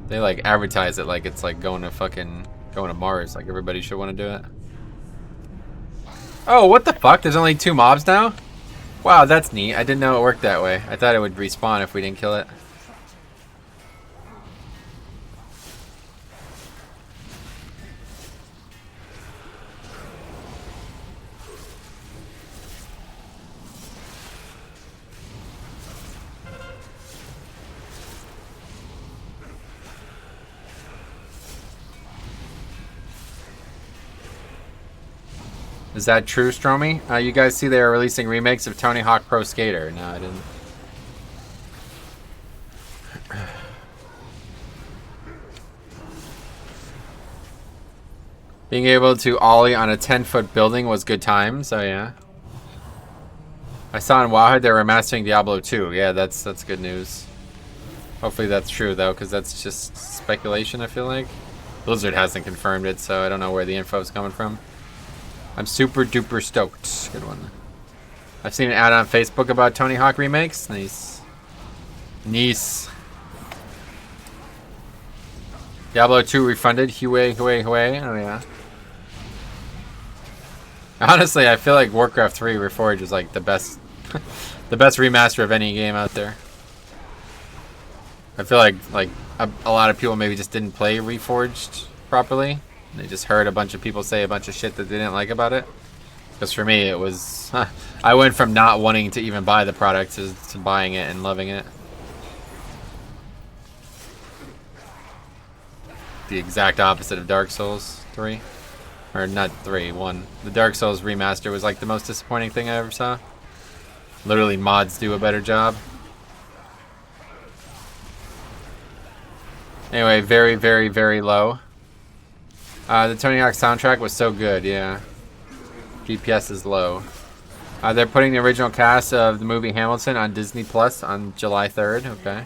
They like advertise it like it's like going to Mars. Like everybody should want to do it. Oh, what the fuck? There's only 2 mobs now? Wow, that's neat. I didn't know it worked that way. I thought it would respawn if we didn't kill it. Is that true, Stromy? You guys see they are releasing remakes of Tony Hawk Pro Skater. No, I didn't. Being able to ollie on a 10-foot building was good times. Oh, yeah. I saw in Wahoo they're remastering Diablo 2. Yeah, that's good news. Hopefully that's true though, because that's just speculation, I feel like. Blizzard hasn't confirmed it, so I don't know where the info is coming from. I'm super duper stoked. Good one. I've seen an ad on Facebook about Tony Hawk remakes. Nice. Nice. Diablo 2 refunded. Hue. Oh yeah. Honestly, I feel like Warcraft 3 Reforged is like the best the best remaster of any game out there. I feel like a lot of people maybe just didn't play Reforged properly. They just heard a bunch of people say a bunch of shit that they didn't like about it. Because for me, it was... I went from not wanting to even buy the product to buying it and loving it. The exact opposite of Dark Souls 3. Or not 3, 1. The Dark Souls remaster was like the most disappointing thing I ever saw. Literally, mods do a better job. Anyway, very, very, very low. The Tony Hawk soundtrack was so good, yeah. GPS is low. They're putting the original cast of the movie Hamilton on Disney Plus on July 3rd. Okay. I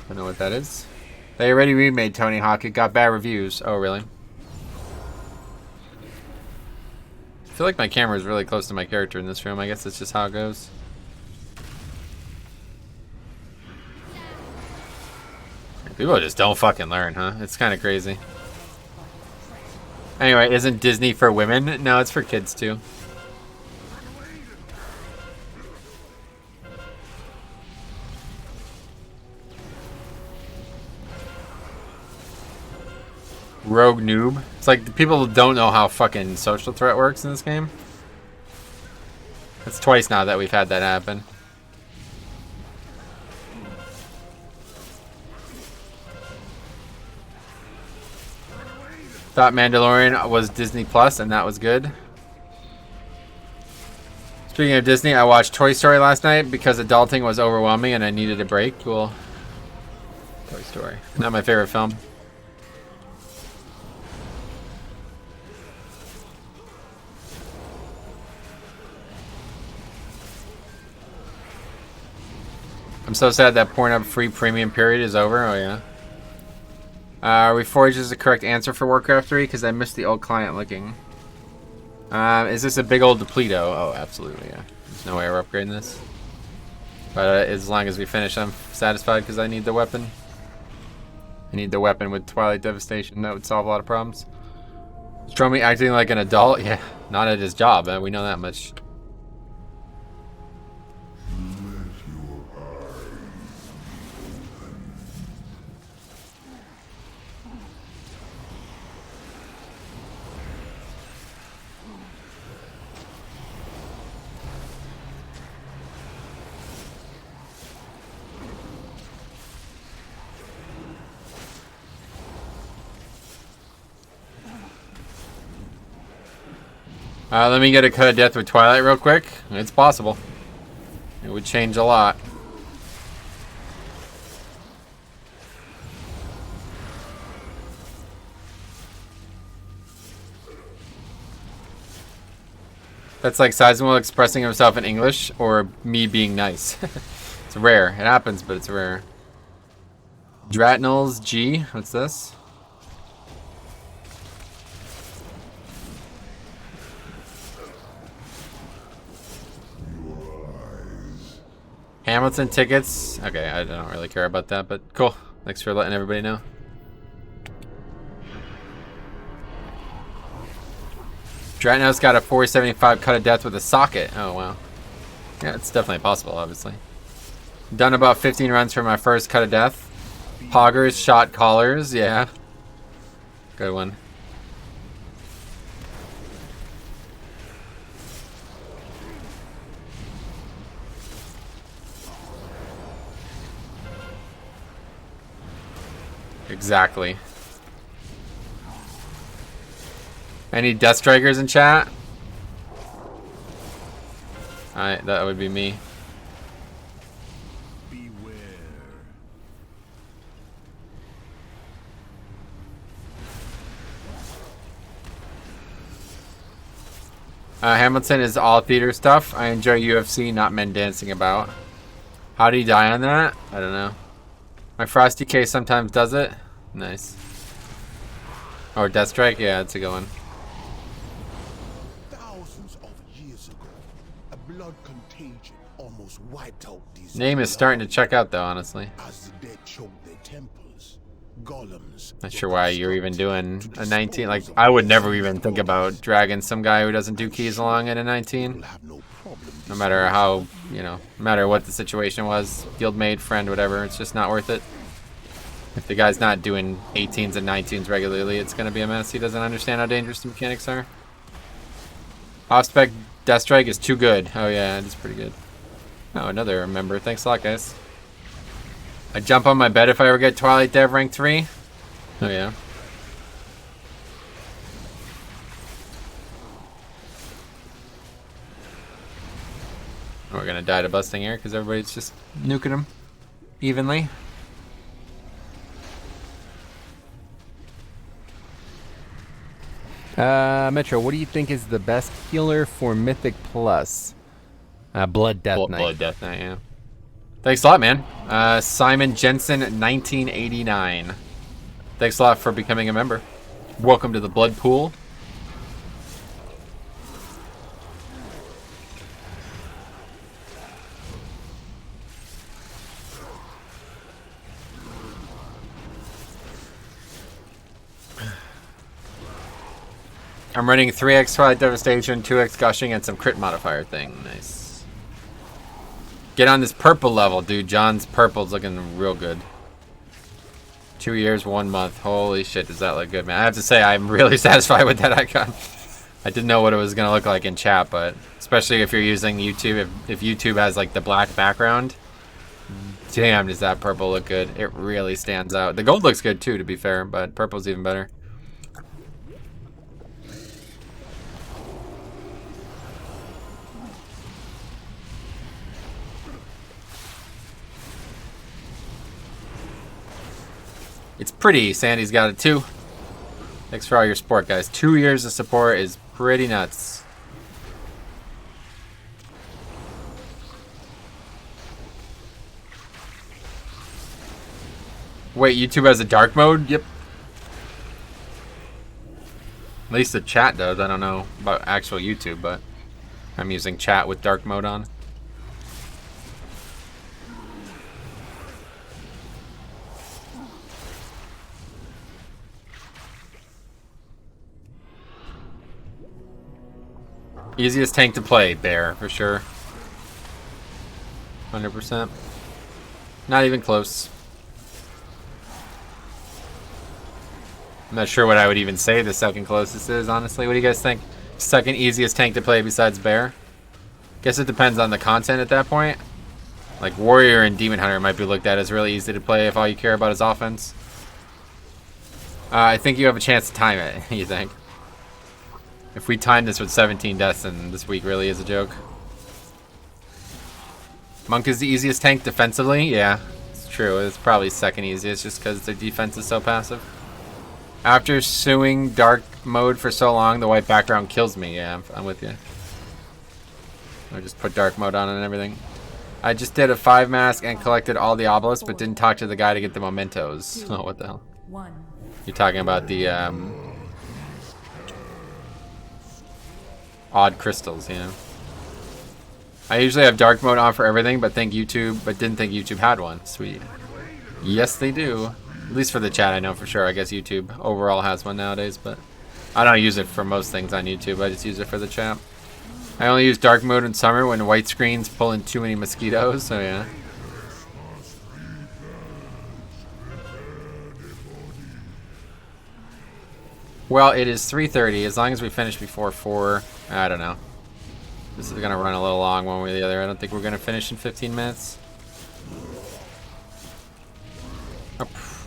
don't know what that is. They already remade Tony Hawk. It got bad reviews. Oh, really? I feel like my camera is really close to my character in this room. I guess that's just how it goes. People just don't fucking learn, huh? It's kind of crazy. Anyway, isn't Disney for women? No, it's for kids too. Rogue noob. It's like people don't know how fucking social threat works in this game. It's twice now that we've had that happen. Thought Mandalorian was Disney Plus, and that was good. Speaking of Disney, I watched Toy Story last night because adulting was overwhelming and I needed a break. Cool. Toy Story. Not my favorite film. I'm so sad that Pornhub free premium period is over. Oh, yeah. Reforged is the correct answer for Warcraft 3 because I missed the old client looking. Is this a big old Depleto? Oh, absolutely, yeah. There's no way we're upgrading this. But as long as we finish, I'm satisfied because I need the weapon. I need the weapon with Twilight Devastation. That would solve a lot of problems. Stromy acting like an adult? Yeah, not at his job, man. We know that much. Let me get a cut of death with Twilight real quick. It's possible. It would change a lot. That's like Sizemore expressing himself in English or me being nice. It's rare. It happens, but it's rare. Dratnels G. What's this? Hamilton tickets. Okay, I don't really care about that, but cool. Thanks for letting everybody know. Dratnow's got a 475 cut of death with a socket. Oh, wow. Yeah, it's definitely possible, obviously. Done about 15 runs for my first cut of death. Poggers, shot callers. Yeah. Good one. Exactly. Any Death Strikers in chat? Alright, that would be me. Beware. Hamilton is all theater stuff. I enjoy UFC, not men dancing about. How do you die on that? I don't know. My Frosty case sometimes does it. Nice. Or Death Strike? Yeah, it's a good one. Thousands of years ago, a blood contagion almost wiped out these Name is starting to check out though, honestly. as the dead choked their temples. Golems. Not sure why you're even doing a 19. Like, I would never even think about dragging some guy who doesn't do keys along at a 19. No matter how, you know, no matter what the situation was, guildmate, friend, whatever, it's just not worth it. If the guy's not doing 18s and 19s regularly, it's going to be a mess. He doesn't understand how dangerous the mechanics are. Off-spec Death Strike is too good. Oh yeah, it is pretty good. Oh, another member. Thanks a lot, guys. I jump on my bed if I ever get Twilight Dev rank 3. Oh yeah. We're gonna die to busting air because everybody's just nuking him evenly. Metro, what do you think is the best healer for Mythic Plus? Blood Death Knight. Blood Death Knight, yeah. Thanks a lot, man. Simon Jensen, 1989. Thanks a lot for becoming a member. Welcome to the Blood Pool. I'm running 3x Twilight Devastation, 2x Gushing, and some crit modifier thing. Nice. Get on this purple level, dude. John's purple's looking real good. 2 years, 1 month. Holy shit, does that look good, man. I have to say, I'm really satisfied with that icon. I didn't know what it was going to look like in chat, but especially if you're using YouTube, if YouTube has like the black background, damn, does that purple look good. It really stands out. The gold looks good too, to be fair, but purple's even better. It's pretty. Sandy's got it too. Thanks for all your support, guys. 2 years of support is pretty nuts. Wait, YouTube has a dark mode? Yep. At least the chat does. I don't know about actual YouTube, but I'm using chat with dark mode on. Easiest tank to play, Bear, for sure. 100%. Not even close. I'm not sure what I would even say the second closest is, honestly. What do you guys think? Second easiest tank to play besides Bear? Guess it depends on the content at that point. Like Warrior and Demon Hunter might be looked at as really easy to play if all you care about is offense. I think you have a chance to time it, you think? If we time this with 17 deaths, then this week really is a joke. Monk is the easiest tank defensively? Yeah, it's true. It's probably second easiest just because the defense is so passive. After suing dark mode for so long, the white background kills me. Yeah, I'm with you. I just put dark mode on and everything. I just did a 5 mask and collected all the obelisks, but didn't talk to the guy to get the mementos. Oh, what the hell? You're talking about the odd crystals, you know. I usually have dark mode on for everything, but didn't think YouTube had one. Sweet. Yes, they do. At least for the chat, I know for sure. I guess YouTube overall has one nowadays, but I don't use it for most things on YouTube. I just use it for the chat. I only use dark mode in summer when white screen's pulling too many mosquitoes, so yeah. Well, it is 3:30. As long as we finish before 4, I don't know. This is going to run a little long one way or the other. I don't think we're going to finish in 15 minutes.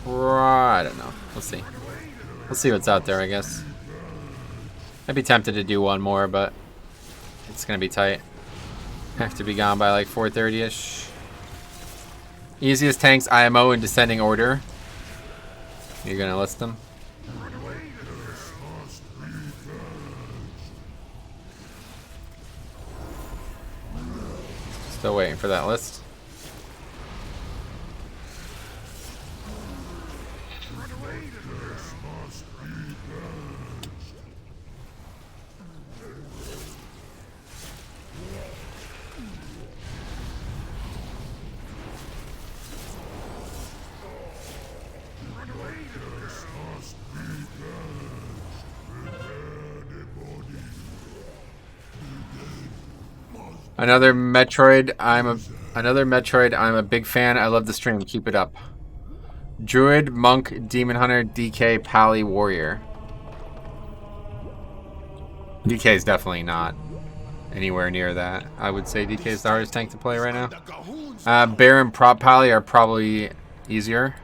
I don't know. We'll see. We'll see what's out there, I guess. I'd be tempted to do one more, but it's going to be tight. Have to be gone by like 4:30-ish. Easiest tanks, IMO in descending order. You're going to list them? Still waiting for that list. Another Metroid. I'm a big fan. I love the stream. Keep it up. Druid, Monk, Demon Hunter, DK, Pally, Warrior. DK is definitely not anywhere near that. I would say DK is the hardest tank to play right now. Bear and Prop Pally are probably easier.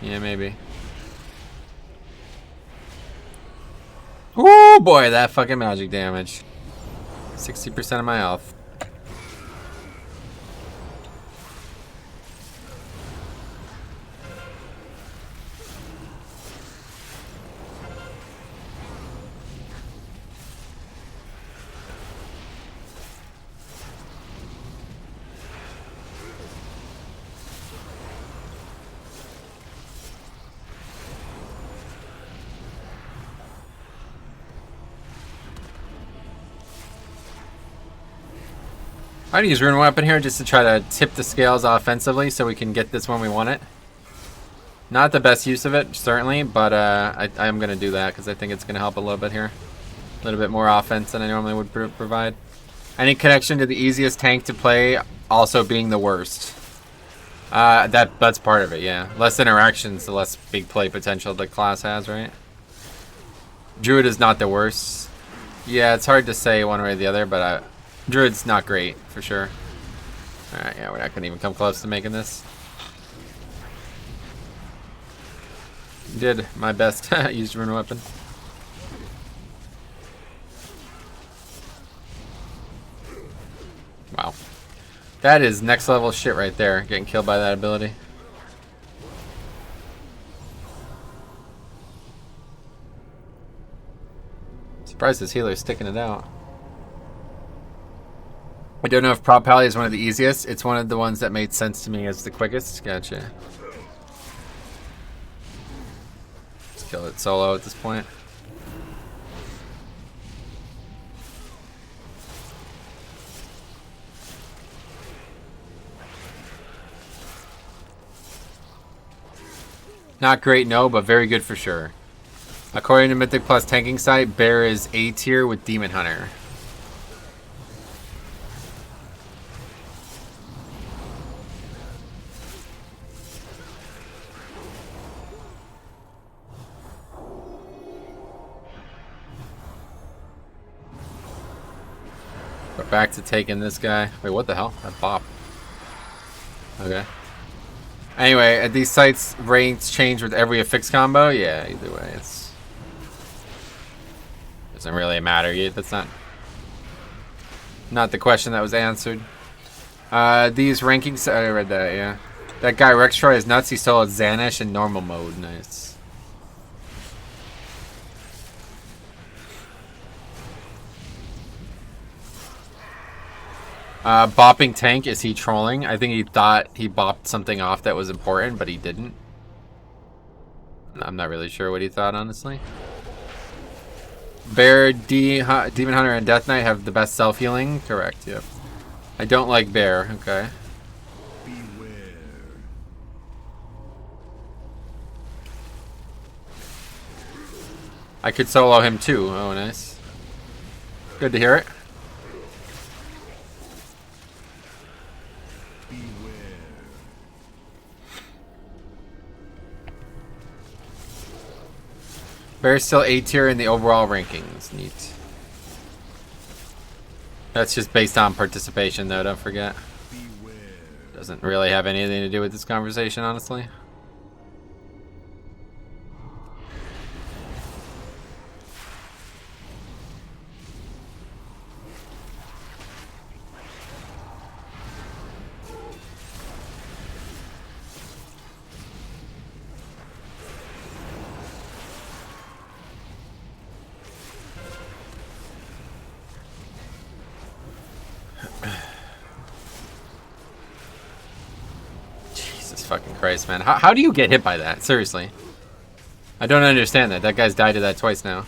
Yeah, maybe. Oh boy, that fucking magic damage. 60% of my health. I'm gonna use Rune Weapon here just to try to tip the scales offensively so we can get this when we want it. Not the best use of it, certainly, but I'm gonna do that because I think it's gonna help a little bit here. A little bit more offense than I normally would provide. Any connection to the easiest tank to play also being the worst. That's part of it, yeah. Less interactions, the less big play potential the class has, right? Druid is not the worst. Yeah, it's hard to say one way or the other, but Druid's not great, for sure. Alright, yeah, we're not gonna even come close to making this. Did my best. Used Rune Weapon. Wow. That is next level shit right there, getting killed by that ability. Surprised this healer's sticking it out. I don't know if Prop Pally is one of the easiest. It's one of the ones that made sense to me as the quickest. Gotcha. Just kill it solo at this point. Not great, no, but very good for sure. According to Mythic Plus tanking site, Bear is A tier with Demon Hunter. We're back to taking this guy. Wait, what the hell? That bop. Okay. Anyway, at these sites, ranks change with every affix combo. Yeah, either way, it's doesn't really matter. That's not the question that was answered. These rankings. I read that. Yeah, that guy Rex Troy is nuts. He still has Xanish in normal mode. Nice. Bopping tank, is he trolling? I think he thought he bopped something off that was important, but he didn't. I'm not really sure what he thought, honestly. Bear, Demon Hunter, and Death Knight have the best self-healing? Correct, yep. I don't like Bear, okay. Beware. I could solo him too. Oh, nice. Good to hear it. Bear's still A tier in the overall rankings. Neat. That's just based on participation, though, don't forget. Doesn't really have anything to do with this conversation, honestly. Fucking Christ, man. How do you get hit by that? Seriously. I don't understand that. That guy's died to that twice now.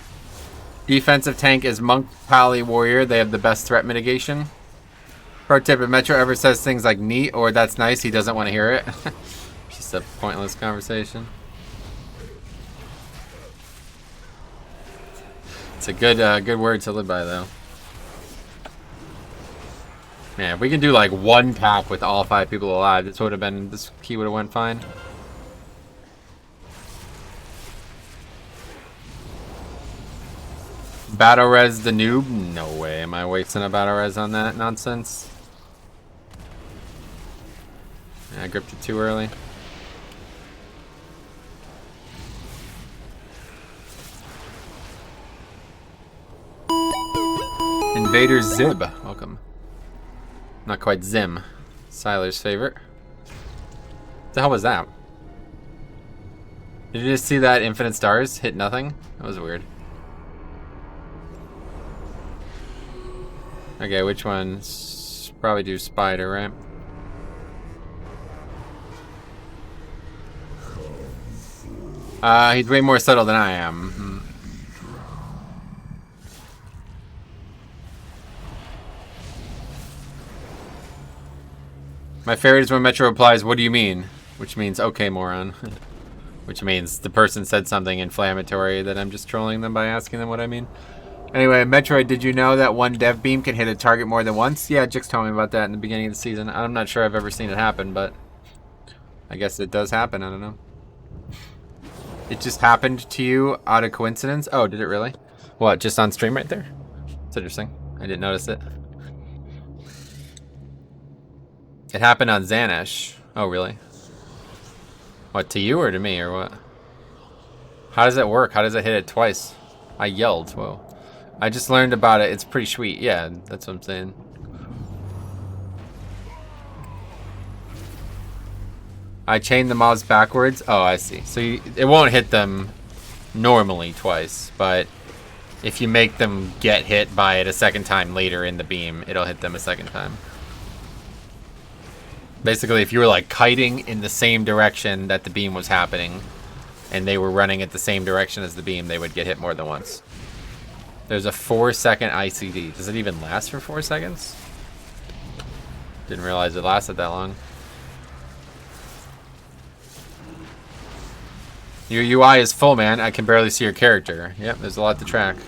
Defensive tank is Monk, Pally, Warrior. They have the best threat mitigation. Pro tip, if Metro ever says things like neat or that's nice, he doesn't want to hear it. Just a pointless conversation. It's a good word to live by, though. Man, if we can do like one pack with all 5 people alive, this key would have went fine. Battle res the noob? No way. Am I wasting a battle res on that nonsense? Yeah, I gripped it too early. Invader Zib, welcome. Not quite Zim. Siler's favorite. What the hell was that? Did you just see that infinite stars hit nothing? That was weird. Okay, which one? Probably do spider, right? He's way more subtle than I am. My favorite is when Metro replies, "What do you mean?" Which means, "Okay, moron." Which means the person said something inflammatory that I'm just trolling them by asking them what I mean. Anyway, Metroid, did you know that one dev beam can hit a target more than once? Yeah, Jix told me about that in the beginning of the season. I'm not sure I've ever seen it happen, but I guess it does happen. I don't know. It just happened to you out of coincidence? Oh, did it really? What, just on stream right there? It's interesting. I didn't notice it. It happened on Xanash. Oh, really? What, to you or to me, or what? How does it work? How does it hit it twice? I yelled. Whoa. I just learned about it. It's pretty sweet. Yeah, that's what I'm saying. I chained the mobs backwards. Oh, I see. So it won't hit them normally twice, but if you make them get hit by it a second time later in the beam, it'll hit them a second time. Basically, if you were like kiting in the same direction that the beam was happening, and they were running at the same direction as the beam, they would get hit more than once. There's a 4-second ICD. Does it even last for 4 seconds? Didn't realize it lasted that long. Your UI is full, man. I can barely see your character. Yep, there's a lot to track. 5,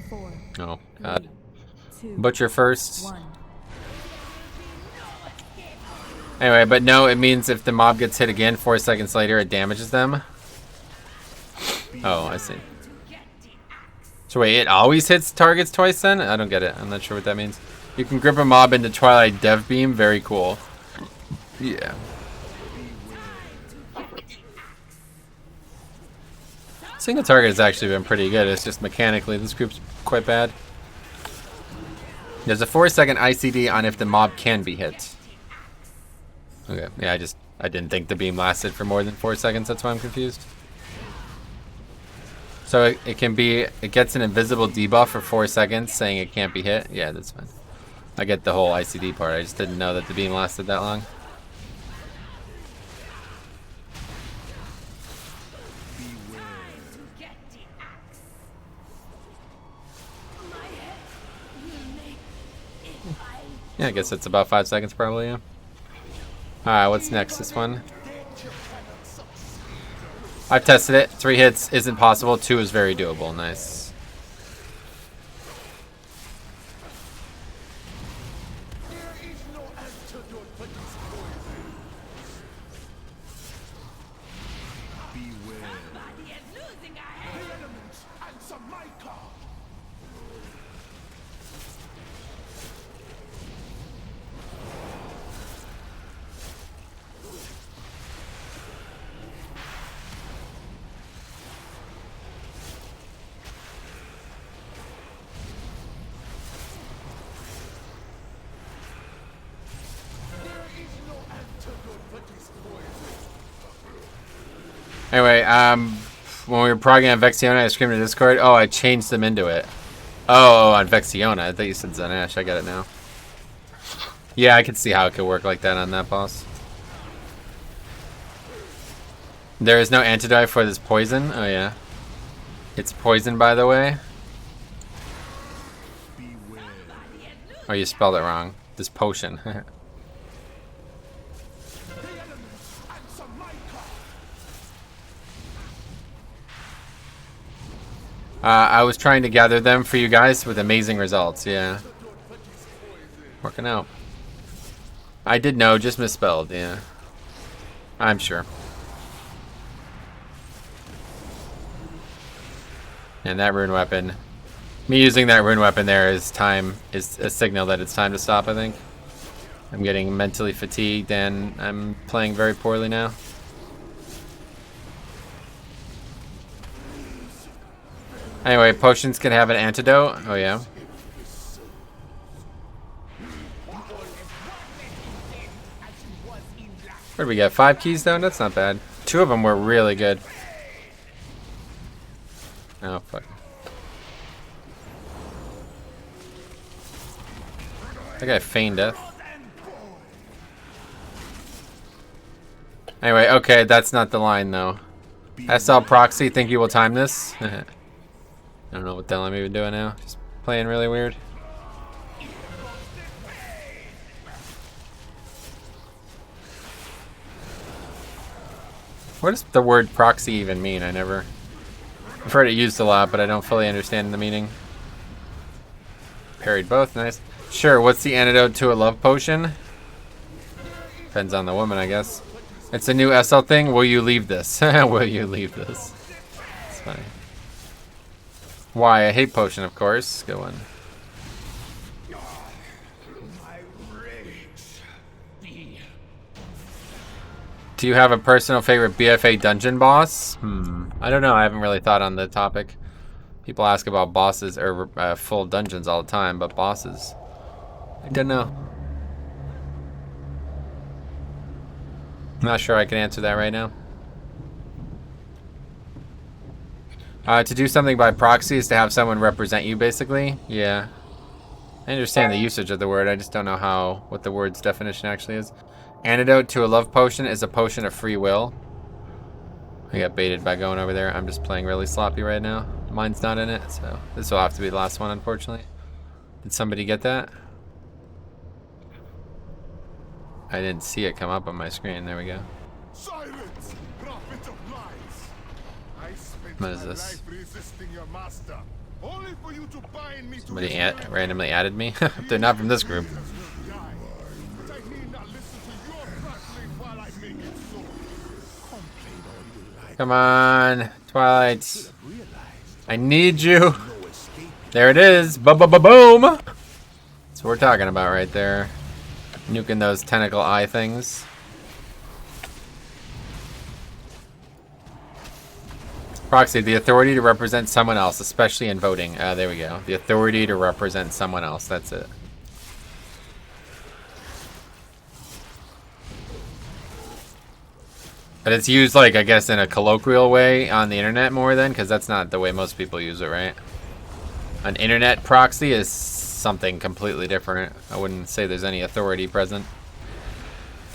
4, Oh, God. 2, Butcher first. 1. Anyway, but no, it means if the mob gets hit again 4 seconds later, it damages them. Oh, I see. So wait, it always hits targets twice then? I don't get it. I'm not sure what that means. You can grip a mob into Twilight Dev Beam. Very cool. Yeah. Single target has actually been pretty good. It's just mechanically, this group's quite bad. There's a 4-second ICD on if the mob can be hit. Okay, yeah, I didn't think the beam lasted for more than 4 seconds. That's why I'm confused. So it gets an invisible debuff for 4 seconds saying it can't be hit. Yeah, that's fine. I get the whole ICD part. I just didn't know that the beam lasted that long. Yeah, I guess it's about 5 seconds probably, yeah. Alright, what's next? This one? I've tested it. 3 hits isn't possible. 2 is very doable. Nice. Anyway, when we were progging on Vexiona, I screamed in Discord. Oh, I changed them into it. Oh, on Vexiona. I thought you said Zanash. I get it now. Yeah, I can see how it could work like that on that boss. There is no antidote for this poison. Oh, yeah. It's poison, by the way. Oh, you spelled it wrong. This potion. I was trying to gather them for you guys with amazing results. Yeah. Working out. I did know, just misspelled. Yeah. I'm sure. And that rune weapon. Me using that rune weapon there is a signal that it's time to stop, I think. I'm getting mentally fatigued and I'm playing very poorly now. Anyway, potions can have an antidote. Oh yeah. What did we get? 5 keys though? That's not bad. 2 of them were really good. Oh fuck. That guy feigned death. Anyway, okay, that's not the line though. SL proxy, think you will time this? I don't know what the hell I'm even doing now. Just playing really weird. What does the word proxy even mean? I've heard it used a lot, but I don't fully understand the meaning. Parried both, nice. Sure, what's the antidote to a love potion? Depends on the woman, I guess. It's a new SL thing. Will you leave this? Will you leave this? It's funny. Why? I hate potion, of course. Good one. Do you have a personal favorite BFA dungeon boss? I don't know. I haven't really thought on the topic. People ask about bosses or full dungeons all the time, but bosses, I don't know. I'm not sure I can answer that right now. To do something by proxy is to have someone represent you, basically. Yeah. I understand the usage of the word. I just don't know what the word's definition actually is. Antidote to a love potion is a potion of free will. I got baited by going over there. I'm just playing really sloppy right now. Mine's not in it, so this will have to be the last one, unfortunately. Did somebody get that? I didn't see it come up on my screen. There we go. Silence, prophet of lies. I spent What is my this? life resisting your master, only for you to bind me to Somebody his will. randomly added me. They're not from this group. But I need not listen to your prattling while I make it so. Complain all you like. Come on, Twilight. I need you. There it is. Boom. That's what we're talking about right there. Nuking those tentacle eye things. Proxy, the authority to represent someone else, especially in voting. There we go. The authority to represent someone else. That's it. But it's used, like, I guess, in a colloquial way on the internet more than, because that's not the way most people use it, right? An internet proxy is something completely different. I wouldn't say there's any authority present.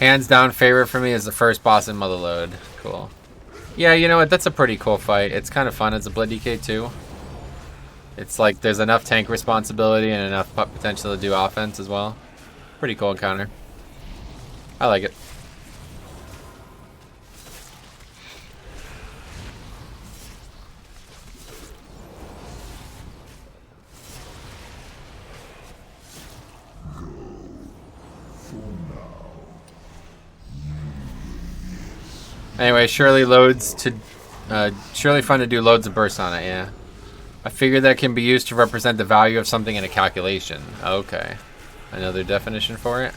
Hands down favorite for me is the first boss in Motherlode. Cool. Yeah, you know what? That's a pretty cool fight. It's kind of fun as a Blood DK too. It's like there's enough tank responsibility and enough potential to do offense as well. Pretty cool encounter. I like it. Anyway, surely fun to do loads of bursts on it, yeah. I figure that can be used to represent the value of something in a calculation. Okay. Another definition for it?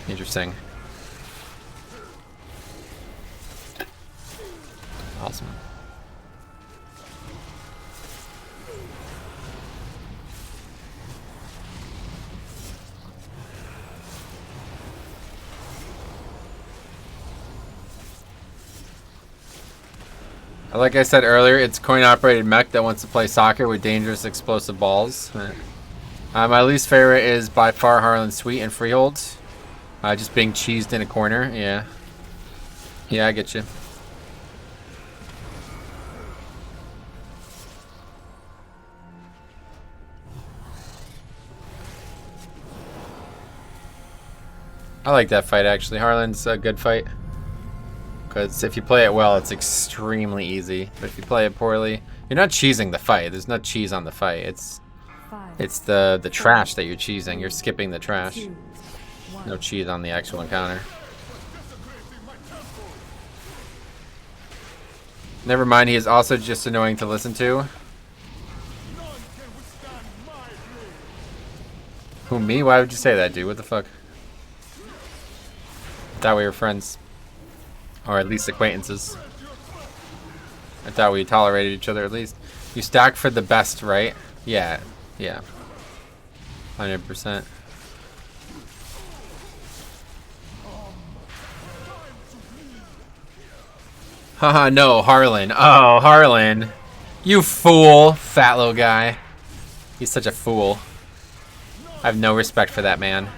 Interesting. Awesome. Like I said earlier, it's coin-operated mech that wants to play soccer with dangerous explosive balls. My least favorite is by far Harlan Sweet and Freehold. Just being cheesed in a corner, yeah. Yeah, I get you. I like that fight, actually. Harlan's a good fight. Because if you play it well, it's extremely easy. But if you play it poorly, You're not cheesing the fight. There's no cheese on the fight. It's 5, the trash that you're cheesing. You're skipping the trash. 2, 1. No cheese on the actual encounter. Never mind, he is also just annoying to listen to. Who, me? Why would you say that, dude? What the fuck? Thought we were friends. Or at least acquaintances. I thought we tolerated each other at least. You stack for the best, right? Yeah. Yeah. 100%. Haha, no, Harlan. Oh, Harlan. You fool. Fat little guy. He's such a fool. I have no respect for that man.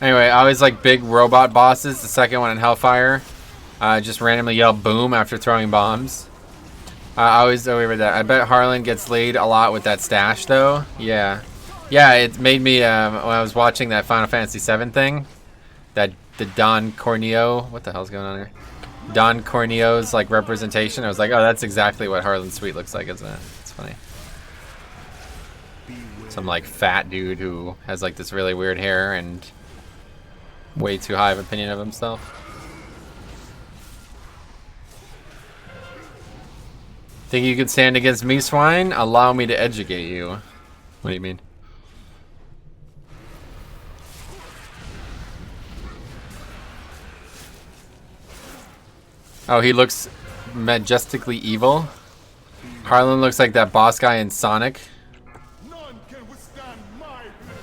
Anyway, I always like big robot bosses. The second one in Hellfire. Just randomly yell boom after throwing bombs. I always remember that. I bet Harlan gets laid a lot with that stash though. Yeah. Yeah, it made me, when I was watching that Final Fantasy VII thing, that the Don Corneo, what the hell's going on here? Don Corneo's like representation. I was like, oh, that's exactly what Harlan Sweet looks like, isn't it? It's funny. Some like fat dude who has like this really weird hair and way too high of opinion of himself. Think you could stand against me, swine? Allow me to educate you. What do you mean? Oh, he looks majestically evil. Harlan looks like that boss guy in Sonic.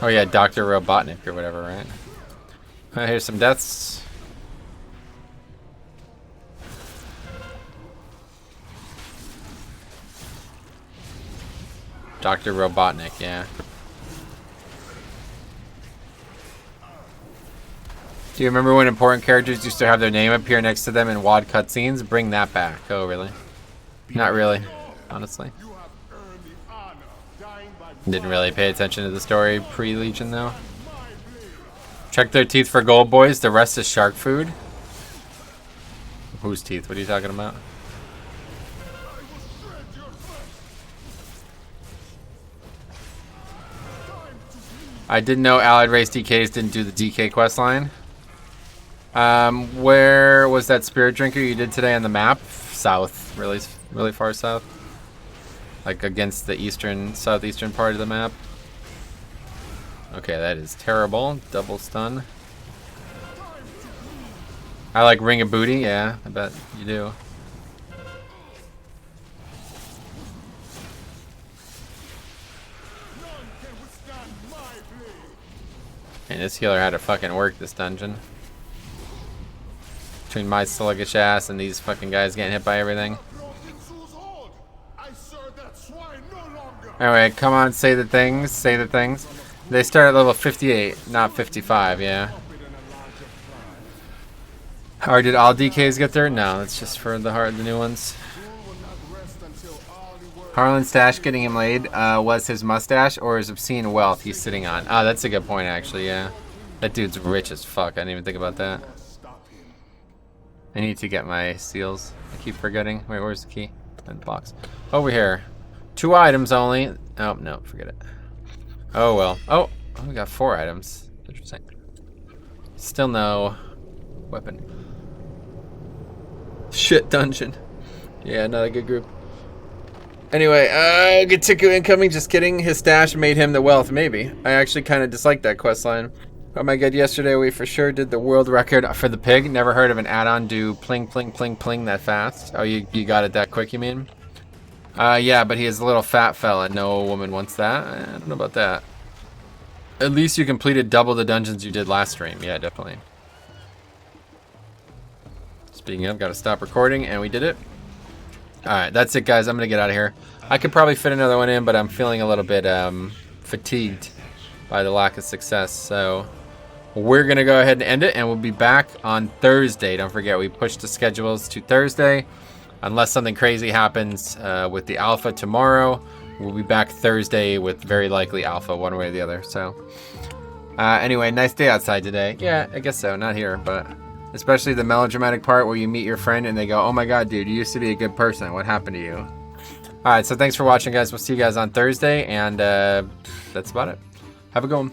Oh yeah, Dr. Robotnik or whatever, right? Here's some deaths. Dr. Robotnik, yeah. Do you remember when important characters used to have their name appear next to them in WAD cutscenes? Bring that back. Oh, really? Not really, honestly. Didn't really pay attention to the story pre-Legion, though. Check their teeth for gold, boys. The rest is shark food. Whose teeth? What are you talking about? I didn't know Allied Race DKs didn't do the DK questline. Where was that spirit drinker you did today on the map? South, really far south. Like against the southeastern part of the map. Okay, that is terrible. Double stun. I like Ring of Booty, yeah, I bet you do. And this healer had to fucking work this dungeon. Between my sluggish ass and these fucking guys getting hit by everything. Anyway, come on, say the things, say the things. They start at level 58, not 55, yeah. Or did all DKs get there? No, it's just for the new ones. Harlan stash getting him laid was his mustache or his obscene wealth he's sitting on. Oh, that's a good point, actually, yeah. That dude's rich as fuck. I didn't even think about that. I need to get my seals. I keep forgetting. Wait, where's the key? In the box. Over here. 2 items only. Oh, no, forget it. Oh, well. Oh, we got 4 items. Interesting. Still no weapon. Shit dungeon. Yeah, not a good group. Anyway, Gatiku incoming. Just kidding. His stash made him the wealth. Maybe. I actually kind of dislike that questline. Oh my god, yesterday we for sure did the world record for the pig. Never heard of an add-on do pling, pling, pling, pling that fast. Oh, you got it that quick, you mean? Yeah, but he is a little fat fella. No woman wants that. I don't know about that. At least you completed double the dungeons you did last stream. Yeah, definitely. Speaking of, gotta stop recording, and we did it. Alright, that's it, guys. I'm gonna get out of here. I could probably fit another one in, but I'm feeling a little bit fatigued by the lack of success, so we're going to go ahead and end it, and we'll be back on Thursday. Don't forget, we pushed the schedules to Thursday. Unless something crazy happens with the alpha tomorrow, we'll be back Thursday with very likely alpha, one way or the other. So, anyway, nice day outside today. Yeah, I guess so. Not here, but especially the melodramatic part where you meet your friend and they go, oh my god, dude, you used to be a good person. What happened to you? All right, so thanks for watching, guys. We'll see you guys on Thursday, and that's about it. Have a good one.